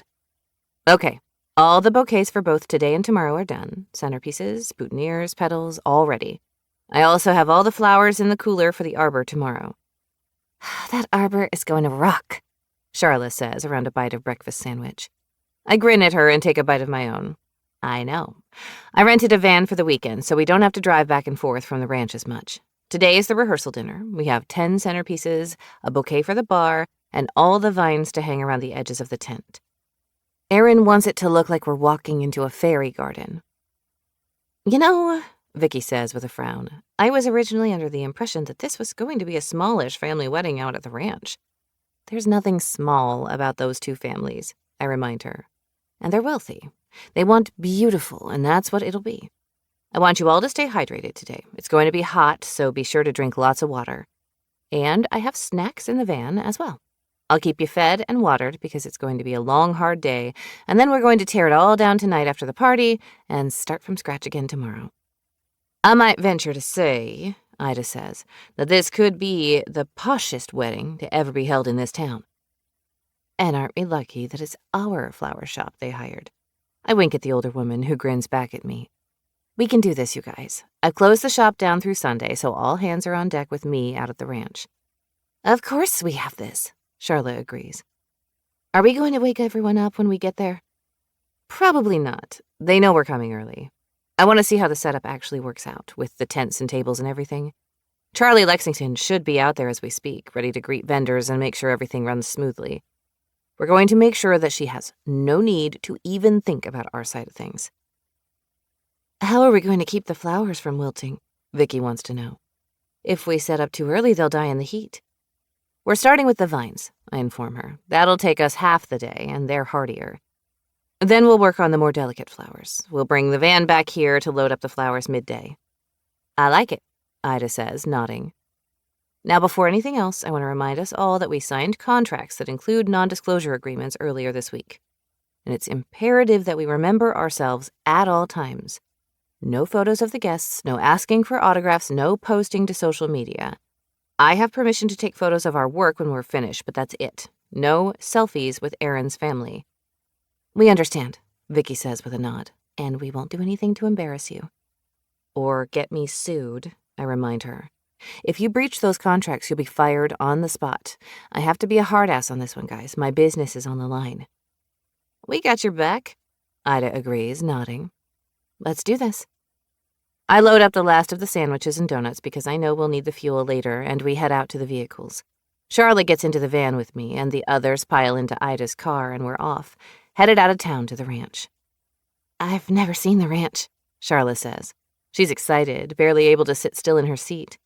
Okay, all the bouquets for both today and tomorrow are done. Centerpieces, boutonnieres, petals, all ready. I also have all the flowers in the cooler for the arbor tomorrow. That arbor is going to rock, Charla says around a bite of breakfast sandwich. I grin at her and take a bite of my own. I know. I rented a van for the weekend, so we don't have to drive back and forth from the ranch as much. Today is the rehearsal dinner. We have 10 centerpieces, a bouquet for the bar, and all the vines to hang around the edges of the tent. Erin wants it to look like we're walking into a fairy garden. You know, Vicky says with a frown, I was originally under the impression that this was going to be a smallish family wedding out at the ranch. There's nothing small about those two families, I remind her. And they're wealthy. They want beautiful, and that's what it'll be. I want you all to stay hydrated today. It's going to be hot, so be sure to drink lots of water. And I have snacks in the van as well. I'll keep you fed and watered because it's going to be a long, hard day, and then we're going to tear it all down tonight after the party and start from scratch again tomorrow. I might venture to say, Ida says, that this could be the poshest wedding to ever be held in this town. And aren't we lucky that it's our flower shop they hired? I wink at the older woman, who grins back at me. We can do this, you guys. I've closed the shop down through Sunday, so all hands are on deck with me out at the ranch. Of course we have this, Charlotte agrees. Are we going to wake everyone up when we get there? Probably not. They know we're coming early. I want to see how the setup actually works out, with the tents and tables and everything. Charlie Lexington should be out there as we speak, ready to greet vendors and make sure everything runs smoothly. We're going to make sure that she has no need to even think about our side of things. How are we going to keep the flowers from wilting? Vicky wants to know. If we set up too early, they'll die in the heat. We're starting with the vines, I inform her. That'll take us half the day, and they're hardier. Then we'll work on the more delicate flowers. We'll bring the van back here to load up the flowers midday. I like it, Ida says, nodding. Now, before anything else, I want to remind us all that we signed contracts that include non-disclosure agreements earlier this week. And it's imperative that we remember ourselves at all times. No photos of the guests, no asking for autographs, no posting to social media. I have permission to take photos of our work when we're finished, but that's it. No selfies with Aaron's family. We understand, Vicky says with a nod, and we won't do anything to embarrass you. Or get me sued, I remind her. If you breach those contracts, you'll be fired on the spot. I have to be a hard ass on this one, guys. My business is on the line. We got your back, Ida agrees, nodding. Let's do this. I load up the last of the sandwiches and donuts because I know we'll need the fuel later, and we head out to the vehicles. Charlotte gets into the van with me, and the others pile into Ida's car, and we're off, headed out of town to the ranch. I've never seen the ranch, Charlotte says. She's excited, barely able to sit still in her seat.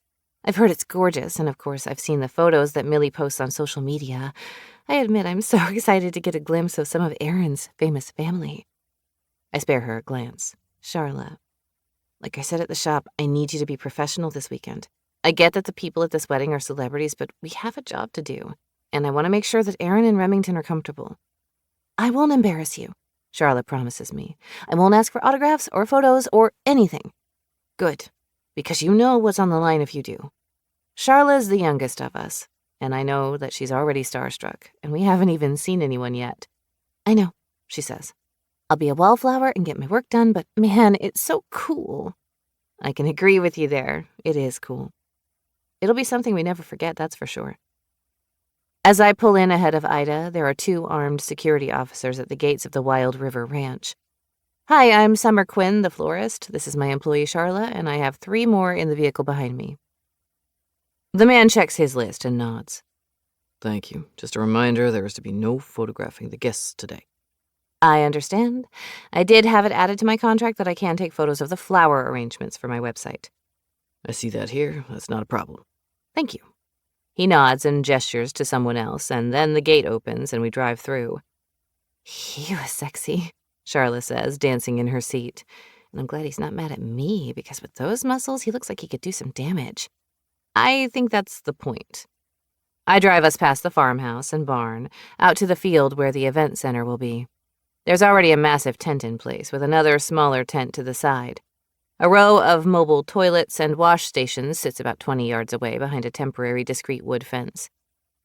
I've heard it's gorgeous, and of course I've seen the photos that Millie posts on social media. I admit I'm so excited to get a glimpse of some of Aaron's famous family. I spare her a glance. Charlotte, like I said at the shop, I need you to be professional this weekend. I get that the people at this wedding are celebrities, but we have a job to do, and I want to make sure that Aaron and Remington are comfortable. I won't embarrass you, Charlotte promises me. I won't ask for autographs or photos or anything. Good, because you know what's on the line if you do. Charlotte's the youngest of us, and I know that she's already starstruck, and we haven't even seen anyone yet. I know, she says. I'll be a wallflower and get my work done, but man, it's so cool. I can agree with you there. It is cool. It'll be something we never forget, that's for sure. As I pull in ahead of Ida, there are 2 armed security officers at the gates of the Wild River Ranch. Hi, I'm Summer Quinn, the florist. This is my employee, Charla, and I have 3 more in the vehicle behind me. The man checks his list and nods. Thank you. Just a reminder, there is to be no photographing the guests today. I understand. I did have it added to my contract that I can take photos of the flower arrangements for my website. I see that here. That's not a problem. Thank you. He nods and gestures to someone else, and then the gate opens and we drive through. He was sexy, Charla says, dancing in her seat. And I'm glad he's not mad at me, because with those muscles, he looks like he could do some damage. I think that's the point. I drive us past the farmhouse and barn, out to the field where the event center will be. There's already a massive tent in place, with another smaller tent to the side. A row of mobile toilets and wash stations sits about 20 yards away behind a temporary discreet wood fence.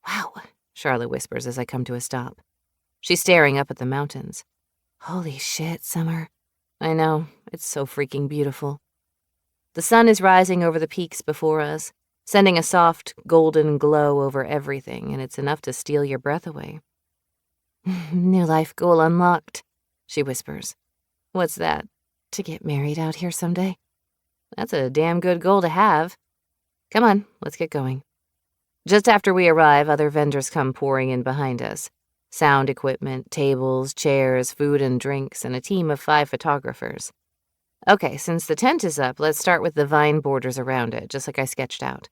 Wow, Charlotte whispers as I come to a stop. She's staring up at the mountains. Holy shit, Summer. I know, it's so freaking beautiful. The sun is rising over the peaks before us, sending a soft, golden glow over everything, and it's enough to steal your breath away. New life goal unlocked, she whispers. What's that? To get married out here someday? That's a damn good goal to have. Come on, let's get going. Just after we arrive, other vendors come pouring in behind us. Sound equipment, tables, chairs, food and drinks, and a team of 5 photographers. Okay, since the tent is up, let's start with the vine borders around it, just like I sketched out.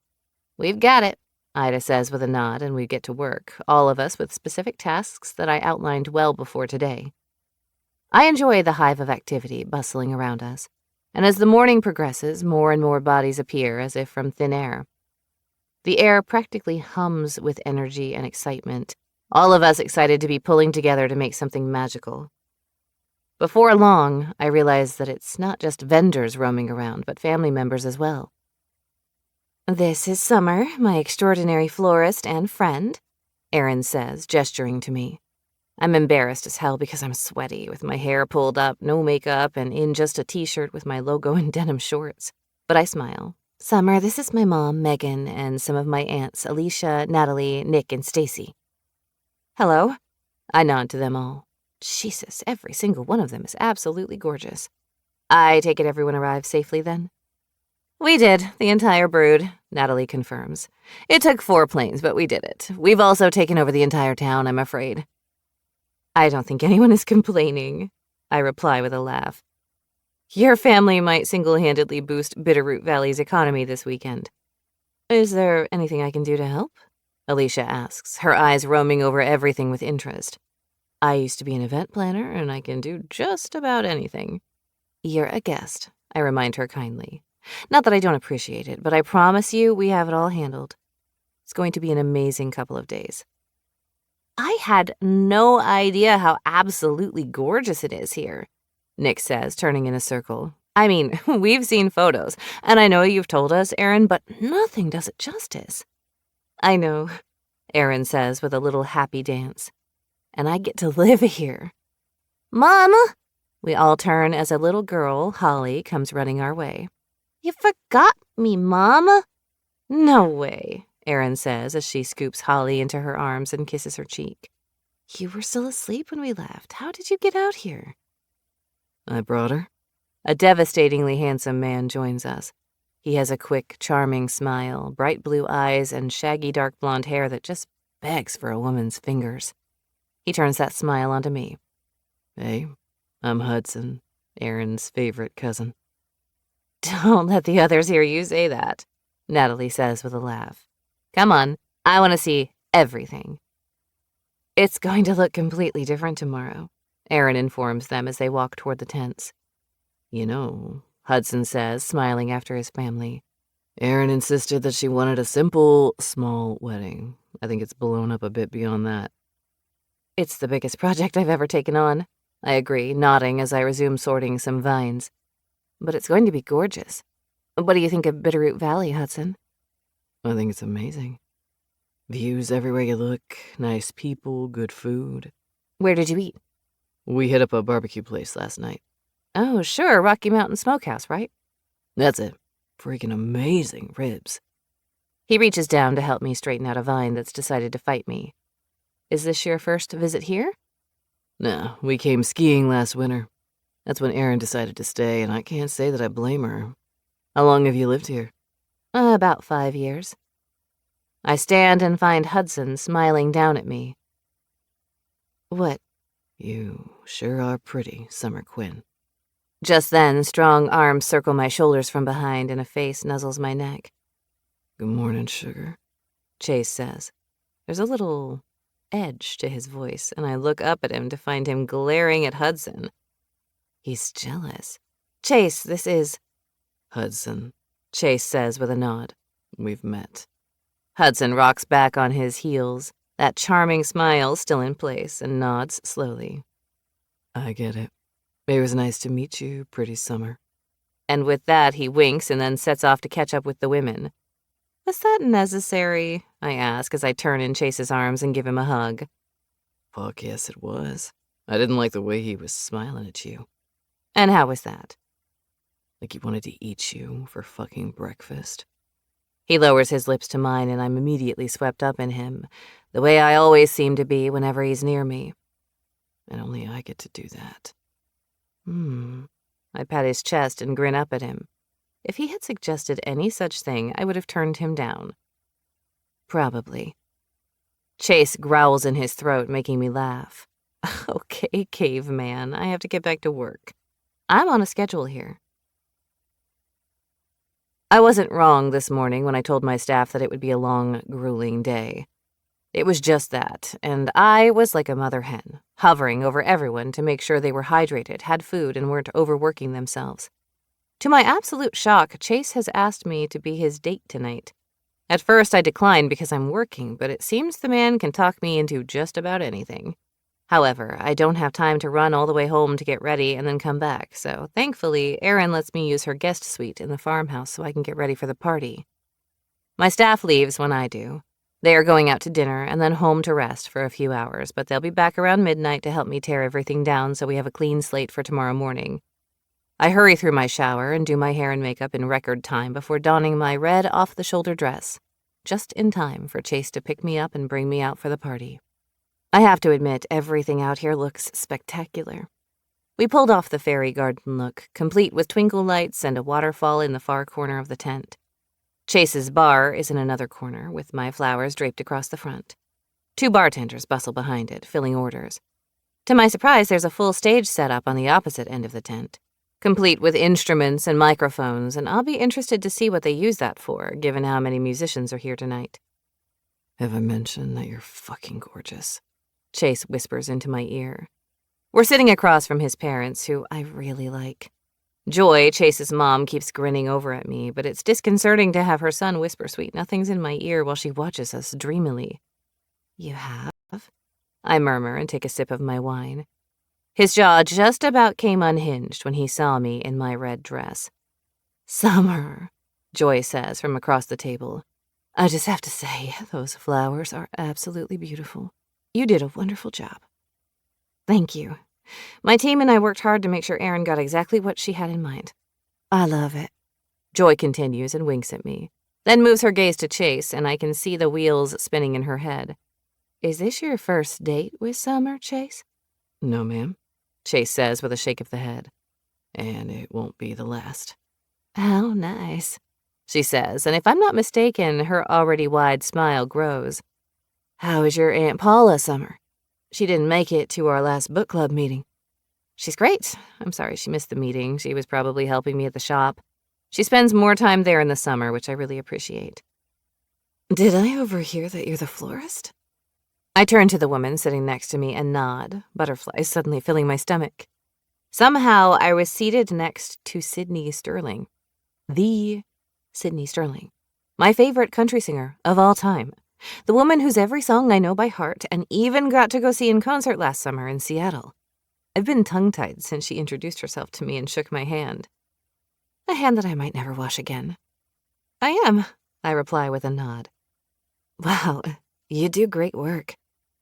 We've got it, Ida says with a nod, and we get to work, all of us with specific tasks that I outlined well before today. I enjoy the hive of activity bustling around us, and as the morning progresses, more and more bodies appear as if from thin air. The air practically hums with energy and excitement, all of us excited to be pulling together to make something magical. Before long, I realize that it's not just vendors roaming around, but family members as well. "This is Summer, my extraordinary florist and friend," Erin says, gesturing to me. I'm embarrassed as hell because I'm sweaty, with my hair pulled up, no makeup, and in just a t-shirt with my logo and denim shorts. But I smile. "Summer, this is my mom, Megan, and some of my aunts, Alicia, Natalie, Nick, and Stacy." "Hello." I nod to them all. Jesus, every single one of them is absolutely gorgeous. "I take it everyone arrived safely then?" "We did, the entire brood," Natalie confirms. "It took 4 planes, but we did it. We've also taken over the entire town, I'm afraid." "I don't think anyone is complaining," I reply with a laugh. "Your family might single-handedly boost Bitterroot Valley's economy this weekend." "Is there anything I can do to help?" Alicia asks, her eyes roaming over everything with interest. "I used to be an event planner, and I can do just about anything." "You're a guest," I remind her kindly. "Not that I don't appreciate it, but I promise you we have it all handled. It's going to be an amazing couple of days." "I had no idea how absolutely gorgeous it is here," Nick says, turning in a circle. "I mean, we've seen photos, and I know you've told us, Erin, but nothing does it justice." "I know," Erin says with a little happy dance. "And I get to live here." "Mom!" We all turn as a little girl, Holly, comes running our way. "You forgot me, Mom." "No way," Erin says as she scoops Holly into her arms and kisses her cheek. "You were still asleep when we left. How did you get out here?" I brought her. A devastatingly handsome man joins us. He has a quick, charming smile, bright blue eyes, and shaggy dark blonde hair that just begs for a woman's fingers. He turns that smile onto me. Hey, I'm Hudson, Erin's favorite cousin. "Don't let the others hear you say that," Natalie says with a laugh. "Come on, I want to see everything." "It's going to look completely different tomorrow," Erin informs them as they walk toward the tents. You know, Hudson says, smiling after his family. Erin insisted that she wanted a simple, small wedding. I think it's blown up a bit beyond that. "It's the biggest project I've ever taken on," I agree, nodding as I resume sorting some vines. "But it's going to be gorgeous. What do you think of Bitterroot Valley, Hudson?" I think it's amazing. Views everywhere you look, nice people, good food. "Where did you eat?" We hit up a barbecue place last night. "Oh, sure, Rocky Mountain Smokehouse, right?" That's it. Freaking amazing ribs. He reaches down to help me straighten out a vine that's decided to fight me. "Is this your first visit here?" No, we came skiing last winter. That's when Erin decided to stay, and I can't say that I blame her. How long have you lived here? About 5 years. I stand and find Hudson smiling down at me. "What?" You sure are pretty, Summer Quinn. Just then, strong arms circle my shoulders from behind and a face nuzzles my neck. Good morning, sugar, Chase says. There's a little edge to his voice, and I look up at him to find him glaring at Hudson. He's jealous. "Chase, this is..." Hudson, Chase says with a nod. We've met. Hudson rocks back on his heels, that charming smile still in place, and nods slowly. I get it. It was nice to meet you, pretty Summer. And with that, he winks and then sets off to catch up with the women. "Was that necessary?" I ask as I turn in Chase's arms and give him a hug. Fuck yes, it was. I didn't like the way he was smiling at you. "And how was that?" Like he wanted to eat you for fucking breakfast. He lowers his lips to mine, and I'm immediately swept up in him, the way I always seem to be whenever he's near me. And only I get to do that. I pat his chest and grin up at him. If he had suggested any such thing, I would have turned him down. Probably. Chase growls in his throat, making me laugh. Okay, caveman, I have to get back to work. I'm on a schedule here. I wasn't wrong this morning when I told my staff that it would be a long, grueling day. It was just that, and I was like a mother hen, hovering over everyone to make sure they were hydrated, had food, and weren't overworking themselves. To my absolute shock, Chase has asked me to be his date tonight. At first, I declined because I'm working, but it seems the man can talk me into just about anything. However, I don't have time to run all the way home to get ready and then come back, so thankfully, Erin lets me use her guest suite in the farmhouse so I can get ready for the party. My staff leaves when I do. They are going out to dinner and then home to rest for a few hours, but they'll be back around midnight to help me tear everything down so we have a clean slate for tomorrow morning. I hurry through my shower and do my hair and makeup in record time before donning my red off-the-shoulder dress, just in time for Chase to pick me up and bring me out for the party. I have to admit, everything out here looks spectacular. We pulled off the fairy garden look, complete with twinkle lights and a waterfall in the far corner of the tent. Chase's bar is in another corner, with my flowers draped across the front. 2 bartenders bustle behind it, filling orders. To my surprise, there's a full stage set up on the opposite end of the tent, complete with instruments and microphones, and I'll be interested to see what they use that for, given how many musicians are here tonight. Have I mentioned that you're fucking gorgeous? Chase whispers into my ear. We're sitting across from his parents, who I really like. Joy, Chase's mom, keeps grinning over at me, but it's disconcerting to have her son whisper sweet nothings in my ear while she watches us dreamily. You have? I murmur and take a sip of my wine. His jaw just about came unhinged when he saw me in my red dress. Summer, Joy says from across the table. I just have to say, those flowers are absolutely beautiful. You did a wonderful job. Thank you. My team and I worked hard to make sure Erin got exactly what she had in mind. I love it. Joy continues and winks at me, then moves her gaze to Chase, and I can see the wheels spinning in her head. Is this your first date with Summer, Chase? No, ma'am, Chase says with a shake of the head. And it won't be the last. How nice, she says, and if I'm not mistaken, her already wide smile grows. How is your Aunt Paula, Summer? She didn't make it to our last book club meeting. She's great. I'm sorry she missed the meeting. She was probably helping me at the shop. She spends more time there in the summer, which I really appreciate. Did I overhear that you're the florist? I turn to the woman sitting next to me and nod, butterflies suddenly filling my stomach. Somehow, I was seated next to Sydney Sterling. The Sydney Sterling. My favorite country singer of all time. The woman whose every song I know by heart and even got to go see in concert last summer in Seattle. I've been tongue-tied since she introduced herself to me and shook my hand. A hand that I might never wash again. I am, I reply with a nod. Wow, you do great work.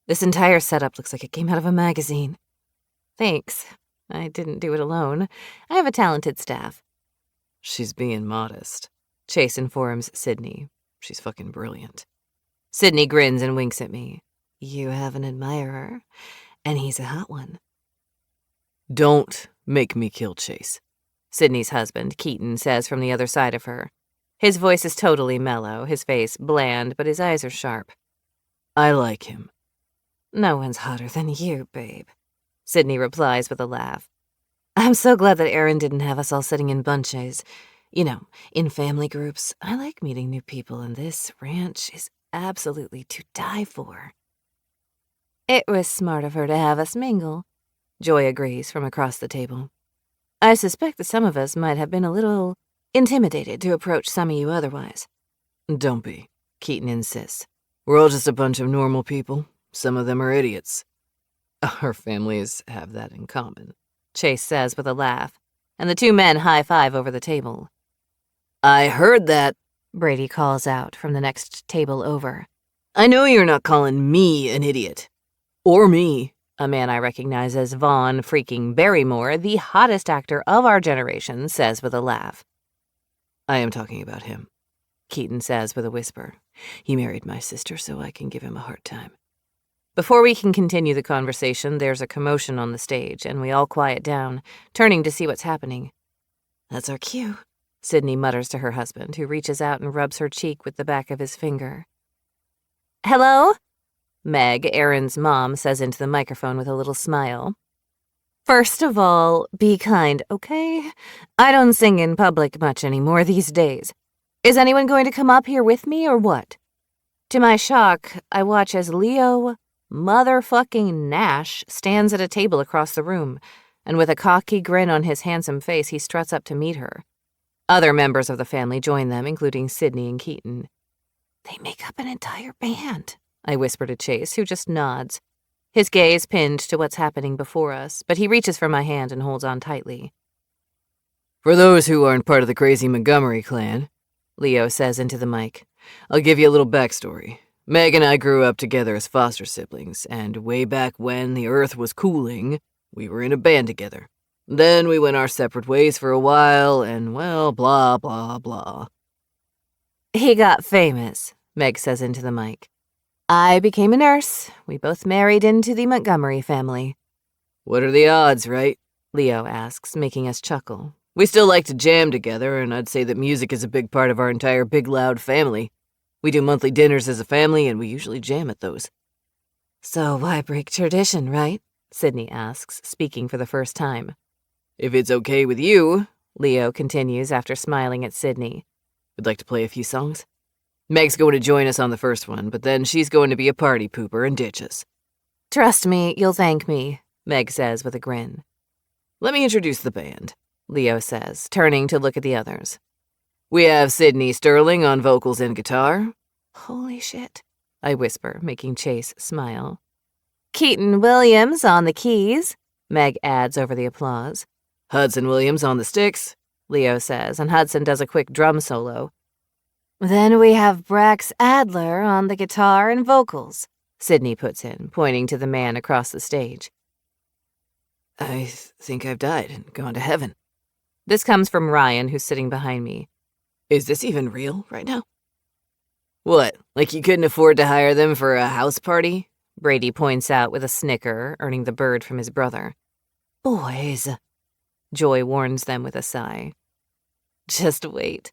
This entire setup looks like it came out of a magazine. Thanks. I didn't do it alone. I have a talented staff. She's being modest, Chase informs Sydney. She's fucking brilliant. Sydney grins and winks at me. You have an admirer, and he's a hot one. Don't make me kill Chase, Sydney's husband, Keaton, says from the other side of her. His voice is totally mellow, his face bland, but his eyes are sharp. I like him. No one's hotter than you, babe, Sydney replies with a laugh. I'm so glad that Erin didn't have us all sitting in bunches. You know, in family groups. I like meeting new people, and this ranch is absolutely to die for. It was smart of her to have us mingle, Joy agrees from across the table. I suspect that some of us might have been a little intimidated to approach some of you otherwise. Don't be, Keaton insists. We're all just a bunch of normal people. Some of them are idiots. Our families have that in common, Chase says with a laugh, and the 2 men high-five over the table. I heard that, Brady calls out from the next table over. I know you're not calling me an idiot. Or me. A man I recognize as Vaughn freaking Barrymore, the hottest actor of our generation, says with a laugh. I am talking about him, Keaton says with a whisper. He married my sister, so I can give him a hard time. Before we can continue the conversation, there's a commotion on the stage, and we all quiet down, turning to see what's happening. That's our cue, Sydney mutters to her husband, who reaches out and rubs her cheek with the back of his finger. Hello? Meg, Erin's mom, says into the microphone with a little smile. First of all, be kind, okay? I don't sing in public much anymore these days. Is anyone going to come up here with me or what? To my shock, I watch as Leo motherfucking Nash stands at a table across the room, and with a cocky grin on his handsome face, he struts up to meet her. Other members of the family join them, including Sydney and Keaton. They make up an entire band, I whisper to Chase, who just nods. his gaze pinned to what's happening before us, but he reaches for my hand and holds on tightly. For those who aren't part of the crazy Montgomery clan, Leo says into the mic, I'll give you a little backstory. Meg and I grew up together as foster siblings, and way back when the earth was cooling, we were in a band together. Then we went our separate ways for a while, and well, blah, blah, blah. He got famous, Meg says into the mic. I became a nurse. We both married into the Montgomery family. What are the odds, right? Leo asks, making us chuckle. We still like to jam together, and I'd say that music is a big part of our entire big, loud family. We do monthly dinners as a family, and we usually jam at those. So why break tradition, right? Sydney asks, speaking for the first time. If it's okay with you, Leo continues after smiling at Sydney. We'd like to play a few songs. Meg's going to join us on the first one, but then she's going to be a party pooper and ditch us. Trust me, you'll thank me, Meg says with a grin. Let me introduce the band, Leo says, turning to look at the others. We have Sydney Sterling on vocals and guitar. Holy shit, I whisper, making Chase smile. Keaton Williams on the keys, Meg adds over the applause. Hudson Williams on the sticks, Leo says, and Hudson does a quick drum solo. Then we have Brax Adler on the guitar and vocals, Sydney puts in, pointing to the man across the stage. I think I've died and gone to heaven. This comes from Ryan, who's sitting behind me. Is this even real right now? What, like you couldn't afford to hire them for a house party? Brady points out with a snicker, earning the bird from his brother. Boys, Joy warns them with a sigh. Just wait,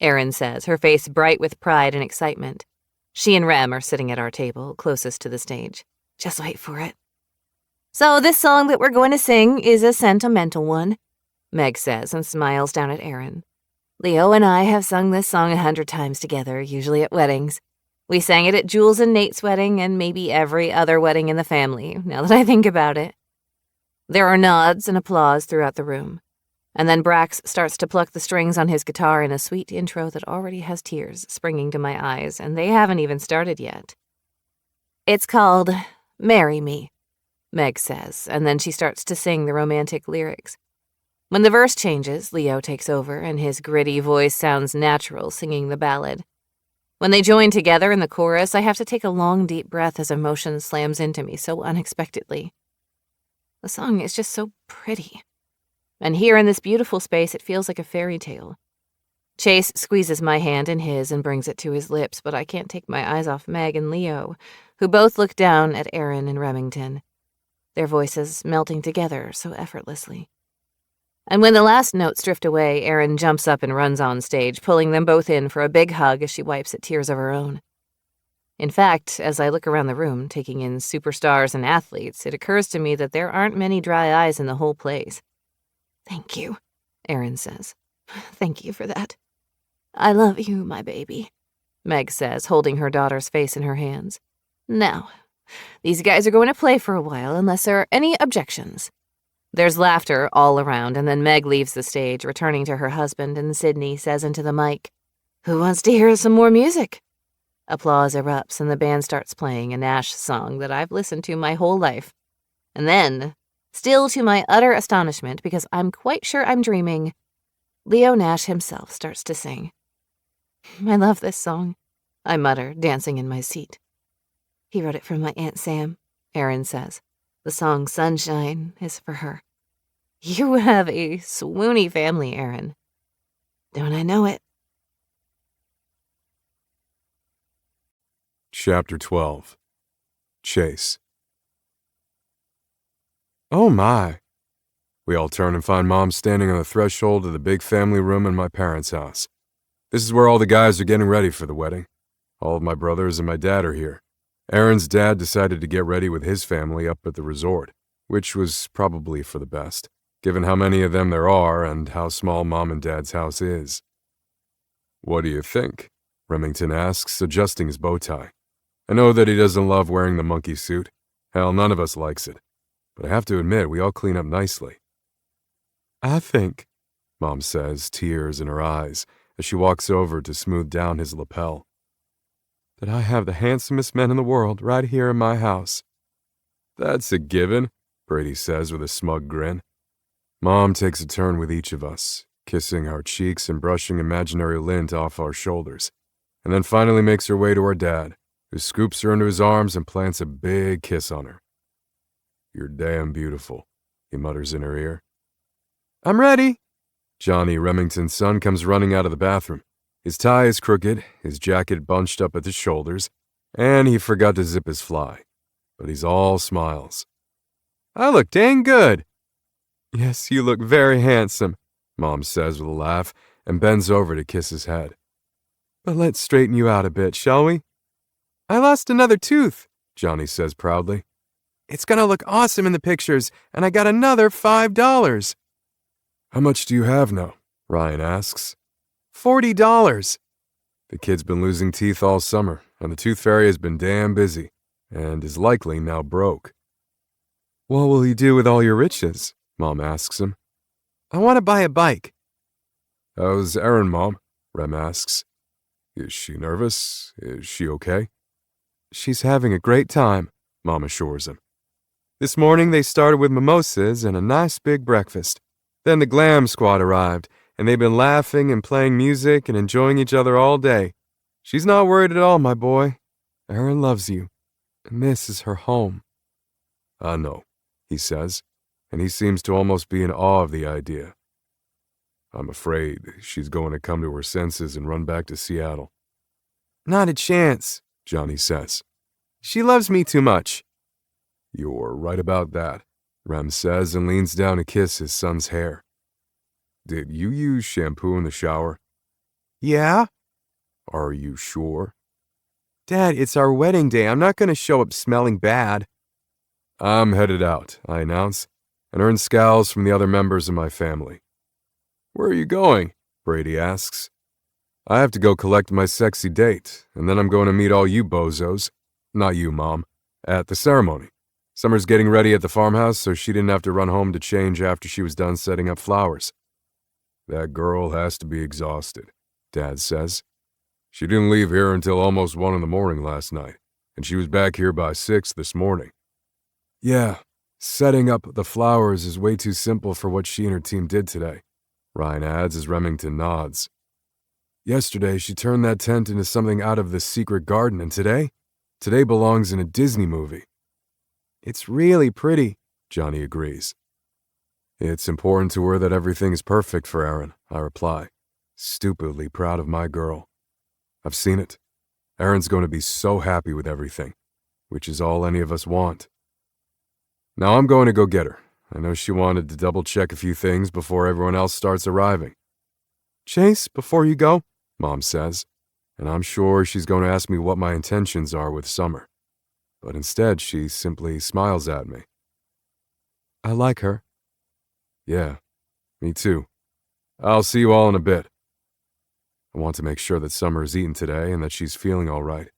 Erin says, her face bright with pride and excitement. She and Rem are sitting at our table, closest to the stage. Just wait for it. So this song that we're going to sing is a sentimental one, Meg says and smiles down at Erin. Leo and I have sung this song 100 times together, usually at weddings. We sang it at Jules and Nate's wedding and maybe every other wedding in the family, now that I think about it. There are nods and applause throughout the room. And then Brax starts to pluck the strings on his guitar in a sweet intro that already has tears springing to my eyes, and they haven't even started yet. It's called Marry Me, Meg says, and then she starts to sing the romantic lyrics. When the verse changes, Leo takes over, and his gritty voice sounds natural singing the ballad. When they join together in the chorus, I have to take a long, deep breath as emotion slams into me so unexpectedly. The song is just so pretty. And here in this beautiful space, it feels like a fairy tale. Chase squeezes my hand in his and brings it to his lips, but I can't take my eyes off Meg and Leo, who both look down at Erin and Remington, their voices melting together so effortlessly. And when the last notes drift away, Erin jumps up and runs on stage, pulling them both in for a big hug as she wipes at tears of her own. In fact, as I look around the room, taking in superstars and athletes, it occurs to me that there aren't many dry eyes in the whole place. Thank you, Erin says. Thank you for that. I love you, my baby, Meg says, holding her daughter's face in her hands. Now, these guys are going to play for a while unless there are any objections. There's laughter all around, and then Meg leaves the stage, returning to her husband, and Sydney says into the mic, Who wants to hear some more music? Applause erupts, and the band starts playing a Nash song that I've listened to my whole life. And then, still to my utter astonishment, because I'm quite sure I'm dreaming, Leo Nash himself starts to sing. I love this song, I mutter, dancing in my seat. He wrote it for my Aunt Sam, Erin says. The song Sunshine is for her. You have a swoony family, Erin. Don't I know it? Chapter 12. Chase. Oh my. We all turn and find Mom standing on the threshold of the big family room in my parents' house. This is where all the guys are getting ready for the wedding. All of my brothers and my dad are here. Aaron's dad decided to get ready with his family up at the resort, which was probably for the best, given how many of them there are and how small Mom and Dad's house is. What do you think? Remington asks, adjusting his bow tie. I know that he doesn't love wearing the monkey suit. Hell, none of us likes it. But I have to admit, we all clean up nicely. I think, Mom says, tears in her eyes, as she walks over to smooth down his lapel, that I have the handsomest men in the world right here in my house. That's a given, Brady says with a smug grin. Mom takes a turn with each of us, kissing our cheeks and brushing imaginary lint off our shoulders, and then finally makes her way to our dad, who scoops her into his arms and plants a big kiss on her. You're damn beautiful, he mutters in her ear. I'm ready. Johnny, Remington's son, comes running out of the bathroom. His tie is crooked, his jacket bunched up at the shoulders, and he forgot to zip his fly. But he's all smiles. I look dang good. Yes, you look very handsome, Mom says with a laugh and bends over to kiss his head. But let's straighten you out a bit, shall we? I lost another tooth, Johnny says proudly. It's gonna look awesome in the pictures, and I got another $5. How much do you have now? Ryan asks. $40. The kid's been losing teeth all summer, and the tooth fairy has been damn busy, and is likely now broke. What will you do with all your riches? Mom asks him. I want to buy a bike. How's Erin, Mom? Rem asks. Is she nervous? Is she okay? She's having a great time, Mom assures him. This morning they started with mimosas and a nice big breakfast. Then the glam squad arrived, and they've been laughing and playing music and enjoying each other all day. She's not worried at all, my boy. Erin loves you, and this is her home. I know, he says, and he seems to almost be in awe of the idea. I'm afraid she's going to come to her senses and run back to Seattle. Not a chance, Johnny says. She loves me too much. You're right about that, Rem says and leans down to kiss his son's hair. Did you use shampoo in the shower? Yeah? Are you sure? Dad, it's our wedding day. I'm not going to show up smelling bad. I'm headed out, I announce, and earn scowls from the other members of my family. Where are you going? Brady asks. I have to go collect my sexy date, and then I'm going to meet all you bozos, not you, Mom, at the ceremony. Summer's getting ready at the farmhouse, so she didn't have to run home to change after she was done setting up flowers. That girl has to be exhausted, Dad says. She didn't leave here until almost 1 a.m. last night, and she was back here by 6 this morning. Yeah, setting up the flowers is way too simple for what she and her team did today, Ryan adds as Remington nods. Yesterday, she turned that tent into something out of the secret garden, and today belongs in a Disney movie. It's really pretty, Johnny agrees. It's important to her that everything is perfect for Erin, I reply, stupidly proud of my girl. I've seen it. Erin's going to be so happy with everything, which is all any of us want. Now I'm going to go get her. I know she wanted to double-check a few things before everyone else starts arriving. Chase, before you go, Mom says, and I'm sure she's going to ask me what my intentions are with Summer. But instead, she simply smiles at me. I like her. Yeah, me too. I'll see you all in a bit. I want to make sure that Summer is eaten today and that she's feeling all right.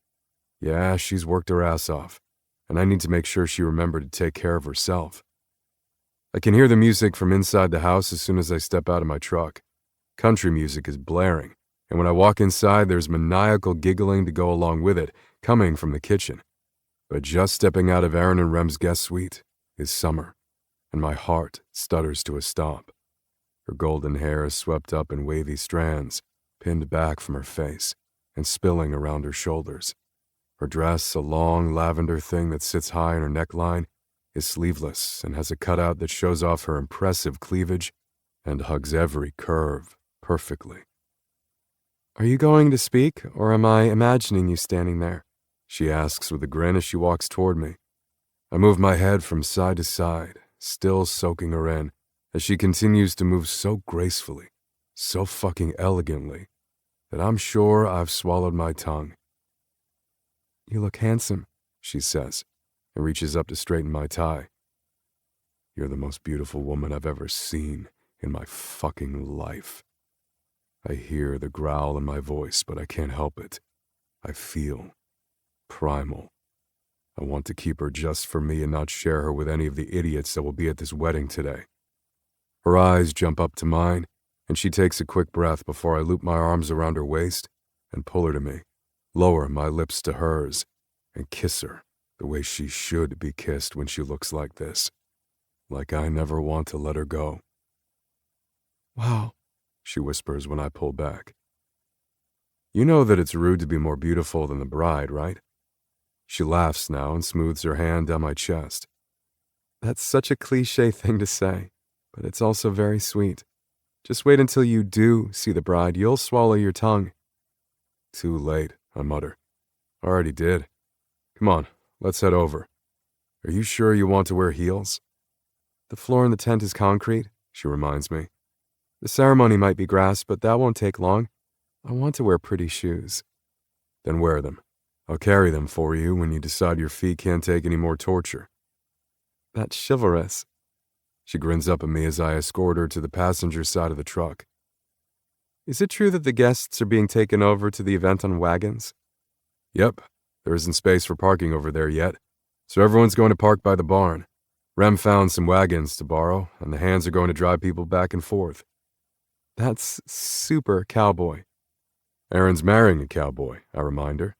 Yeah, she's worked her ass off, and I need to make sure she remembered to take care of herself. I can hear the music from inside the house as soon as I step out of my truck. Country music is blaring, and when I walk inside, there's maniacal giggling to go along with it, coming from the kitchen. But just stepping out of Erin and Rem's guest suite is Summer, and my heart stutters to a stop. Her golden hair is swept up in wavy strands, pinned back from her face, and spilling around her shoulders. Her dress, a long lavender thing that sits high in her neckline, is sleeveless and has a cutout that shows off her impressive cleavage and hugs every curve perfectly. Are you going to speak, or am I imagining you standing there? She asks with a grin as she walks toward me. I move my head from side to side, still soaking her in, as she continues to move so gracefully, so fucking elegantly, that I'm sure I've swallowed my tongue. You look handsome, she says, and reaches up to straighten my tie. You're the most beautiful woman I've ever seen in my fucking life. I hear the growl in my voice, but I can't help it. I feel primal. I want to keep her just for me and not share her with any of the idiots that will be at this wedding today. Her eyes jump up to mine, and she takes a quick breath before I loop my arms around her waist and pull her to me, lower my lips to hers, and kiss her The way she should be kissed when she looks like this. Like I never want to let her go. Wow, She whispers when I pull back. You know that it's rude to be more beautiful than the bride, right? She laughs now and smooths her hand down my chest. that's such a cliche thing to say, but it's also very sweet. Just wait until you do see the bride. You'll swallow your tongue. Too late, I mutter. Already did. Come on, let's head over. Are you sure you want to wear heels? The floor in the tent is concrete, she reminds me. The ceremony might be grass, but that won't take long. I want to wear pretty shoes. Then wear them. I'll carry them for you when you decide your feet can't take any more torture. That's chivalrous. She grins up at me as I escort her to the passenger side of the truck. Is it true that the guests are being taken over to the event on wagons? Yep, there isn't space for parking over there yet, so everyone's going to park by the barn. Rem found some wagons to borrow, and the hands are going to drive people back and forth. That's super cowboy. Erin's marrying a cowboy, I remind her.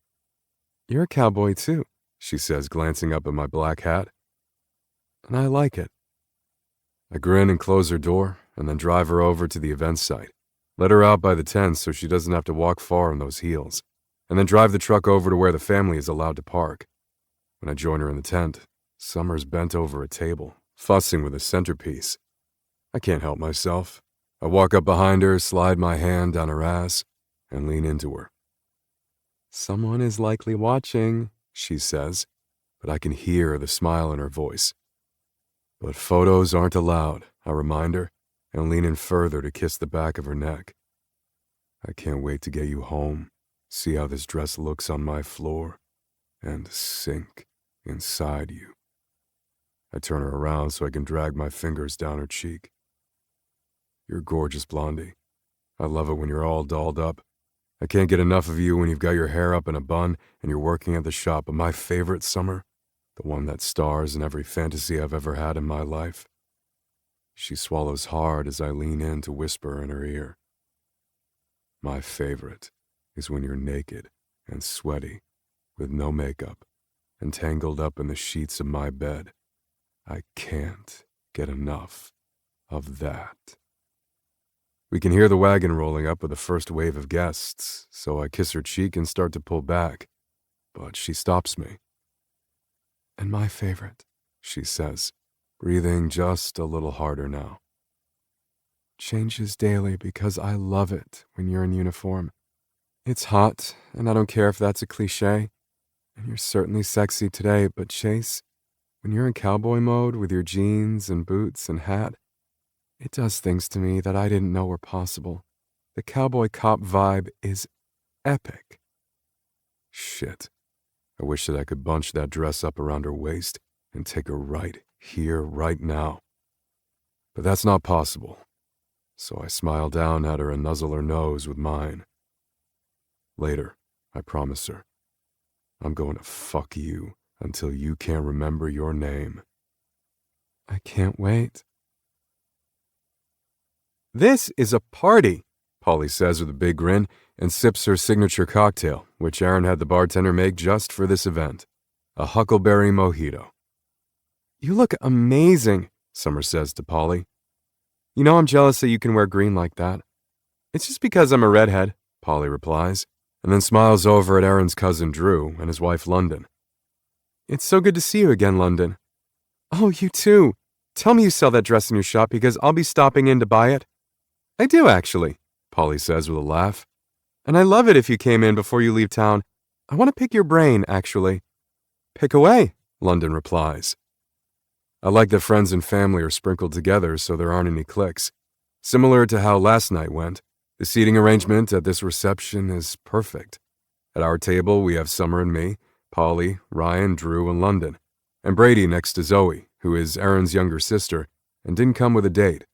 You're a cowboy too, She says, glancing up at my black hat. and I like it. I grin and close her door, and then drive her over to the event site. Let her out by the tent so she doesn't have to walk far in those heels, and then drive the truck over to where the family is allowed to park. When I join her in the tent, Summer's bent over a table, fussing with a centerpiece. I can't help myself. I walk up behind her, slide my hand down her ass, and lean into her. Someone is likely watching, She says, but I can hear the smile in her voice. But photos aren't allowed, I remind her, and lean in further to kiss the back of her neck. I can't wait to get you home, see how this dress looks on my floor, and sink inside you. I turn her around so I can drag my fingers down her cheek. You're gorgeous, Blondie. I love it when you're all dolled up. I can't get enough of you when you've got your hair up in a bun and you're working at the shop, but my favorite Summer, the one that stars in every fantasy I've ever had in my life. She swallows hard as I lean in to whisper in her ear. My favorite is when you're naked and sweaty, with no makeup, and tangled up in the sheets of my bed. I can't get enough of that. We can hear the wagon rolling up with the first wave of guests, so I kiss her cheek and start to pull back, but she stops me. and my favorite. She says, breathing just a little harder now. Changes daily because I love it when you're in uniform. It's hot, and I don't care if that's a cliche, and you're certainly sexy today, but Chase, when you're in cowboy mode with your jeans and boots and hat, it does things to me that I didn't know were possible. The cowboy cop vibe is epic. Shit. I wish that I could bunch that dress up around her waist and take her right here, right now. But that's not possible. So I smile down at her and nuzzle her nose with mine. Later, I promise her, I'm going to fuck you until you can't remember your name. I can't wait. This is a party, Polly says with a big grin and sips her signature cocktail, which Erin had the bartender make just for this event, a huckleberry mojito. You look amazing, Summer says to Polly. You know I'm jealous that you can wear green like that. It's just because I'm a redhead, Polly replies, and then smiles over at Erin's cousin Drew and his wife London. It's so good to see you again, London. Oh, you too. Tell me you sell that dress in your shop because I'll be stopping in to buy it. I do, actually, Polly says with a laugh. And I love it if you came in before you leave town. I want to pick your brain, actually. Pick away, London replies. I like that friends and family are sprinkled together so there aren't any cliques. Similar to how last night went, the seating arrangement at this reception is perfect. At our table, we have Summer and me, Polly, Ryan, Drew, and London, and Brady next to Zoe, who is Erin's younger sister and didn't come with a date.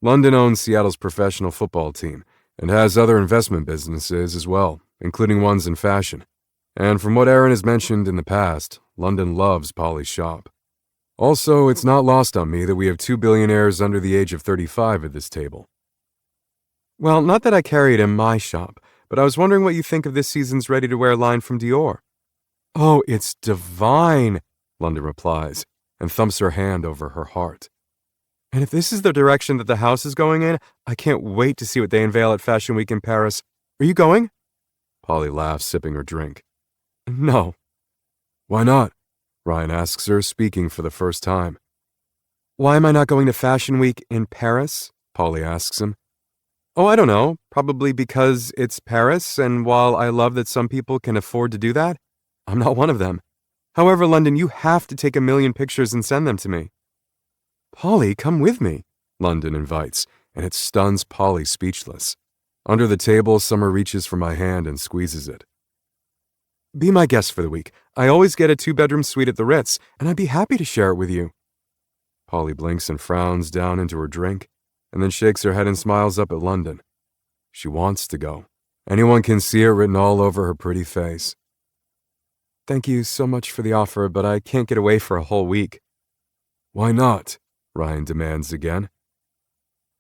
London owns Seattle's professional football team and has other investment businesses as well, including ones in fashion. And from what Erin has mentioned in the past, London loves Polly's shop. Also, it's not lost on me that we have 2 billionaires under the age of 35 at this table. Well, not that I carry it in my shop, but I was wondering what you think of this season's ready-to-wear line from Dior. Oh, it's divine, London replies, and thumps her hand over her heart. And if this is the direction that the house is going in, I can't wait to see what they unveil at Fashion Week in Paris. Are you going? Polly laughs, sipping her drink. No. Why not? Ryan asks her, speaking for the first time. Why am I not going to Fashion Week in Paris? Polly asks him. Oh, I don't know. Probably because it's Paris, and while I love that some people can afford to do that, I'm not one of them. However, London, you have to take 1,000,000 pictures and send them to me. Polly, come with me, London invites, and it stuns Polly speechless. Under the table, Summer reaches for my hand and squeezes it. Be my guest for the week. I always get a 2-bedroom suite at the Ritz, and I'd be happy to share it with you. Polly blinks and frowns down into her drink, and then shakes her head and smiles up at London. She wants to go. Anyone can see it written all over her pretty face. Thank you so much for the offer, but I can't get away for a whole week. Why not? Ryan demands again.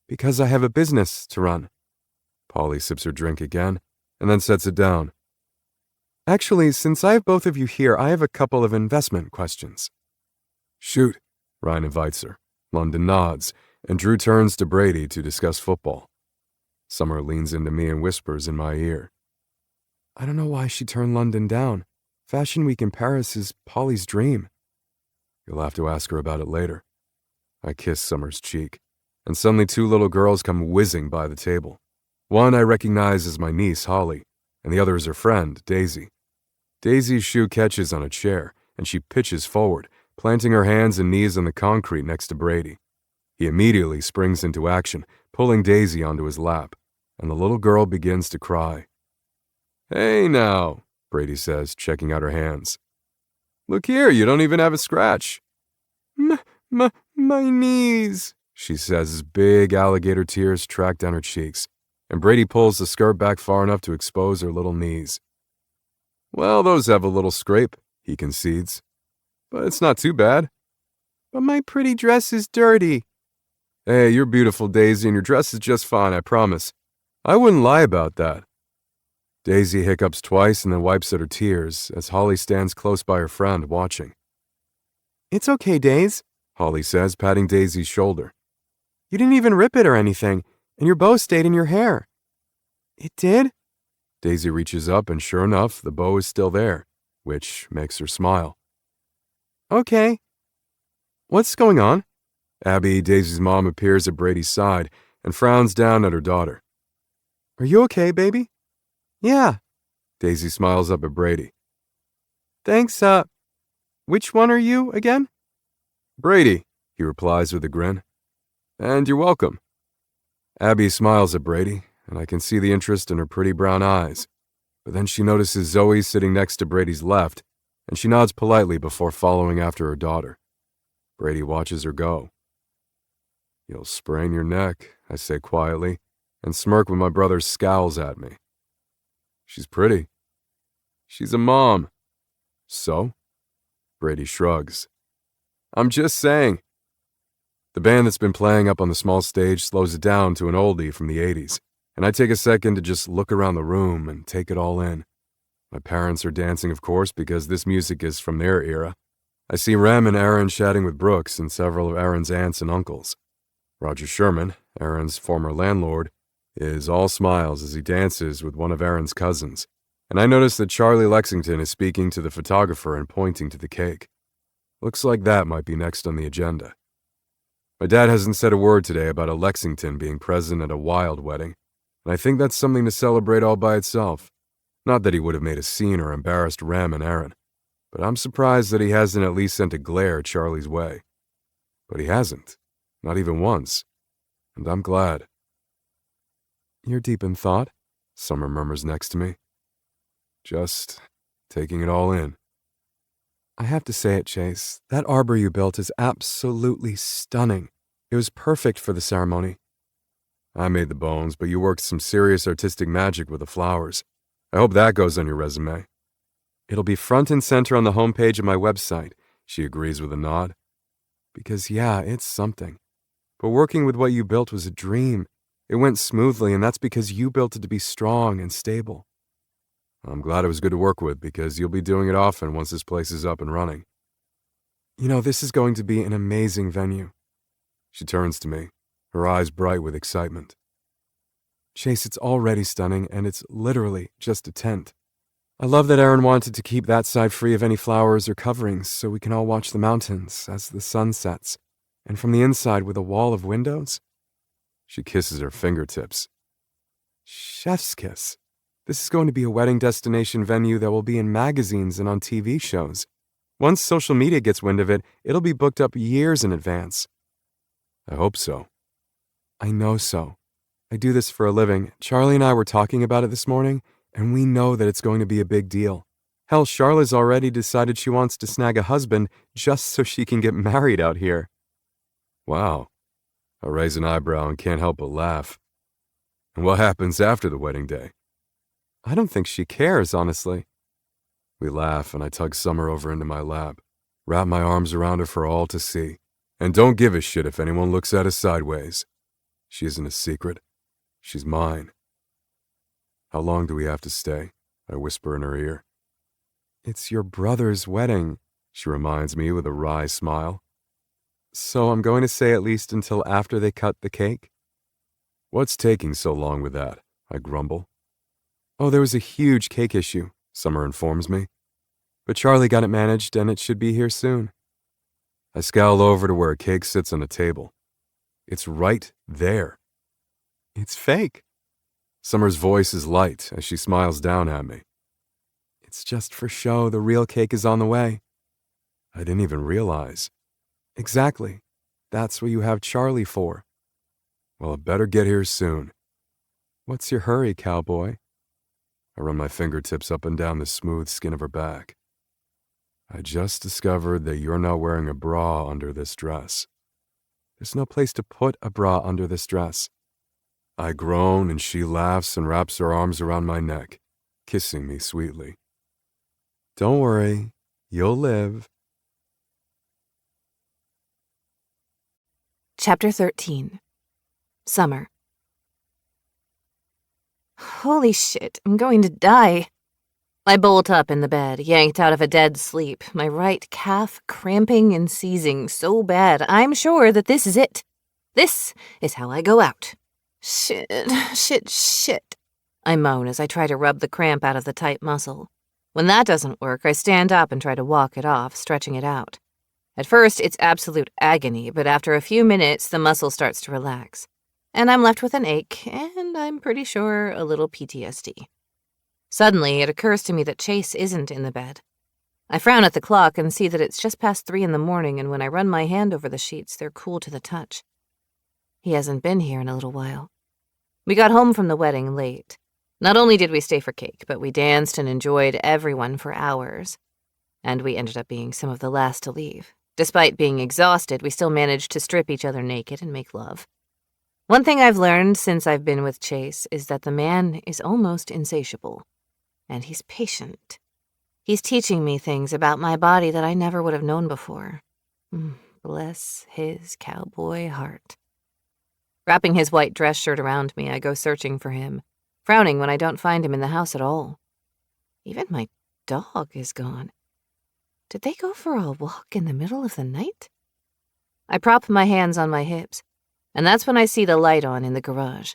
Because I have a business to run. Polly sips her drink again, and then sets it down. Actually, since I have both of you here, I have a couple of investment questions. Shoot, Ryan invites her. London nods, and Drew turns to Brady to discuss football. Summer leans into me and whispers in my ear. I don't know why she turned London down. Fashion Week in Paris is Polly's dream. You'll have to ask her about it later. I kiss Summer's cheek, and suddenly 2 little girls come whizzing by the table. One I recognize as my niece, Holly, and the other is her friend, Daisy. Daisy's shoe catches on a chair, and she pitches forward, planting her hands and knees on the concrete next to Brady. He immediately springs into action, pulling Daisy onto his lap, and the little girl begins to cry. Hey now, Brady says, checking out her hands. Look here, you don't even have a scratch. My knees, she says as big alligator tears track down her cheeks, and Brady pulls the skirt back far enough to expose her little knees. Well, those have a little scrape, he concedes. But it's not too bad. But my pretty dress is dirty. Hey, you're beautiful, Daisy, and your dress is just fine, I promise. I wouldn't lie about that. Daisy hiccups twice and then wipes at her tears as Holly stands close by her friend, watching. It's okay, Daisy, Holly says, patting Daisy's shoulder. You didn't even rip it or anything, and your bow stayed in your hair. It did? Daisy reaches up, and sure enough, the bow is still there, which makes her smile. Okay. What's going on? Abby, Daisy's mom, appears at Brady's side and frowns down at her daughter. Are you okay, baby? Yeah. Daisy smiles up at Brady. Thanks, which one are you again? Brady, he replies with a grin. And you're welcome. Abby smiles at Brady, and I can see the interest in her pretty brown eyes. But then she notices Zoe sitting next to Brady's left, and she nods politely before following after her daughter. Brady watches her go. You'll sprain your neck, I say quietly, and smirk when my brother scowls at me. She's pretty. She's a mom. So? Brady shrugs. I'm just saying. The band that's been playing up on the small stage slows it down to an oldie from the 80s, and I take a second to just look around the room and take it all in. My parents are dancing, of course, because this music is from their era. I see Rem and Aaron chatting with Brooks and several of Aaron's aunts and uncles. Roger Sherman, Aaron's former landlord, is all smiles as he dances with one of Aaron's cousins, and I notice that Charlie Lexington is speaking to the photographer and pointing to the cake. Looks like that might be next on the agenda. My dad hasn't said a word today about a Lexington being present at a Wild wedding, and I think that's something to celebrate all by itself. Not that he would have made a scene or embarrassed Rem and Aaron, but I'm surprised that he hasn't at least sent a glare Charlie's way. But he hasn't, not even once, and I'm glad. You're deep in thought, Summer murmurs next to me. Just taking it all in. I have to say it, Chase. That arbor you built is absolutely stunning. It was perfect for the ceremony. I made the bones, but you worked some serious artistic magic with the flowers. I hope that goes on your resume. It'll be front and center on the homepage of my website, she agrees with a nod. Because yeah, it's something. But working with what you built was a dream. It went smoothly, and that's because you built it to be strong and stable. I'm glad it was good to work with because you'll be doing it often once this place is up and running. You know, this is going to be an amazing venue. She turns to me, her eyes bright with excitement. Chase, it's already stunning, and it's literally just a tent. I love that Aaron wanted to keep that side free of any flowers or coverings so we can all watch the mountains as the sun sets. And from the inside with a wall of windows. She kisses her fingertips. Chef's kiss. This is going to be a wedding destination venue that will be in magazines and on TV shows. Once social media gets wind of it, it'll be booked up years in advance. I hope so. I know so. I do this for a living. Charlie and I were talking about it this morning, and we know that it's going to be a big deal. Hell, Charlotte's already decided she wants to snag a husband just so she can get married out here. Wow. I raise an eyebrow and can't help but laugh. And what happens after the wedding day? I don't think she cares, honestly. We laugh and I tug Summer over into my lap, wrap my arms around her for all to see, and don't give a shit if anyone looks at us sideways. She isn't a secret. She's mine. How long do we have to stay? I whisper in her ear. It's your brother's wedding, she reminds me with a wry smile. So I'm going to say at least until after they cut the cake. What's taking so long with that? I grumble. Oh, there was a huge cake issue, Summer informs me. But Charlie got it managed and it should be here soon. I scowl over to where a cake sits on a table. It's right there. It's fake. Summer's voice is light as she smiles down at me. It's just for show. The real cake is on the way. I didn't even realize. Exactly. That's what you have Charlie for. Well, it better get here soon. What's your hurry, cowboy? I run my fingertips up and down the smooth skin of her back. I just discovered that you're not wearing a bra under this dress. There's no place to put a bra under this dress. I groan and she laughs and wraps her arms around my neck, kissing me sweetly. Don't worry, you'll live. Chapter 13. Summer. Holy shit, I'm going to die. I bolt up in the bed, yanked out of a dead sleep, my right calf cramping and seizing so bad I'm sure that this is it. This is how I go out. Shit. I moan as I try to rub the cramp out of the tight muscle. When that doesn't work, I stand up and try to walk it off, stretching it out. At first, it's absolute agony, but after a few minutes, the muscle starts to relax. And I'm left with an ache, and I'm pretty sure a little PTSD. Suddenly, it occurs to me that Chase isn't in the bed. I frown at the clock and see that it's just past 3 a.m, and when I run my hand over the sheets, they're cool to the touch. He hasn't been here in a little while. We got home from the wedding late. Not only did we stay for cake, but we danced and enjoyed everyone for hours. And we ended up being some of the last to leave. Despite being exhausted, we still managed to strip each other naked and make love. One thing I've learned since I've been with Chase is that the man is almost insatiable. And he's patient. He's teaching me things about my body that I never would have known before. Bless his cowboy heart. Wrapping his white dress shirt around me, I go searching for him, frowning when I don't find him in the house at all. Even my dog is gone. Did they go for a walk in the middle of the night? I prop my hands on my hips, and that's when I see the light on in the garage.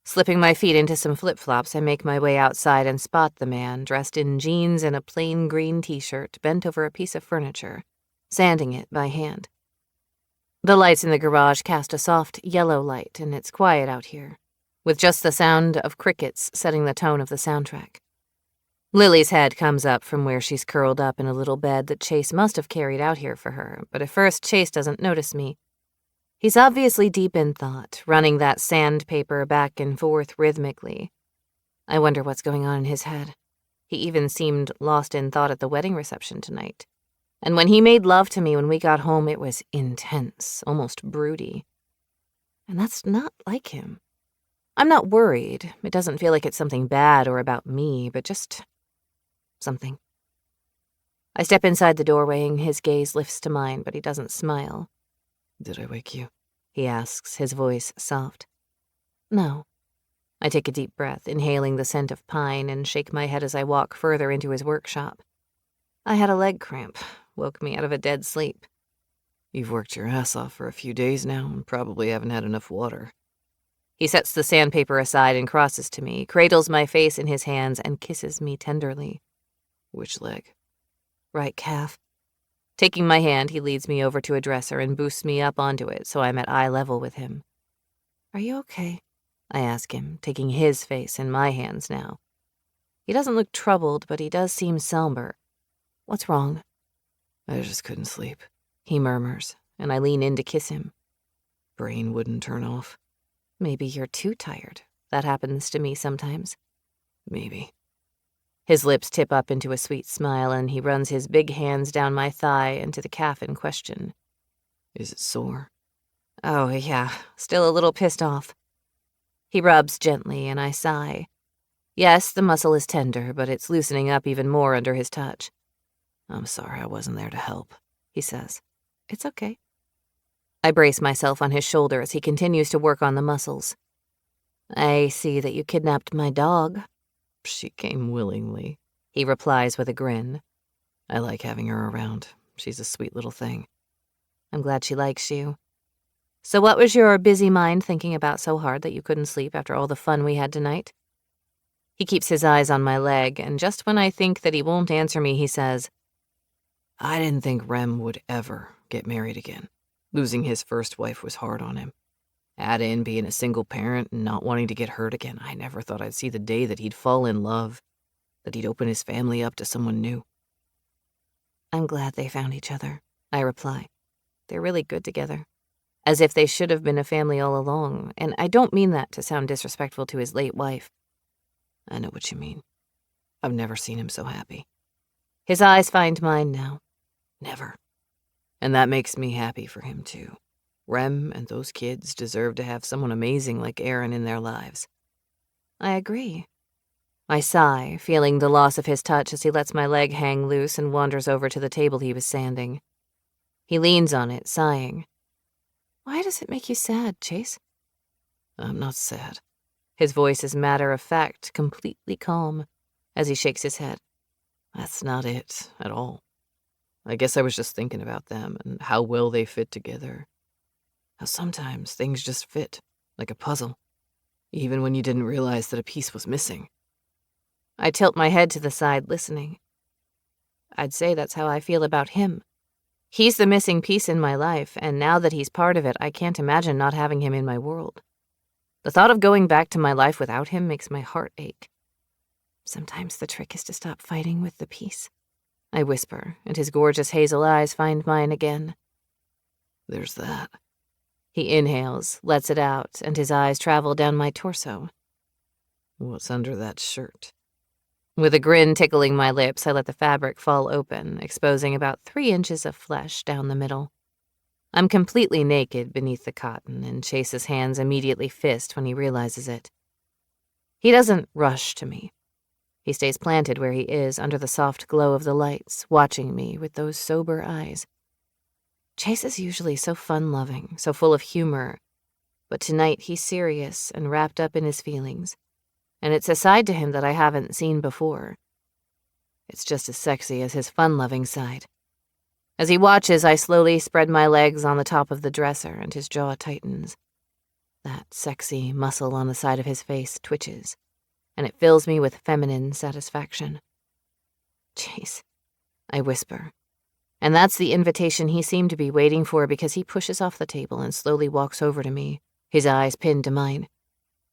Slipping my feet into some flip-flops, I make my way outside and spot the man, dressed in jeans and a plain green t-shirt, bent over a piece of furniture, sanding it by hand. The lights in the garage cast a soft yellow light, and it's quiet out here, with just the sound of crickets setting the tone of the soundtrack. Lily's head comes up from where she's curled up in a little bed that Chase must have carried out here for her, but at first Chase doesn't notice me. He's obviously deep in thought, running that sandpaper back and forth rhythmically. I wonder what's going on in his head. He even seemed lost in thought at the wedding reception tonight. And when he made love to me when we got home, it was intense, almost broody. And that's not like him. I'm not worried. It doesn't feel like it's something bad or about me, but just something. I step inside the doorway and his gaze lifts to mine, but he doesn't smile. Did I wake you? He asks, his voice soft. No. I take a deep breath, inhaling the scent of pine, and shake my head as I walk further into his workshop. I had a leg cramp, woke me out of a dead sleep. You've worked your ass off for a few days now and probably haven't had enough water. He sets the sandpaper aside and crosses to me, cradles my face in his hands, and kisses me tenderly. Which leg? Right calf. Taking my hand, he leads me over to a dresser and boosts me up onto it so I'm at eye level with him. Are you okay? I ask him, taking his face in my hands now. He doesn't look troubled, but he does seem somber. What's wrong? I just couldn't sleep, he murmurs, and I lean in to kiss him. Brain wouldn't turn off. Maybe you're too tired. That happens to me sometimes. Maybe. His lips tip up into a sweet smile, and he runs his big hands down my thigh and to the calf in question. Is it sore? Oh, yeah, still a little pissed off. He rubs gently, and I sigh. Yes, the muscle is tender, but it's loosening up even more under his touch. I'm sorry I wasn't there to help, he says. It's okay. I brace myself on his shoulder as he continues to work on the muscles. I see that you kidnapped my dog. She came willingly, he replies with a grin. I like having her around. She's a sweet little thing. I'm glad she likes you. So what was your busy mind thinking about so hard that you couldn't sleep after all the fun we had tonight? He keeps his eyes on my leg, and just when I think that he won't answer me, he says, I didn't think Rem would ever get married again. Losing his first wife was hard on him. Add in being a single parent and not wanting to get hurt again. I never thought I'd see the day that he'd fall in love, that he'd open his family up to someone new. I'm glad they found each other, I reply. They're really good together. As if they should have been a family all along, and I don't mean that to sound disrespectful to his late wife. I know what you mean. I've never seen him so happy. His eyes find mine now. Never. And that makes me happy for him, too. Rem and those kids deserve to have someone amazing like Aaron in their lives. I agree. I sigh, feeling the loss of his touch as he lets my leg hang loose and wanders over to the table he was sanding. He leans on it, sighing. Why does it make you sad, Chase? I'm not sad. His voice is matter-of-fact, completely calm, as he shakes his head. That's not it at all. I guess I was just thinking about them and how well they fit together. How sometimes things just fit, like a puzzle, even when you didn't realize that a piece was missing. I tilt my head to the side, listening. I'd say that's how I feel about him. He's the missing piece in my life, and now that he's part of it, I can't imagine not having him in my world. The thought of going back to my life without him makes my heart ache. Sometimes the trick is to stop fighting with the piece, I whisper, and his gorgeous hazel eyes find mine again. There's that. He inhales, lets it out, and his eyes travel down my torso. What's under that shirt? With a grin tickling my lips, I let the fabric fall open, exposing about 3 inches of flesh down the middle. I'm completely naked beneath the cotton, and Chase's hands immediately fist when he realizes it. He doesn't rush to me. He stays planted where he is, under the soft glow of the lights, watching me with those sober eyes. Chase is usually so fun-loving, so full of humor, but tonight he's serious and wrapped up in his feelings, and it's a side to him that I haven't seen before. It's just as sexy as his fun-loving side. As he watches, I slowly spread my legs on the top of the dresser, and his jaw tightens. That sexy muscle on the side of his face twitches, and it fills me with feminine satisfaction. Chase, I whisper. And that's the invitation he seemed to be waiting for, because he pushes off the table and slowly walks over to me, his eyes pinned to mine.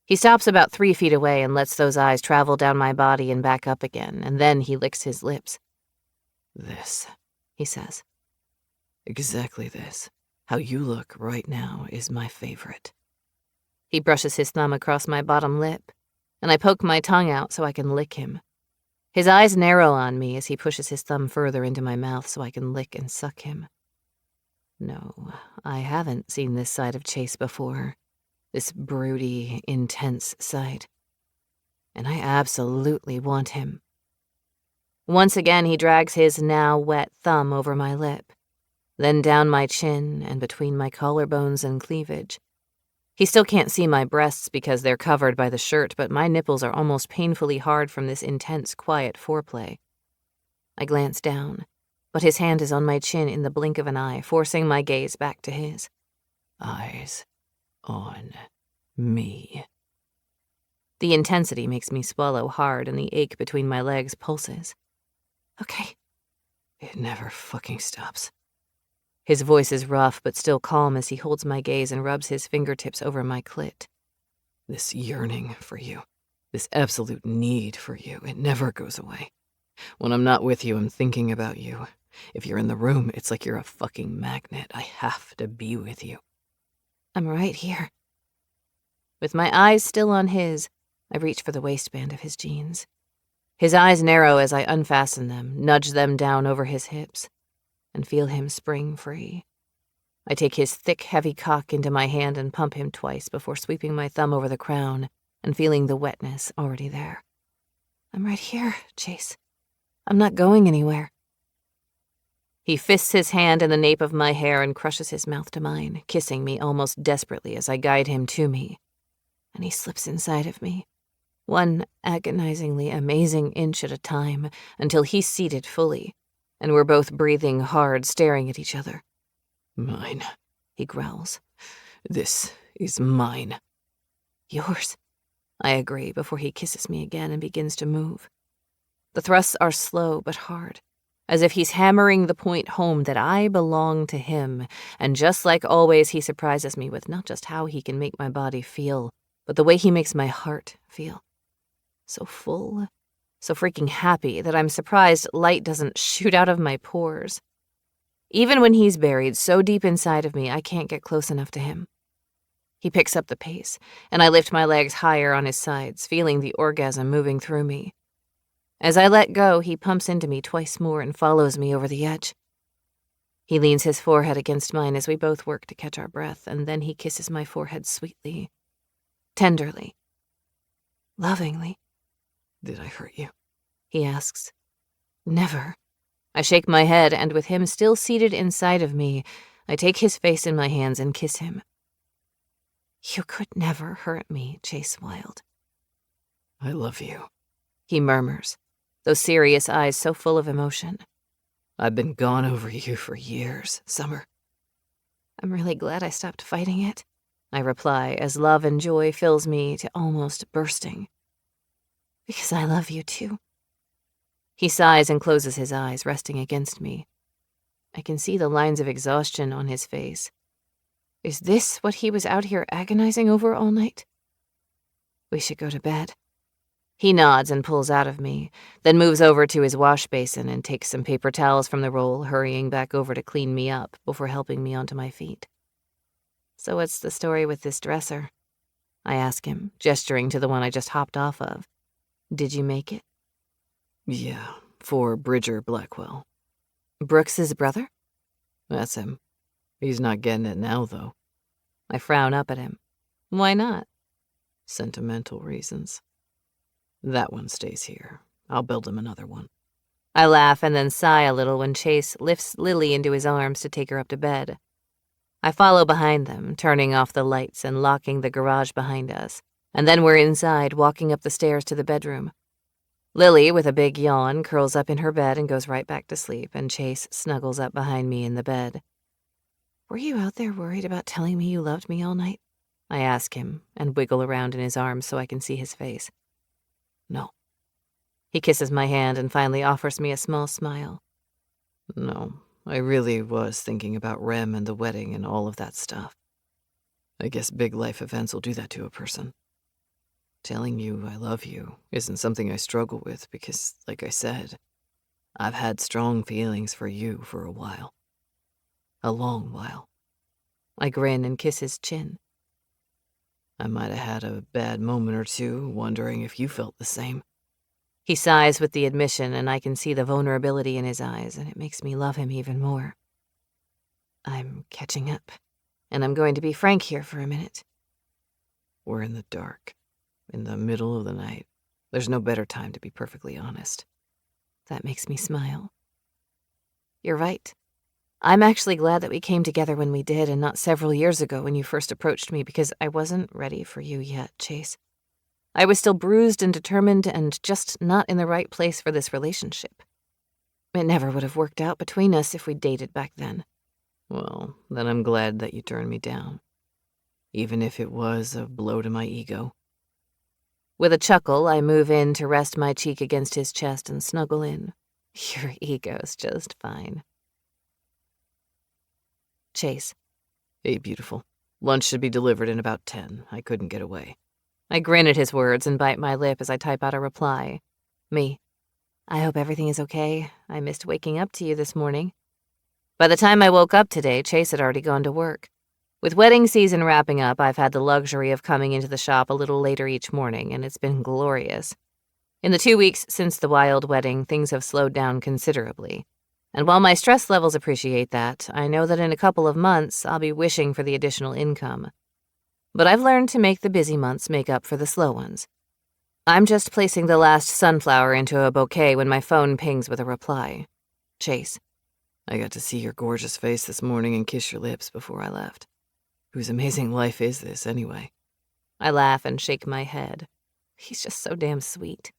He stops about 3 feet away and lets those eyes travel down my body and back up again, and then he licks his lips. This, he says. Exactly this. How you look right now is my favorite. He brushes his thumb across my bottom lip, and I poke my tongue out so I can lick him. His eyes narrow on me as he pushes his thumb further into my mouth so I can lick and suck him. No, I haven't seen this side of Chase before. This broody, intense side. And I absolutely want him. Once again, he drags his now wet thumb over my lip, then down my chin and between my collarbones and cleavage. He still can't see my breasts because they're covered by the shirt, but my nipples are almost painfully hard from this intense, quiet foreplay. I glance down, but his hand is on my chin in the blink of an eye, forcing my gaze back to his. Eyes on me. The intensity makes me swallow hard and the ache between my legs pulses. Okay. It never fucking stops. His voice is rough but still calm as he holds my gaze and rubs his fingertips over my clit. This yearning for you, this absolute need for you, it never goes away. When I'm not with you, I'm thinking about you. If you're in the room, it's like you're a fucking magnet. I have to be with you. I'm right here. With my eyes still on his, I reach for the waistband of his jeans. His eyes narrow as I unfasten them, nudge them down over his hips, and feel him spring free. I take his thick, heavy cock into my hand and pump him twice before sweeping my thumb over the crown and feeling the wetness already there. I'm right here, Chase. I'm not going anywhere. He fists his hand in the nape of my hair and crushes his mouth to mine, kissing me almost desperately as I guide him to me. And he slips inside of me, one agonizingly amazing inch at a time, until he's seated fully, and we're both breathing hard, staring at each other. Mine, he growls. This is mine. Yours, I agree before he kisses me again and begins to move. The thrusts are slow but hard, as if he's hammering the point home that I belong to him, and just like always, he surprises me with not just how he can make my body feel, but the way he makes my heart feel. So full, so freaking happy that I'm surprised light doesn't shoot out of my pores. Even when he's buried so deep inside of me, I can't get close enough to him. He picks up the pace, and I lift my legs higher on his sides, feeling the orgasm moving through me. As I let go, he pumps into me twice more and follows me over the edge. He leans his forehead against mine as we both work to catch our breath, and then he kisses my forehead sweetly, tenderly, lovingly. Did I hurt you? He asks. Never. I shake my head, and with him still seated inside of me, I take his face in my hands and kiss him. You could never hurt me, Chase Wilde. I love you, he murmurs, those serious eyes so full of emotion. I've been gone over you for years, Summer. I'm really glad I stopped fighting it, I reply as love and joy fills me to almost bursting. Because I love you too. He sighs and closes his eyes, resting against me. I can see the lines of exhaustion on his face. Is this what he was out here agonizing over all night? We should go to bed. He nods and pulls out of me, then moves over to his wash basin and takes some paper towels from the roll, hurrying back over to clean me up before helping me onto my feet. So what's the story with this dresser? I ask him, gesturing to the one I just hopped off of. Did you make it? Yeah, for Bridger Blackwell. Brooks's brother? That's him. He's not getting it now, though. I frown up at him. Why not? Sentimental reasons. That one stays here. I'll build him another one. I laugh and then sigh a little when Chase lifts Lily into his arms to take her up to bed. I follow behind them, turning off the lights and locking the garage behind us, and then we're inside, walking up the stairs to the bedroom. Lily, with a big yawn, curls up in her bed and goes right back to sleep, and Chase snuggles up behind me in the bed. Were you out there worried about telling me you loved me all night? I ask him, and wiggle around in his arms so I can see his face. No. He kisses my hand and finally offers me a small smile. No, I really was thinking about Rem and the wedding and all of that stuff. I guess big life events will do that to a person. Telling you I love you isn't something I struggle with because, like I said, I've had strong feelings for you for a while. A long while. I grin and kiss his chin. I might have had a bad moment or two wondering if you felt the same. He sighs with the admission, and I can see the vulnerability in his eyes, and it makes me love him even more. I'm catching up, and I'm going to be frank here for a minute. We're in the dark, in the middle of the night. There's no better time to be perfectly honest. That makes me smile. You're right. I'm actually glad that we came together when we did and not several years ago when you first approached me because I wasn't ready for you yet, Chase. I was still bruised and determined and just not in the right place for this relationship. It never would have worked out between us if we dated back then. Well, then I'm glad that you turned me down, even if it was a blow to my ego. With a chuckle, I move in to rest my cheek against his chest and snuggle in. Your ego's just fine. Chase. Hey, beautiful. Lunch should be delivered in about 10. I couldn't get away. I grin at his words and bite my lip as I type out a reply. Me. I hope everything is okay. I missed waking up to you this morning. By the time I woke up today, Chase had already gone to work. With wedding season wrapping up, I've had the luxury of coming into the shop a little later each morning, and it's been glorious. In the 2 weeks since the wild wedding, things have slowed down considerably. And while my stress levels appreciate that, I know that in a couple of months, I'll be wishing for the additional income. But I've learned to make the busy months make up for the slow ones. I'm just placing the last sunflower into a bouquet when my phone pings with a reply. Chase. I got to see your gorgeous face this morning and kiss your lips before I left. Whose amazing life is this, anyway? I laugh and shake my head. He's just so damn sweet.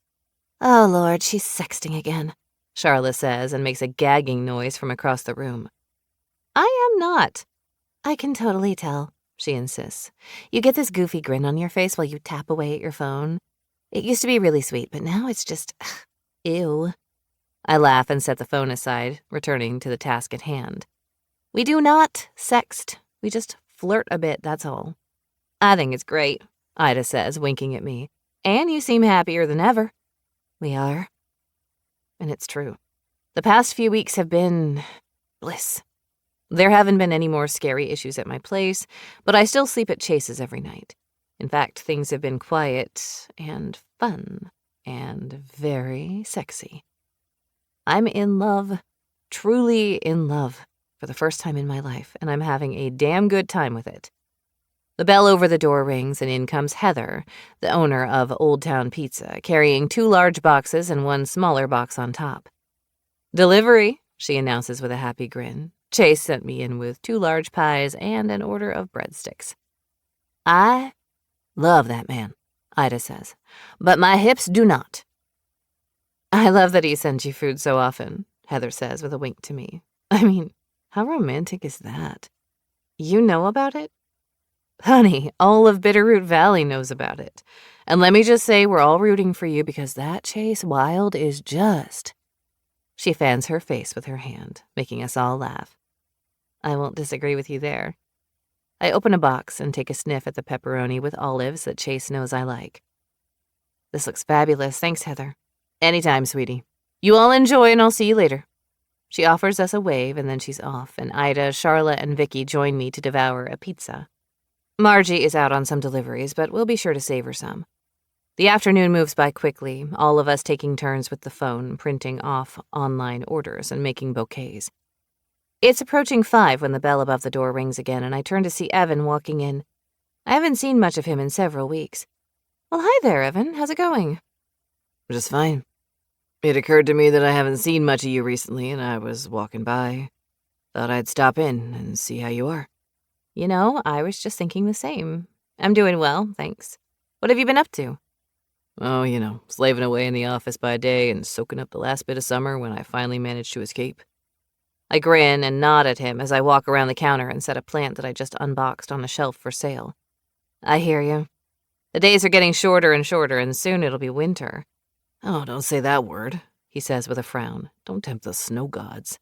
Oh, Lord, she's sexting again, Charla says and makes a gagging noise from across the room. I am not. I can totally tell, she insists. You get this goofy grin on your face while you tap away at your phone. It used to be really sweet, but now it's just, ew. I laugh and set the phone aside, returning to the task at hand. We do not sext. We just flirt a bit, that's all. I think it's great, Ida says, winking at me. And you seem happier than ever. We are. And it's true. The past few weeks have been bliss. There haven't been any more scary issues at my place, but I still sleep at Chase's every night. In fact, things have been quiet and fun and very sexy. I'm in love, truly in love, for the first time in my life, and I'm having a damn good time with it. The bell over the door rings, and in comes Heather, the owner of Old Town Pizza, carrying 2 large boxes and 1 smaller box on top. Delivery, she announces with a happy grin. Chase sent me in with 2 large pies and an order of breadsticks. I love that man, Ida says, but my hips do not. I love that he sends you food so often, Heather says with a wink to me. I mean, how romantic is that? You know about it? Honey, all of Bitterroot Valley knows about it. And let me just say we're all rooting for you because that Chase Wild is just... She fans her face with her hand, making us all laugh. I won't disagree with you there. I open a box and take a sniff at the pepperoni with olives that Chase knows I like. This looks fabulous. Thanks, Heather. Anytime, sweetie. You all enjoy, and I'll see you later. She offers us a wave, and then she's off, and Ida, Charla, and Vicky join me to devour a pizza. Margie is out on some deliveries, but we'll be sure to save her some. The afternoon moves by quickly, all of us taking turns with the phone, printing off online orders and making bouquets. It's approaching 5 when the bell above the door rings again, and I turn to see Evan walking in. I haven't seen much of him in several weeks. Well, hi there, Evan. How's it going? Just fine. It occurred to me that I haven't seen much of you recently, and I was walking by. Thought I'd stop in and see how you are. You know, I was just thinking the same. I'm doing well, thanks. What have you been up to? Oh, you know, slaving away in the office by day and soaking up the last bit of summer when I finally managed to escape. I grin and nod at him as I walk around the counter and set a plant that I just unboxed on a shelf for sale. I hear you. The days are getting shorter and shorter, and soon it'll be winter. Oh, don't say that word, he says with a frown. Don't tempt the snow gods.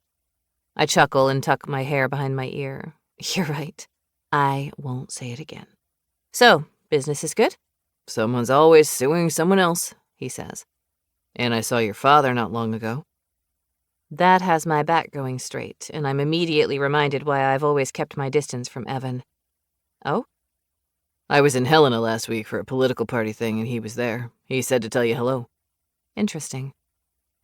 I chuckle and tuck my hair behind my ear. You're right. I won't say it again. So, business is good? Someone's always suing someone else, he says. And I saw your father not long ago. That has my back going straight, and I'm immediately reminded why I've always kept my distance from Evan. Oh? I was in Helena last week for a political party thing, and he was there. He said to tell you hello. Interesting.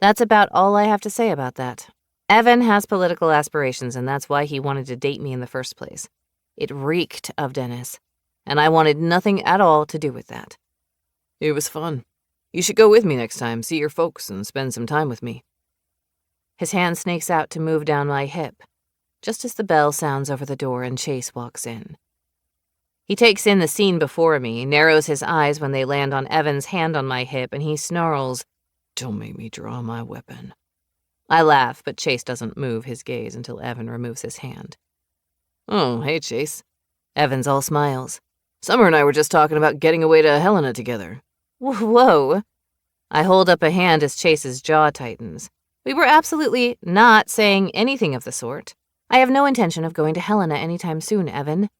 That's about all I have to say about that. Evan has political aspirations, and that's why he wanted to date me in the first place. It reeked of Dennis, and I wanted nothing at all to do with that. It was fun. You should go with me next time, see your folks, and spend some time with me. His hand snakes out to move down my hip. just as the bell sounds over the door and Chase walks in. He takes in the scene before me, narrows his eyes when they land on Evan's hand on my hip, and he snarls, "Don't make me draw my weapon." I laugh, but Chase doesn't move his gaze until Evan removes his hand. "Oh, hey, Chase." Evan's all smiles. "Summer and I were just talking about getting away to Helena together." Whoa. I hold up a hand as Chase's jaw tightens. We were absolutely not saying anything of the sort. I have no intention of going to Helena anytime soon, Evan.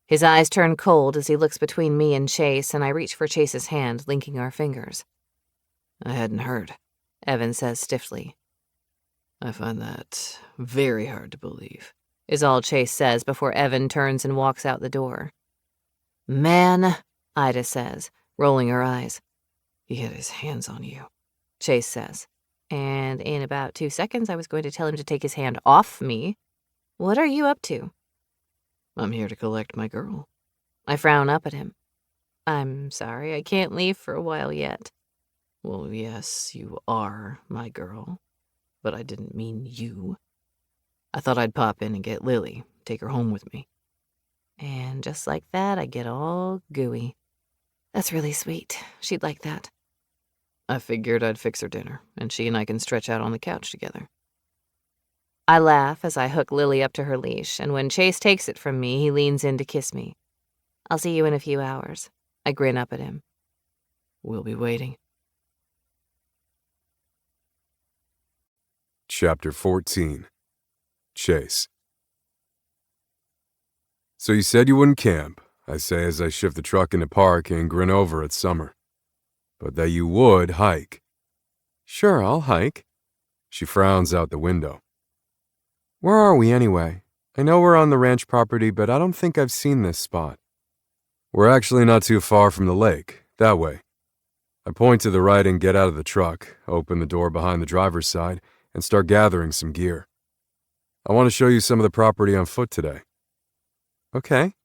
His eyes turn cold as he looks between me and Chase, and I reach for Chase's hand, linking our fingers. "I hadn't heard," Evan says stiffly. "I find that very hard to believe," is all Chase says before Evan turns and walks out the door. Man, Ida says, rolling her eyes. "He had his hands on you," Chase says. And in about 2 seconds, I was going to tell him to take his hand off me. What are you up to? "I'm here to collect my girl." I frown up at him. I'm sorry, I can't leave for a while yet. "Well, yes, you are my girl, but I didn't mean you. I thought I'd pop in and get Lily, take her home with me." And just like that, I get all gooey. That's really sweet. She'd like that. "I figured I'd fix her dinner, and she and I can stretch out on the couch together." I laugh as I hook Lily up to her leash, and when Chase takes it from me, he leans in to kiss me. I'll see you in a few hours. I grin up at him. "We'll be waiting." Chapter 14. Chase. "So you said you wouldn't camp," I say as I shift the truck into park and grin over at Summer. "But that you would hike." Sure, I'll hike. She frowns out the window. Where are we anyway? I know we're on the ranch property, but I don't think I've seen this spot. We're actually not too far from the lake, that way. I point to the right and get out of the truck, open the door behind the driver's side, and start gathering some gear. I want to show you some of the property on foot today. Okay.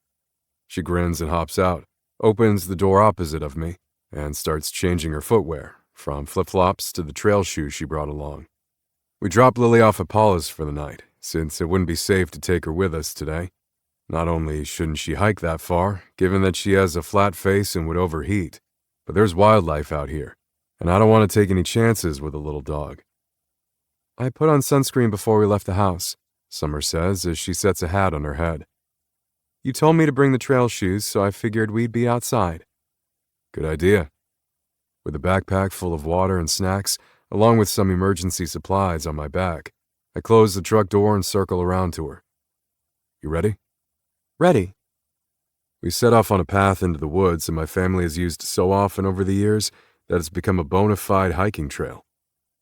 She grins and hops out, opens the door opposite of me, and starts changing her footwear, from flip-flops to the trail shoes she brought along. We drop Lily off at Paula's for the night, since it wouldn't be safe to take her with us today. Not only shouldn't she hike that far, given that she has a flat face and would overheat, but there's wildlife out here, and I don't want to take any chances with a little dog. I put on sunscreen before we left the house, Summer says as she sets a hat on her head. You told me to bring the trail shoes, so I figured we'd be outside. Good idea. With a backpack full of water and snacks, along with some emergency supplies on my back, I close the truck door and circle around to her. You ready? Ready. We set off on a path into the woods that my family has used so often over the years that it's become a bona fide hiking trail.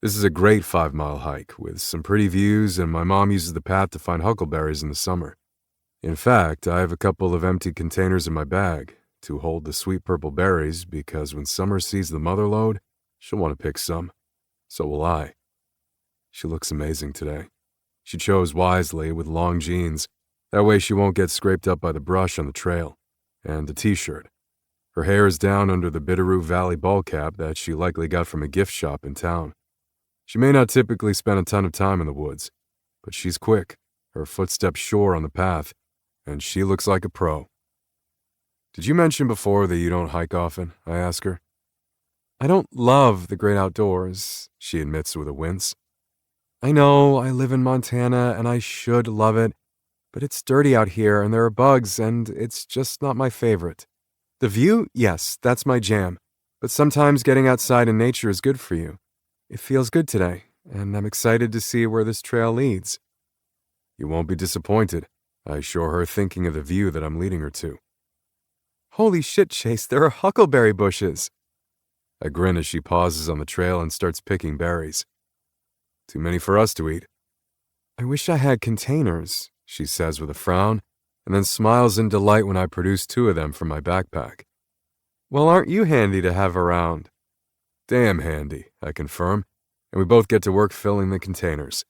This is a great 5-mile hike with some pretty views, and my mom uses the path to find huckleberries in the summer. In fact, I have a couple of empty containers in my bag to hold the sweet purple berries because when Summer sees the mother lode, she'll want to pick some. So will I. She looks amazing today. She chose wisely with long jeans. That way she won't get scraped up by the brush on the trail. And a t-shirt. Her hair is down under the Bitterroot Valley ball cap that she likely got from a gift shop in town. She may not typically spend a ton of time in the woods, but she's quick, her footsteps sure on the path, and she looks like a pro. Did you mention before that you don't hike often? I ask her. I don't love the great outdoors, she admits with a wince. I know I live in Montana and I should love it, but it's dirty out here and there are bugs and it's just not my favorite. The view, yes, that's my jam, but sometimes getting outside in nature is good for you. It feels good today, and I'm excited to see where this trail leads. You won't be disappointed, I assure her, thinking of the view that I'm leading her to. Holy shit, Chase, there are huckleberry bushes. I grin as she pauses on the trail and starts picking berries. Too many for us to eat. I wish I had containers, she says with a frown, and then smiles in delight when I produce 2 of them from my backpack. Well, aren't you handy to have around? Damn handy, I confirm, and we both get to work filling the containers.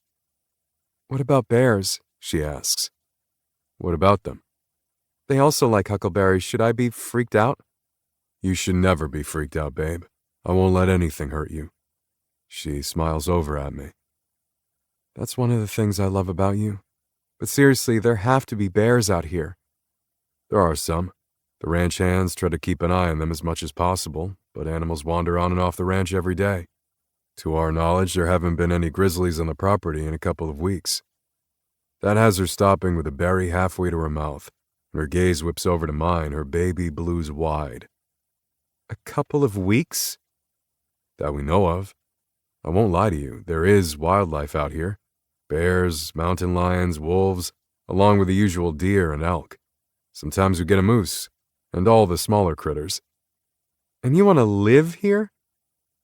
What about bears? She asks. What about them? They also like huckleberries. Should I be freaked out? You should never be freaked out, babe. I won't let anything hurt you. She smiles over at me. That's one of the things I love about you. But seriously, there have to be bears out here. There are some. The ranch hands try to keep an eye on them as much as possible, but animals wander on and off the ranch every day. To our knowledge, there haven't been any grizzlies on the property in a couple of weeks. That has her stopping with a berry halfway to her mouth. When her gaze whips over to mine, her baby blues wide. A couple of weeks? That we know of. I won't lie to you, there is wildlife out here. Bears, mountain lions, wolves, along with the usual deer and elk. Sometimes we get a moose, and all the smaller critters. And you want to live here?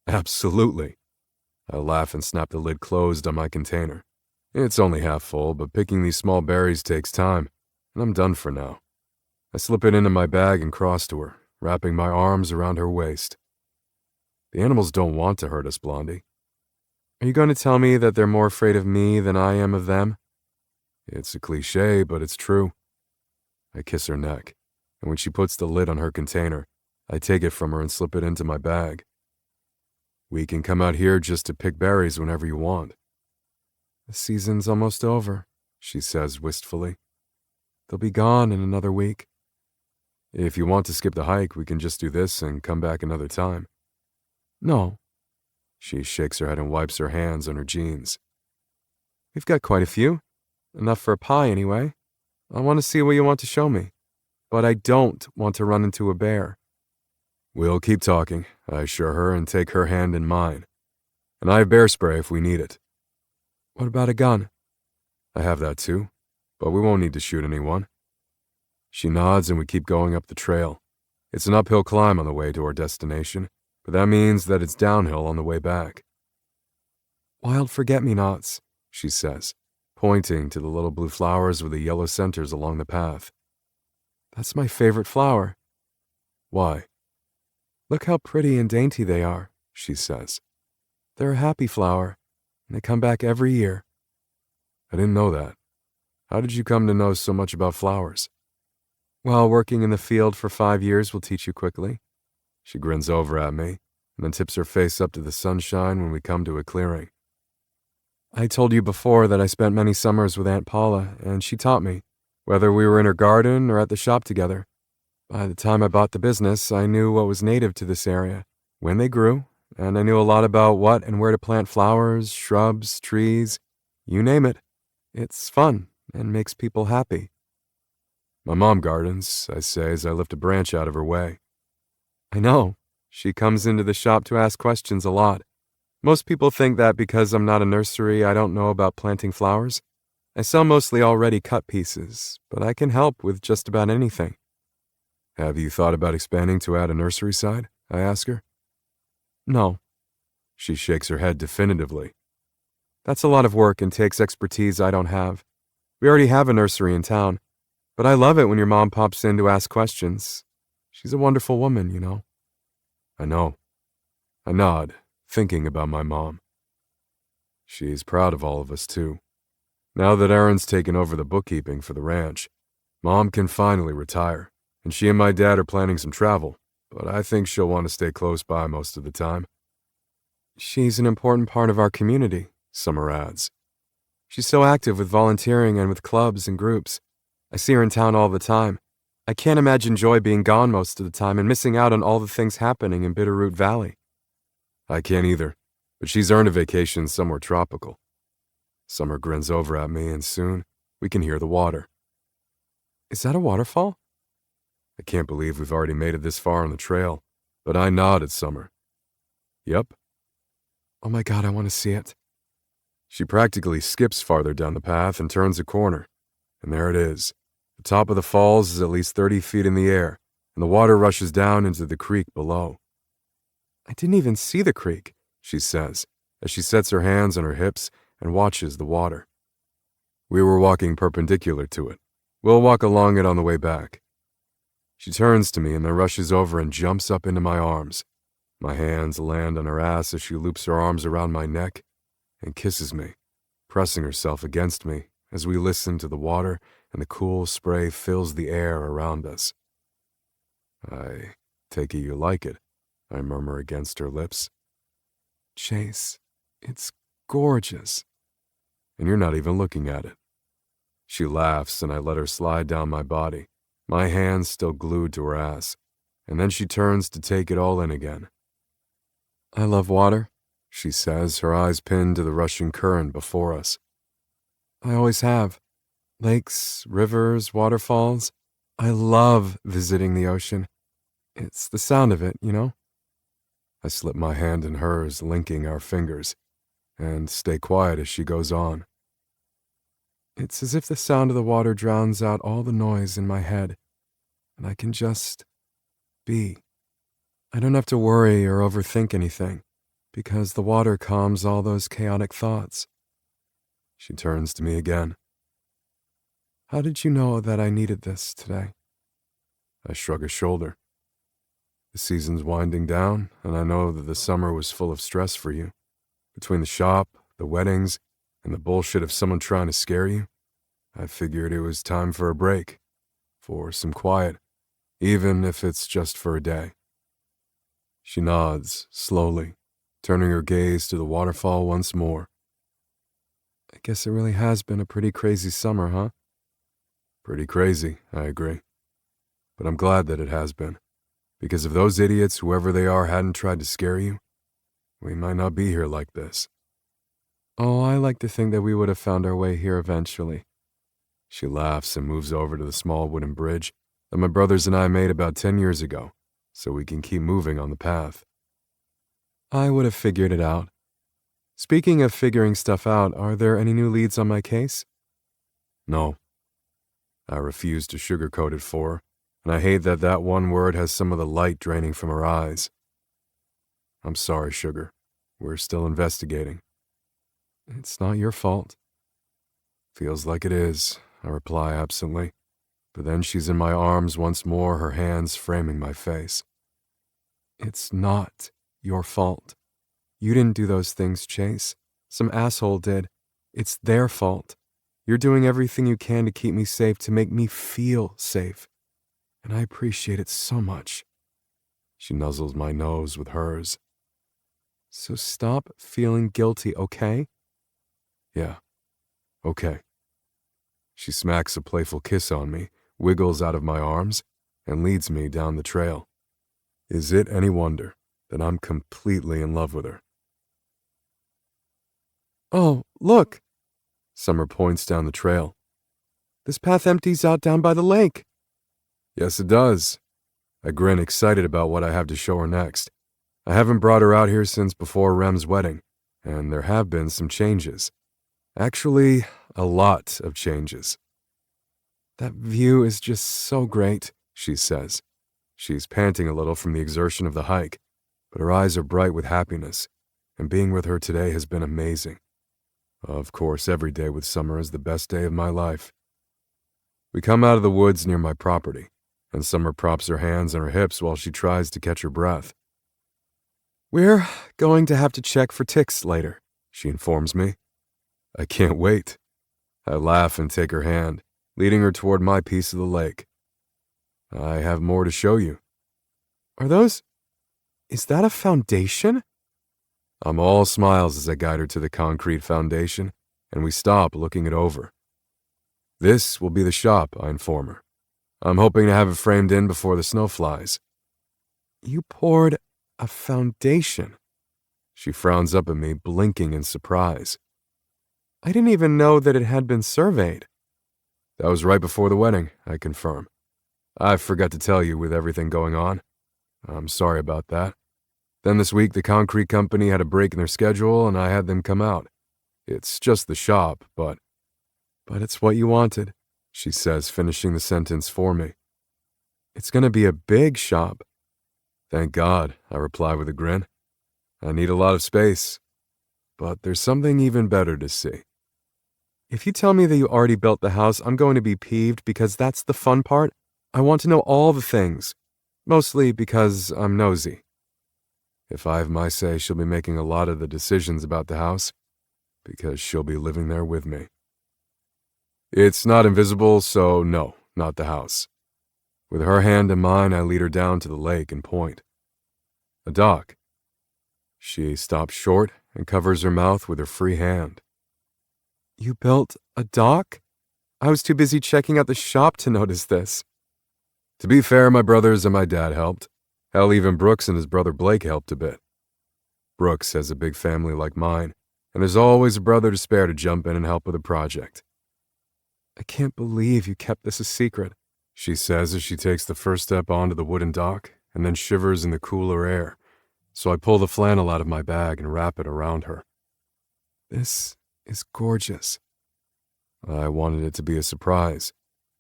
Absolutely. I laugh and snap the lid closed on my container. It's only half full, but picking these small berries takes time, and I'm done for now. I slip it into my bag and cross to her, wrapping my arms around her waist. The animals don't want to hurt us, Blondie. Are you going to tell me that they're more afraid of me than I am of them? It's a cliché, but it's true. I kiss her neck, and when she puts the lid on her container, I take it from her and slip it into my bag. We can come out here just to pick berries whenever you want. The season's almost over, she says wistfully. They'll be gone in another week. If you want to skip the hike, we can just do this and come back another time. No. She shakes her head and wipes her hands on her jeans. We've got quite a few. Enough for a pie, anyway. I want to see what you want to show me. But I don't want to run into a bear. We'll keep talking, I assure her and take her hand in mine. And I have bear spray if we need it. What about a gun? I have that too, but we won't need to shoot anyone. She nods and we keep going up the trail. It's an uphill climb on the way to our destination, but that means that it's downhill on the way back. Wild forget-me-nots, she says, pointing to the little blue flowers with the yellow centers along the path. That's my favorite flower. Why? Look how pretty and dainty they are, she says. They're a happy flower, and they come back every year. I didn't know that. How did you come to know so much about flowers? Well, working in the field for 5 years will teach you quickly. She grins over at me, and then tips her face up to the sunshine when we come to a clearing. I told you before that I spent many summers with Aunt Paula, and she taught me, whether we were in her garden or at the shop together. By the time I bought the business, I knew what was native to this area, when they grew, and I knew a lot about what and where to plant flowers, shrubs, trees, you name it. It's fun and makes people happy. My mom gardens, I say as I lift a branch out of her way. I know. She comes into the shop to ask questions a lot. Most people think that because I'm not a nursery, I don't know about planting flowers. I sell mostly already cut pieces, but I can help with just about anything. Have you thought about expanding to add a nursery side? I ask her. No. She shakes her head definitively. That's a lot of work and takes expertise I don't have. We already have a nursery in town, but I love it when your mom pops in to ask questions. She's a wonderful woman, you know. I know. I nod, thinking about my mom. She's proud of all of us, too. Now that Erin's taken over the bookkeeping for the ranch, Mom can finally retire, and she and my dad are planning some travel, but I think she'll want to stay close by most of the time. She's an important part of our community, Summer adds. She's so active with volunteering and with clubs and groups. I see her in town all the time. I can't imagine Joy being gone most of the time and missing out on all the things happening in Bitterroot Valley. I can't either, but she's earned a vacation somewhere tropical. Summer grins over at me, and soon we can hear the water. Is that a waterfall? I can't believe we've already made it this far on the trail, but I nod at Summer. Yep. Oh my God, I want to see it. She practically skips farther down the path and turns a corner, and there it is. The top of the falls is at least 30 feet in the air, and the water rushes down into the creek below. I didn't even see the creek, she says, as she sets her hands on her hips and watches the water. We were walking perpendicular to it. We'll walk along it on the way back. She turns to me and then rushes over and jumps up into my arms. My hands land on her ass as she loops her arms around my neck and kisses me, pressing herself against me as we listen to the water and the cool spray fills the air around us. I take it you like it, I murmur against her lips. Chase, it's gorgeous. And you're not even looking at it. She laughs, and I let her slide down my body, my hands still glued to her ass, and then she turns to take it all in again. I love water. She says, her eyes pinned to the rushing current before us. I always have. Lakes, rivers, waterfalls. I love visiting the ocean. It's the sound of it, you know? I slip my hand in hers, linking our fingers, and stay quiet as she goes on. It's as if the sound of the water drowns out all the noise in my head, and I can just be. I don't have to worry or overthink anything, because the water calms all those chaotic thoughts. She turns to me again. How did you know that I needed this today? I shrug a shoulder. The season's winding down, and I know that the summer was full of stress for you. Between the shop, the weddings, and the bullshit of someone trying to scare you, I figured it was time for a break, for some quiet, even if it's just for a day. She nods, slowly, turning her gaze to the waterfall once more. I guess it really has been a pretty crazy summer, huh? Pretty crazy, I agree. But I'm glad that it has been, because if those idiots, whoever they are, hadn't tried to scare you, we might not be here like this. Oh, I like to think that we would have found our way here eventually. She laughs and moves over to the small wooden bridge that my brothers and I made about 10 years ago, so we can keep moving on the path. I would have figured it out. Speaking of figuring stuff out, are there any new leads on my case? No. I refuse to sugarcoat it for her, and I hate that that one word has some of the light draining from her eyes. I'm sorry, Sugar. We're still investigating. It's not your fault. Feels like it is, I reply absently, but then she's in my arms once more, her hands framing my face. It's not your fault. You didn't do those things, Chase. Some asshole did. It's their fault. You're doing everything you can to keep me safe, to make me feel safe. And I appreciate it so much. She nuzzles my nose with hers. So stop feeling guilty, okay? Yeah, okay. She smacks a playful kiss on me, wiggles out of my arms, and leads me down the trail. Is it any wonder that I'm completely in love with her? Oh, look! Summer points down the trail. This path empties out down by the lake. Yes, it does. I grin, excited about what I have to show her next. I haven't brought her out here since before Rem's wedding, and there have been some changes. Actually, a lot of changes. That view is just so great, she says. She's panting a little from the exertion of the hike, but her eyes are bright with happiness, and being with her today has been amazing. Of course, every day with Summer is the best day of my life. We come out of the woods near my property, and Summer props her hands on her hips while she tries to catch her breath. We're going to have to check for ticks later, she informs me. I can't wait. I laugh and take her hand, leading her toward my piece of the lake. I have more to show you. Is that a foundation? I'm all smiles as I guide her to the concrete foundation, and we stop looking it over. This will be the shop, I inform her. I'm hoping to have it framed in before the snow flies. You poured a foundation? She frowns up at me, blinking in surprise. I didn't even know that it had been surveyed. That was right before the wedding, I confirm. I forgot to tell you with everything going on. I'm sorry about that. Then this week the concrete company had a break in their schedule and I had them come out. It's just the shop, but it's what you wanted, she says, finishing the sentence for me. It's going to be a big shop. Thank God, I reply with a grin. I need a lot of space. But there's something even better to see. If you tell me that you already built the house, I'm going to be peeved because that's the fun part. I want to know all the things, mostly because I'm nosy. If I have my say, she'll be making a lot of the decisions about the house, because she'll be living there with me. It's not invisible, so no, not the house. With her hand in mine, I lead her down to the lake and point. A dock. She stops short and covers her mouth with her free hand. You built a dock? I was too busy checking out the shop to notice this. To be fair, my brothers and my dad helped. Hell, even Brooks and his brother Blake helped a bit. Brooks has a big family like mine, and there's always a brother to spare to jump in and help with a project. I can't believe you kept this a secret, she says as she takes the first step onto the wooden dock and then shivers in the cooler air. So I pull the flannel out of my bag and wrap it around her. This is gorgeous. I wanted it to be a surprise,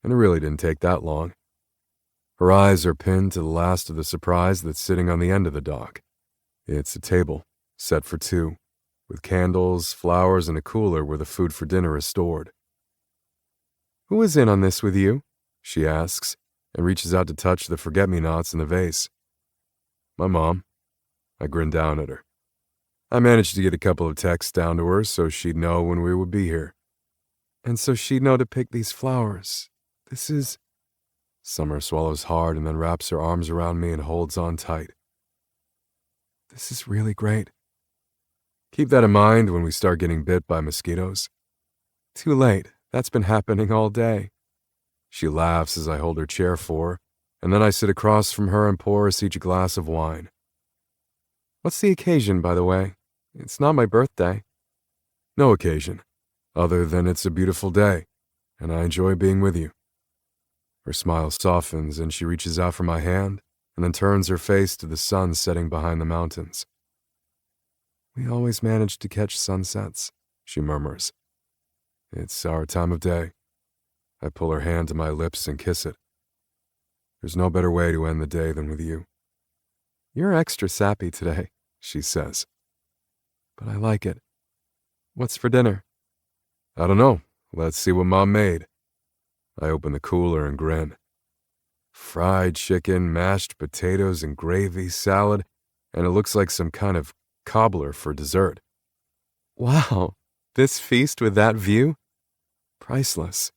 and it really didn't take that long. Her eyes are pinned to the last of the surprise that's sitting on the end of the dock. It's a table, set for two, with candles, flowers, and a cooler where the food for dinner is stored. Who was in on this with you? She asks, and reaches out to touch the forget-me-nots in the vase. My mom. I grin down at her. I managed to get a couple of texts down to her so she'd know when we would be here. And so she'd know to pick these flowers. This is... Summer swallows hard and then wraps her arms around me and holds on tight. This is really great. Keep that in mind when we start getting bit by mosquitoes. Too late. That's been happening all day. She laughs as I hold her chair for her, and then I sit across from her and pour us each a glass of wine. What's the occasion, by the way? It's not my birthday. No occasion, other than it's a beautiful day, and I enjoy being with you. Her smile softens and she reaches out for my hand and then turns her face to the sun setting behind the mountains. We always manage to catch sunsets, she murmurs. It's our time of day. I pull her hand to my lips and kiss it. There's no better way to end the day than with you. You're extra sappy today, she says. But I like it. What's for dinner? I don't know. Let's see what Mom made. I open the cooler and grin. Fried chicken, mashed potatoes and gravy, salad, and it looks like some kind of cobbler for dessert. Wow, this feast with that view? Priceless.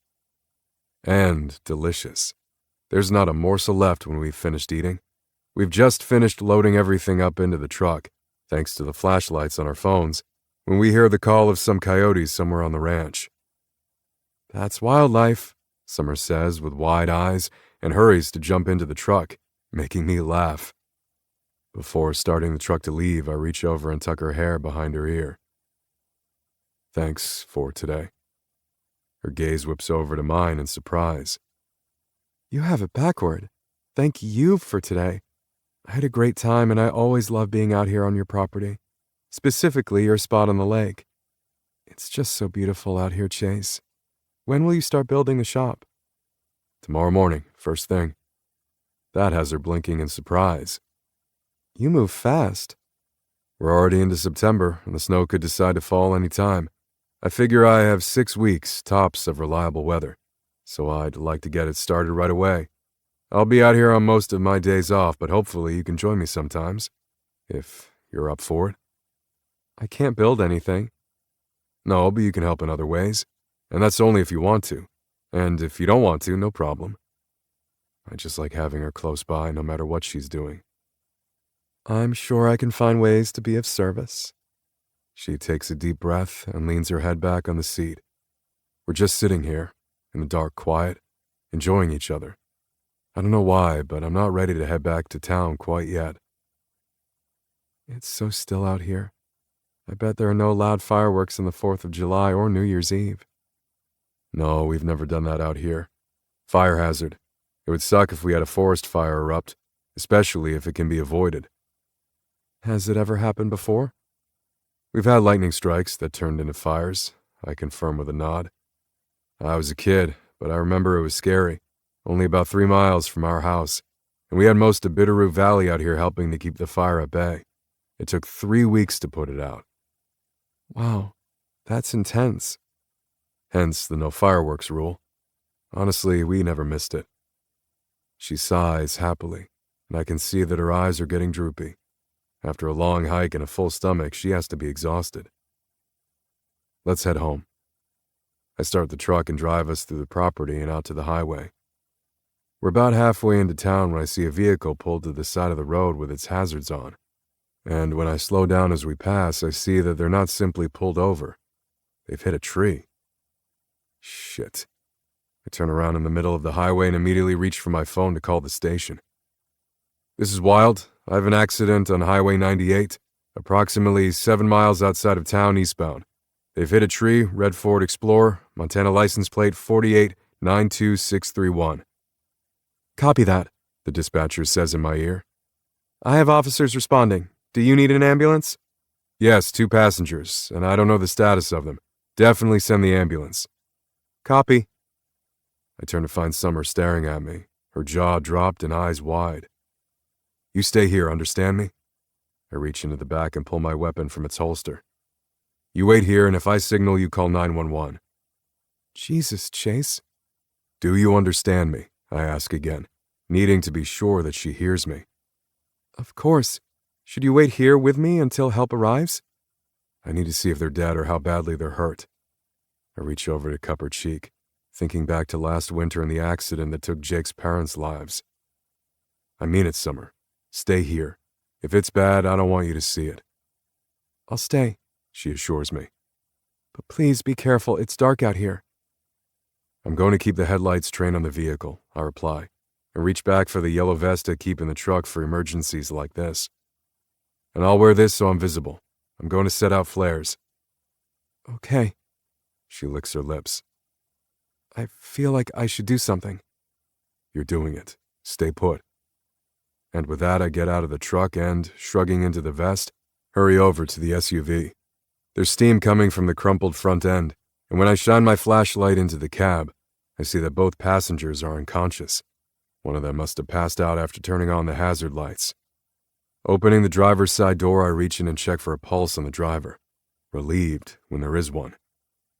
And delicious. There's not a morsel left when we've finished eating. We've just finished loading everything up into the truck, thanks to the flashlights on our phones, when we hear the call of some coyotes somewhere on the ranch. That's wildlife, Summer says with wide eyes and hurries to jump into the truck, making me laugh. Before starting the truck to leave, I reach over and tuck her hair behind her ear. Thanks for today. Her gaze whips over to mine in surprise. You have it backward. Thank you for today. I had a great time and I always love being out here on your property, specifically your spot on the lake. It's just so beautiful out here, Chase. When will you start building the shop? Tomorrow morning, first thing. That has her blinking in surprise. You move fast. We're already into September and the snow could decide to fall any time. I figure I have 6 weeks, tops, of reliable weather, so I'd like to get it started right away. I'll be out here on most of my days off, but hopefully you can join me sometimes, if you're up for it. I can't build anything. No, but you can help in other ways, and that's only if you want to. And if you don't want to, no problem. I just like having her close by no matter what she's doing. I'm sure I can find ways to be of service. She takes a deep breath and leans her head back on the seat. We're just sitting here, in the dark quiet, enjoying each other. I don't know why, but I'm not ready to head back to town quite yet. It's so still out here. I bet there are no loud fireworks on the 4th of July or New Year's Eve. No, we've never done that out here. Fire hazard. It would suck if we had a forest fire erupt, especially if it can be avoided. Has it ever happened before? We've had lightning strikes that turned into fires, I confirm with a nod. I was a kid, but I remember it was scary. Only about 3 miles from our house, and we had most of Bitterroot Valley out here helping to keep the fire at bay. It took 3 weeks to put it out. Wow, that's intense. Hence the no fireworks rule. Honestly, we never missed it. She sighs happily, and I can see that her eyes are getting droopy. After a long hike and a full stomach, she has to be exhausted. Let's head home. I start the truck and drive us through the property and out to the highway. We're about halfway into town when I see a vehicle pulled to the side of the road with its hazards on. And when I slow down as we pass, I see that they're not simply pulled over. They've hit a tree. Shit. I turn around in the middle of the highway and immediately reach for my phone to call the station. This is Wild. I have an accident on Highway 98, approximately 7 miles outside of town eastbound. They've hit a tree, red Ford Explorer, Montana license plate 4892631. Copy that, The dispatcher says in my ear. I have officers responding. Do you need an ambulance? Yes, 2 passengers, and I don't know the status of them. Definitely send the ambulance. Copy. I turn to find Summer staring at me, her jaw dropped and eyes wide. You stay here, understand me? I reach into the back and pull my weapon from its holster. You wait here, and if I signal, you call 911. Jesus, Chase. Do you understand me? I ask again, needing to be sure that she hears me. Of course. Should you wait here with me until help arrives? I need to see if they're dead or how badly they're hurt. I reach over to cup her cheek, thinking back to last winter and the accident that took Jake's parents' lives. I mean it, Summer. Stay here. If it's bad, I don't want you to see it. I'll stay, she assures me. but please be careful. It's dark out here. I'm going to keep the headlights trained on the vehicle, I reply, and reach back for the yellow vest I keep in the truck for emergencies like this. And I'll wear this so I'm visible. I'm going to set out flares. Okay. She licks her lips. I feel like I should do something. You're doing it. Stay put. And with that, I get out of the truck and, shrugging into the vest, hurry over to the SUV. There's steam coming from the crumpled front end, and when I shine my flashlight into the cab, I see that both passengers are unconscious. One of them must have passed out after turning on the hazard lights. Opening the driver's side door, I reach in and check for a pulse on the driver, relieved when there is one.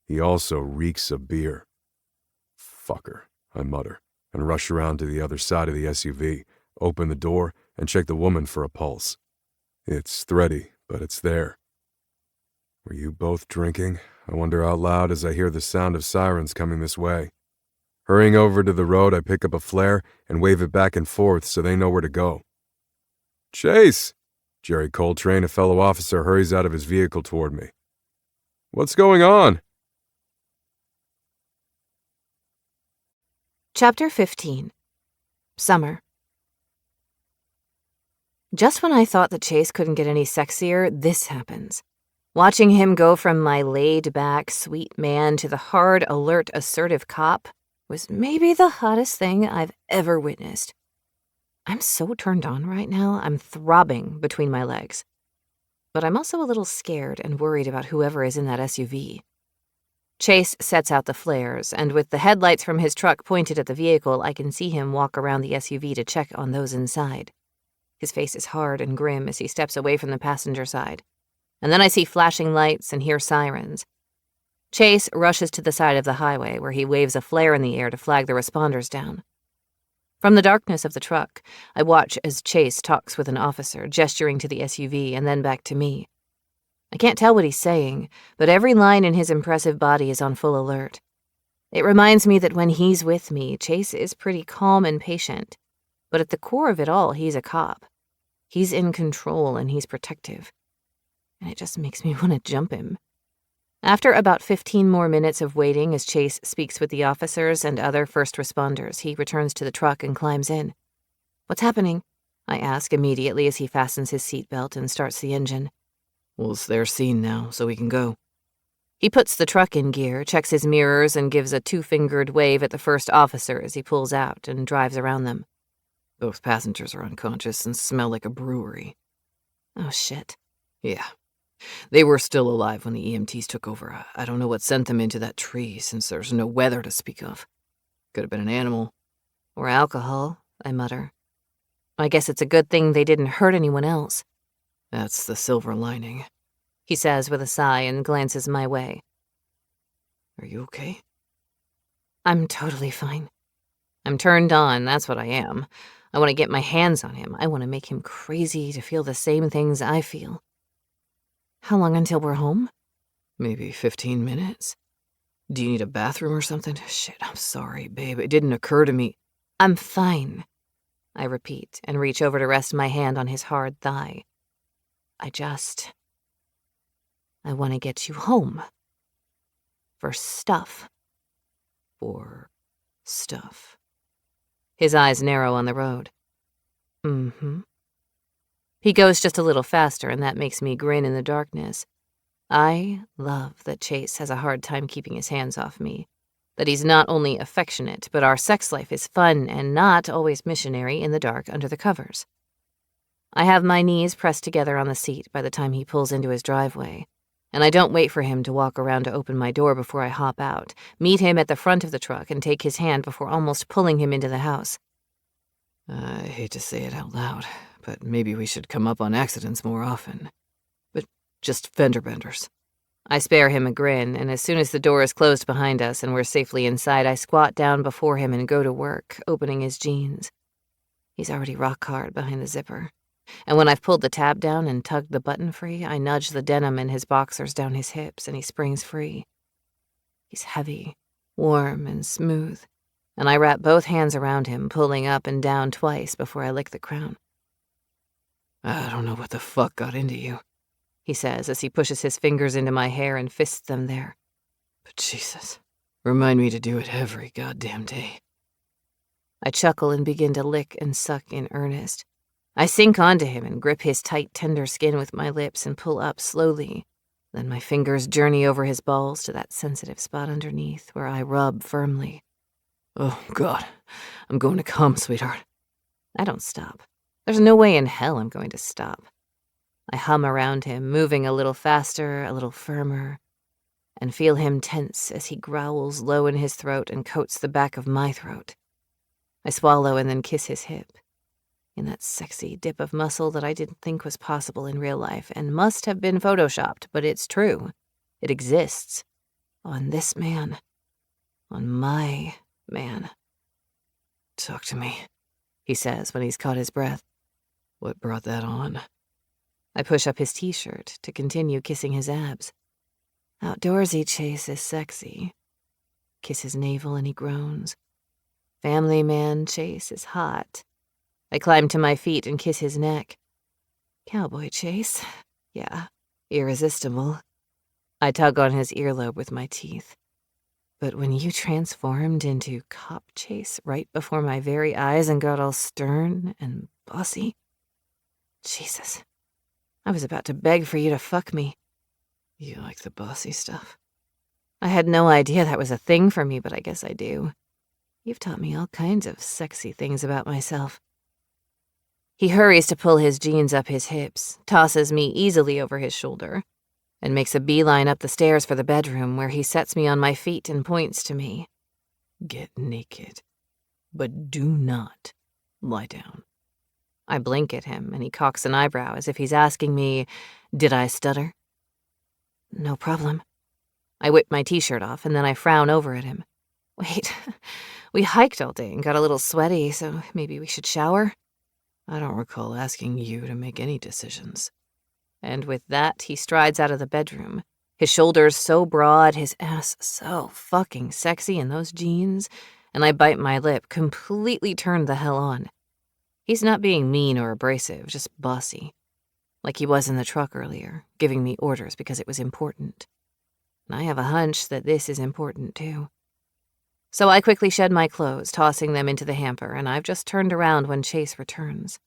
He also reeks of beer. Fucker, I mutter, and rush around to the other side of the SUV, open the door, and check the woman for a pulse. It's thready, but it's there. Were you both drinking? I wonder out loud as I hear the sound of sirens coming this way. Hurrying over to the road, I pick up a flare and wave it back and forth so they know where to go. Chase! Jerry Coltrane, a fellow officer, hurries out of his vehicle toward me. What's going on? Chapter 15. Summer. Just when I thought that Chase couldn't get any sexier, this happens. Watching him go from my laid-back, sweet man to the hard, alert, assertive cop was maybe the hottest thing I've ever witnessed. I'm so turned on right now, I'm throbbing between my legs. But I'm also a little scared and worried about whoever is in that SUV. Chase sets out the flares, and with the headlights from his truck pointed at the vehicle, I can see him walk around the SUV to check on those inside. His face is hard and grim as he steps away from the passenger side. And then I see flashing lights and hear sirens. Chase rushes to the side of the highway, where he waves a flare in the air to flag the responders down. From the darkness of the truck, I watch as Chase talks with an officer, gesturing to the SUV and then back to me. I can't tell what he's saying, but every line in his impressive body is on full alert. It reminds me that when he's with me, Chase is pretty calm and patient. But at the core of it all, he's a cop. He's in control and he's protective. And it just makes me want to jump him. After about 15 more minutes of waiting as Chase speaks with the officers and other first responders, he returns to the truck and climbs in. What's happening? I ask immediately as he fastens his seatbelt and starts the engine. Well, it's their scene now, so we can go. He puts the truck in gear, checks his mirrors, and gives a two-fingered wave at the first officer as he pulls out and drives around them. Both passengers are unconscious and smell like a brewery. Oh, shit. Yeah. They were still alive when the EMTs took over. I don't know what sent them into that tree, since there's no weather to speak of. Could have been an animal. Or alcohol, I mutter. I guess it's a good thing they didn't hurt anyone else. That's the silver lining. He says with a sigh and glances my way. Are you okay? I'm totally fine. I'm turned on, that's what I am. I want to get my hands on him. I want to make him crazy to feel the same things I feel. How long until we're home? Maybe 15 minutes. Do you need a bathroom or something? Shit, I'm sorry, babe. It didn't occur to me. I'm fine, I repeat and reach over to rest my hand on his hard thigh. I want to get you home. For stuff. For Stuff. His eyes narrow on the road. Mm-hmm. He goes just a little faster, and that makes me grin in the darkness. I love that Chase has a hard time keeping his hands off me. That he's not only affectionate, but our sex life is fun and not always missionary in the dark under the covers. I have my knees pressed together on the seat by the time he pulls into his driveway, and I don't wait for him to walk around to open my door before I hop out, meet him at the front of the truck, and take his hand before almost pulling him into the house. I hate to say it out loud, but maybe we should come up on accidents more often. But just fender benders. I spare him a grin, and as soon as the door is closed behind us and we're safely inside, I squat down before him and go to work, opening his jeans. He's already rock hard behind the zipper. And when I've pulled the tab down and tugged the button free, I nudge the denim in his boxers down his hips, and he springs free. He's heavy, warm, and smooth, and I wrap both hands around him, pulling up and down twice before I lick the crown. I don't know what the fuck got into you, he says as he pushes his fingers into my hair and fists them there. But Jesus, remind me to do it every goddamn day. I chuckle and begin to lick and suck in earnest. I sink onto him and grip his tight, tender skin with my lips and pull up slowly. Then my fingers journey over his balls to that sensitive spot underneath where I rub firmly. Oh, God, I'm going to come, sweetheart. I don't stop. There's no way in hell I'm going to stop. I hum around him, moving a little faster, a little firmer, and feel him tense as he growls low in his throat and coats the back of my throat. I swallow and then kiss his hip, in that sexy dip of muscle that I didn't think was possible in real life and must have been photoshopped, but it's true. It exists. On this man. On my man. Talk to me, he says when he's caught his breath. What brought that on? I push up his t-shirt to continue kissing his abs. Outdoorsy Chase is sexy. Kiss his navel and he groans. Family man Chase is hot. I climb to my feet and kiss his neck. Cowboy Chase. Yeah, irresistible. I tug on his earlobe with my teeth. But when you transformed into cop Chase right before my very eyes and got all stern and bossy, Jesus, I was about to beg for you to fuck me. You like the bossy stuff? I had no idea that was a thing for me, but I guess I do. You've taught me all kinds of sexy things about myself. He hurries to pull his jeans up his hips, tosses me easily over his shoulder, and makes a beeline up the stairs for the bedroom where he sets me on my feet and points to me. Get naked, but do not lie down. I blink at him, and he cocks an eyebrow as if he's asking me, did I stutter? No problem. I whip my t-shirt off, and then I frown over at him. Wait, we hiked all day and got a little sweaty, so maybe we should shower? I don't recall asking you to make any decisions. And with that, he strides out of the bedroom, his shoulders so broad, his ass so fucking sexy in those jeans, and I bite my lip, completely turned the hell on. He's not being mean or abrasive, just bossy. Like he was in the truck earlier, giving me orders because it was important. And I have a hunch that this is important too. So I quickly shed my clothes, tossing them into the hamper, and I've just turned around when Chase returns.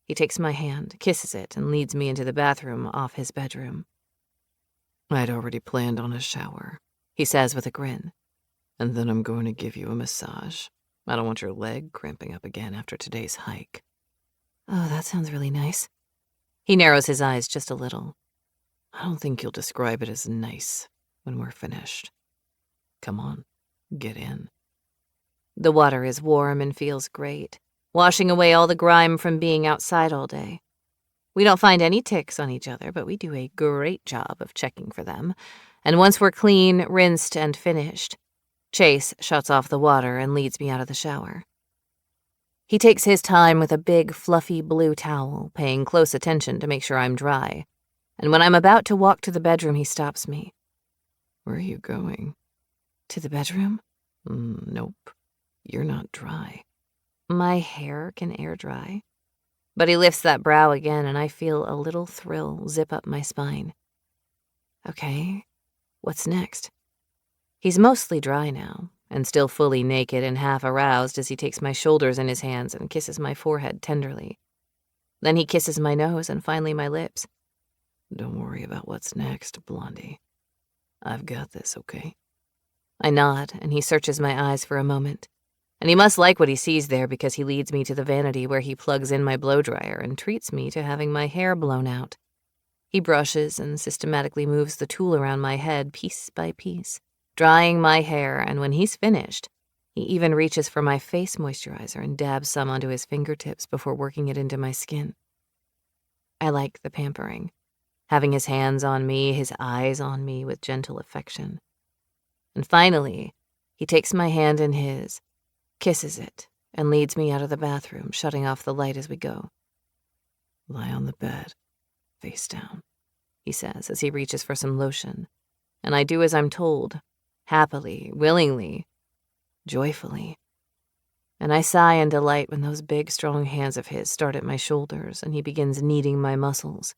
He takes my hand, kisses it, and leads me into the bathroom off his bedroom. I'd already planned on a shower, he says with a grin. And then I'm going to give you a massage. I don't want your leg cramping up again after today's hike. Oh, that sounds really nice. He narrows his eyes just a little. I don't think you'll describe it as nice when we're finished. Come on, get in. The water is warm and feels great, washing away all the grime from being outside all day. We don't find any ticks on each other, but we do a great job of checking for them. And once we're clean, rinsed, and finished, Chase shuts off the water and leads me out of the shower. He takes his time with a big, fluffy blue towel, paying close attention to make sure I'm dry. And when I'm about to walk to the bedroom, he stops me. Where are you going? To the bedroom? Nope. You're not dry. My hair can air dry. But he lifts that brow again, and I feel a little thrill zip up my spine. Okay, what's next? He's mostly dry now, and still fully naked and half aroused as he takes my shoulders in his hands and kisses my forehead tenderly. Then he kisses my nose and finally my lips. Don't worry about what's next, Blondie. I've got this, okay? I nod, and he searches my eyes for a moment. And he must like what he sees there because he leads me to the vanity where he plugs in my blow-dryer and treats me to having my hair blown out. He brushes and systematically moves the tool around my head piece by piece, drying my hair, and when he's finished, he even reaches for my face moisturizer and dabs some onto his fingertips before working it into my skin. I like the pampering, having his hands on me, his eyes on me with gentle affection. And finally, he takes my hand in his, kisses it, and leads me out of the bathroom, shutting off the light as we go. Lie on the bed, face down, he says as he reaches for some lotion, and I do as I'm told, happily, willingly, joyfully. And I sigh in delight when those big, strong hands of his start at my shoulders and he begins kneading my muscles.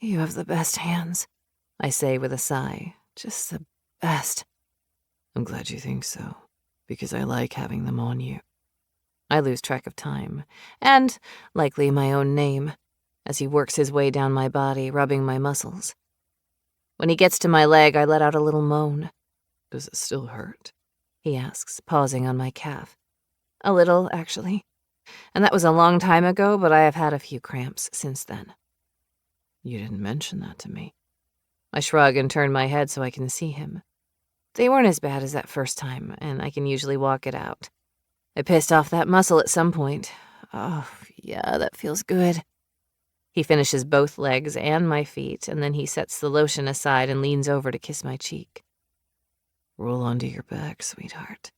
You have the best hands, I say with a sigh, just the best. I'm glad you think so, because I like having them on you. I lose track of time, and, likely, my own name, as he works his way down my body, rubbing my muscles. When he gets to my leg, I let out a little moan. Does it still hurt? He asks, pausing on my calf. A little, actually. And that was a long time ago, but I have had a few cramps since then. You didn't mention that to me. I shrug and turn my head so I can see him. They weren't as bad as that first time, and I can usually walk it out. I pissed off that muscle at some point. Oh, yeah, that feels good. He finishes both legs and my feet, and then he sets the lotion aside and leans over to kiss my cheek. Roll onto your back, sweetheart.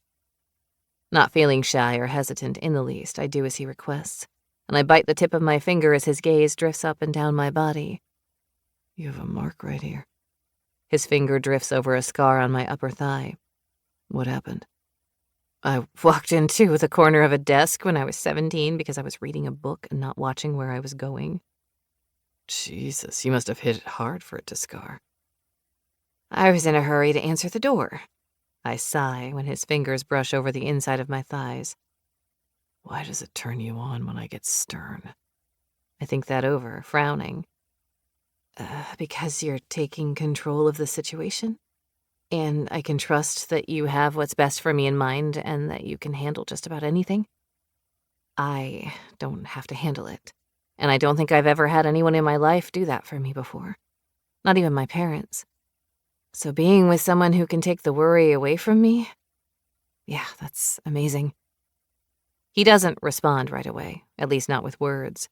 Not feeling shy or hesitant in the least, I do as he requests, and I bite the tip of my finger as his gaze drifts up and down my body. You have a mark right here. His finger drifts over a scar on my upper thigh. What happened? I walked into the corner of a desk when I was 17 because I was reading a book and not watching where I was going. Jesus, you must have hit it hard for it to scar. I was in a hurry to answer the door. I sigh when his fingers brush over the inside of my thighs. Why does it turn you on when I get stern? I think that over, frowning. Because you're taking control of the situation? And I can trust that you have what's best for me in mind and that you can handle just about anything? I don't have to handle it. And I don't think I've ever had anyone in my life do that for me before. Not even my parents. So being with someone who can take the worry away from me, yeah, that's amazing. He doesn't respond right away, at least not with words.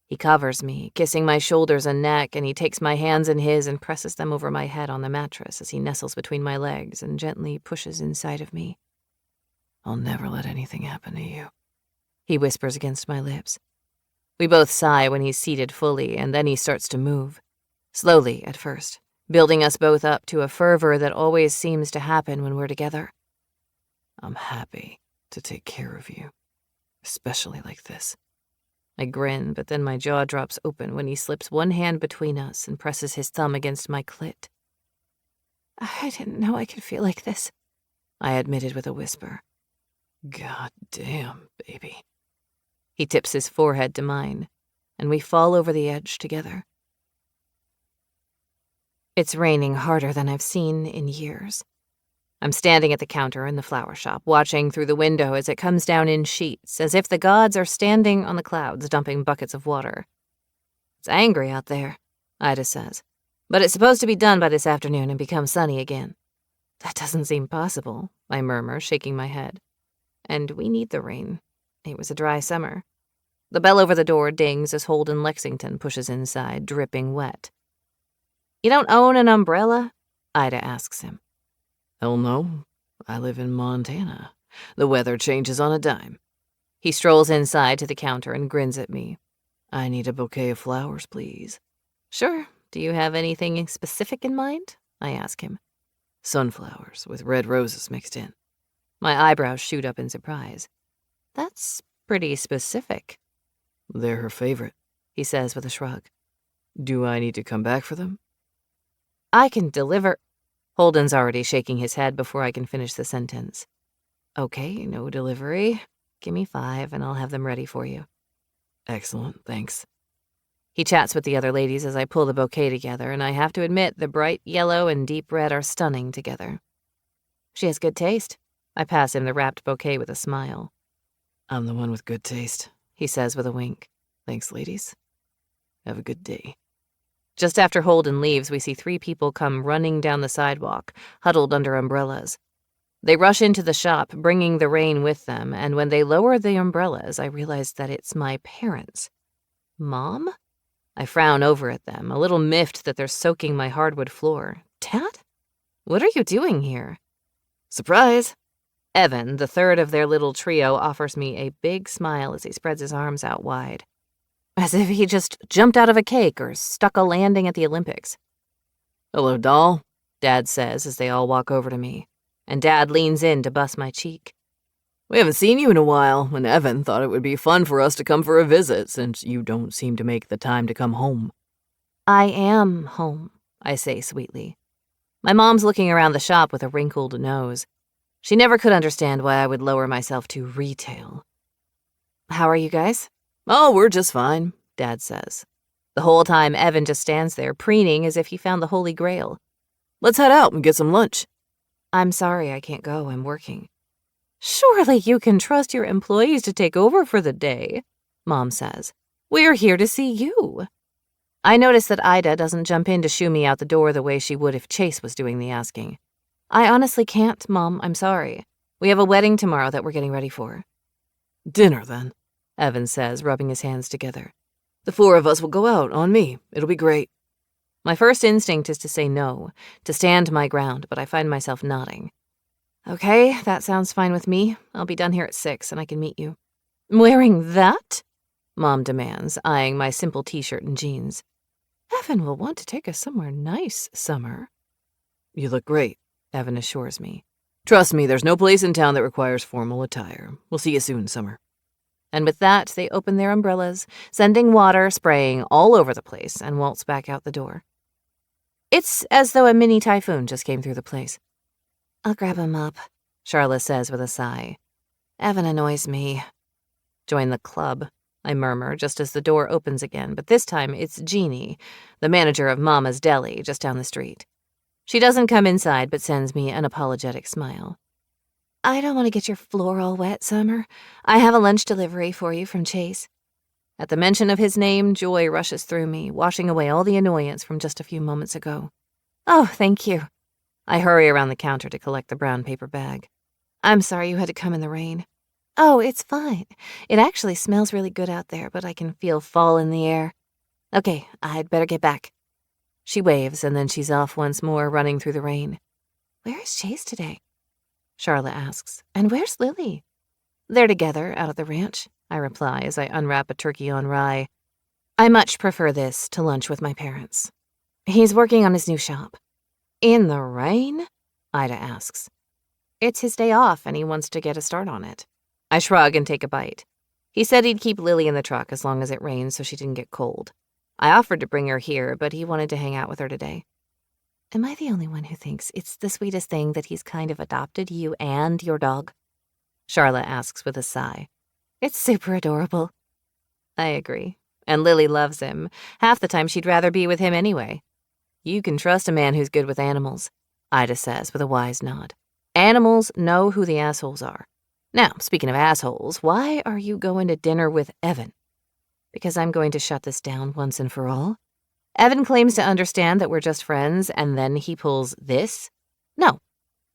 He covers me, kissing my shoulders and neck, and he takes my hands in his and presses them over my head on the mattress as he nestles between my legs and gently pushes inside of me. I'll never let anything happen to you, he whispers against my lips. We both sigh when he's seated fully, and then he starts to move. Slowly at first, building us both up to a fervor that always seems to happen when we're together. I'm happy to take care of you, especially like this. I grin, but then my jaw drops open when he slips one hand between us and presses his thumb against my clit. I didn't know I could feel like this, I admitted with a whisper. God damn, baby. He tips his forehead to mine, and we fall over the edge together. It's raining harder than I've seen in years. I'm standing at the counter in the flower shop, watching through the window as it comes down in sheets, as if the gods are standing on the clouds dumping buckets of water. It's angry out there, Ida says, but it's supposed to be done by this afternoon and become sunny again. That doesn't seem possible, I murmur, shaking my head. And we need the rain. It was a dry summer. The bell over the door dings as Holden Lexington pushes inside, dripping wet. You don't own an umbrella? Ida asks him. Hell no. I live in Montana. The weather changes on a dime. He strolls inside to the counter and grins at me. I need a bouquet of flowers, please. Sure. Do you have anything specific in mind? I ask him. Sunflowers with red roses mixed in. My eyebrows shoot up in surprise. That's pretty specific. They're her favorite, he says with a shrug. Do I need to come back for them? I can deliver. Holden's already shaking his head before I can finish the sentence. Okay, no delivery. Give me 5 and I'll have them ready for you. Excellent, thanks. He chats with the other ladies as I pull the bouquet together, and I have to admit the bright yellow and deep red are stunning together. She has good taste. I pass him the wrapped bouquet with a smile. I'm the one with good taste, he says with a wink. Thanks, ladies. Have a good day. Just after Holden leaves, we see 3 people come running down the sidewalk, huddled under umbrellas. They rush into the shop, bringing the rain with them, and when they lower the umbrellas, I realize that it's my parents. Mom? I frown over at them, a little miffed that they're soaking my hardwood floor. Dad? What are you doing here? Surprise! Evan, the third of their little trio, offers me a big smile as he spreads his arms out wide. As if he just jumped out of a cake or stuck a landing at the Olympics. Hello, doll, Dad says as they all walk over to me, and Dad leans in to bust my cheek. We haven't seen you in a while, and Evan thought it would be fun for us to come for a visit since you don't seem to make the time to come home. I am home, I say sweetly. My mom's looking around the shop with a wrinkled nose. She never could understand why I would lower myself to retail. How are you guys? Oh, we're just fine, Dad says. The whole time, Evan just stands there, preening as if he found the Holy Grail. Let's head out and get some lunch. I'm sorry I can't go. I'm working. Surely you can trust your employees to take over for the day, Mom says. We're here to see you. I notice that Ida doesn't jump in to shoo me out the door the way she would if Chase was doing the asking. I honestly can't, Mom. I'm sorry. We have a wedding tomorrow that we're getting ready for. Dinner, then, Evan says, rubbing his hands together. The 4 of us will go out, on me. It'll be great. My first instinct is to say no, to stand my ground, but I find myself nodding. Okay, that sounds fine with me. I'll be done here at 6 and I can meet you. Wearing that? Mom demands, eyeing my simple t-shirt and jeans. Evan will want to take us somewhere nice, Summer. You look great, Evan assures me. Trust me, there's no place in town that requires formal attire. We'll see you soon, Summer. And with that, they open their umbrellas, sending water spraying all over the place, and waltz back out the door. It's as though a mini typhoon just came through the place. I'll grab him up, Charla says with a sigh. Evan annoys me. Join the club, I murmur just as the door opens again, but this time it's Jeannie, the manager of Mama's Deli, just down the street. She doesn't come inside but sends me an apologetic smile. I don't want to get your floor all wet, Summer. I have a lunch delivery for you from Chase. At the mention of his name, joy rushes through me, washing away all the annoyance from just a few moments ago. Oh, thank you. I hurry around the counter to collect the brown paper bag. I'm sorry you had to come in the rain. Oh, it's fine. It actually smells really good out there, but I can feel fall in the air. Okay, I'd better get back. She waves, and then she's off once more, running through the rain. Where is Chase today? Charla asks. And where's Lily? They're together out at the ranch, I reply as I unwrap a turkey on rye. I much prefer this to lunch with my parents. He's working on his new shop. In the rain? Ida asks. It's his day off and he wants to get a start on it. I shrug and take a bite. He said he'd keep Lily in the truck as long as it rained so she didn't get cold. I offered to bring her here, but he wanted to hang out with her today. Am I the only one who thinks it's the sweetest thing that he's kind of adopted you and your dog? Charla asks with a sigh. It's super adorable. I agree. And Lily loves him. Half the time she'd rather be with him anyway. You can trust a man who's good with animals, Ida says with a wise nod. Animals know who the assholes are. Now, speaking of assholes, why are you going to dinner with Evan? Because I'm going to shut this down once and for all. Evan claims to understand that we're just friends, and then he pulls this? No.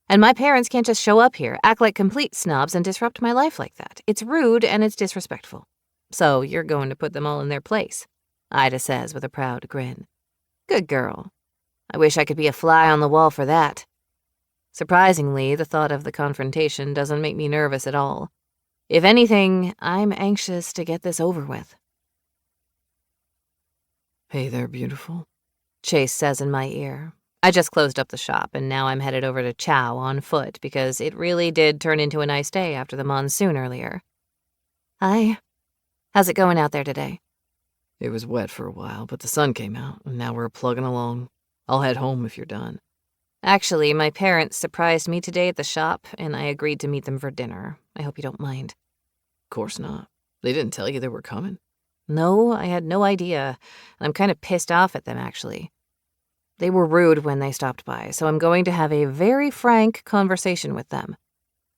And my parents can't just show up here, act like complete snobs, and disrupt my life like that. It's rude and it's disrespectful. So you're going to put them all in their place, Ida says with a proud grin. Good girl. I wish I could be a fly on the wall for that. Surprisingly, the thought of the confrontation doesn't make me nervous at all. If anything, I'm anxious to get this over with. Hey there, beautiful, Chase says in my ear. I just closed up the shop, and now I'm headed over to Chow on foot because it really did turn into a nice day after the monsoon earlier. Hi. How's it going out there today? It was wet for a while, but the sun came out, and now we're plugging along. I'll head home if you're done. Actually, my parents surprised me today at the shop, and I agreed to meet them for dinner. I hope you don't mind. Course not. They didn't tell you they were coming. No, I had no idea. I'm kind of pissed off at them, actually. They were rude when they stopped by, so I'm going to have a very frank conversation with them.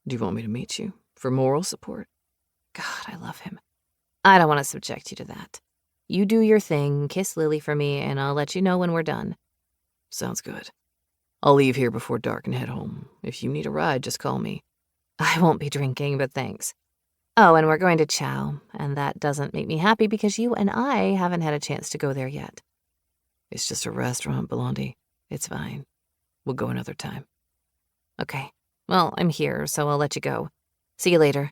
Do you want me to meet you for moral support? God, I love him. I don't want to subject you to that. You do your thing, kiss Lily for me, and I'll let you know when we're done. Sounds good. I'll leave here before dark and head home. If you need a ride, just call me. I won't be drinking, but thanks. Oh, and we're going to Chow, and that doesn't make me happy because you and I haven't had a chance to go there yet. It's just a restaurant, Blondie. It's fine. We'll go another time. Okay. Well, I'm here, so I'll let you go. See you later.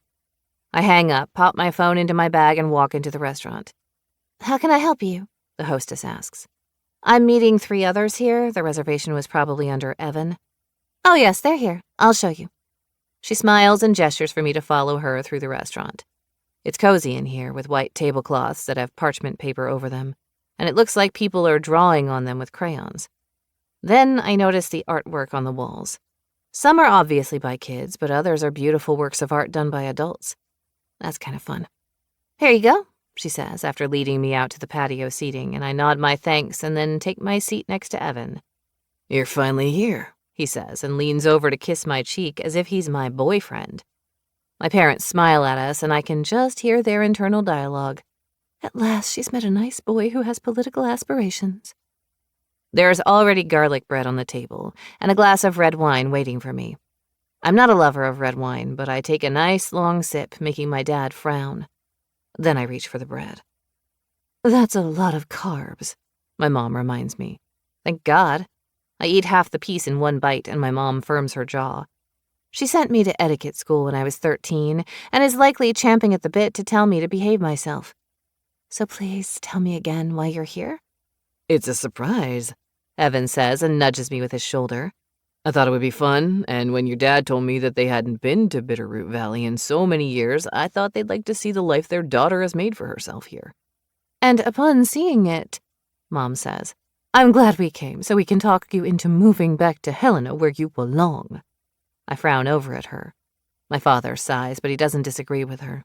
I hang up, pop my phone into my bag, and walk into the restaurant. How can I help you? The hostess asks. I'm meeting 3 others here. The reservation was probably under Evan. Oh, yes, they're here. I'll show you. She smiles and gestures for me to follow her through the restaurant. It's cozy in here with white tablecloths that have parchment paper over them, and it looks like people are drawing on them with crayons. Then I notice the artwork on the walls. Some are obviously by kids, but others are beautiful works of art done by adults. That's kind of fun. Here you go, she says, after leading me out to the patio seating, and I nod my thanks and then take my seat next to Evan. You're finally here, he says, and leans over to kiss my cheek as if he's my boyfriend. My parents smile at us, and I can just hear their internal dialogue. At last she's met a nice boy who has political aspirations. There's already garlic bread on the table, and a glass of red wine waiting for me. I'm not a lover of red wine, but I take a nice long sip, making my dad frown. Then I reach for the bread. That's a lot of carbs, my mom reminds me. Thank God. I eat half the piece in one bite, and my mom firms her jaw. She sent me to etiquette school when I was 13, and is likely champing at the bit to tell me to behave myself. So please tell me again why you're here? It's a surprise, Evan says and nudges me with his shoulder. I thought it would be fun, and when your dad told me that they hadn't been to Bitterroot Valley in so many years, I thought they'd like to see the life their daughter has made for herself here. And upon seeing it, Mom says, I'm glad we came so we can talk you into moving back to Helena where you belong. I frown over at her. My father sighs, but he doesn't disagree with her.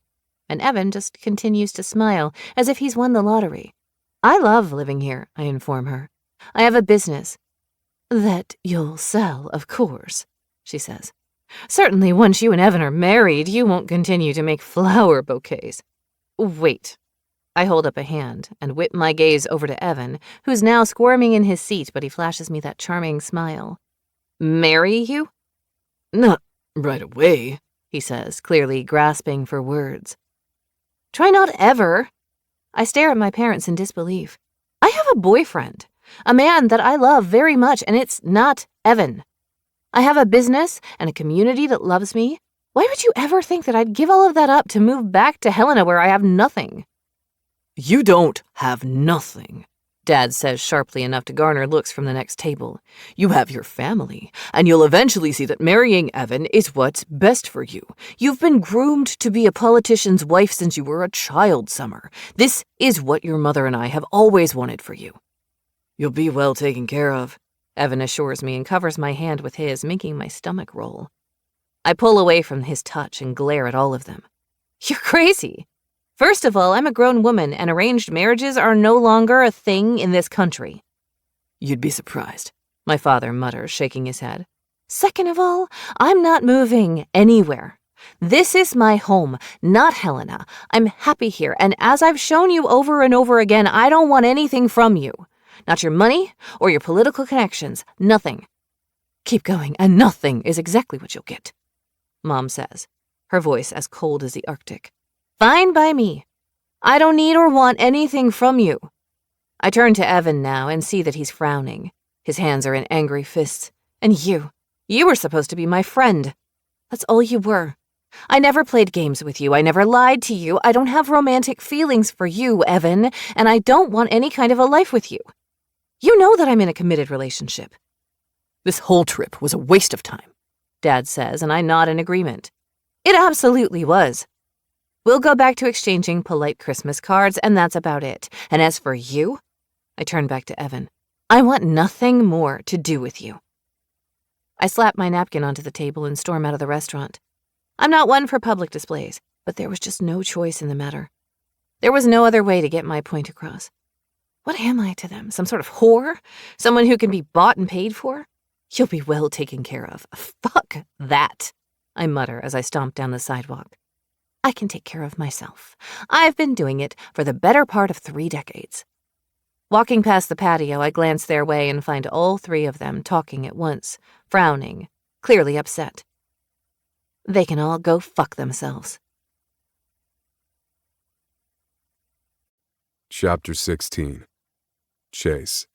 And Evan just continues to smile as if he's won the lottery. I love living here, I inform her. I have a business. That you'll sell, of course, she says. Certainly once you and Evan are married, you won't continue to make flower bouquets. Wait. I hold up a hand and whip my gaze over to Evan, who's now squirming in his seat, but he flashes me that charming smile. Marry you? Not right away, he says, clearly grasping for words. Try not ever. I stare at my parents in disbelief. I have a boyfriend, a man that I love very much, and it's not Evan. I have a business and a community that loves me. Why would you ever think that I'd give all of that up to move back to Helena where I have nothing? You don't have nothing, Dad says sharply enough to garner looks from the next table. You have your family, and you'll eventually see that marrying Evan is what's best for you. You've been groomed to be a politician's wife since you were a child, Summer. This is what your mother and I have always wanted for you. You'll be well taken care of, Evan assures me and covers my hand with his, making my stomach roll. I pull away from his touch and glare at all of them. You're crazy. First of all, I'm a grown woman, and arranged marriages are no longer a thing in this country. You'd be surprised, my father mutters, shaking his head. Second of all, I'm not moving anywhere. This is my home, not Helena. I'm happy here, and as I've shown you over and over again, I don't want anything from you. Not your money or your political connections. Nothing. Keep going, and nothing is exactly what you'll get, Mom says, her voice as cold as the Arctic. Fine by me. I don't need or want anything from you. I turn to Evan now and see that he's frowning. His hands are in angry fists. And you were supposed to be my friend. That's all you were. I never played games with you. I never lied to you. I don't have romantic feelings for you, Evan, and I don't want any kind of a life with you. You know that I'm in a committed relationship. This whole trip was a waste of time, Dad says, and I nod in agreement. It absolutely was. We'll go back to exchanging polite Christmas cards, and that's about it. And as for you, I turn back to Evan. I want nothing more to do with you. I slap my napkin onto the table and storm out of the restaurant. I'm not one for public displays, but there was just no choice in the matter. There was no other way to get my point across. What am I to them? Some sort of whore? Someone who can be bought and paid for? You'll be well taken care of. Fuck that, I mutter as I stomp down the sidewalk. I can take care of myself. I've been doing it for the better part of 3 decades. Walking past the patio, I glance their way and find all 3 of them talking at once, frowning, clearly upset. They can all go fuck themselves. Chapter 16. Chase.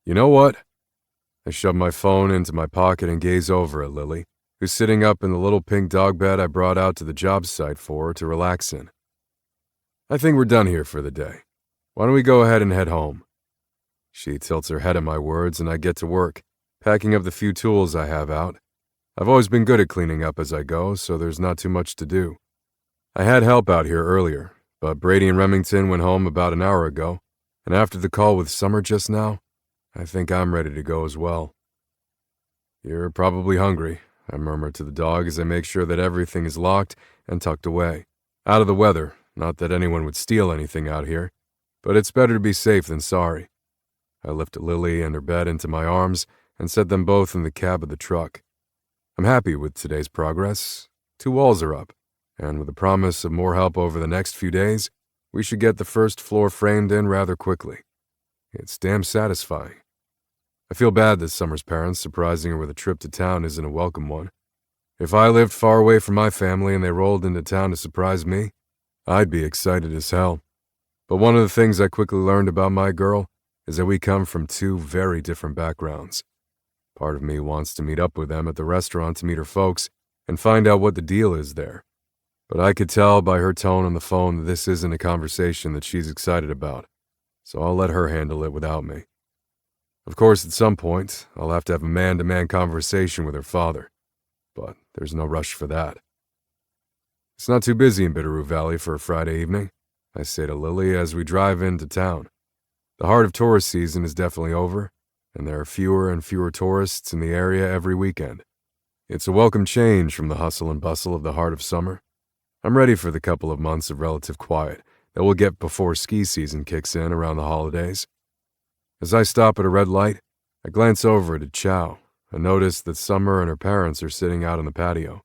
You know what? I shove my phone into my pocket and gaze over at Lily, who's sitting up in the little pink dog bed I brought out to the job site for her to relax in. I think we're done here for the day. Why don't we go ahead and head home? She tilts her head at my words and I get to work, packing up the few tools I have out. I've always been good at cleaning up as I go, so there's not too much to do. I had help out here earlier, but Brady and Remington went home about an hour ago, and after the call with Summer just now, I think I'm ready to go as well. You're probably hungry, I murmur to the dog as I make sure that everything is locked and tucked away. Out of the weather, not that anyone would steal anything out here, but it's better to be safe than sorry. I lift Lily and her bed into my arms and set them both in the cab of the truck. I'm happy with today's progress. 2 walls are up, and with the promise of more help over the next few days, we should get the first floor framed in rather quickly. It's damn satisfying. I feel bad that Summer's parents surprising her with a trip to town isn't a welcome one. If I lived far away from my family and they rolled into town to surprise me, I'd be excited as hell. But one of the things I quickly learned about my girl is that we come from 2 very different backgrounds. Part of me wants to meet up with them at the restaurant to meet her folks and find out what the deal is there. But I could tell by her tone on the phone that this isn't a conversation that she's excited about, so I'll let her handle it without me. Of course, at some point, I'll have to have a man-to-man conversation with her father, but there's no rush for that. It's not too busy in Bitterroot Valley for a Friday evening, I say to Lily as we drive into town. The heart of tourist season is definitely over, and there are fewer and fewer tourists in the area every weekend. It's a welcome change from the hustle and bustle of the heart of summer. I'm ready for the couple of months of relative quiet that we'll get before ski season kicks in around the holidays. As I stop at a red light, I glance over to Chow and notice that Summer and her parents are sitting out on the patio.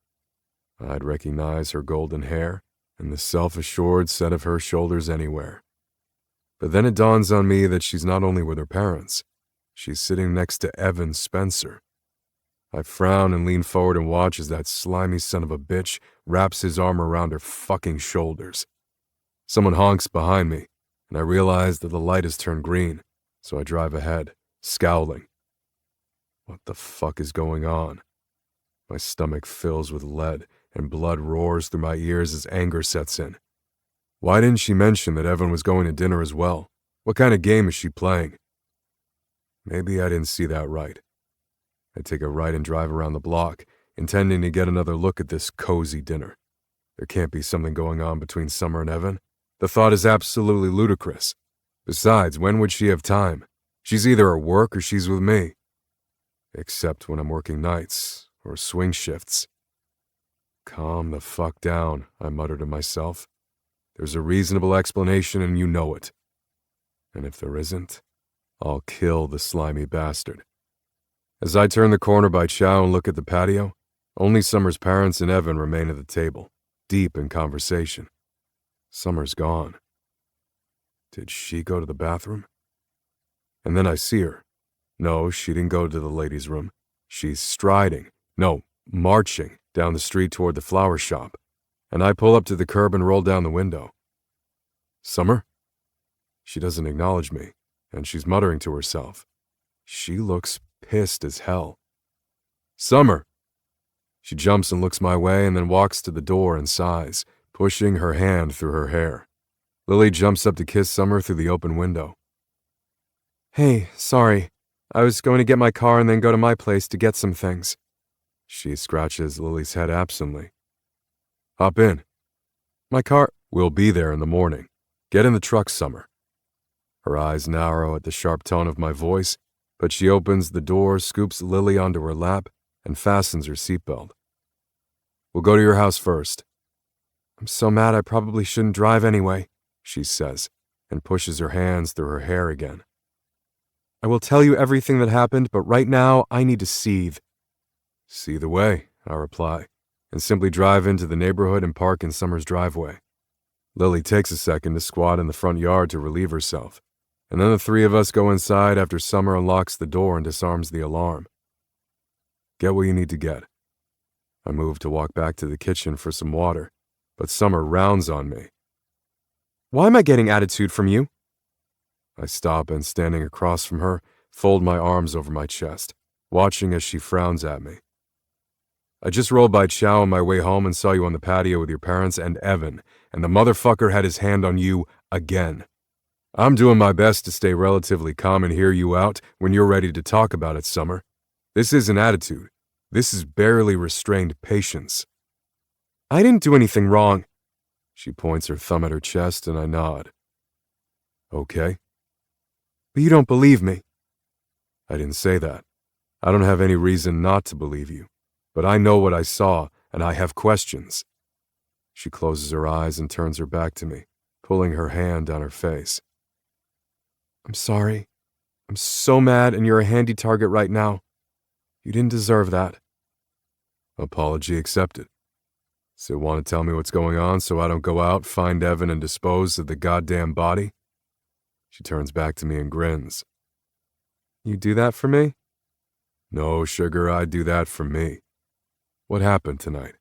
I'd recognize her golden hair and the self-assured set of her shoulders anywhere. But then it dawns on me that she's not only with her parents, she's sitting next to Evan Spencer. I frown and lean forward and watch as that slimy son of a bitch wraps his arm around her fucking shoulders. Someone honks behind me, and I realize that the light has turned green, so I drive ahead, scowling. What the fuck is going on? My stomach fills with lead, and blood roars through my ears as anger sets in. Why didn't she mention that Evan was going to dinner as well? What kind of game is she playing? Maybe I didn't see that right. I take a right and drive around the block, intending to get another look at this cozy dinner. There can't be something going on between Summer and Evan. The thought is absolutely ludicrous. Besides, when would she have time? She's either at work or she's with me. Except when I'm working nights or swing shifts. Calm the fuck down, I mutter to myself. There's a reasonable explanation and you know it. And if there isn't, I'll kill the slimy bastard. As I turn the corner by Chow and look at the patio, only Summer's parents and Evan remain at the table, deep in conversation. Summer's gone. Did she go to the bathroom? And then I see her. No, she didn't go to the ladies' room. She's marching down the street toward the flower shop, and I pull up to the curb and roll down the window. Summer? She doesn't acknowledge me, and she's muttering to herself. She looks pissed as hell. Summer! She jumps and looks my way and then walks to the door and sighs, pushing her hand through her hair. Lily jumps up to kiss Summer through the open window. Hey, sorry. I was going to get my car and then go to my place to get some things. She scratches Lily's head absently. Hop in. My car will be there in the morning. Get in the truck, Summer. Her eyes narrow at the sharp tone of my voice, but she opens the door, scoops Lily onto her lap, and fastens her seatbelt. We'll go to your house first. I'm so mad I probably shouldn't drive anyway, she says, and pushes her hands through her hair again. I will tell you everything that happened, but right now I need to seethe. See the way, I reply, and simply drive into the neighborhood and park in Summer's driveway. Lily takes a second to squat in the front yard to relieve herself, and then the three of us go inside after Summer unlocks the door and disarms the alarm. Get what you need to get. I move to walk back to the kitchen for some water, but Summer rounds on me. Why am I getting attitude from you? I stop and, standing across from her, fold my arms over my chest, watching as she frowns at me. I just rolled by Chow on my way home and saw you on the patio with your parents and Evan, and the motherfucker had his hand on you again. I'm doing my best to stay relatively calm and hear you out when you're ready to talk about it, Summer. This isn't attitude. This is barely restrained patience. I didn't do anything wrong. She points her thumb at her chest and I nod. Okay. But you don't believe me. I didn't say that. I don't have any reason not to believe you, but I know what I saw and I have questions. She closes her eyes and turns her back to me, pulling her hand down her face. I'm sorry. I'm so mad and you're a handy target right now. You didn't deserve that. Apology accepted. So want to tell me what's going on so I don't go out, find Evan, and dispose of the goddamn body? She turns back to me and grins. You do that for me? No, sugar, I'd do that for me. What happened tonight?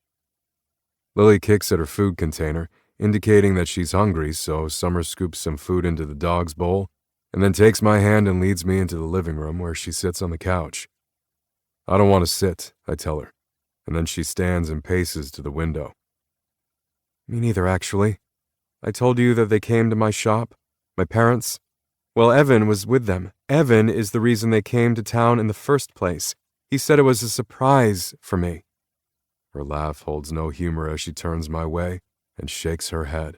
Lily kicks at her food container, indicating that she's hungry, so Summer scoops some food into the dog's bowl, and then takes my hand and leads me into the living room where she sits on the couch. I don't want to sit, I tell her, and then she stands and paces to the window. Me neither, actually. I told you that they came to my shop, my parents. Well, Evan was with them. Evan is the reason they came to town in the first place. He said it was a surprise for me. Her laugh holds no humor as she turns my way and shakes her head.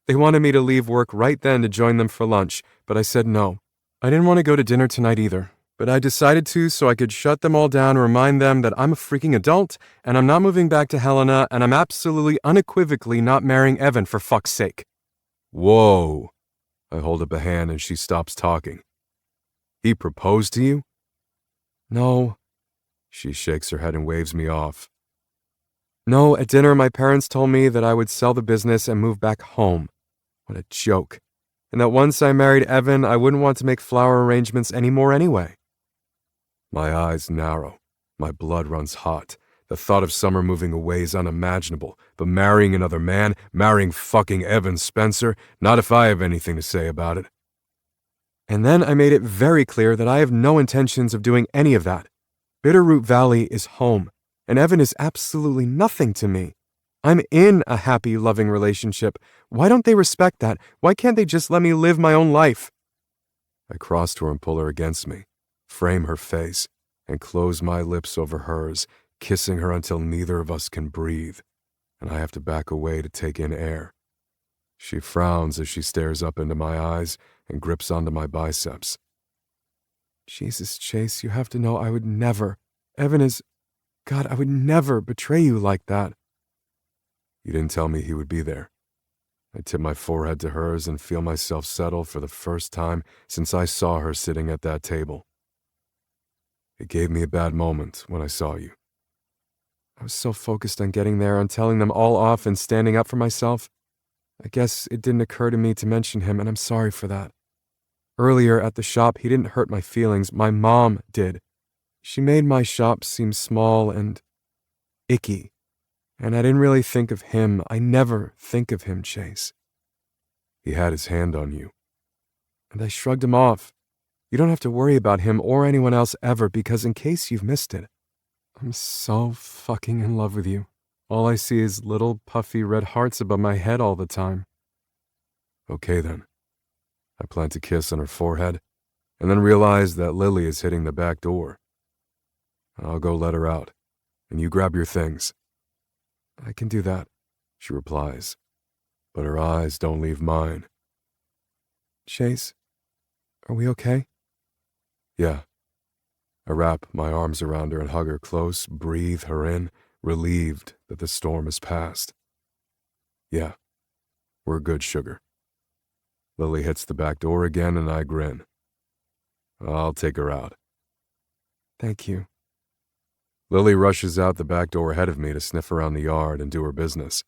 They wanted me to leave work right then to join them for lunch, but I said no. I didn't want to go to dinner tonight either, but I decided to so I could shut them all down and remind them that I'm a freaking adult, and I'm not moving back to Helena, and I'm absolutely unequivocally not marrying Evan for fuck's sake. Whoa. I hold up a hand and she stops talking. He proposed to you? No. She shakes her head and waves me off. No, at dinner my parents told me that I would sell the business and move back home. What a joke. And that once I married Evan, I wouldn't want to make flower arrangements anymore anyway. My eyes narrow. My blood runs hot. The thought of Summer moving away is unimaginable, but marrying another man, marrying fucking Evan Spencer, not if I have anything to say about it. And then I made it very clear that I have no intentions of doing any of that. Bitterroot Valley is home, and Evan is absolutely nothing to me. I'm in a happy, loving relationship. Why don't they respect that? Why can't they just let me live my own life? I cross to her and pull her against me, frame her face, and close my lips over hers, kissing her until neither of us can breathe, and I have to back away to take in air. She frowns as she stares up into my eyes and grips onto my biceps. Jesus, Chase, you have to know I would never. Evan is... God, I would never betray you like that. You didn't tell me he would be there. I tip my forehead to hers and feel myself settle for the first time since I saw her sitting at that table. It gave me a bad moment when I saw you. I was so focused on getting there, on telling them all off and standing up for myself. I guess it didn't occur to me to mention him, and I'm sorry for that. Earlier at the shop, he didn't hurt my feelings. My mom did. She made my shop seem small and icky, and I didn't really think of him. I never think of him, Chase. He had his hand on you. And I shrugged him off. You don't have to worry about him or anyone else ever, because in case you've missed it, I'm so fucking in love with you. All I see is little puffy red hearts above my head all the time. Okay then. I plant a kiss on her forehead, and then realize that Lily is hitting the back door. I'll go let her out, and you grab your things. I can do that, she replies, but her eyes don't leave mine. Chase, are we okay? Yeah. I wrap my arms around her and hug her close, breathe her in, relieved that the storm has passed. Yeah, we're good, sugar. Lily hits the back door again and I grin. I'll take her out. Thank you. Lily rushes out the back door ahead of me to sniff around the yard and do her business.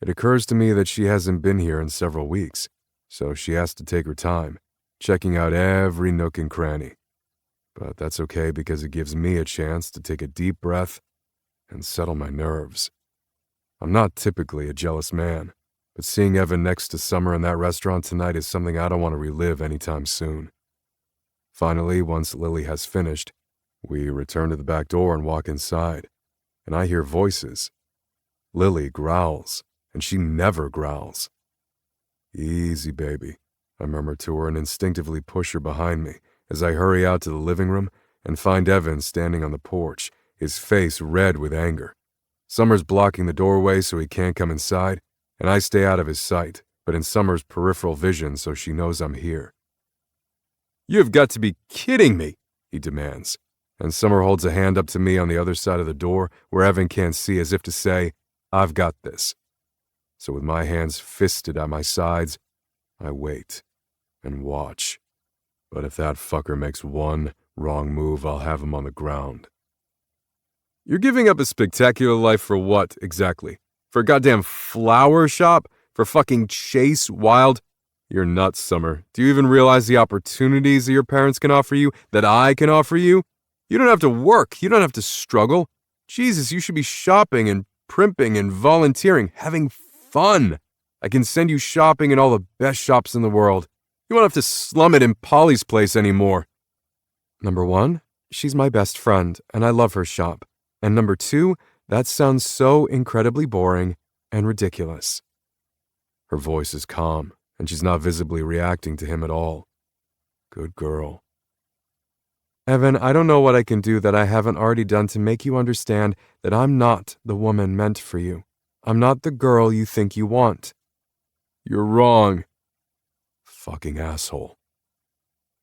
It occurs to me that she hasn't been here in several weeks, so she has to take her time, checking out every nook and cranny. But that's okay because it gives me a chance to take a deep breath and settle my nerves. I'm not typically a jealous man, but seeing Evan next to Summer in that restaurant tonight is something I don't want to relive anytime soon. Finally, once Lily has finished, we return to the back door and walk inside, and I hear voices. Lily growls, and she never growls. Easy, baby, I murmur to her and instinctively push her behind me as I hurry out to the living room and find Evan standing on the porch, his face red with anger. Summer's blocking the doorway so he can't come inside, and I stay out of his sight, but in Summer's peripheral vision so she knows I'm here. You've got to be kidding me, he demands, and Summer holds a hand up to me on the other side of the door where Evan can't see, as if to say, I've got this. So with my hands fisted at my sides, I wait and watch. But if that fucker makes one wrong move, I'll have him on the ground. You're giving up a spectacular life for what, exactly? For a goddamn flower shop? For fucking Chase Wild? You're nuts, Summer. Do you even realize the opportunities that your parents can offer you, that I can offer you? You don't have to work. You don't have to struggle. Jesus, you should be shopping and primping and volunteering, having fun. I can send you shopping in all the best shops in the world. You won't have to slum it in Polly's place anymore. Number one, she's my best friend, and I love her shop. And number two, that sounds so incredibly boring and ridiculous. Her voice is calm, and she's not visibly reacting to him at all. Good girl. Evan, I don't know what I can do that I haven't already done to make you understand that I'm not the woman meant for you. I'm not the girl you think you want. You're wrong. Fucking asshole.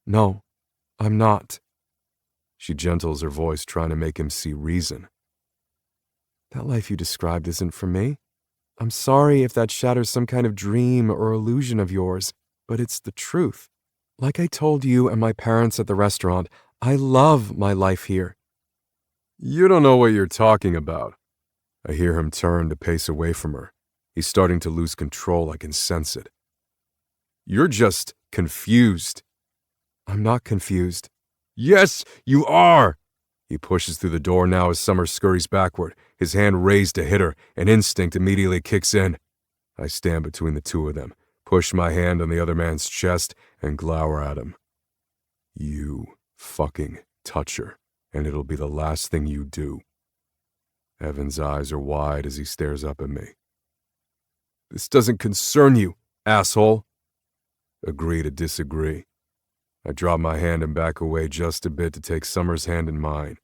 No, I'm not. She gentles her voice, trying to make him see reason. That life you described isn't for me. I'm sorry if that shatters some kind of dream or illusion of yours, but it's the truth. Like I told you and my parents at the restaurant, I love my life here. You don't know what you're talking about. I hear him turn to pace away from her. He's starting to lose control. I can sense it. You're just confused. I'm not confused. Yes, you are! He pushes through the door now as Summer scurries backward, his hand raised to hit her, and instinct immediately kicks in. I stand between the two of them, push my hand on the other man's chest, and glower at him. You fucking touch her, and it'll be the last thing you do. Evan's eyes are wide as he stares up at me. This doesn't concern you, asshole. Agree to disagree. I drop my hand and back away just a bit to take Summer's hand in mine.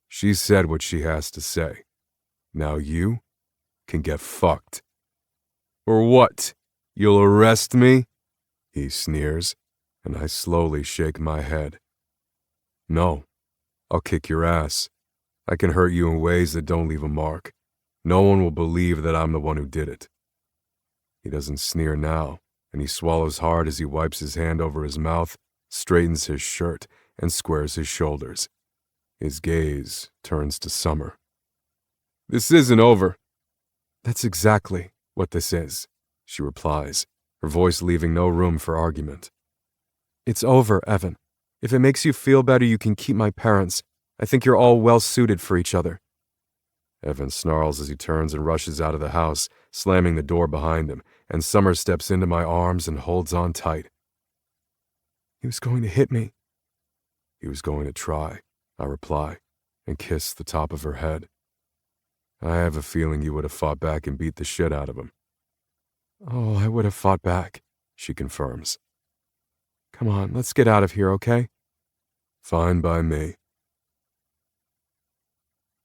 She said what she has to say. Now you can get fucked. Or what? You'll arrest me? He sneers, and I slowly shake my head. No, I'll kick your ass. I can hurt you in ways that don't leave a mark. No one will believe that I'm the one who did it. He doesn't sneer now, and he swallows hard as he wipes his hand over his mouth, straightens his shirt, and squares his shoulders. His gaze turns to Summer. This isn't over. That's exactly what this is, she replies, her voice leaving no room for argument. It's over, Evan. If it makes you feel better, you can keep my parents. I think you're all well suited for each other. Evan snarls as he turns and rushes out of the house, slamming the door behind him, and Summer steps into my arms and holds on tight. He was going to hit me. He was going to try, I reply, and kiss the top of her head. I have a feeling you would have fought back and beat the shit out of him. Oh, I would have fought back, she confirms. Come on, let's get out of here, okay? Fine by me.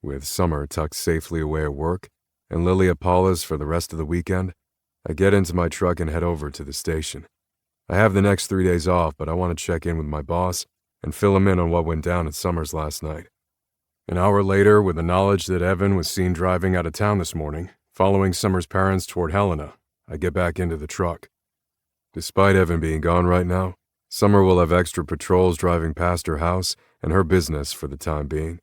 With Summer tucked safely away at work, and Lily at Paula's for the rest of the weekend, I get into my truck and head over to the station. I have the next 3 days off, but I want to check in with my boss and fill him in on what went down at Summer's last night. An hour later, with the knowledge that Evan was seen driving out of town this morning, following Summer's parents toward Helena, I get back into the truck. Despite Evan being gone right now, Summer will have extra patrols driving past her house and her business for the time being.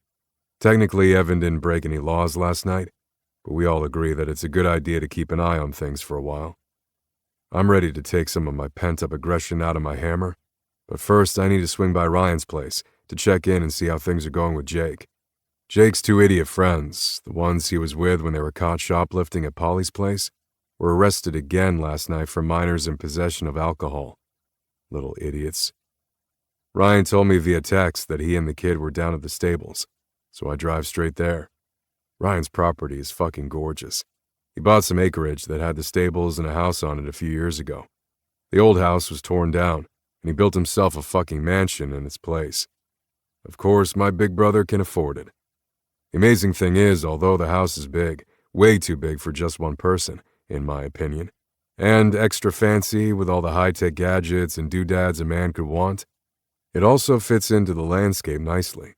Technically, Evan didn't break any laws last night, but we all agree that it's a good idea to keep an eye on things for a while. I'm ready to take some of my pent-up aggression out of my hammer, but first I need to swing by Ryan's place to check in and see how things are going with Jake. Jake's two idiot friends, the ones he was with when they were caught shoplifting at Polly's place, were arrested again last night for minors in possession of alcohol. Little idiots. Ryan told me via text that he and the kid were down at the stables, so I drive straight there. Ryan's property is fucking gorgeous. He bought some acreage that had the stables and a house on it a few years ago. The old house was torn down, and he built himself a fucking mansion in its place. Of course, my big brother can afford it. The amazing thing is, although the house is big, way too big for just one person, in my opinion, and extra fancy with all the high-tech gadgets and doodads a man could want, it also fits into the landscape nicely.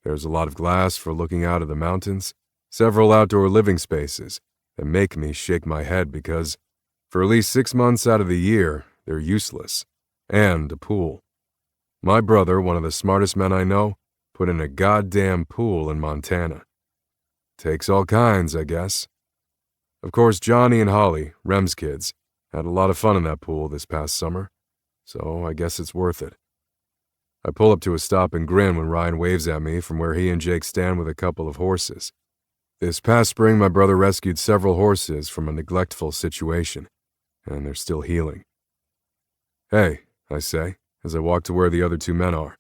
There's a lot of glass for looking out at the mountains, several outdoor living spaces that make me shake my head because, for at least 6 months out of the year, they're useless, and a pool. My brother, one of the smartest men I know, put in a goddamn pool in Montana. Takes all kinds, I guess. Of course, Johnny and Holly, Rem's kids, had a lot of fun in that pool this past summer, so I guess it's worth it. I pull up to a stop and grin when Ryan waves at me from where he and Jake stand with a couple of horses. This past spring, my brother rescued several horses from a neglectful situation, and they're still healing. Hey, I say, as I walk to where the other two men are.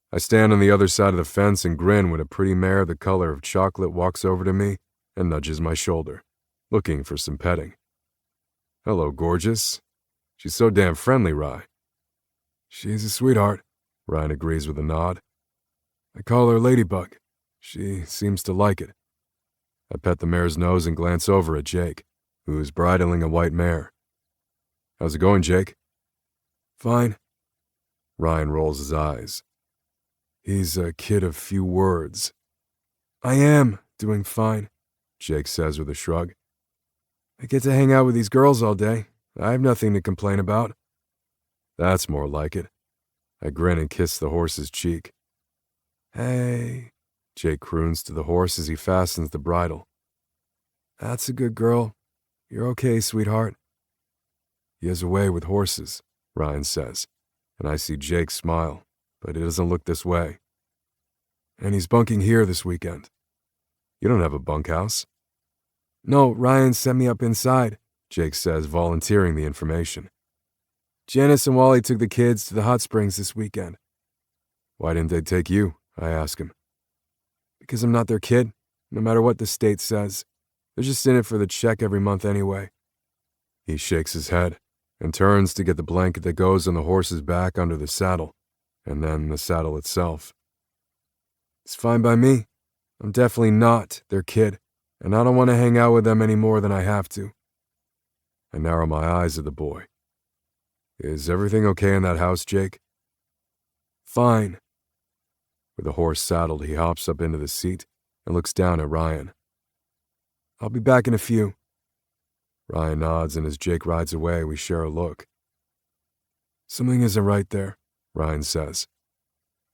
I stand on the other side of the fence and grin when a pretty mare the color of chocolate walks over to me and nudges my shoulder, looking for some petting. Hello, gorgeous. She's so damn friendly, Rye. She's a sweetheart, Ryan agrees with a nod. I call her Ladybug. She seems to like it. I pet the mare's nose and glance over at Jake, who's bridling a white mare. How's it going, Jake? Fine. Ryan rolls his eyes. He's a kid of few words. I am doing fine, Jake says with a shrug. I get to hang out with these girls all day. I have nothing to complain about. That's more like it. I grin and kiss the horse's cheek. Hey, Jake croons to the horse as he fastens the bridle. That's a good girl. You're okay, sweetheart. He has a way with horses, Ryan says, and I see Jake smile, but it doesn't look this way. And he's bunking here this weekend. You don't have a bunkhouse. No, Ryan sent me up inside, Jake says, volunteering the information. Janice and Wally took the kids to the hot springs this weekend. Why didn't they take you? I ask him. Because I'm not their kid, no matter what the state says. They're just in it for the check every month anyway. He shakes his head and turns to get the blanket that goes on the horse's back under the saddle, and then the saddle itself. It's fine by me. I'm definitely not their kid, and I don't want to hang out with them any more than I have to. I narrow my eyes at the boy. Is everything okay in that house, Jake? Fine. With the horse saddled, he hops up into the seat and looks down at Ryan. I'll be back in a few. Ryan nods, and as Jake rides away, we share a look. Something isn't right there, Ryan says.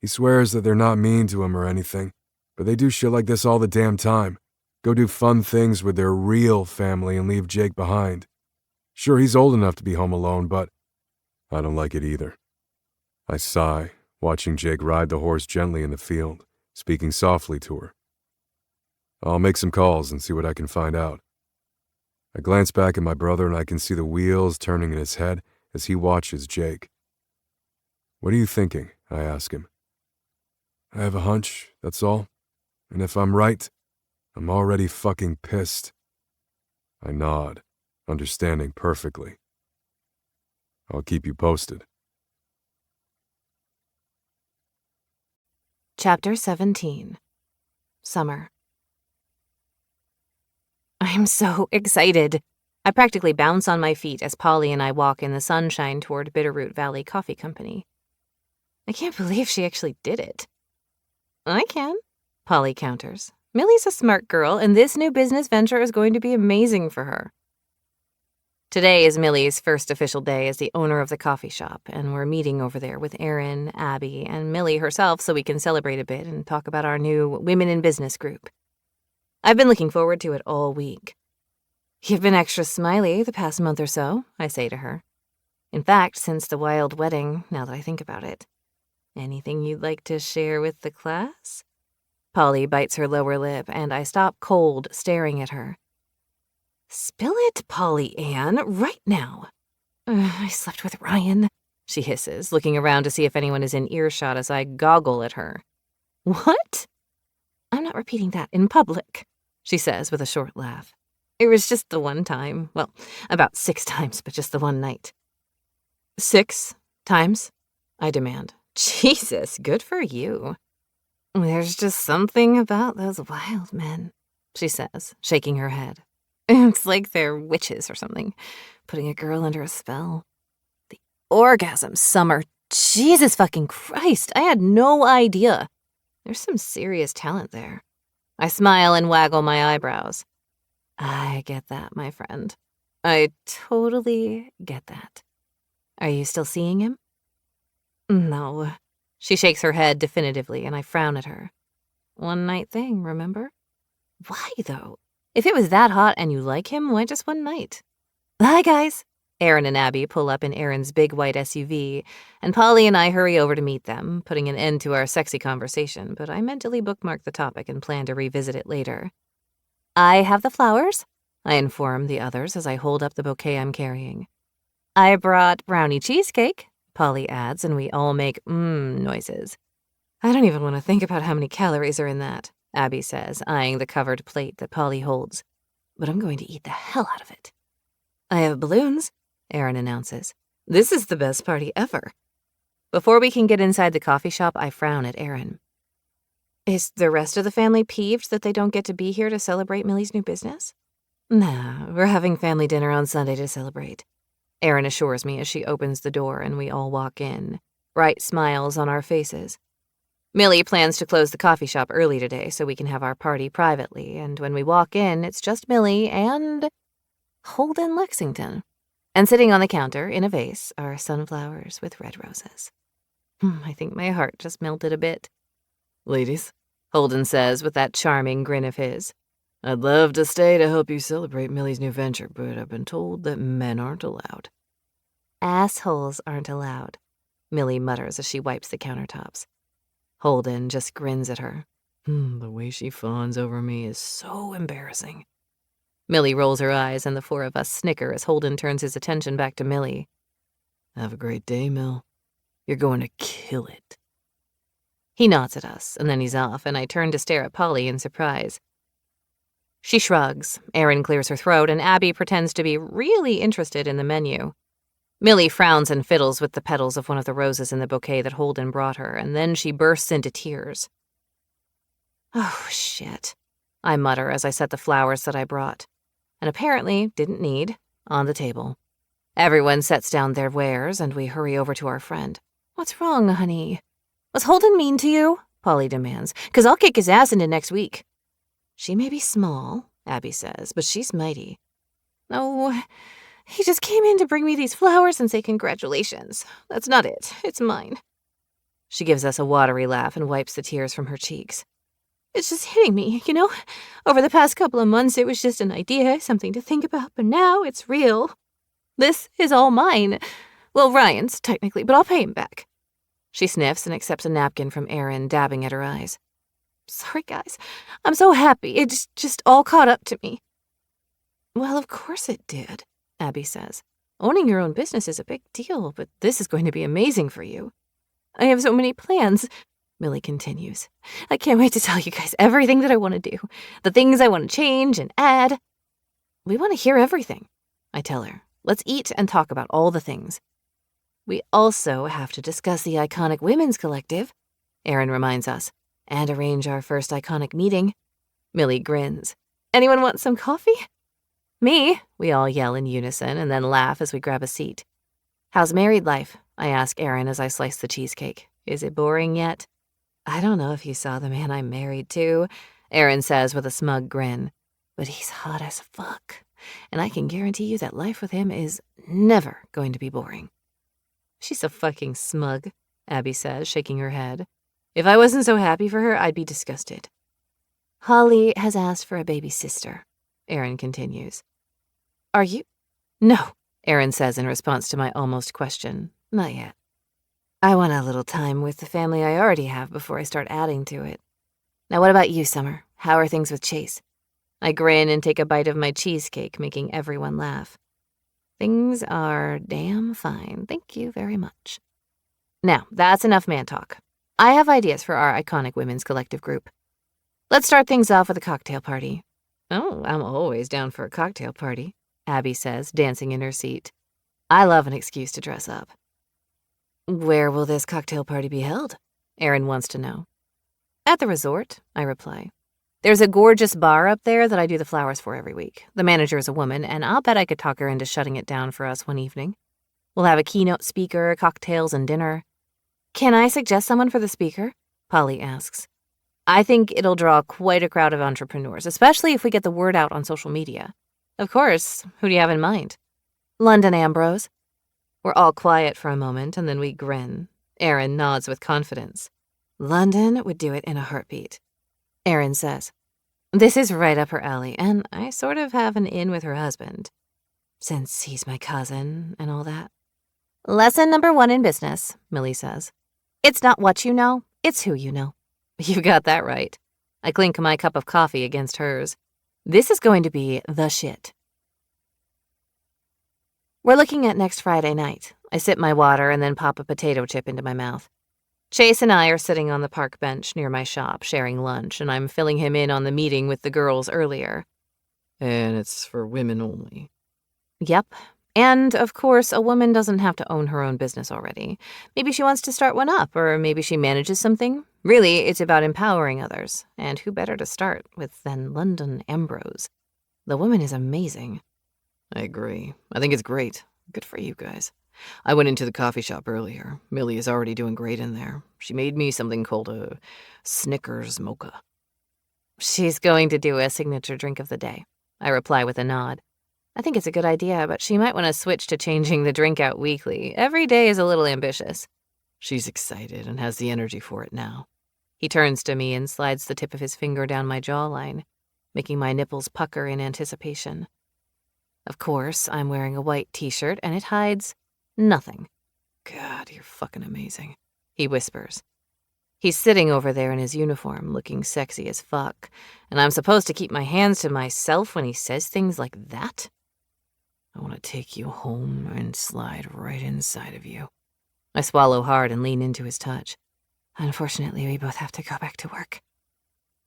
He swears that they're not mean to him or anything, but they do shit like this all the damn time. Go do fun things with their real family and leave Jake behind. Sure, he's old enough to be home alone, but I don't like it either. I sigh, watching Jake ride the horse gently in the field, speaking softly to her. I'll make some calls and see what I can find out. I glance back at my brother and I can see the wheels turning in his head as he watches Jake. What are you thinking? I ask him. I have a hunch, that's all. And if I'm right, I'm already fucking pissed. I nod, understanding perfectly. I'll keep you posted. Chapter 17. Summer. I'm so excited. I practically bounce on my feet as Polly and I walk in the sunshine toward Bitterroot Valley Coffee Company. I can't believe she actually did it. I can, Polly counters. Millie's a smart girl, and this new business venture is going to be amazing for her. Today is Millie's first official day as the owner of the coffee shop, and we're meeting over there with Erin, Abby, and Millie herself so we can celebrate a bit and talk about our new Women in Business group. I've been looking forward to it all week. You've been extra smiley the past month or so, I say to her. In fact, since the wild wedding, now that I think about it. Anything you'd like to share with the class? Polly bites her lower lip, and I stop cold, staring at her. Spill it, Polly Ann, right now. I slept with Ryan, she hisses, looking around to see if anyone is in earshot as I goggle at her. What? I'm not repeating that in public, she says with a short laugh. It was just the one time. Well, about 6 times, but just the one night. 6 times? I demand. Jesus, good for you. There's just something about those wild men, she says, shaking her head. It's like they're witches or something, putting a girl under a spell. The orgasm summer. Jesus fucking Christ, I had no idea. There's some serious talent there. I smile and waggle my eyebrows. I get that, my friend. I totally get that. Are you still seeing him? No. She shakes her head definitively, and I frown at her. One night thing, remember? Why, though? If it was that hot and you like him, why just one night? Hi, guys. Erin and Abby pull up in Erin's big white SUV, and Polly and I hurry over to meet them, putting an end to our sexy conversation, but I mentally bookmark the topic and plan to revisit it later. I have the flowers, I inform the others as I hold up the bouquet I'm carrying. I brought brownie cheesecake, Polly adds, and we all make noises. I don't even want to think about how many calories are in that, Abby says, eyeing the covered plate that Polly holds. But I'm going to eat the hell out of it. I have balloons, Erin announces. This is the best party ever. Before we can get inside the coffee shop, I frown at Erin. Is the rest of the family peeved that they don't get to be here to celebrate Millie's new business? Nah, we're having family dinner on Sunday to celebrate. Erin assures me as she opens the door and we all walk in, bright smiles on our faces. Millie plans to close the coffee shop early today so we can have our party privately, and when we walk in, it's just Millie and Holden Lexington. And sitting on the counter, in a vase, are sunflowers with red roses. I think my heart just melted a bit. Ladies, Holden says with that charming grin of his, I'd love to stay to help you celebrate Millie's new venture, but I've been told that men aren't allowed. Assholes aren't allowed, Millie mutters as she wipes the countertops. Holden just grins at her. The way she fawns over me is so embarrassing. Millie rolls her eyes, and the 4 of us snicker as Holden turns his attention back to Millie. Have a great day, Mill. You're going to kill it. He nods at us, and then he's off, and I turn to stare at Polly in surprise. She shrugs, Erin clears her throat, and Abby pretends to be really interested in the menu. Millie frowns and fiddles with the petals of one of the roses in the bouquet that Holden brought her, and then she bursts into tears. Oh, shit, I mutter as I set the flowers that I brought, and apparently didn't need, on the table. Everyone sets down their wares, and we hurry over to our friend. What's wrong, honey? Was Holden mean to you? Polly demands, 'cause I'll kick his ass into next week. She may be small, Abby says, but she's mighty. No, he just came in to bring me these flowers and say congratulations. That's not it. It's mine. She gives us a watery laugh and wipes the tears from her cheeks. It's just hitting me, you know? Over the past couple of months, it was just an idea, something to think about, but now it's real. This is all mine. Well, Ryan's, technically, but I'll pay him back. She sniffs and accepts a napkin from Erin, dabbing at her eyes. Sorry, guys. I'm so happy. It's just all caught up to me. Well, of course it did, Abby says. Owning your own business is a big deal, but this is going to be amazing for you. I have so many plans, Millie continues. I can't wait to tell you guys everything that I want to do, the things I want to change and add. We want to hear everything, I tell her. Let's eat and talk about all the things. We also have to discuss the iconic women's collective, Erin reminds us, and arrange our first iconic meeting. Millie grins. Anyone want some coffee? Me, we all yell in unison and then laugh as we grab a seat. How's married life? I ask Erin as I slice the cheesecake. Is it boring yet? I don't know if you saw the man I'm married to, Aaron says with a smug grin, but he's hot as fuck, and I can guarantee you that life with him is never going to be boring. She's so fucking smug, Abby says, shaking her head. If I wasn't so happy for her, I'd be disgusted. Holly has asked for a baby sister, Aaron continues. Are you? No, Aaron says in response to my almost question. Not yet. I want a little time with the family I already have before I start adding to it. Now what about you, Summer? How are things with Chase? I grin and take a bite of my cheesecake, making everyone laugh. Things are damn fine, thank you very much. Now, that's enough man talk. I have ideas for our iconic women's collective group. Let's start things off with a cocktail party. Oh, I'm always down for a cocktail party, Abby says, dancing in her seat. I love an excuse to dress up. Where will this cocktail party be held? Aaron wants to know. At the resort, I reply. There's a gorgeous bar up there that I do the flowers for every week. The manager is a woman, and I'll bet I could talk her into shutting it down for us one evening. We'll have a keynote speaker, cocktails, and dinner. Can I suggest someone for the speaker? Polly asks. I think it'll draw quite a crowd of entrepreneurs, especially if we get the word out on social media. Of course, who do you have in mind? London Ambrose. We're all quiet for a moment, and then we grin. Aaron nods with confidence. London would do it in a heartbeat. Aaron says, this is right up her alley, and I sort of have an in with her husband, since he's my cousin and all that. Lesson number 1 in business, Millie says. It's not what you know, it's who you know. You've got that right. I clink my cup of coffee against hers. This is going to be the shit. We're looking at next Friday night. I sip my water and then pop a potato chip into my mouth. Chase and I are sitting on the park bench near my shop, sharing lunch, and I'm filling him in on the meeting with the girls earlier. And it's for women only. Yep. And, of course, a woman doesn't have to own her own business already. Maybe she wants to start one up, or maybe she manages something. Really, it's about empowering others. And who better to start with than London Ambrose? The woman is amazing. I agree. I think it's great. Good for you guys. I went into the coffee shop earlier. Millie is already doing great in there. She made me something called a Snickers mocha. She's going to do a signature drink of the day, I reply with a nod. I think it's a good idea, but she might want to switch to changing the drink out weekly. Every day is a little ambitious. She's excited and has the energy for it now. He turns to me and slides the tip of his finger down my jawline, making my nipples pucker in anticipation. Of course, I'm wearing a white t-shirt, and it hides nothing. God, you're fucking amazing, he whispers. He's sitting over there in his uniform, looking sexy as fuck, and I'm supposed to keep my hands to myself when he says things like that? I want to take you home and slide right inside of you. I swallow hard and lean into his touch. Unfortunately, we both have to go back to work.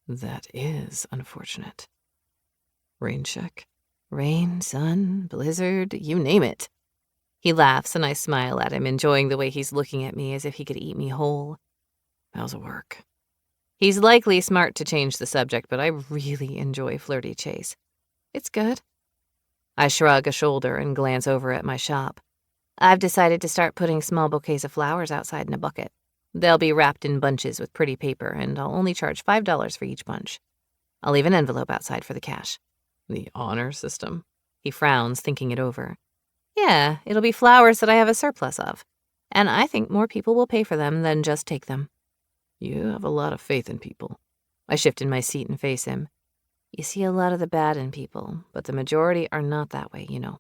That is unfortunate. Rain check? Rain, sun, blizzard, you name it. He laughs and I smile at him, enjoying the way he's looking at me as if he could eat me whole. How's it work? He's likely smart to change the subject, but I really enjoy flirty Chase. It's good. I shrug a shoulder and glance over at my shop. I've decided to start putting small bouquets of flowers outside in a bucket. They'll be wrapped in bunches with pretty paper, and I'll only charge $5 for each bunch. I'll leave an envelope outside for the cash. The honor system? He frowns, thinking it over. Yeah, it'll be flowers that I have a surplus of. And I think more people will pay for them than just take them. You have a lot of faith in people. I shift in my seat and face him. You see a lot of the bad in people, but the majority are not that way, you know.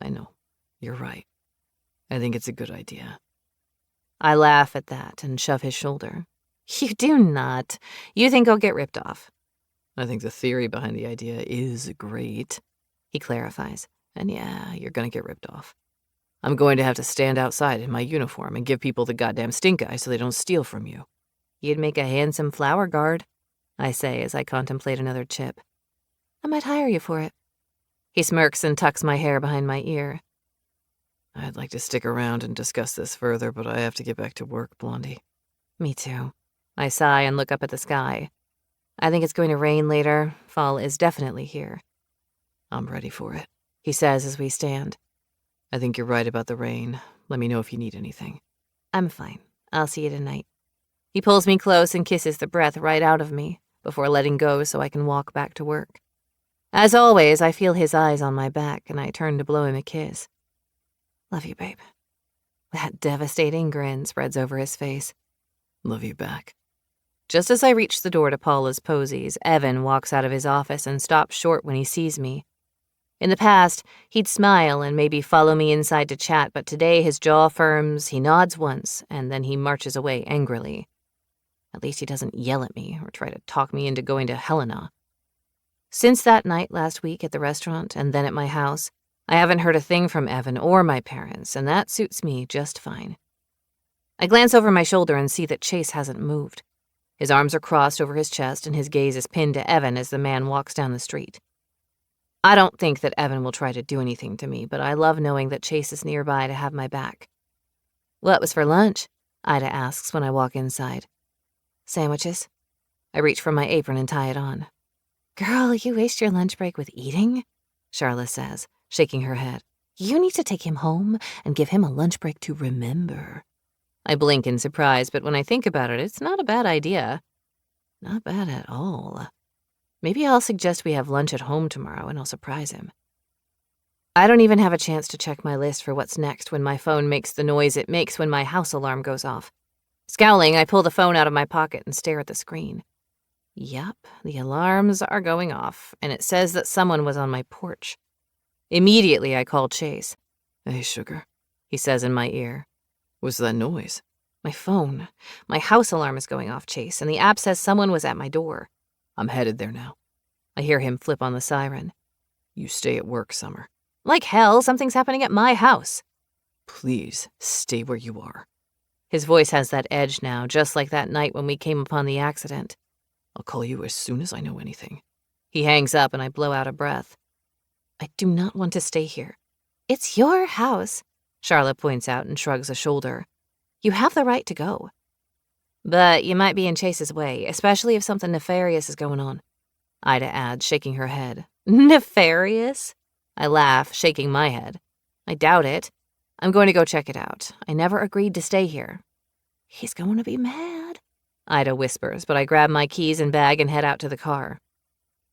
I know. You're right. I think it's a good idea. I laugh at that and shove his shoulder. You do not. You think I'll get ripped off. I think the theory behind the idea is great, he clarifies. And yeah, you're gonna get ripped off. I'm going to have to stand outside in my uniform and give people the goddamn stink eye so they don't steal from you. You'd make a handsome flower guard, I say as I contemplate another chip. I might hire you for it. He smirks and tucks my hair behind my ear. I'd like to stick around and discuss this further, but I have to get back to work, Blondie. Me too. I sigh and look up at the sky. I think it's going to rain later. Fall is definitely here. I'm ready for it, he says as we stand. I think you're right about the rain. Let me know if you need anything. I'm fine. I'll see you tonight. He pulls me close and kisses the breath right out of me before letting go so I can walk back to work. As always, I feel his eyes on my back and I turn to blow him a kiss. Love you, babe. That devastating grin spreads over his face. Love you back. Just as I reach the door to Paula's posies, Evan walks out of his office and stops short when he sees me. In the past, he'd smile and maybe follow me inside to chat, but today his jaw firms, he nods once, and then he marches away angrily. At least he doesn't yell at me or try to talk me into going to Helena. Since that night last week at the restaurant and then at my house, I haven't heard a thing from Evan or my parents, and that suits me just fine. I glance over my shoulder and see that Chase hasn't moved. His arms are crossed over his chest and his gaze is pinned to Evan as the man walks down the street. I don't think that Evan will try to do anything to me, but I love knowing that Chase is nearby to have my back. What was for lunch? Ida asks when I walk inside. Sandwiches. I reach for my apron and tie it on. Girl, you waste your lunch break with eating? Charla says, shaking her head. You need to take him home and give him a lunch break to remember. I blink in surprise, but when I think about it, it's not a bad idea. Not bad at all. Maybe I'll suggest we have lunch at home tomorrow and I'll surprise him. I don't even have a chance to check my list for what's next when my phone makes the noise it makes when my house alarm goes off. Scowling, I pull the phone out of my pocket and stare at the screen. Yup, the alarms are going off, and it says that someone was on my porch. Immediately, I call Chase. Hey, sugar, he says in my ear. What's that noise? My phone. My house alarm is going off, Chase, and the app says someone was at my door. I'm headed there now. I hear him flip on the siren. You stay at work, Summer. Like hell, something's happening at my house. Please, stay where you are. His voice has that edge now, just like that night when we came upon the accident. I'll call you as soon as I know anything. He hangs up and I blow out a breath. I do not want to stay here. It's your house, Charlotte points out and shrugs a shoulder. You have the right to go. But you might be in Chase's way, especially if something nefarious is going on. Ida adds, shaking her head. Nefarious? I laugh, shaking my head. I doubt it. I'm going to go check it out. I never agreed to stay here. He's going to be mad, Ida whispers, but I grab my keys and bag and head out to the car.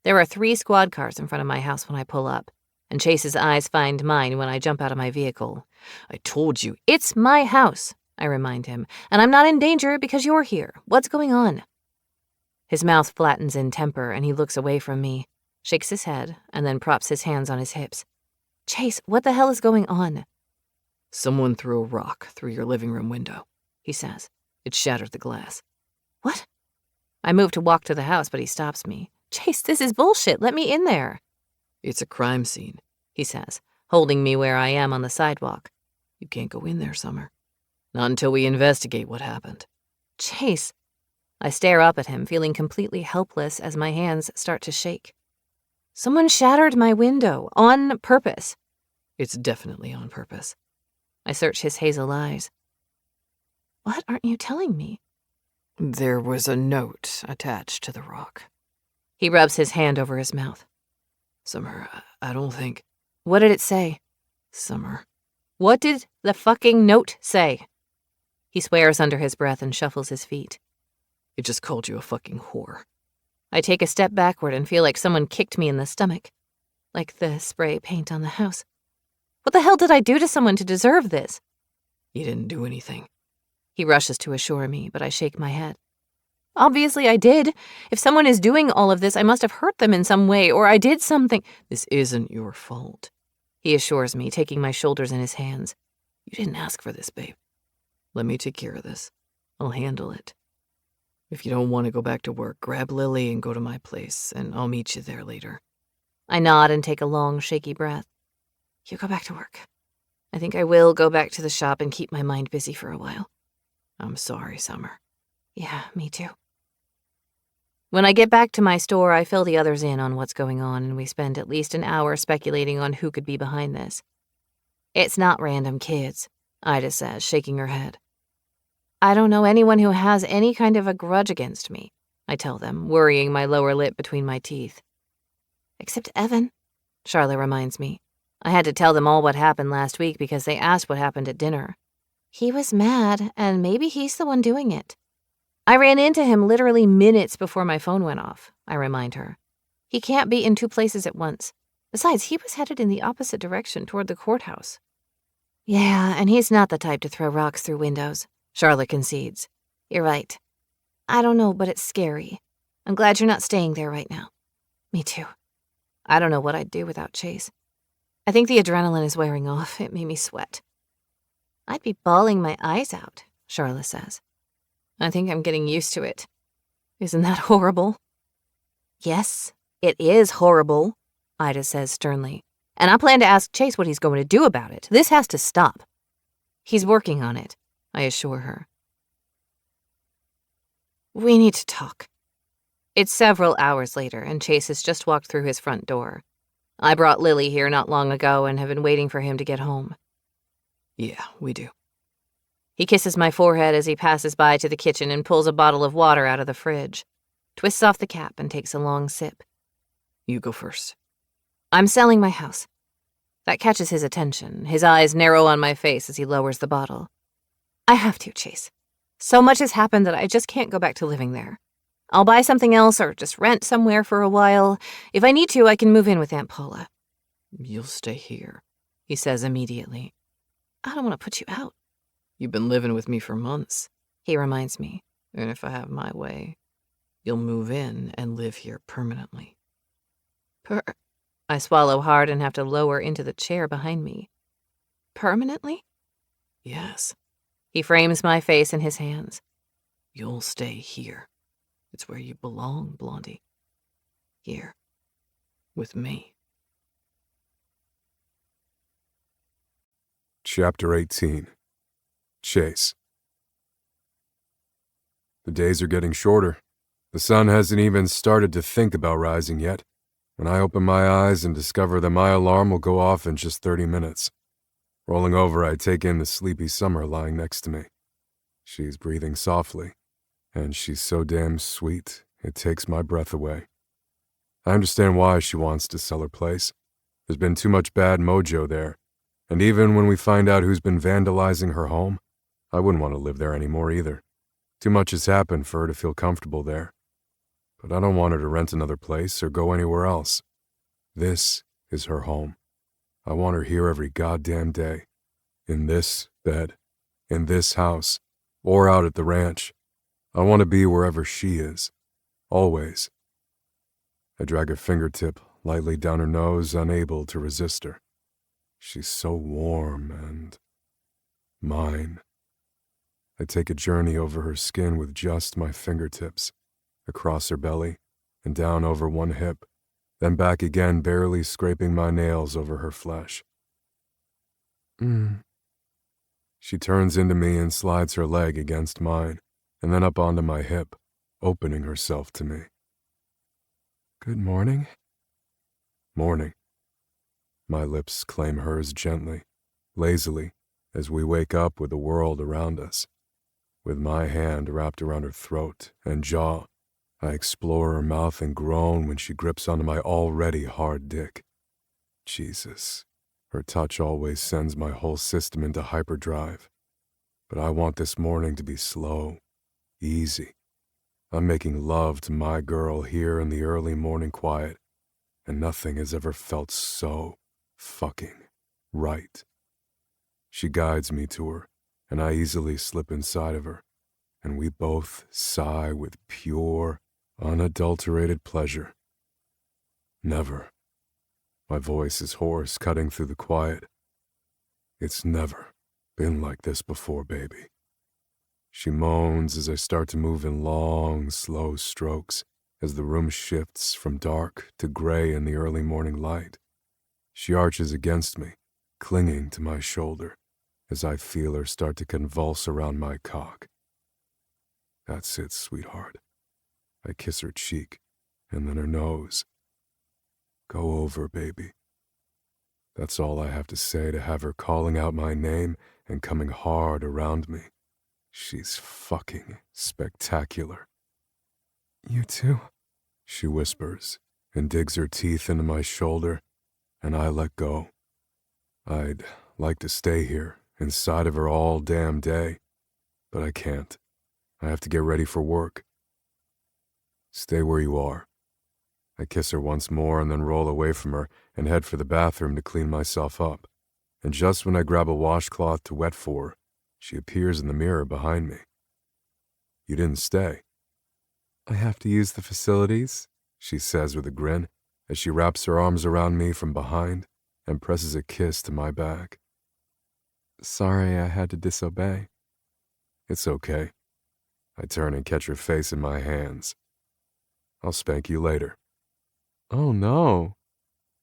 There are 3 squad cars in front of my house when I pull up, and Chase's eyes find mine when I jump out of my vehicle. I told you. It's my house, I remind him, and I'm not in danger because you're here. What's going on? His mouth flattens in temper, and he looks away from me, shakes his head, and then props his hands on his hips. Chase, what the hell is going on? Someone threw a rock through your living room window, he says. It shattered the glass. What? I move to walk to the house, but he stops me. Chase, this is bullshit. Let me in there. It's a crime scene, he says, holding me where I am on the sidewalk. You can't go in there, Summer. Not until we investigate what happened. Chase. I stare up at him, feeling completely helpless as my hands start to shake. Someone shattered my window, on purpose. It's definitely on purpose. I search his hazel eyes. What aren't you telling me? There was a note attached to the rock. He rubs his hand over his mouth. Summer, I don't think... What did it say? Summer. What did the fucking note say? He swears under his breath and shuffles his feet. It just called you a fucking whore. I take a step backward and feel like someone kicked me in the stomach. Like the spray paint on the house. What the hell did I do to someone to deserve this? You didn't do anything. He rushes to assure me, but I shake my head. Obviously I did. If someone is doing all of this, I must have hurt them in some way, or I did something. This isn't your fault, he assures me, taking my shoulders in his hands. You didn't ask for this, babe. Let me take care of this. I'll handle it. If you don't want to go back to work, grab Lily and go to my place, and I'll meet you there later. I nod and take a long, shaky breath. You go back to work. I think I will go back to the shop and keep my mind busy for a while. I'm sorry, Summer. Yeah, me too. When I get back to my store, I fill the others in on what's going on, and we spend at least an hour speculating on who could be behind this. It's not random kids, Ida says, shaking her head. I don't know anyone who has any kind of a grudge against me, I tell them, worrying my lower lip between my teeth. Except Evan, Charlotte reminds me. I had to tell them all what happened last week because they asked what happened at dinner. He was mad, and maybe he's the one doing it. I ran into him literally minutes before my phone went off, I remind her. He can't be in two places at once. Besides, he was headed in the opposite direction toward the courthouse. Yeah, and he's not the type to throw rocks through windows, Charlotte concedes. You're right. I don't know, but it's scary. I'm glad you're not staying there right now. Me too. I don't know what I'd do without Chase. I think the adrenaline is wearing off. It made me sweat. I'd be bawling my eyes out, Charlotte says. I think I'm getting used to it. Isn't that horrible? Yes, it is horrible, Ida says sternly. And I plan to ask Chase what he's going to do about it. This has to stop. He's working on it, I assure her. We need to talk. It's several hours later, and Chase has just walked through his front door. I brought Lily here not long ago and have been waiting for him to get home. Yeah, we do. He kisses my forehead as he passes by to the kitchen and pulls a bottle of water out of the fridge, twists off the cap and takes a long sip. You go first. I'm selling my house. That catches his attention. His eyes narrow on my face as he lowers the bottle. I have to, Chase. So much has happened that I just can't go back to living there. I'll buy something else or just rent somewhere for a while. If I need to, I can move in with Aunt Paula. You'll stay here, he says immediately. I don't want to put you out. You've been living with me for months, he reminds me. And if I have my way, you'll move in and live here permanently. I swallow hard and have to lower into the chair behind me. Permanently? Yes. He frames my face in his hands. You'll stay here. It's where you belong, Blondie. Here. With me. Chapter 18. Chase. The days are getting shorter. The sun hasn't even started to think about rising yet, when I open my eyes and discover that my alarm will go off in just 30 minutes. Rolling over, I take in the sleepy Summer lying next to me. She's breathing softly, and she's so damn sweet, it takes my breath away. I understand why she wants to sell her place. There's been too much bad mojo there, and even when we find out who's been vandalizing her home, I wouldn't want to live there anymore either. Too much has happened for her to feel comfortable there. But I don't want her to rent another place or go anywhere else. This is her home. I want her here every goddamn day. In this bed, in this house, or out at the ranch. I want to be wherever she is. Always. I drag a fingertip lightly down her nose, unable to resist her. She's so warm and mine. I take a journey over her skin with just my fingertips, across her belly, and down over one hip, then back again, barely scraping my nails over her flesh. She turns into me and slides her leg against mine, and then up onto my hip, opening herself to me. Good morning. Morning. My lips claim hers gently, lazily, as we wake up with the world around us. With my hand wrapped around her throat and jaw, I explore her mouth and groan when she grips onto my already hard dick. Jesus, her touch always sends my whole system into hyperdrive. But I want this morning to be slow, easy. I'm making love to my girl here in the early morning quiet, and nothing has ever felt so fucking right. She guides me to her, and I easily slip inside of her, and we both sigh with pure, unadulterated pleasure. Never. My voice is hoarse, cutting through the quiet. It's never been like this before, baby. She moans as I start to move in long, slow strokes as the room shifts from dark to gray in the early morning light. She arches against me, clinging to my shoulder, as I feel her start to convulse around my cock. That's it, sweetheart. I kiss her cheek, and then her nose. Go over, baby. That's all I have to say to have her calling out my name and coming hard around me. She's fucking spectacular. You too, she whispers, and digs her teeth into my shoulder, and I let go. I'd like to stay here inside of her all damn day. But I can't. I have to get ready for work. Stay where you are. I kiss her once more and then roll away from her and head for the bathroom to clean myself up. And just when I grab a washcloth to wet for her, she appears in the mirror behind me. You didn't stay. I have to use the facilities, she says with a grin as she wraps her arms around me from behind and presses a kiss to my back. Sorry I had to disobey. It's okay. I turn and catch her face in my hands. I'll spank you later. Oh no.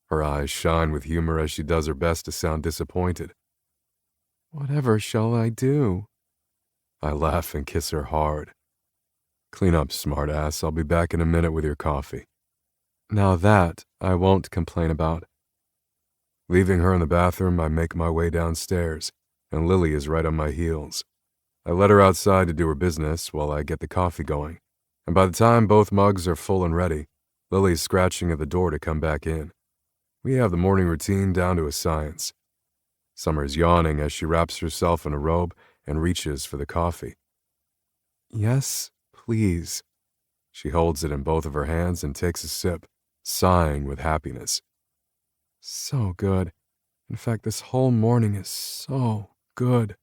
Her eyes shine with humor as she does her best to sound disappointed. Whatever shall I do? I laugh and kiss her hard. Clean up, smartass. I'll be back in a minute with your coffee. Now that I won't complain about. Leaving her in the bathroom, I make my way downstairs, and Lily is right on my heels. I let her outside to do her business while I get the coffee going, and by the time both mugs are full and ready, Lily's scratching at the door to come back in. We have the morning routine down to a science. Summer's yawning as she wraps herself in a robe and reaches for the coffee. Yes, please. She holds it in both of her hands and takes a sip, sighing with happiness. So good. In fact, this whole morning is so good.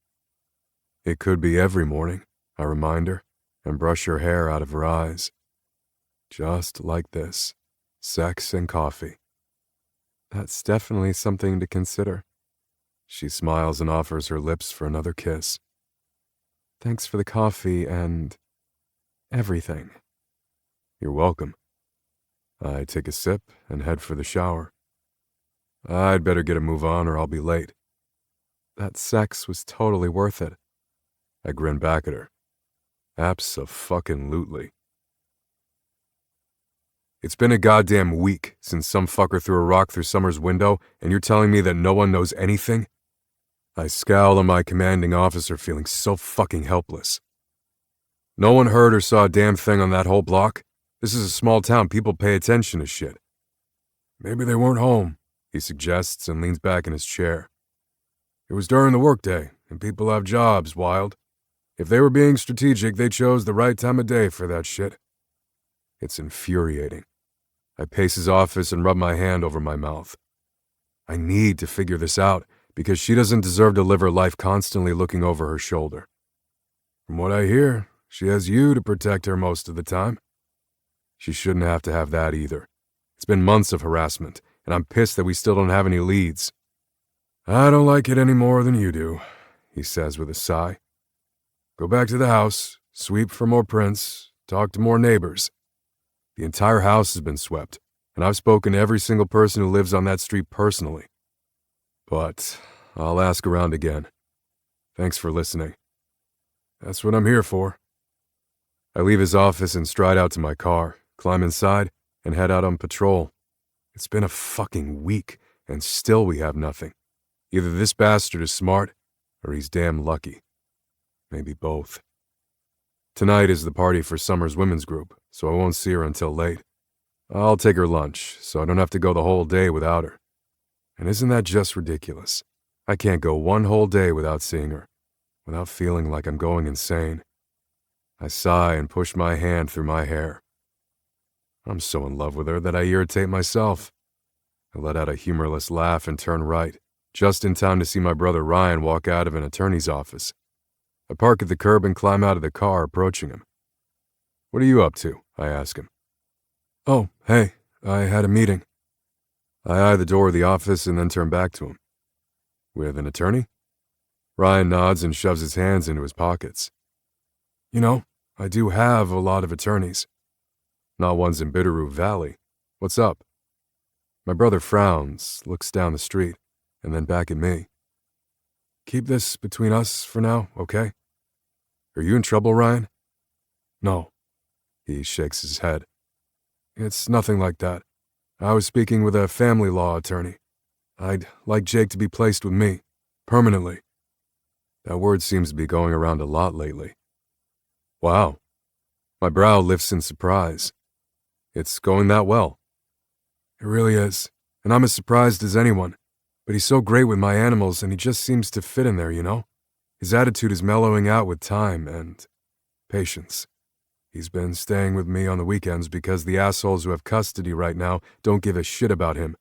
It could be every morning, I remind her, and brush her hair out of her eyes. Just like this. Sex and coffee. That's definitely something to consider. She smiles and offers her lips for another kiss. Thanks for the coffee and everything. You're welcome. I take a sip and head for the shower. I'd better get a move on or I'll be late. That sex was totally worth it. I grin back at her. Abso-fucking-lutely. It's been a goddamn week since some fucker threw a rock through Summer's window, and you're telling me that no one knows anything? I scowl at my commanding officer, feeling so fucking helpless. No one heard or saw a damn thing on that whole block? This is a small town, people pay attention to shit. Maybe they weren't home, he suggests and leans back in his chair. It was during the workday, and people have jobs, Wild. If they were being strategic, they chose the right time of day for that shit. It's infuriating. I pace his office and rub my hand over my mouth. I need to figure this out, because she doesn't deserve to live her life constantly looking over her shoulder. From what I hear, she has you to protect her most of the time. She shouldn't have to have that either. It's been months of harassment, and I'm pissed that we still don't have any leads. I don't like it any more than you do, he says with a sigh. Go back to the house, sweep for more prints, talk to more neighbors. The entire house has been swept, and I've spoken to every single person who lives on that street personally. But I'll ask around again. Thanks for listening. That's what I'm here for. I leave his office and stride out to my car, climb inside, and head out on patrol. It's been a fucking week, and still we have nothing. Either this bastard is smart, or he's damn lucky. Maybe both. Tonight is the party for Summer's women's group, so I won't see her until late. I'll take her lunch, so I don't have to go the whole day without her. And isn't that just ridiculous? I can't go one whole day without seeing her, without feeling like I'm going insane. I sigh and push my hand through my hair. I'm so in love with her that I irritate myself. I let out a humorless laugh and turn right, just in time to see my brother Ryan walk out of an attorney's office. I park at the curb and climb out of the car, approaching him. What are you up to? I ask him. Oh, hey, I had a meeting. I eye the door of the office and then turn back to him. With an attorney? Ryan nods and shoves his hands into his pockets. You know, I do have a lot of attorneys. Not ones in Bitterroot Valley. What's up? My brother frowns, looks down the street, and then back at me. Keep this between us for now, okay? Are you in trouble, Ryan? No. He shakes his head. It's nothing like that. I was speaking with a family law attorney. I'd like Jake to be placed with me, permanently. That word seems to be going around a lot lately. Wow. My brow lifts in surprise. It's going that well. It really is, and I'm as surprised as anyone. But he's so great with my animals, and he just seems to fit in there, you know? His attitude is mellowing out with time and patience. He's been staying with me on the weekends because the assholes who have custody right now don't give a shit about him.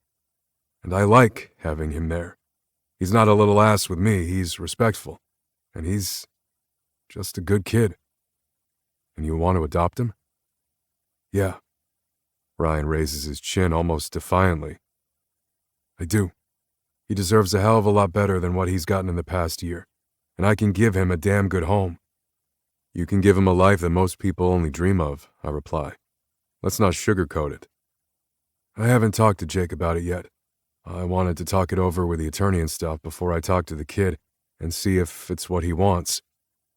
And I like having him there. He's not a little ass with me, he's respectful. And he's just a good kid. And you want to adopt him? Yeah. Ryan raises his chin almost defiantly. I do. He deserves a hell of a lot better than what he's gotten in the past year. And I can give him a damn good home. You can give him a life that most people only dream of, I reply. Let's not sugarcoat it. I haven't talked to Jake about it yet. I wanted to talk it over with the attorney and stuff before I talk to the kid and see if it's what he wants.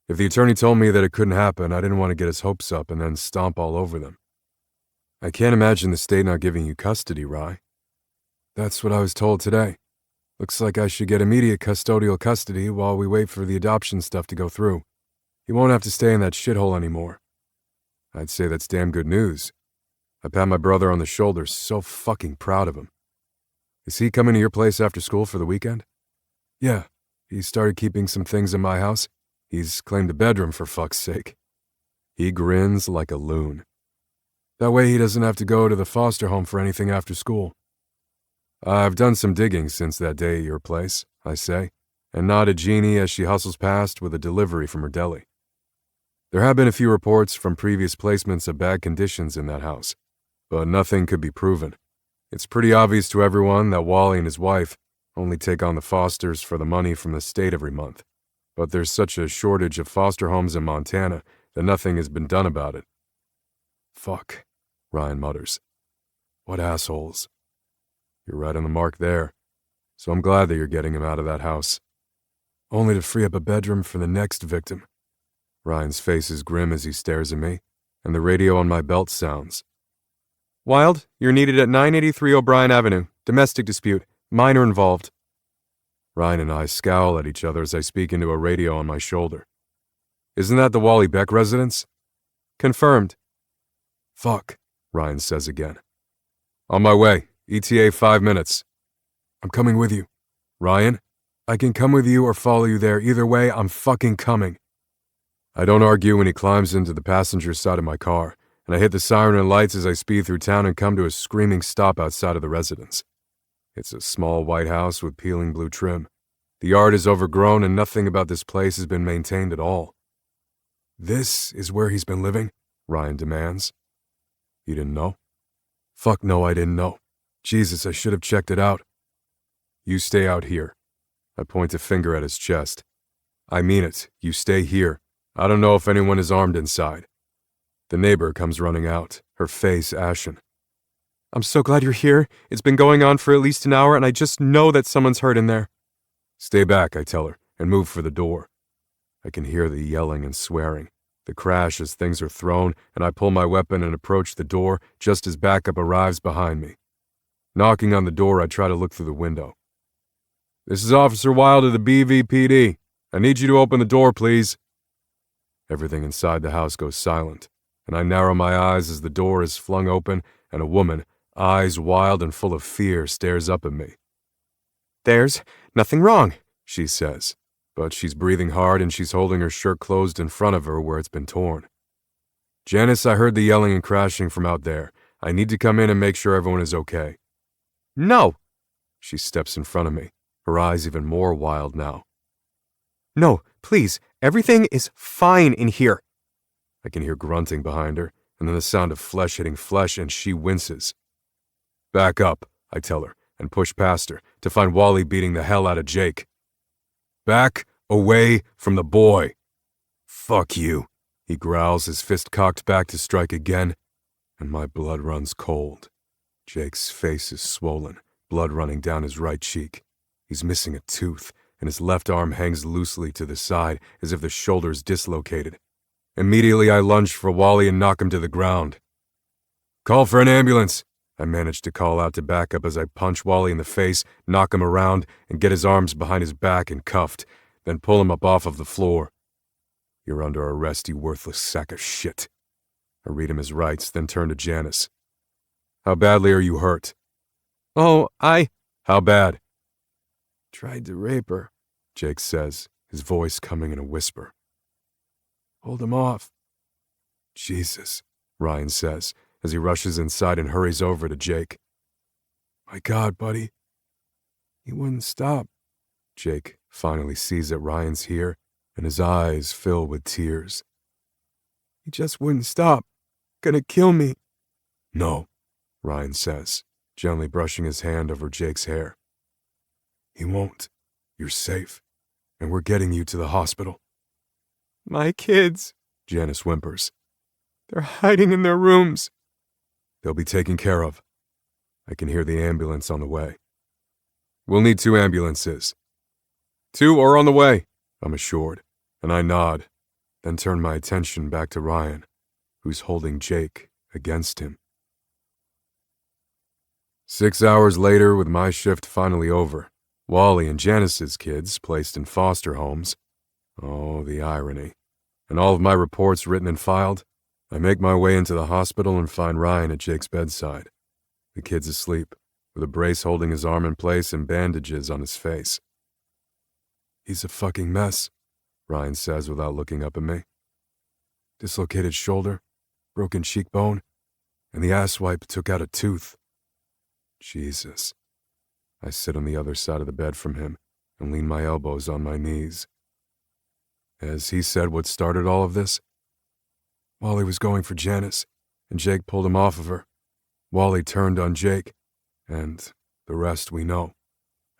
If the attorney told me that it couldn't happen, I didn't want to get his hopes up and then stomp all over them. I can't imagine the state not giving you custody, Rye. That's what I was told today. Looks like I should get immediate custodial custody while we wait for the adoption stuff to go through. He won't have to stay in that shithole anymore. I'd say that's damn good news. I pat my brother on the shoulder, so fucking proud of him. Is he coming to your place after school for the weekend? Yeah, he started keeping some things in my house. He's claimed a bedroom, for fuck's sake. He grins like a loon. That way he doesn't have to go to the foster home for anything after school. I've done some digging since that day at your place, I say, and nod at Jeannie as she hustles past with a delivery from her deli. There have been a few reports from previous placements of bad conditions in that house, but nothing could be proven. It's pretty obvious to everyone that Wally and his wife only take on the fosters for the money from the state every month. But there's such a shortage of foster homes in Montana that nothing has been done about it. Fuck, Ryan mutters. What assholes. You're right on the mark there, so I'm glad that you're getting him out of that house. Only to free up a bedroom for the next victim. Ryan's face is grim as he stares at me, and the radio on my belt sounds. Wild, you're needed at 983 O'Brien Avenue. Domestic dispute. Minor involved. Ryan and I scowl at each other as I speak into a radio on my shoulder. Isn't that the Wally Beck residence? Confirmed. Fuck, Ryan says again. On my way. ETA 5 minutes. I'm coming with you. Ryan, I can come with you or follow you there. Either way, I'm fucking coming. I don't argue when he climbs into the passenger side of my car, and I hit the siren and lights as I speed through town and come to a screaming stop outside of the residence. It's a small white house with peeling blue trim. The yard is overgrown and nothing about this place has been maintained at all. This is where he's been living? Ryan demands. You didn't know? Fuck no, I didn't know. Jesus, I should have checked it out. You stay out here. I point a finger at his chest. I mean it. You stay here. I don't know if anyone is armed inside. The neighbor comes running out, her face ashen. I'm so glad you're here. It's been going on for at least an hour, and I just know that someone's hurt in there. Stay back, I tell her, and move for the door. I can hear the yelling and swearing, the crash as things are thrown, and I pull my weapon and approach the door just as backup arrives behind me. Knocking on the door, I try to look through the window. This is Officer Wilde of the BVPD. I need you to open the door, please. Everything inside the house goes silent, and I narrow my eyes as the door is flung open and a woman, eyes wild and full of fear, stares up at me. There's nothing wrong, she says, but she's breathing hard and she's holding her shirt closed in front of her where it's been torn. Janice, I heard the yelling and crashing from out there. I need to come in and make sure everyone is okay. No! She steps in front of me, her eyes even more wild now. No, please, everything is fine in here. I can hear grunting behind her, and then the sound of flesh hitting flesh, and she winces. Back up, I tell her, and push past her, to find Wally beating the hell out of Jake. Back away from the boy. Fuck you, he growls, his fist cocked back to strike again, and my blood runs cold. Jake's face is swollen, blood running down his right cheek. He's missing a tooth, and his left arm hangs loosely to the side as if the shoulder's dislocated. Immediately I lunge for Wally and knock him to the ground. Call for an ambulance, I manage to call out to back up as I punch Wally in the face, knock him around, and get his arms behind his back and cuffed, then pull him up off of the floor. You're under arrest, you worthless sack of shit. I read him his rights, then turn to Janice. How badly are you hurt? Oh, How bad? tried to rape her, Jake says, his voice coming in a whisper. Hold him off. Jesus, Ryan says, as he rushes inside and hurries over to Jake. My God, buddy. He wouldn't stop. Jake finally sees that Ryan's here, and his eyes fill with tears. He just wouldn't stop. Gonna kill me. No, Ryan says, gently brushing his hand over Jake's hair. He won't. You're safe, and we're getting you to the hospital. My kids, Janice whimpers. They're hiding in their rooms. They'll be taken care of. I can hear the ambulance on the way. We'll need 2 ambulances. 2 are on the way, I'm assured, and I nod, then turn my attention back to Ryan, who's holding Jake against him. 6 hours later, with my shift finally over, Wally and Janice's kids placed in foster homes. Oh, the irony. And all of my reports written and filed, I make my way into the hospital and find Ryan at Jake's bedside. The kid's asleep, with a brace holding his arm in place and bandages on his face. He's a fucking mess, Ryan says without looking up at me. Dislocated shoulder, broken cheekbone, and the asswipe took out a tooth. Jesus. I sit on the other side of the bed from him and lean my elbows on my knees. Has he said what started all of this? Wally was going for Janice, and Jake pulled him off of her. Wally turned on Jake, and the rest we know.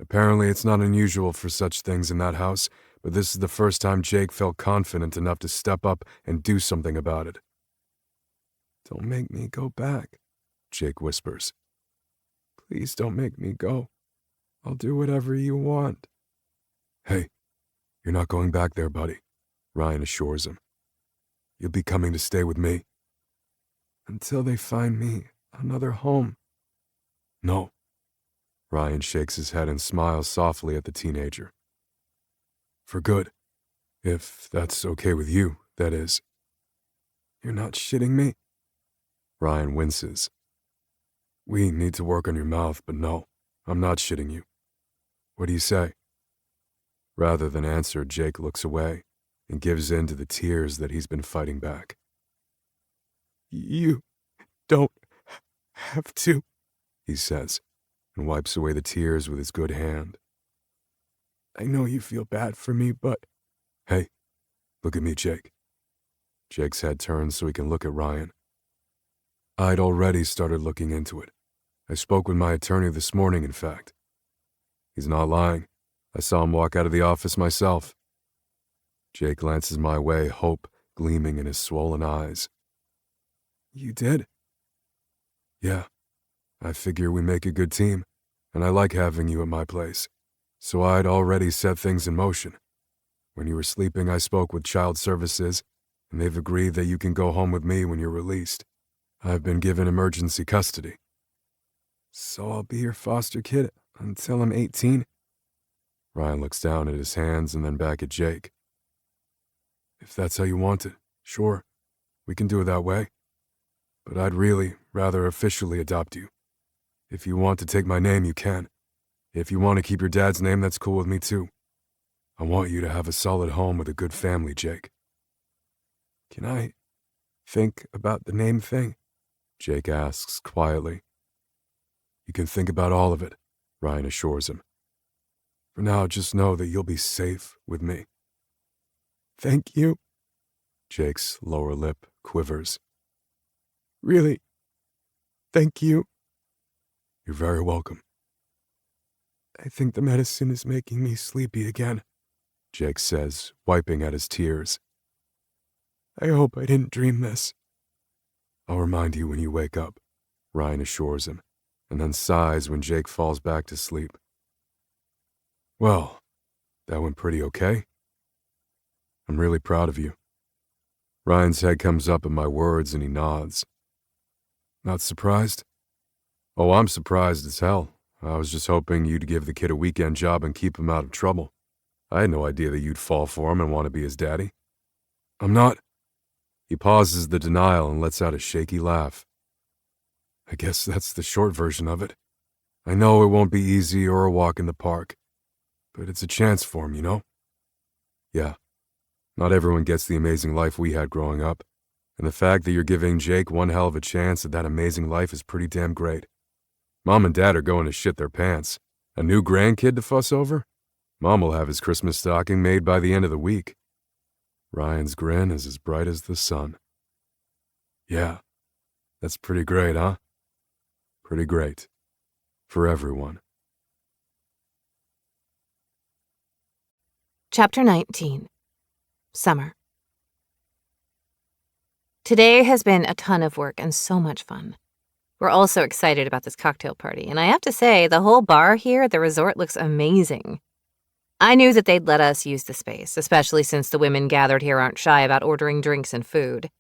Apparently it's not unusual for such things in that house, but this is the first time Jake felt confident enough to step up and do something about it. Don't make me go back, Jake whispers. Please don't make me go. I'll do whatever you want. Hey, you're not going back there, buddy, Ryan assures him. You'll be coming to stay with me. Until they find me another home. No. Ryan shakes his head and smiles softly at the teenager. For good. If that's okay with you, that is. You're not shitting me? Ryan winces. We need to work on your mouth, but no, I'm not shitting you. What do you say? Rather than answer, Jake looks away and gives in to the tears that he's been fighting back. You don't have to, he says, and wipes away the tears with his good hand. I know you feel bad for me, but... Hey, look at me, Jake. Jake's head turns so he can look at Ryan. I'd already started looking into it. I spoke with my attorney this morning, in fact. He's not lying. I saw him walk out of the office myself. Jake glances my way, hope gleaming in his swollen eyes. You did? Yeah. I figure we make a good team, and I like having you at my place. So I'd already set things in motion. When you were sleeping, I spoke with Child Services, and they've agreed that you can go home with me when you're released. I've been given emergency custody. So I'll be your foster kid until I'm 18? Ryan looks down at his hands and then back at Jake. If that's how you want it, sure, we can do it that way. But I'd really rather officially adopt you. If you want to take my name, you can. If you want to keep your dad's name, that's cool with me too. I want you to have a solid home with a good family, Jake. Can I think about the name thing? Jake asks quietly. You can think about all of it, Ryan assures him. For now, just know that you'll be safe with me. Thank you. Jake's lower lip quivers. Really? Thank you. You're very welcome. I think the medicine is making me sleepy again, Jake says, wiping at his tears. I hope I didn't dream this. I'll remind you when you wake up, Ryan assures him, and then sighs when Jake falls back to sleep. Well, that went pretty okay. I'm really proud of you. Ryan's head comes up at my words and he nods. Not surprised? Oh, I'm surprised as hell. I was just hoping you'd give the kid a weekend job and keep him out of trouble. I had no idea that you'd fall for him and want to be his daddy. I'm not. He pauses the denial and lets out a shaky laugh. I guess that's the short version of it. I know it won't be easy or a walk in the park. but it's a chance for him, you know? Yeah, not everyone gets the amazing life we had growing up, and the fact that you're giving Jake one hell of a chance at that amazing life is pretty damn great. Mom and Dad are going to shit their pants. A new grandkid to fuss over? Mom will have his Christmas stocking made by the end of the week. Ryan's grin is as bright as the sun. Yeah, that's pretty great, huh? Pretty great. For everyone. Chapter 19. Summer. Today has been a ton of work and so much fun. We're all so excited about this cocktail party, and I have to say, the whole bar here at the resort looks amazing. I knew that they'd let us use the space, especially since the women gathered here aren't shy about ordering drinks and food.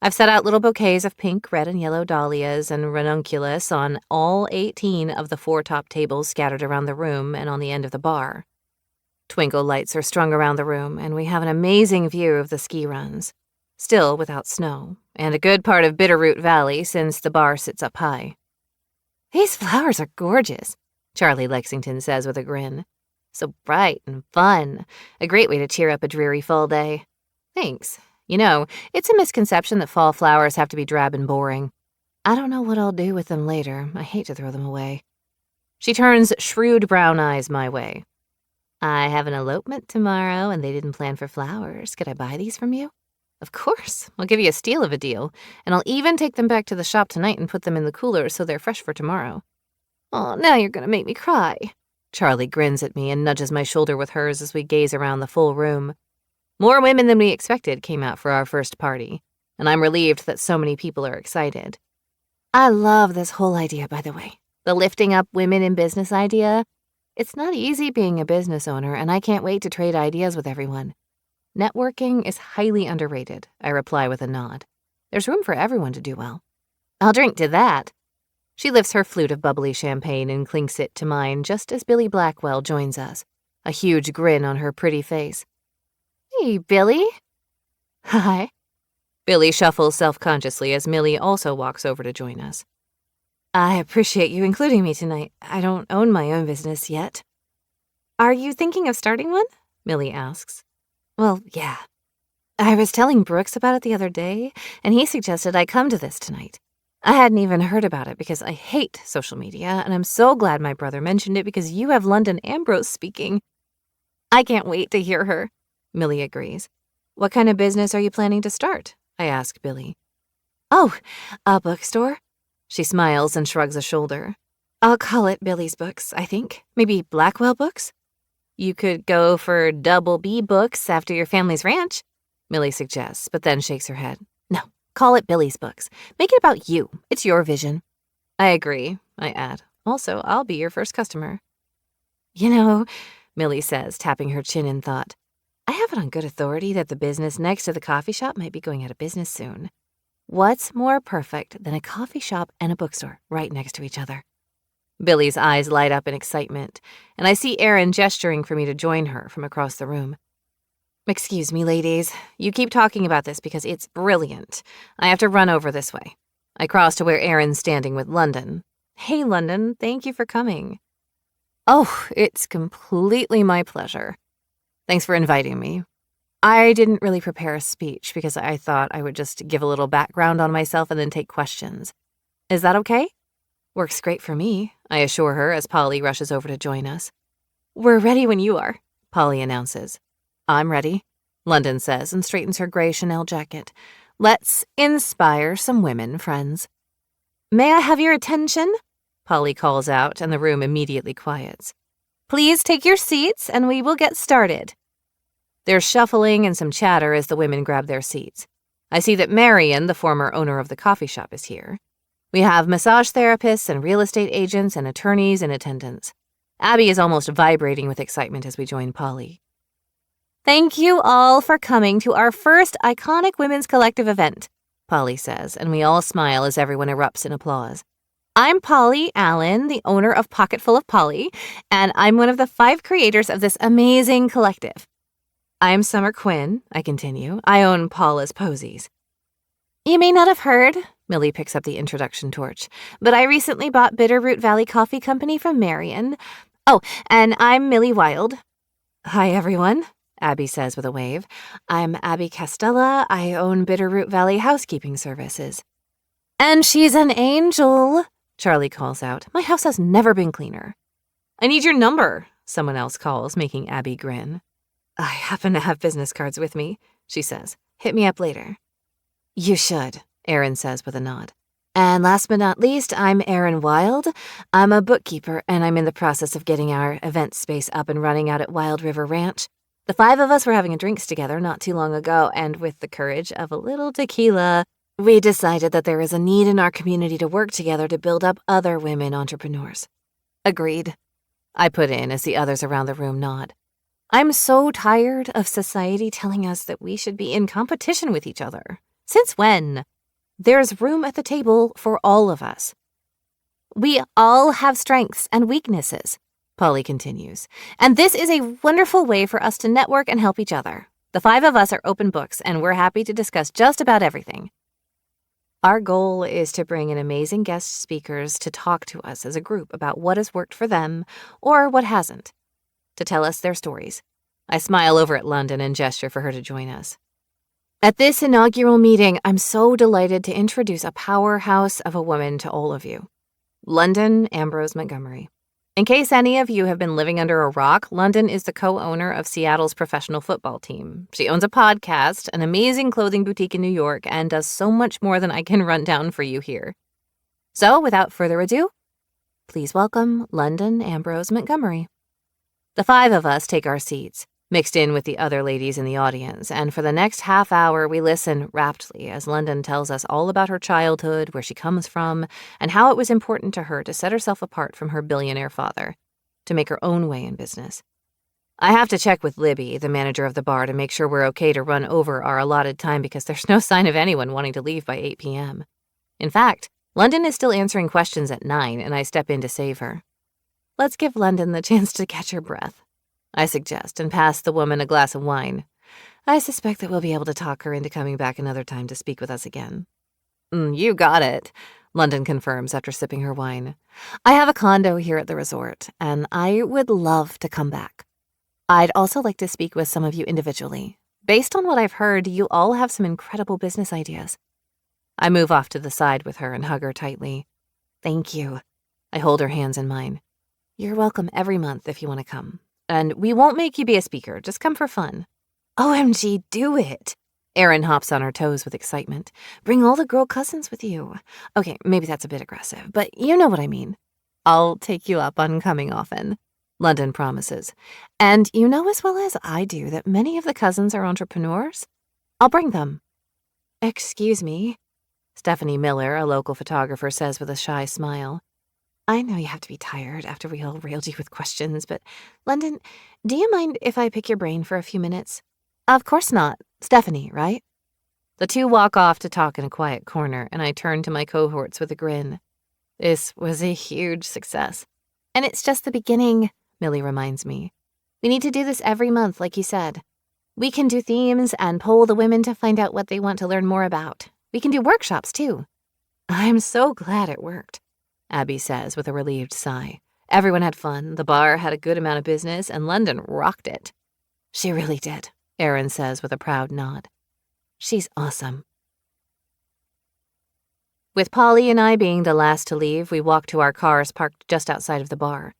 I've set out little bouquets of pink, red, and yellow dahlias and ranunculus on all 18 of the 4 top tables scattered around the room and on the end of the bar. Twinkle lights are strung around the room, and we have an amazing view of the ski runs, still without snow, and a good part of Bitterroot Valley since the bar sits up high. "These flowers are gorgeous," Charlie Lexington says with a grin. "So bright and fun. A great way to cheer up a dreary fall day." "Thanks. You know, it's a misconception that fall flowers have to be drab and boring. I don't know what I'll do with them later. I hate to throw them away." She turns shrewd brown eyes my way. "I have an elopement tomorrow, and they didn't plan for flowers. Could I buy these from you?" "Of course. I'll give you a steal of a deal, and I'll even take them back to the shop tonight and put them in the cooler so they're fresh for tomorrow." "Oh, now you're going to make me cry." Charlie grins at me and nudges my shoulder with hers as we gaze around the full room. More women than we expected came out for our first party, and I'm relieved that so many people are excited. I love this whole idea, by the way. The lifting up women in business idea. It's not easy being a business owner, and I can't wait to trade ideas with everyone. Networking is highly underrated, I reply with a nod. There's room for everyone to do well. "I'll drink to that." She lifts her flute of bubbly champagne and clinks it to mine just as Billy Blackwell joins us, a huge grin on her pretty face. "Hey, Billy." "Hi." Billy shuffles self-consciously as Millie also walks over to join us. "I appreciate you including me tonight. I don't own my own business yet." "Are you thinking of starting one?" Millie asks. "Well, yeah. I was telling Brooks about it the other day, and he suggested I come to this tonight. I hadn't even heard about it because I hate social media, and I'm so glad my brother mentioned it because you have London Ambrose speaking." "I can't wait to hear her," Millie agrees. "What kind of business are you planning to start?" I ask Billy. "Oh, a bookstore." She smiles and shrugs a shoulder. "I'll call it Billy's Books, I think. Maybe Blackwell Books?" "You could go for Double B Books after your family's ranch," Millie suggests, but then shakes her head. "No, call it Billy's Books. Make it about you. It's your vision." "I agree," I add. "Also, I'll be your first customer." "You know," Millie says, tapping her chin in thought, "I have it on good authority that the business next to the coffee shop might be going out of business soon. What's more perfect than a coffee shop and a bookstore right next to each other?" Billy's eyes light up in excitement, and I see Erin gesturing for me to join her from across the room. "Excuse me, ladies. You keep talking about this because it's brilliant. I have to run over this way." I cross to where Erin's standing with London. "Hey, London, thank you for coming." "Oh, it's completely my pleasure. Thanks for inviting me. I didn't really prepare a speech because I thought I would just give a little background on myself and then take questions. Is that okay?" "Works great for me," I assure her as Polly rushes over to join us. "We're ready when you are," Polly announces. "I'm ready," London says and straightens her gray Chanel jacket. "Let's inspire some women, friends." "May I have your attention?" Polly calls out, and the room immediately quiets. "Please take your seats, and we will get started." There's shuffling and some chatter as the women grab their seats. I see that Marion, the former owner of the coffee shop, is here. We have massage therapists and real estate agents and attorneys in attendance. Abby is almost vibrating with excitement as we join Polly. "Thank you all for coming to our first iconic women's collective event," Polly says, and we all smile as everyone erupts in applause. "I'm Polly Allen, the owner of Pocketful of Polly, and I'm one of the 5 creators of this amazing collective. I'm Summer Quinn," I continue. "I own Paula's Posies." "You may not have heard," Millie picks up the introduction torch, "but I recently bought Bitterroot Valley Coffee Company from Marion. Oh, and I'm Millie Wild. Hi, everyone, Abby says with a wave. I'm Abby Castella. I own Bitterroot Valley Housekeeping Services. And she's an angel, Charlie calls out. My house has never been cleaner. I need your number, someone else calls, making Abby grin. I happen to have business cards with me, she says. Hit me up later. You should, Erin says with a nod. And last but not least, I'm Erin Wild. I'm a bookkeeper, and I'm in the process of getting our event space up and running out at Wild River Ranch. The 5 of us were having drinks together not too long ago, and with the courage of a little tequila, we decided that there is a need in our community to work together to build up other women entrepreneurs. Agreed, I put in as the others around the room nod. I'm so tired of society telling us that we should be in competition with each other. Since when? There's room at the table for all of us. We all have strengths and weaknesses, Polly continues, and this is a wonderful way for us to network and help each other. The 5 of us are open books, and we're happy to discuss just about everything. Our goal is to bring in amazing guest speakers to talk to us as a group about what has worked for them or what hasn't, to tell us their stories. I smile over at London and gesture for her to join us. At this inaugural meeting, I'm so delighted to introduce a powerhouse of a woman to all of you. London Ambrose Montgomery. In case any of you have been living under a rock, London is the co-owner of Seattle's professional football team. She owns a podcast, an amazing clothing boutique in New York, and does so much more than I can run down for you here. So, without further ado, please welcome London Ambrose Montgomery. The 5 of us take our seats, mixed in with the other ladies in the audience, and for the next half hour we listen raptly as London tells us all about her childhood, where she comes from, and how it was important to her to set herself apart from her billionaire father, to make her own way in business. I have to check with Libby, the manager of the bar, to make sure we're okay to run over our allotted time because there's no sign of anyone wanting to leave by 8 p.m. In fact, London is still answering questions at 9, and I step in to save her. Let's give London the chance to catch her breath, I suggest, and pass the woman a glass of wine. I suspect that we'll be able to talk her into coming back another time to speak with us again. You got it, London confirms after sipping her wine. I have a condo here at the resort, and I would love to come back. I'd also like to speak with some of you individually. Based on what I've heard, you all have some incredible business ideas. I move off to the side with her and hug her tightly. Thank you. I hold her hands in mine. You're welcome every month if you want to come. And we won't make you be a speaker, just come for fun. OMG, do it. Erin hops on her toes with excitement. Bring all the girl cousins with you. Okay, maybe that's a bit aggressive, but you know what I mean. I'll take you up on coming often, London promises. And you know as well as I do that many of the cousins are entrepreneurs. I'll bring them. Excuse me, Stephanie Miller, a local photographer, says with a shy smile. I know you have to be tired after we all railed you with questions, but London, do you mind if I pick your brain for a few minutes? Of course not. Stephanie, right? The 2 walk off to talk in a quiet corner, and I turn to my cohorts with a grin. This was a huge success. And it's just the beginning, Millie reminds me. We need to do this every month, like you said. We can do themes and poll the women to find out what they want to learn more about. We can do workshops, too. I'm so glad it worked, Abby says with a relieved sigh. Everyone had fun, the bar had a good amount of business, and London rocked it. She really did, Erin says with a proud nod. She's awesome. With Polly and I being the last to leave, we walk to our cars parked just outside of the bar.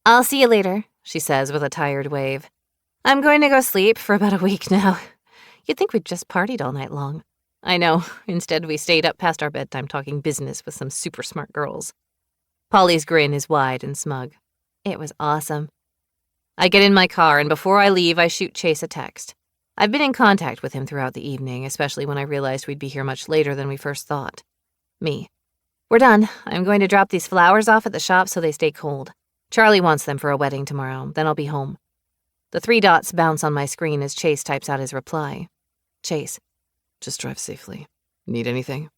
I'll see you later, she says with a tired wave. I'm going to go sleep for about a week now. You'd think we'd just partied all night long. I know. Instead, we stayed up past our bedtime talking business with some super smart girls. Polly's grin is wide and smug. It was awesome. I get in my car, and before I leave, I shoot Chase a text. I've been in contact with him throughout the evening, especially when I realized we'd be here much later than we first thought. Me. We're done. I'm going to drop these flowers off at the shop so they stay cold. Charlie wants them for a wedding tomorrow, then I'll be home. The 3 dots bounce on my screen as Chase types out his reply. Chase. Just drive safely. Need anything?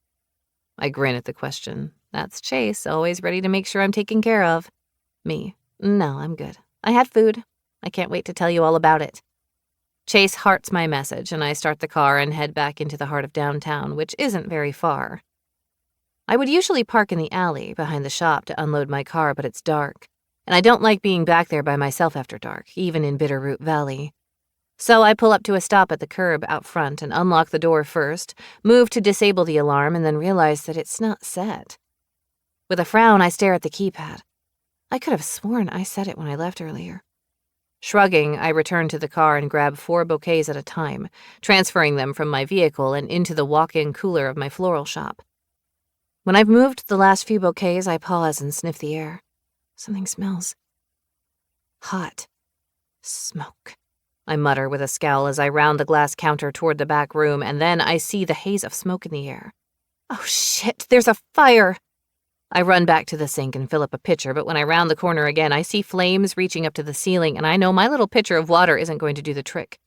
I grin at the question. That's Chase, always ready to make sure I'm taken care of. Me. No, I'm good. I had food. I can't wait to tell you all about it. Chase hearts my message, and I start the car and head back into the heart of downtown, which isn't very far. I would usually park in the alley behind the shop to unload my car, but it's dark. and I don't like being back there by myself after dark, even in Bitterroot Valley. So I pull up to a stop at the curb out front and unlock the door first, move to disable the alarm, and then realize that it's not set. With a frown, I stare at the keypad. I could have sworn I set it when I left earlier. Shrugging, I return to the car and grab 4 bouquets at a time, transferring them from my vehicle and into the walk-in cooler of my floral shop. When I've moved the last few bouquets, I pause and sniff the air. Something smells. Hot. Smoke. I mutter with a scowl as I round the glass counter toward the back room, and then I see the haze of smoke in the air. Oh shit, there's a fire! I run back to the sink and fill up a pitcher, but when I round the corner again, I see flames reaching up to the ceiling, and I know my little pitcher of water isn't going to do the trick.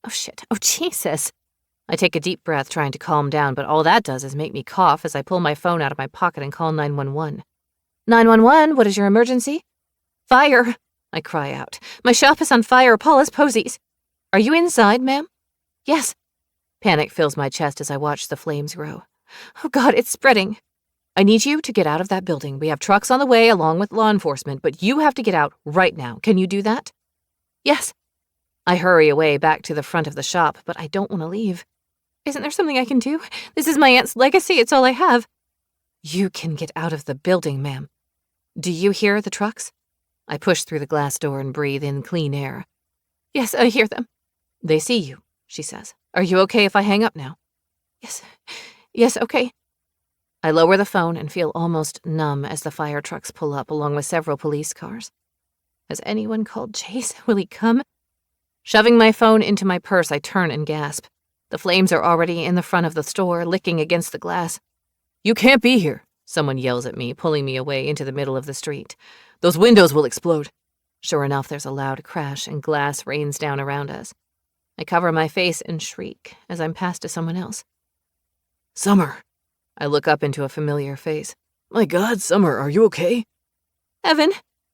Oh shit, oh Jesus! I take a deep breath, trying to calm down, but all that does is make me cough as I pull my phone out of my pocket and call 911. 911, what is your emergency? Fire! I cry out. My shop is on fire, Paula's posies. Are you inside, ma'am? Yes. Panic fills my chest as I watch the flames grow. Oh God, it's spreading. I need you to get out of that building. We have trucks on the way along with law enforcement, but you have to get out right now. Can you do that? Yes. I hurry away back to the front of the shop, but I don't want to leave. Isn't there something I can do? This is my aunt's legacy. It's all I have. You can get out of the building, ma'am. Do you hear the trucks? I push through the glass door and breathe in clean air. Yes, I hear them. They see you, she says. Are you okay if I hang up now? Yes, okay. I lower the phone and feel almost numb as the fire trucks pull up along with several police cars. Has anyone called Chase? Will he come? Shoving my phone into my purse, I turn and gasp. The flames are already in the front of the store, licking against the glass. You can't be here, someone yells at me, pulling me away into the middle of the street. Those windows will explode. Sure enough, there's a loud crash and glass rains down around us. I cover my face and shriek as I'm passed to someone else. Summer. I look up into a familiar face. My God, Summer, are you okay? Evan.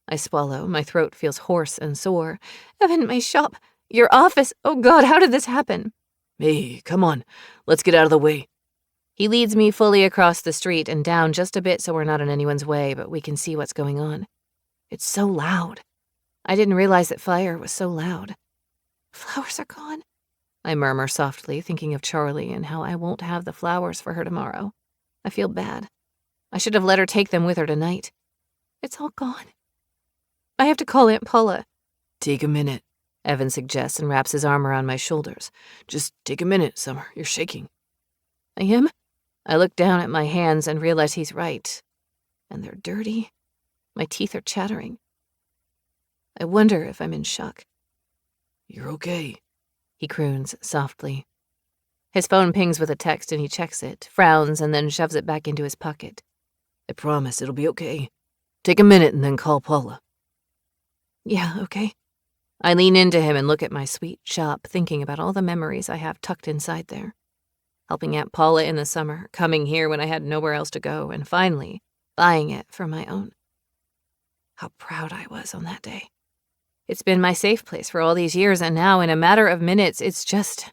I swallow. My throat feels hoarse and sore. Evan, my shop. Your office. Oh God, how did this happen? Hey, come on. Let's get out of the way. He leads me fully across the street and down just a bit so we're not in anyone's way, but we can see what's going on. It's so loud. I didn't realize that fire was so loud. Flowers are gone, I murmur softly, thinking of Charlie and how I won't have the flowers for her tomorrow. I feel bad. I should have let her take them with her tonight. It's all gone. I have to call Aunt Paula. Take a minute, Evan suggests and wraps his arm around my shoulders. Just take a minute, Summer. You're shaking. I am? I look down at my hands and realize he's right. And they're dirty. My teeth are chattering. I wonder if I'm in shock. You're okay, he croons softly. His phone pings with a text and he checks it, frowns, and then shoves it back into his pocket. I promise it'll be okay. Take a minute and then call Paula. Yeah, okay. I lean into him and look at my sweet shop, thinking about all the memories I have tucked inside there. Helping Aunt Paula in the summer, coming here when I had nowhere else to go, and finally buying it for my own. How proud I was on that day. It's been my safe place for all these years, and now, in a matter of minutes, it's just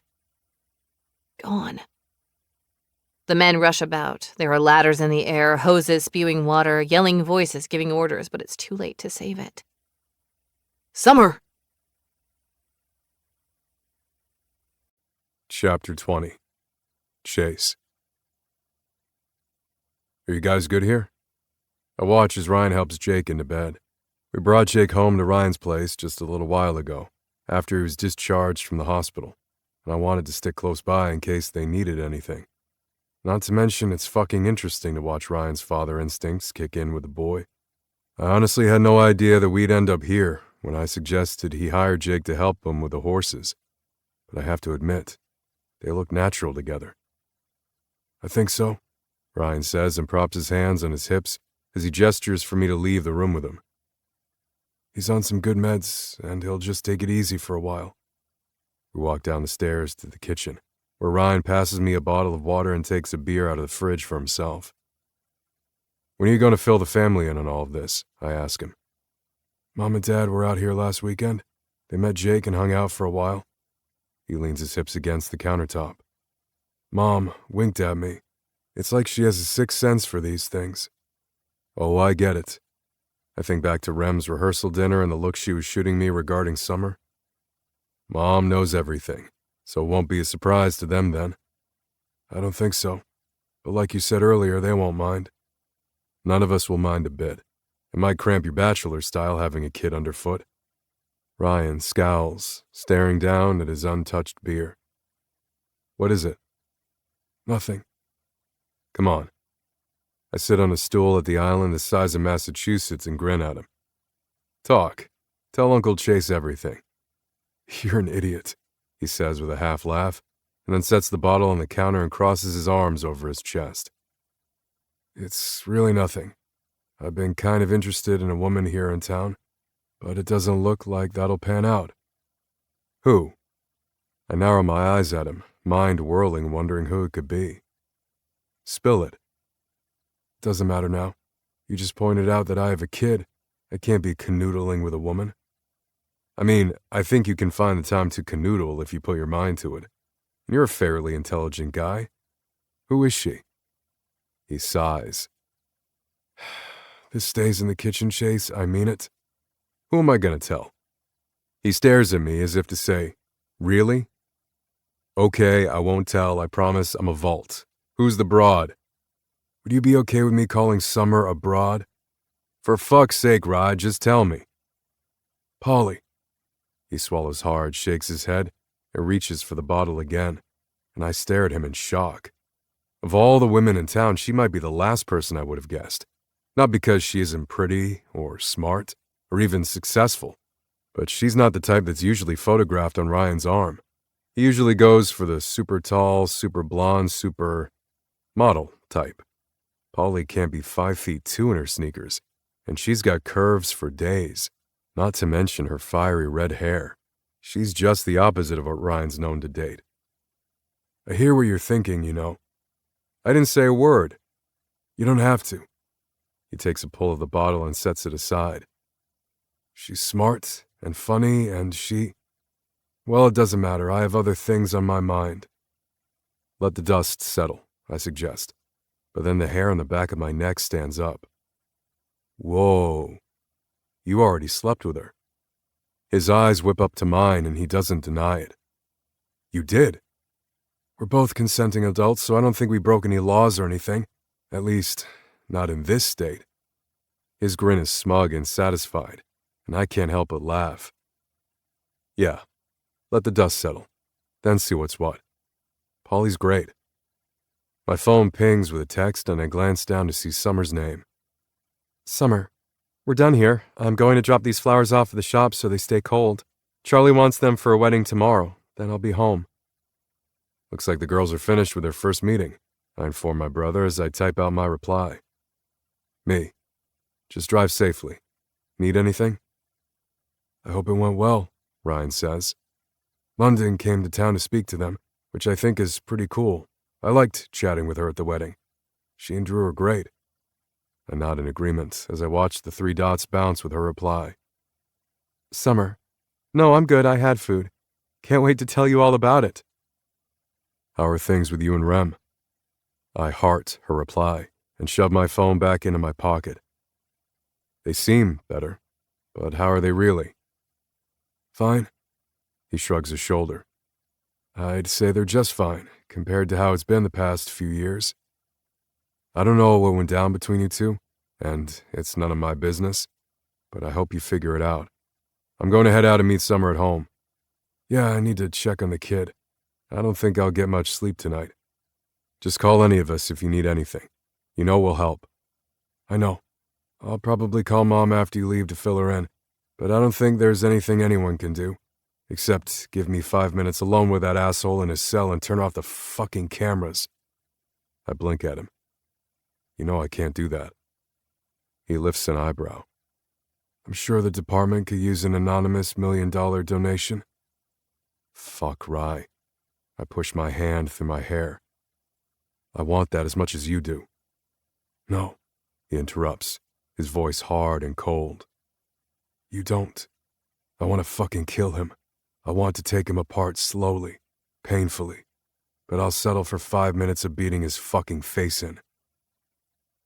gone. The men rush about. There are ladders in the air, hoses spewing water, yelling voices giving orders, but it's too late to save it. Summer! Chapter 20. Chase. Are you guys good here? I watch as Ryan helps Jake into bed. We brought Jake home to Ryan's place just a little while ago, after he was discharged from the hospital, and I wanted to stick close by in case they needed anything. Not to mention, it's fucking interesting to watch Ryan's father instincts kick in with the boy. I honestly had no idea that we'd end up here when I suggested he hire Jake to help him with the horses, but I have to admit, they look natural together. I think so, Ryan says and props his hands on his hips as he gestures for me to leave the room with him. He's on some good meds, and he'll just take it easy for a while. We walk down the stairs to the kitchen, where Ryan passes me a bottle of water and takes a beer out of the fridge for himself. When are you going to fill the family in on all of this? I ask him. Mom and Dad were out here last weekend. They met Jake and hung out for a while. He leans his hips against the countertop. Mom winked at me. It's like she has a sixth sense for these things. Oh, I get it. I think back to Rem's rehearsal dinner and the look she was shooting me regarding Summer. Mom knows everything, so it won't be a surprise to them then. I don't think so. But like you said earlier, they won't mind. None of us will mind a bit. It might cramp your bachelor style having a kid underfoot. Ryan scowls, staring down at his untouched beer. What is it? Nothing. Come on. I sit on a stool at the island the size of Massachusetts and grin at him. Talk. Tell Uncle Chase everything. You're an idiot, he says with a half laugh, and then sets the bottle on the counter and crosses his arms over his chest. It's really nothing. I've been kind of interested in a woman here in town, but it doesn't look like that'll pan out. Who? I narrow my eyes at him, mind whirling, wondering who it could be. Spill it. Doesn't matter now. You just pointed out that I have a kid. I can't be canoodling with a woman. I mean, I think you can find the time to canoodle if you put your mind to it. You're a fairly intelligent guy. Who is she? He sighs. This stays in the kitchen, Chase. I mean it. Who am I going to tell? He stares at me as if to say, really? Okay, I won't tell. I promise. I'm a vault. Who's the broad? Would you be okay with me calling Summer a broad? For fuck's sake, Rod, just tell me. Polly. He swallows hard, shakes his head, and reaches for the bottle again, and I stare at him in shock. Of all the women in town, she might be the last person I would have guessed. Not because she isn't pretty, or smart, or even successful, but she's not the type that's usually photographed on Ryan's arm. He usually goes for the super tall, super blonde, super model type. Polly can't be 5'2" in her sneakers, and she's got curves for days, not to mention her fiery red hair. She's just the opposite of what Ryan's known to date. I hear what you're thinking, you know. I didn't say a word. You don't have to. He takes a pull of the bottle and sets it aside. She's smart and funny, and well, it doesn't matter. I have other things on my mind. Let the dust settle, I suggest. But then the hair on the back of my neck stands up. Whoa. You already slept with her. His eyes whip up to mine, and he doesn't deny it. You did? We're both consenting adults, so I don't think we broke any laws or anything. At least, not in this state. His grin is smug and satisfied, and I can't help but laugh. Yeah, let the dust settle, then see what's what. Polly's great. My phone pings with a text, and I glance down to see Summer's name. Summer, we're done here. I'm going to drop these flowers off at the shop so they stay cold. Charlie wants them for a wedding tomorrow, then I'll be home. Looks like the girls are finished with their first meeting, I inform my brother as I type out my reply. Me. Just drive safely. Need anything? I hope it went well, Ryan says. London came to town to speak to them, which I think is pretty cool. I liked chatting with her at the wedding. She and Drew are great. I nod in agreement as I watch the 3 dots bounce with her reply. Summer. No, I'm good. I had food. Can't wait to tell you all about it. How are things with you and Rem? I heart her reply and shove my phone back into my pocket. They seem better, but how are they really? Fine. He shrugs his shoulder. I'd say they're just fine, compared to how it's been the past few years. I don't know what went down between you two, and it's none of my business, but I hope you figure it out. I'm going to head out and meet Summer at home. Yeah, I need to check on the kid. I don't think I'll get much sleep tonight. Just call any of us if you need anything. You know we'll help. I know. I'll probably call Mom after you leave to fill her in, but I don't think there's anything anyone can do, except give me 5 minutes alone with that asshole in his cell and turn off the fucking cameras. I blink at him. You know I can't do that. He lifts an eyebrow. I'm sure the department could use an anonymous $1 million donation. Fuck Rye. I push my hand through my hair. I want that as much as you do. No, he interrupts, his voice hard and cold. You don't. I want to fucking kill him. I want to take him apart slowly, painfully, but I'll settle for 5 minutes of beating his fucking face in.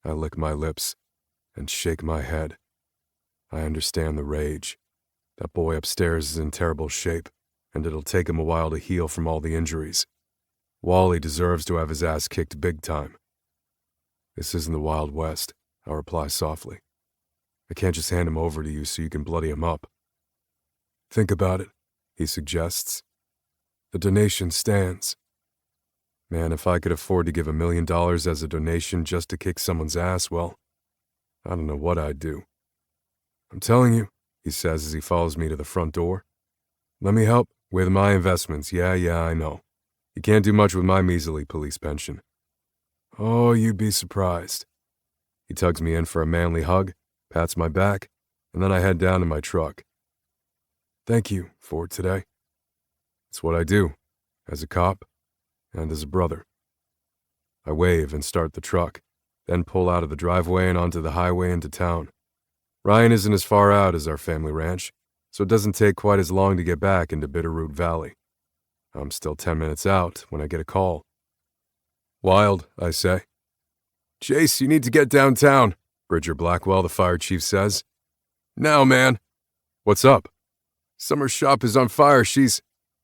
I lick my lips and shake my head. I understand the rage. That boy upstairs is in terrible shape, and it'll take him a while to heal from all the injuries. Wally deserves to have his ass kicked big time. This isn't the Wild West, I'll reply softly. I can't just hand him over to you so you can bloody him up. Think about it, he suggests. The donation stands. Man, if I could afford to give $1 million as a donation just to kick someone's ass, well, I don't know what I'd do. I'm telling you, he says as he follows me to the front door. Let me help with my investments. Yeah, I know. You can't do much with my measly police pension. Oh, you'd be surprised. He tugs me in for a manly hug, pats my back, and then I head down to my truck. Thank you for today. It's what I do, as a cop and as a brother. I wave and start the truck, then pull out of the driveway and onto the highway into town. Ryan isn't as far out as our family ranch, so it doesn't take quite as long to get back into Bitterroot Valley. I'm still 10 minutes out when I get a call. Wild, I say. Chase, you need to get downtown, Bridger Blackwell, the fire chief, says. Now, man. What's up? Summer's shop is on fire.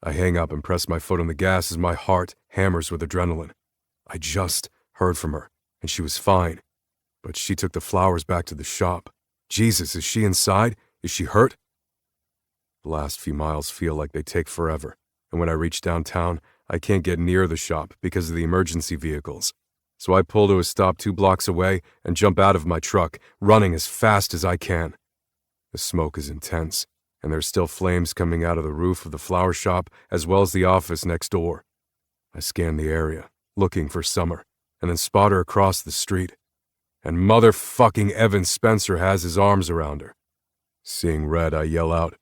I hang up and press my foot on the gas as my heart hammers with adrenaline. I just heard from her, and she was fine. But she took the flowers back to the shop. Jesus, is she inside? Is she hurt? The last few miles feel like they take forever, and when I reach downtown, I can't get near the shop because of the emergency vehicles. So I pull to a stop 2 blocks away and jump out of my truck, running as fast as I can. The smoke is intense, and there's still flames coming out of the roof of the flower shop as well as the office next door. I scan the area, looking for Summer, and then spot her across the street. And motherfucking Evan Spencer has his arms around her. Seeing red, I yell out,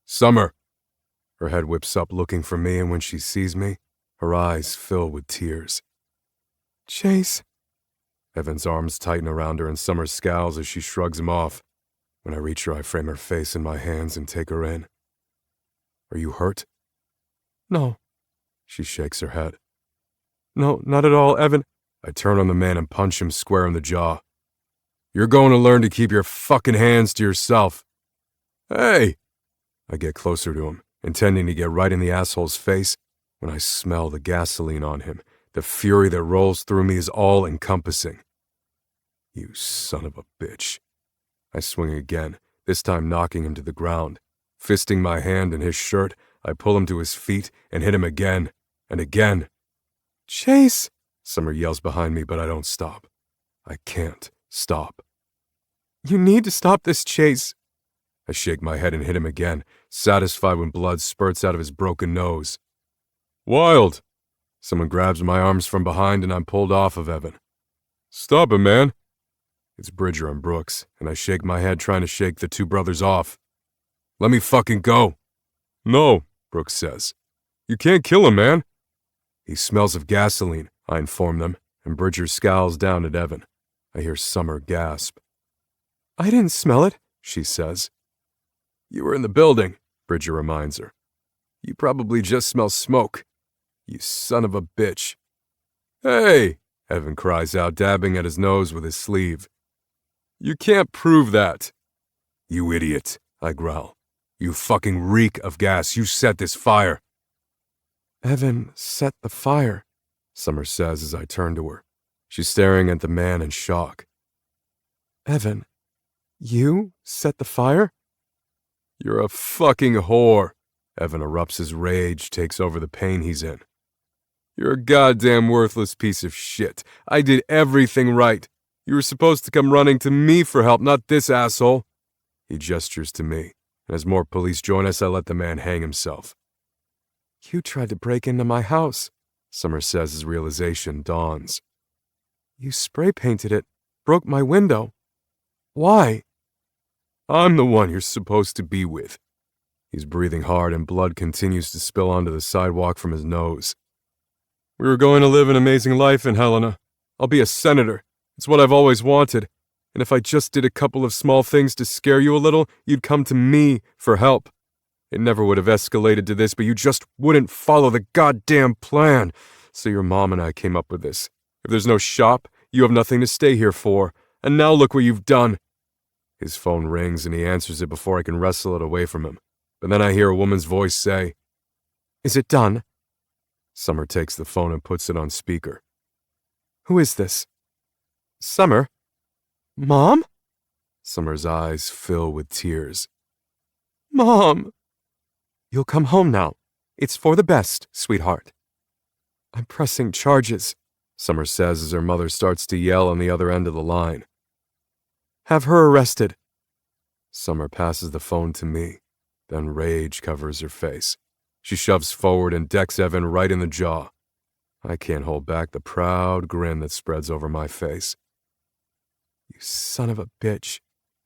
Summer! Her head whips up looking for me, and when she sees me, her eyes fill with tears. Chase. Evan's arms tighten around her and Summer scowls as she shrugs him off. When I reach her, I frame her face in my hands and take her in. Are you hurt? No. She shakes her head. No, not at all, Evan. I turn on the man and punch him square in the jaw. You're going to learn to keep your fucking hands to yourself. Hey! I get closer to him, intending to get right in the asshole's face, when I smell the gasoline on him. The fury that rolls through me is all-encompassing. You son of a bitch. I swing again, this time knocking him to the ground. Fisting my hand in his shirt, I pull him to his feet and hit him again and again. Chase! Summer yells behind me, but I don't stop. I can't stop. You need to stop this, Chase. I shake my head and hit him again, satisfied when blood spurts out of his broken nose. Wild! Someone grabs my arms from behind and I'm pulled off of Evan. Stop him, man. It's Bridger and Brooks, and I shake my head trying to shake the 2 brothers off. Let me fucking go. No, Brooks says. You can't kill him, man. He smells of gasoline, I inform them, and Bridger scowls down at Evan. I hear Summer gasp. I didn't smell it, she says. You were in the building, Bridger reminds her. You probably just smell smoke. You son of a bitch. Hey, Evan cries out, dabbing at his nose with his sleeve. You can't prove that. You idiot, I growl. You fucking reek of gas. You set this fire. Evan set the fire, Summer says as I turn to her. She's staring at the man in shock. Evan, you set the fire? You're a fucking whore. Evan erupts as rage takes over the pain he's in. You're a goddamn worthless piece of shit. I did everything right. You were supposed to come running to me for help, not this asshole. He gestures to me, and as more police join us, I let the man hang himself. You tried to break into my house, Summer says as realization dawns. You spray-painted it, broke my window. Why? I'm the one you're supposed to be with. He's breathing hard and blood continues to spill onto the sidewalk from his nose. We were going to live an amazing life in Helena. I'll be a senator. It's what I've always wanted. And if I just did a couple of small things to scare you a little, you'd come to me for help. It never would have escalated to this, but you just wouldn't follow the goddamn plan. So your mom and I came up with this. If there's no shop, you have nothing to stay here for. And now look what you've done. His phone rings and he answers it before I can wrestle it away from him. But then I hear a woman's voice say, Is it done? Summer takes the phone and puts it on speaker. Who is this? Summer? Mom? Summer's eyes fill with tears. Mom! You'll come home now. It's for the best, sweetheart. I'm pressing charges, Summer says as her mother starts to yell on the other end of the line. Have her arrested. Summer passes the phone to me. Then rage covers her face. She shoves forward and decks Evan right in the jaw. I can't hold back the proud grin that spreads over my face. You son of a bitch.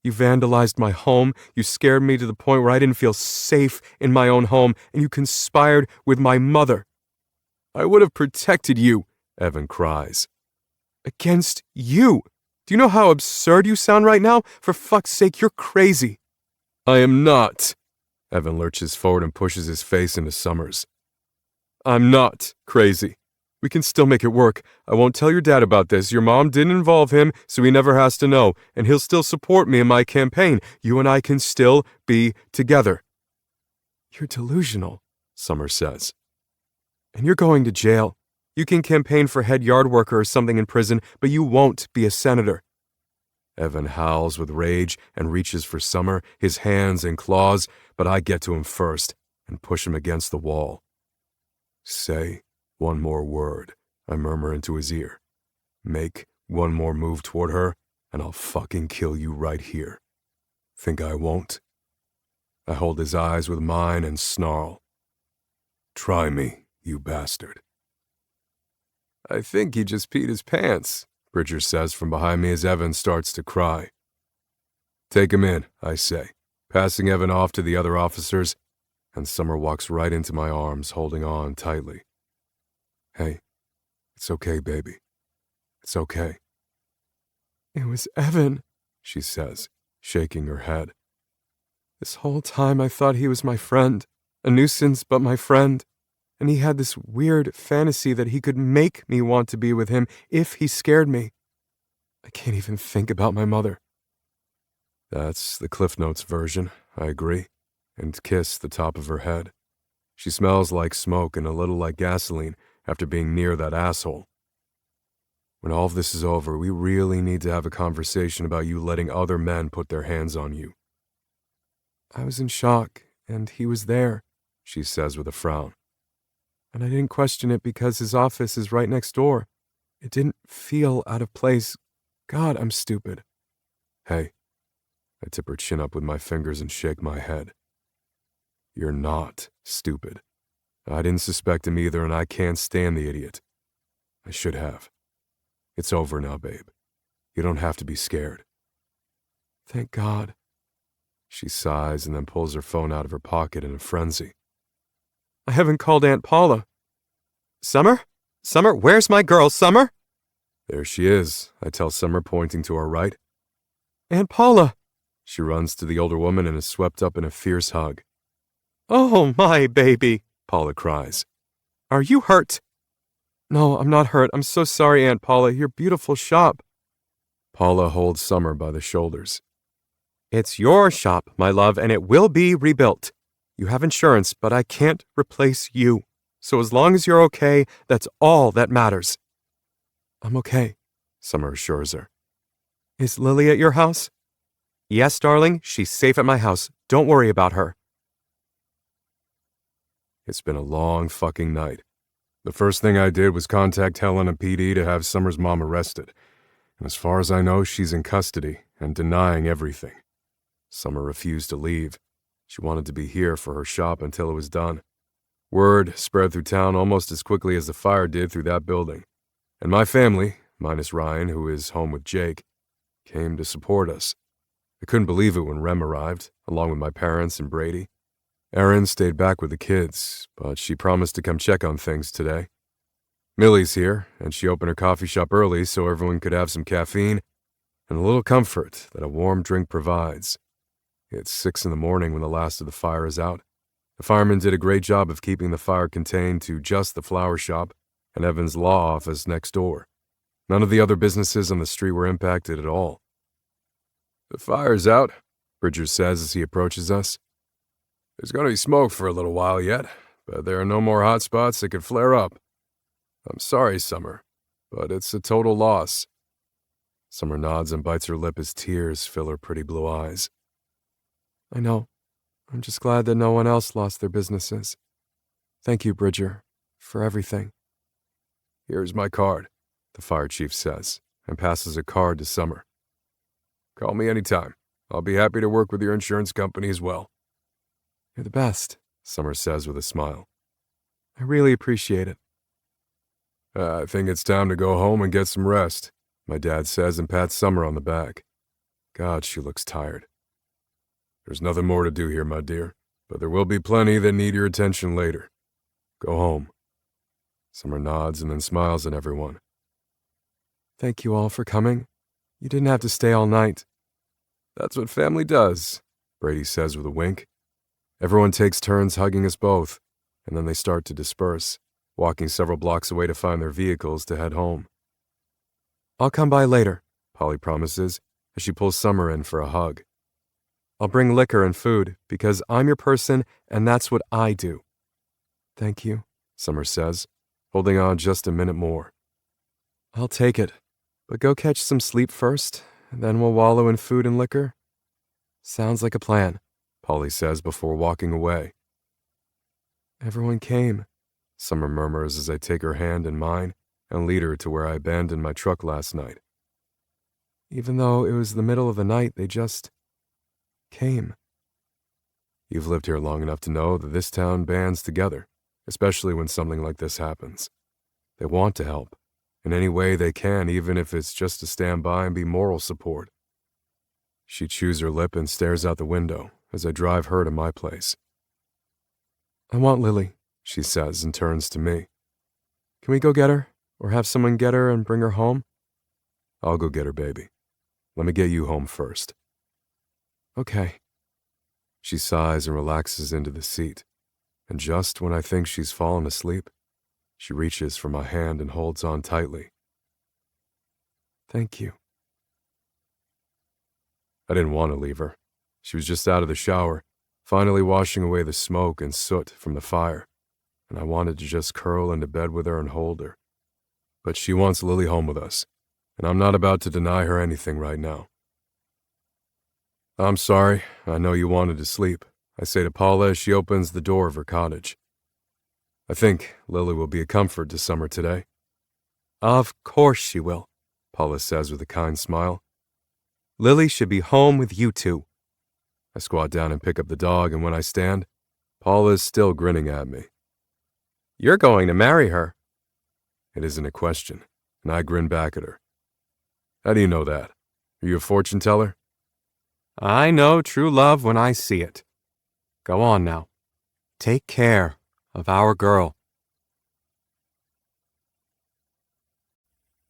You vandalized my home, you scared me to the point where I didn't feel safe in my own home, and you conspired with my mother. I would have protected you, Evan cries. Against you? Do you know how absurd you sound right now? For fuck's sake, you're crazy. I am not. Evan lurches forward and pushes his face into Summer's. I'm not crazy. We can still make it work. I won't tell your dad about this. Your mom didn't involve him, so he never has to know, and he'll still support me in my campaign. You and I can still be together. You're delusional, Summer says. And you're going to jail. You can campaign for head yard worker or something in prison, but you won't be a senator. Evan howls with rage and reaches for Summer, his hands and claws, but I get to him first and push him against the wall. Say one more word, I murmur into his ear. Make one more move toward her, and I'll fucking kill you right here. Think I won't? I hold his eyes with mine and snarl. Try me, you bastard. I think he just peed his pants, Bridger says from behind me as Evan starts to cry. Take him in, I say, passing Evan off to the other officers, and Summer walks right into my arms, holding on tightly. Hey, it's okay, baby. It's okay. It was Evan, she says, shaking her head. This whole time I thought he was my friend, a nuisance but my friend, and he had this weird fantasy that he could make me want to be with him if he scared me. I can't even think about my mother. That's the Cliff Notes version, I agree, and kiss the top of her head. She smells like smoke and a little like gasoline after being near that asshole. When all of this is over, we really need to have a conversation about you letting other men put their hands on you. I was in shock, and he was there, she says with a frown. And I didn't question it because his office is right next door. It didn't feel out of place. God, I'm stupid. Hey, I tip her chin up with my fingers and shake my head. You're not stupid. I didn't suspect him either, and I can't stand the idiot. I should have. It's over now, babe. You don't have to be scared. Thank God. She sighs and then pulls her phone out of her pocket in a frenzy. I haven't called Aunt Paula. Summer? Summer, where's my girl, Summer? There she is, I tell Summer, pointing to our right. Aunt Paula. She runs to the older woman and is swept up in a fierce hug. Oh, my baby, Paula cries. Are you hurt? No, I'm not hurt. I'm so sorry, Aunt Paula. Your beautiful shop. Paula holds Summer by the shoulders. It's your shop, my love, and it will be rebuilt. You have insurance, but I can't replace you. So as long as you're okay, that's all that matters. I'm okay, Summer assures her. Is Lily at your house? Yes, darling. She's safe at my house. Don't worry about her. It's been a long fucking night. The first thing I did was contact Helena PD to have Summer's mom arrested. And as far as I know, she's in custody and denying everything. Summer refused to leave. She wanted to be here for her shop until it was done. Word spread through town almost as quickly as the fire did through that building. And my family, minus Ryan, who is home with Jake, came to support us. I couldn't believe it when Rem arrived, along with my parents and Brady. Erin stayed back with the kids, but she promised to come check on things today. Millie's here, and she opened her coffee shop early so everyone could have some caffeine and a little comfort that a warm drink provides. It's 6 a.m. when the last of the fire is out. The firemen did a great job of keeping the fire contained to just the flower shop and Evan's law office next door. None of the other businesses on the street were impacted at all. The fire's out, Bridger says as he approaches us. There's going to be smoke for a little while yet, but there are no more hot spots that could flare up. I'm sorry, Summer, but it's a total loss. Summer nods and bites her lip as tears fill her pretty blue eyes. I know. I'm just glad that no one else lost their businesses. Thank you, Bridger, for everything. Here's my card, the fire chief says, and passes a card to Summer. Call me anytime. I'll be happy to work with your insurance company as well. You're the best, Summer says with a smile. I really appreciate it. I think it's time to go home and get some rest, my dad says and pats Summer on the back. God, she looks tired. There's nothing more to do here, my dear, but there will be plenty that need your attention later. Go home. Summer nods and then smiles at everyone. Thank you all for coming. You didn't have to stay all night. That's what family does, Brady says with a wink. Everyone takes turns hugging us both, and then they start to disperse, walking several blocks away to find their vehicles to head home. I'll come by later, Polly promises as she pulls Summer in for a hug. I'll bring liquor and food because I'm your person and that's what I do. Thank you, Summer says, holding on just a minute more. I'll take it, but go catch some sleep first, and then we'll wallow in food and liquor. Sounds like a plan, Polly says before walking away. Everyone came, Summer murmurs as I take her hand in mine and lead her to where I abandoned my truck last night. Even though it was the middle of the night, they just came. You've lived here long enough to know that this town bands together, especially when something like this happens. They want to help, in any way they can, even if it's just to stand by and be moral support. She chews her lip and stares out the window as I drive her to my place. I want Lily, she says and turns to me. Can we go get her, or have someone get her and bring her home? I'll go get her, baby. Let me get you home first. Okay. She sighs and relaxes into the seat, and just when I think she's fallen asleep, she reaches for my hand and holds on tightly. Thank you. I didn't want to leave her. She was just out of the shower, finally washing away the smoke and soot from the fire, and I wanted to just curl into bed with her and hold her. But she wants Lily home with us, and I'm not about to deny her anything right now. I'm sorry, I know you wanted to sleep, I say to Paula as she opens the door of her cottage. I think Lily will be a comfort to Summer today. Of course she will, Paula says with a kind smile. Lily should be home with you two. I squat down and pick up the dog, and when I stand, Paula is still grinning at me. You're going to marry her. It isn't a question, and I grin back at her. How do you know that? Are you a fortune teller? I know true love when I see it. Go on now. Take care of our girl.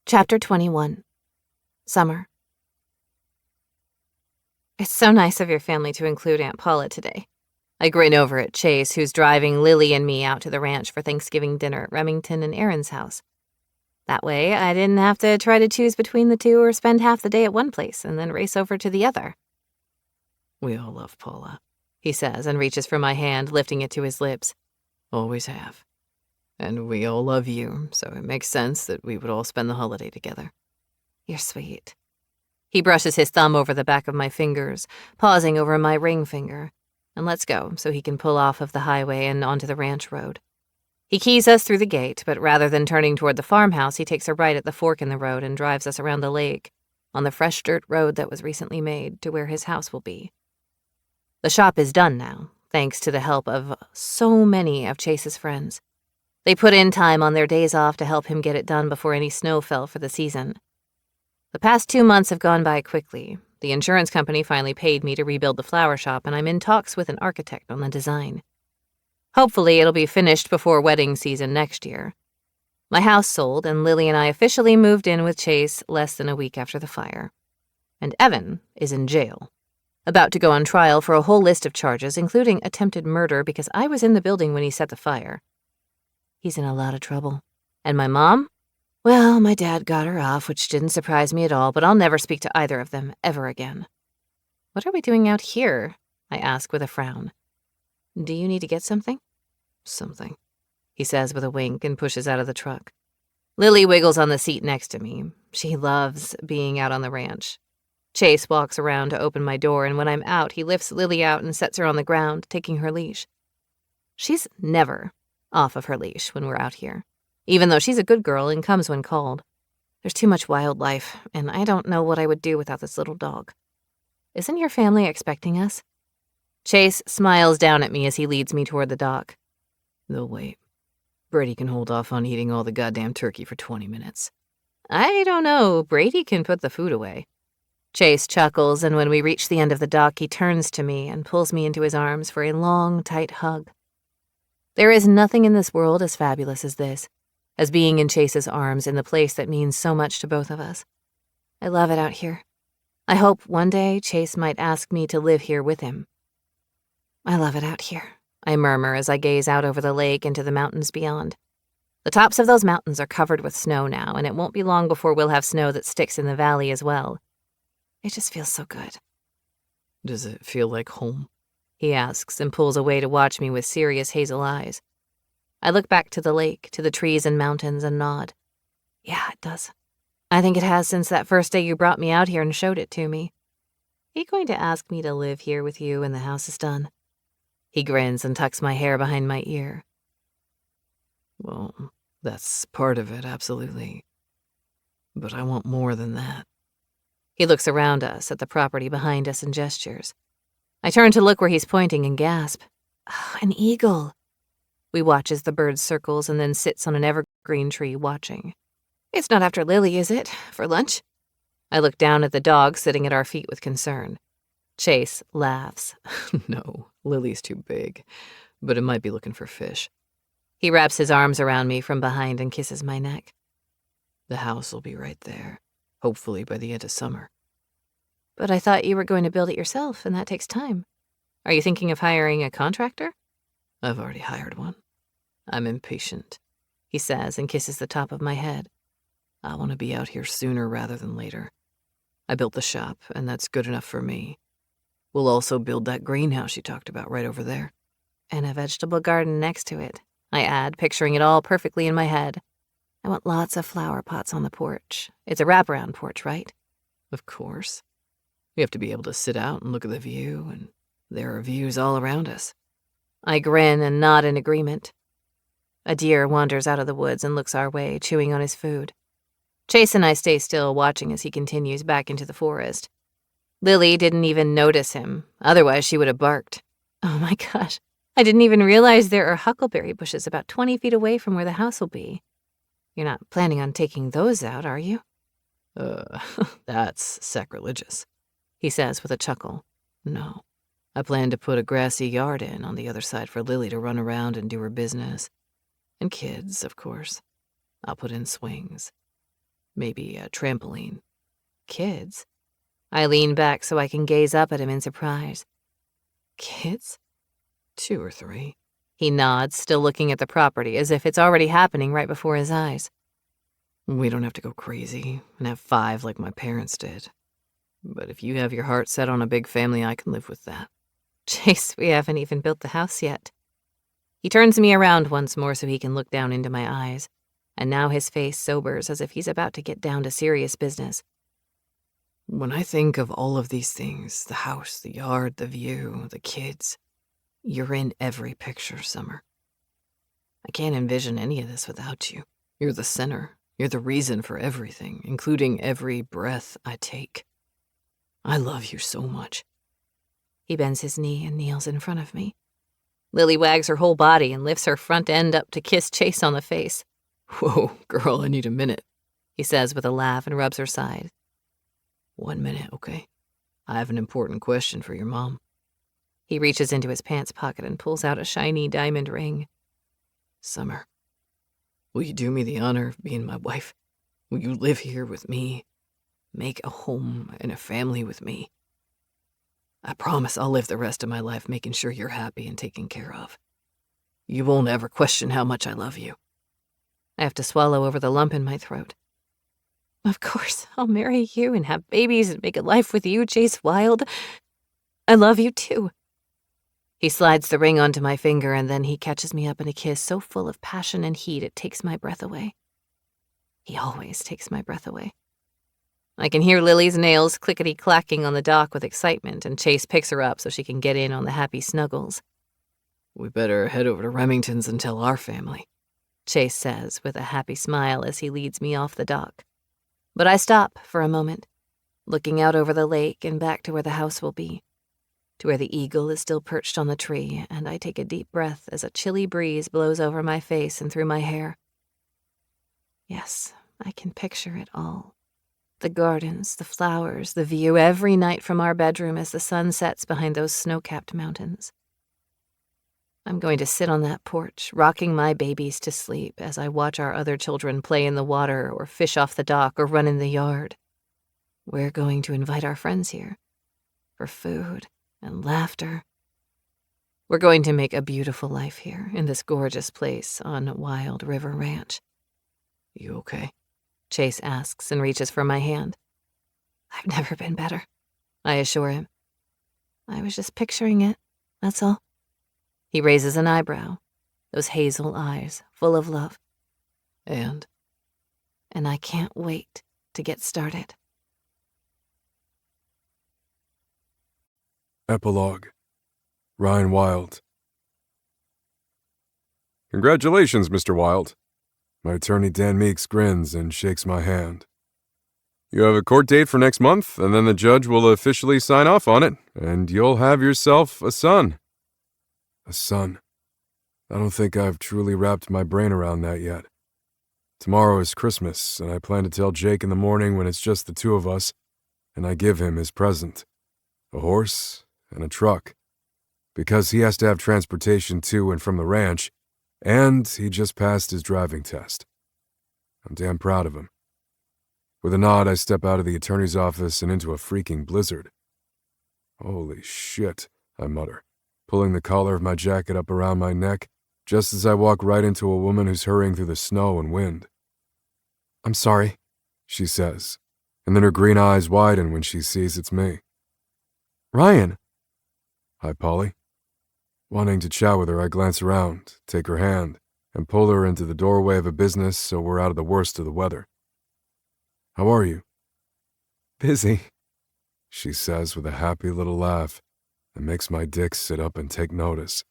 Chapter 21. Summer. It's so nice of your family to include Aunt Paula today. I grin over at Chase, who's driving Lily and me out to the ranch for Thanksgiving dinner at Remington and Aaron's house. That way, I didn't have to try to choose between the two or spend half the day at one place and then race over to the other. We all love Paula, he says and reaches for my hand, lifting it to his lips. Always have. And we all love you, so it makes sense that we would all spend the holiday together. You're sweet. He brushes his thumb over the back of my fingers, pausing over my ring finger, and lets go so he can pull off of the highway and onto the ranch road. He keys us through the gate, but rather than turning toward the farmhouse, he takes a right at the fork in the road and drives us around the lake, on the fresh dirt road that was recently made, to where his house will be. The shop is done now, thanks to the help of so many of Chase's friends. They put in time on their days off to help him get it done before any snow fell for the season. The past 2 months have gone by quickly. The insurance company finally paid me to rebuild the flower shop, and I'm in talks with an architect on the design. Hopefully, it'll be finished before wedding season next year. My house sold, and Lily and I officially moved in with Chase less than a week after the fire. And Evan is in jail, about to go on trial for a whole list of charges, including attempted murder because I was in the building when he set the fire. He's in a lot of trouble. And my mom? Well, my dad got her off, which didn't surprise me at all, but I'll never speak to either of them ever again. What are we doing out here? I ask with a frown. Do you need to get something? Something, he says with a wink and pushes out of the truck. Lily wiggles on the seat next to me. She loves being out on the ranch. Chase walks around to open my door, and when I'm out, he lifts Lily out and sets her on the ground, taking her leash. She's never off of her leash when we're out here, even though she's a good girl and comes when called. There's too much wildlife, and I don't know what I would do without this little dog. Isn't your family expecting us? Chase smiles down at me as he leads me toward the dock. They'll wait. Brady can hold off on eating all the goddamn turkey for 20 minutes. I don't know. Brady can put the food away. Chase chuckles, and when we reach the end of the dock, he turns to me and pulls me into his arms for a long, tight hug. There is nothing in this world as fabulous as this, as being in Chase's arms in the place that means so much to both of us. I love it out here. I hope one day Chase might ask me to live here with him. I love it out here, I murmur as I gaze out over the lake into the mountains beyond. The tops of those mountains are covered with snow now, and it won't be long before we'll have snow that sticks in the valley as well. It just feels so good. Does it feel like home? He asks and pulls away to watch me with serious hazel eyes. I look back to the lake, to the trees and mountains, and nod. Yeah, it does. I think it has since that first day you brought me out here and showed it to me. Are you going to ask me to live here with you when the house is done? He grins and tucks my hair behind my ear. Well, that's part of it, absolutely. But I want more than that. He looks around us at the property behind us and gestures. I turn to look where he's pointing and gasp. Oh, an eagle. We watch as the bird circles and then sits on an evergreen tree watching. It's not after Lily, is it? For lunch? I look down at the dog sitting at our feet with concern. Chase laughs. No, Lily's too big, but it might be looking for fish. He wraps his arms around me from behind and kisses my neck. The house will be right there, hopefully by the end of summer. But I thought you were going to build it yourself, and that takes time. Are you thinking of hiring a contractor? I've already hired one. I'm impatient, he says and kisses the top of my head. I want to be out here sooner rather than later. I built the shop, and that's good enough for me. We'll also build that greenhouse you talked about right over there. And a vegetable garden next to it, I add, picturing it all perfectly in my head. I want lots of flower pots on the porch. It's a wraparound porch, right? Of course. We have to be able to sit out and look at the view, and there are views all around us. I grin and nod in agreement. A deer wanders out of the woods and looks our way, chewing on his food. Chase and I stay still, watching as he continues back into the forest. Lily didn't even notice him, otherwise she would have barked. Oh my gosh, I didn't even realize there are huckleberry bushes about 20 feet away from where the house will be. You're not planning on taking those out, are you? That's sacrilegious, he says with a chuckle. No, I plan to put a grassy yard in on the other side for Lily to run around and do her business. And kids, of course. I'll put in swings. Maybe a trampoline. Kids? I lean back so I can gaze up at him in surprise. Kids? 2 or 3. He nods, still looking at the property as if it's already happening right before his eyes. We don't have to go crazy and have 5 like my parents did. But if you have your heart set on a big family, I can live with that. Chase, we haven't even built the house yet. He turns me around once more so he can look down into my eyes, and now his face sobers as if he's about to get down to serious business. When I think of all of these things, the house, the yard, the view, the kids, you're in every picture, Summer. I can't envision any of this without you. You're the center. You're the reason for everything, including every breath I take. I love you so much. He bends his knee and kneels in front of me. Lily wags her whole body and lifts her front end up to kiss Chase on the face. Whoa, girl, I need a minute, he says with a laugh and rubs her side. 1 minute, okay? I have an important question for your mom. He reaches into his pants pocket and pulls out a shiny diamond ring. Summer, will you do me the honor of being my wife? Will you live here with me? Make a home and a family with me? I promise I'll live the rest of my life making sure you're happy and taken care of. You won't ever question how much I love you. I have to swallow over the lump in my throat. Of course, I'll marry you and have babies and make a life with you, Chase Wilde. I love you too. He slides the ring onto my finger, and then he catches me up in a kiss so full of passion and heat it takes my breath away. He always takes my breath away. I can hear Lily's nails clickety-clacking on the dock with excitement, and Chase picks her up so she can get in on the happy snuggles. We better head over to Remington's and tell our family, Chase says with a happy smile as he leads me off the dock. But I stop for a moment, looking out over the lake and back to where the house will be, to where the eagle is still perched on the tree, and I take a deep breath as a chilly breeze blows over my face and through my hair. Yes, I can picture it all. The gardens, the flowers, the view every night from our bedroom as the sun sets behind those snow-capped mountains. I'm going to sit on that porch, rocking my babies to sleep as I watch our other children play in the water or fish off the dock or run in the yard. We're going to invite our friends here for food and laughter. We're going to make a beautiful life here in this gorgeous place on Wild River Ranch. You okay? Chase asks and reaches for my hand. I've never been better, I assure him. I was just picturing it, that's all. He raises an eyebrow, those hazel eyes full of love. And I can't wait to get started. Epilogue. Ryan Wilde. Congratulations, Mr. Wilde. My attorney Dan Meeks grins and shakes my hand. You have a court date for next month, and then the judge will officially sign off on it, and you'll have yourself a son. A son. I don't think I've truly wrapped my brain around that yet. Tomorrow is Christmas, and I plan to tell Jake in the morning when it's just the two of us, and I give him his present. A horse and a truck. Because he has to have transportation to and from the ranch, and he just passed his driving test. I'm damn proud of him. With a nod, I step out of the attorney's office and into a freaking blizzard. Holy shit, I mutter, pulling the collar of my jacket up around my neck, just as I walk right into a woman who's hurrying through the snow and wind. I'm sorry, she says, and then her green eyes widen when she sees it's me. Ryan! Hi, Polly. Wanting to chat with her, I glance around, take her hand, and pull her into the doorway of a business so we're out of the worst of the weather. How are you? Busy, she says with a happy little laugh that makes my dick sit up and take notice.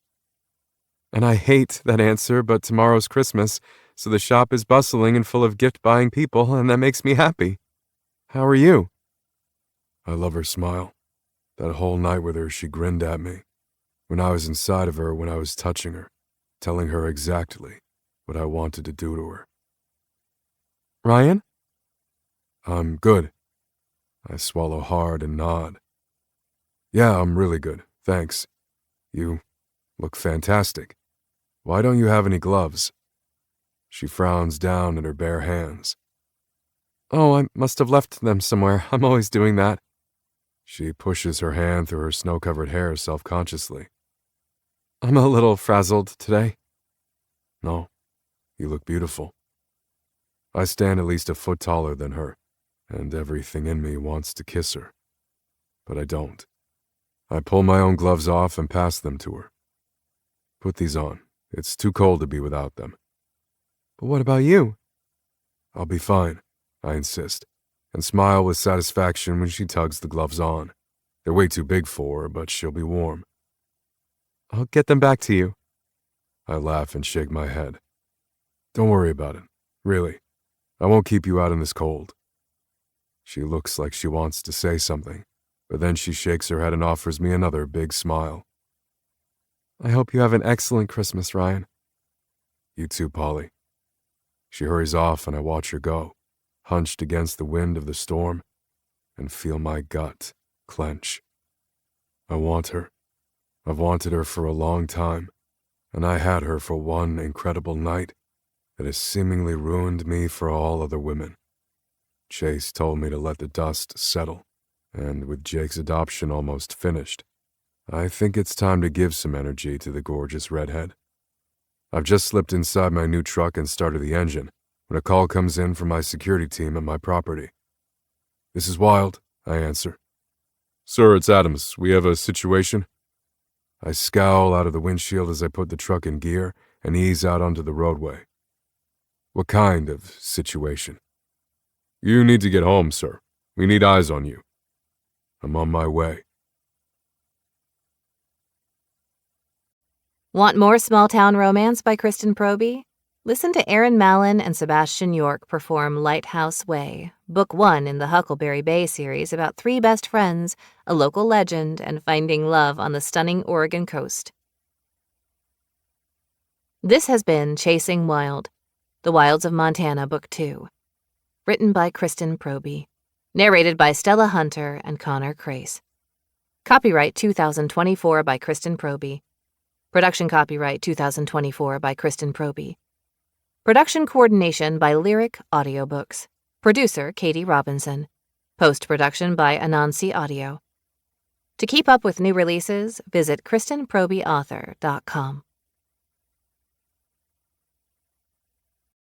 And I hate that answer, but tomorrow's Christmas, so the shop is bustling and full of gift-buying people, and that makes me happy. How are you? I love her smile. That whole night with her, she grinned at me. When I was inside of her, when I was touching her, telling her exactly what I wanted to do to her. Ryan? I'm good. I swallow hard and nod. Yeah, I'm really good, thanks. You look fantastic. Why don't you have any gloves? She frowns down at her bare hands. Oh, I must have left them somewhere. I'm always doing that. She pushes her hand through her snow-covered hair self-consciously. I'm a little frazzled today. No, you look beautiful. I stand at least a foot taller than her, and everything in me wants to kiss her. But I don't. I pull my own gloves off and pass them to her. Put these on. It's too cold to be without them. But what about you? I'll be fine, I insist, and smile with satisfaction when she tugs the gloves on. They're way too big for her, but she'll be warm. I'll get them back to you. I laugh and shake my head. Don't worry about it, really. I won't keep you out in this cold. She looks like she wants to say something, but then she shakes her head and offers me another big smile. I hope you have an excellent Christmas, Ryan. You too, Polly. She hurries off and I watch her go, hunched against the wind of the storm, and feel my gut clench. I want her. I've wanted her for a long time, and I had her for one incredible night that has seemingly ruined me for all other women. Chase told me to let the dust settle, and with Jake's adoption almost finished, I think it's time to give some energy to the gorgeous redhead. I've just slipped inside my new truck and started the engine when a call comes in from my security team at my property. This is Wilde, I answer. Sir, it's Adams. We have a situation. I scowl out of the windshield as I put the truck in gear and ease out onto the roadway. What kind of situation? You need to get home, sir. We need eyes on you. I'm on my way. Want more small-town romance by Kristen Proby? Listen to Aaron Mallon and Sebastian York perform Lighthouse Way, Book 1 in the Huckleberry Bay series about three best friends, a local legend, and finding love on the stunning Oregon coast. This has been Chasing Wild, The Wilds of Montana, Book 2. Written by Kristen Proby. Narrated by Stella Hunter and Connor Crace. Copyright 2024 by Kristen Proby. Production copyright 2024 by Kristen Proby. Production coordination by Lyric Audiobooks. Producer Katie Robinson. Post-production by Anansi Audio. To keep up with new releases, visit KristenProbyAuthor.com.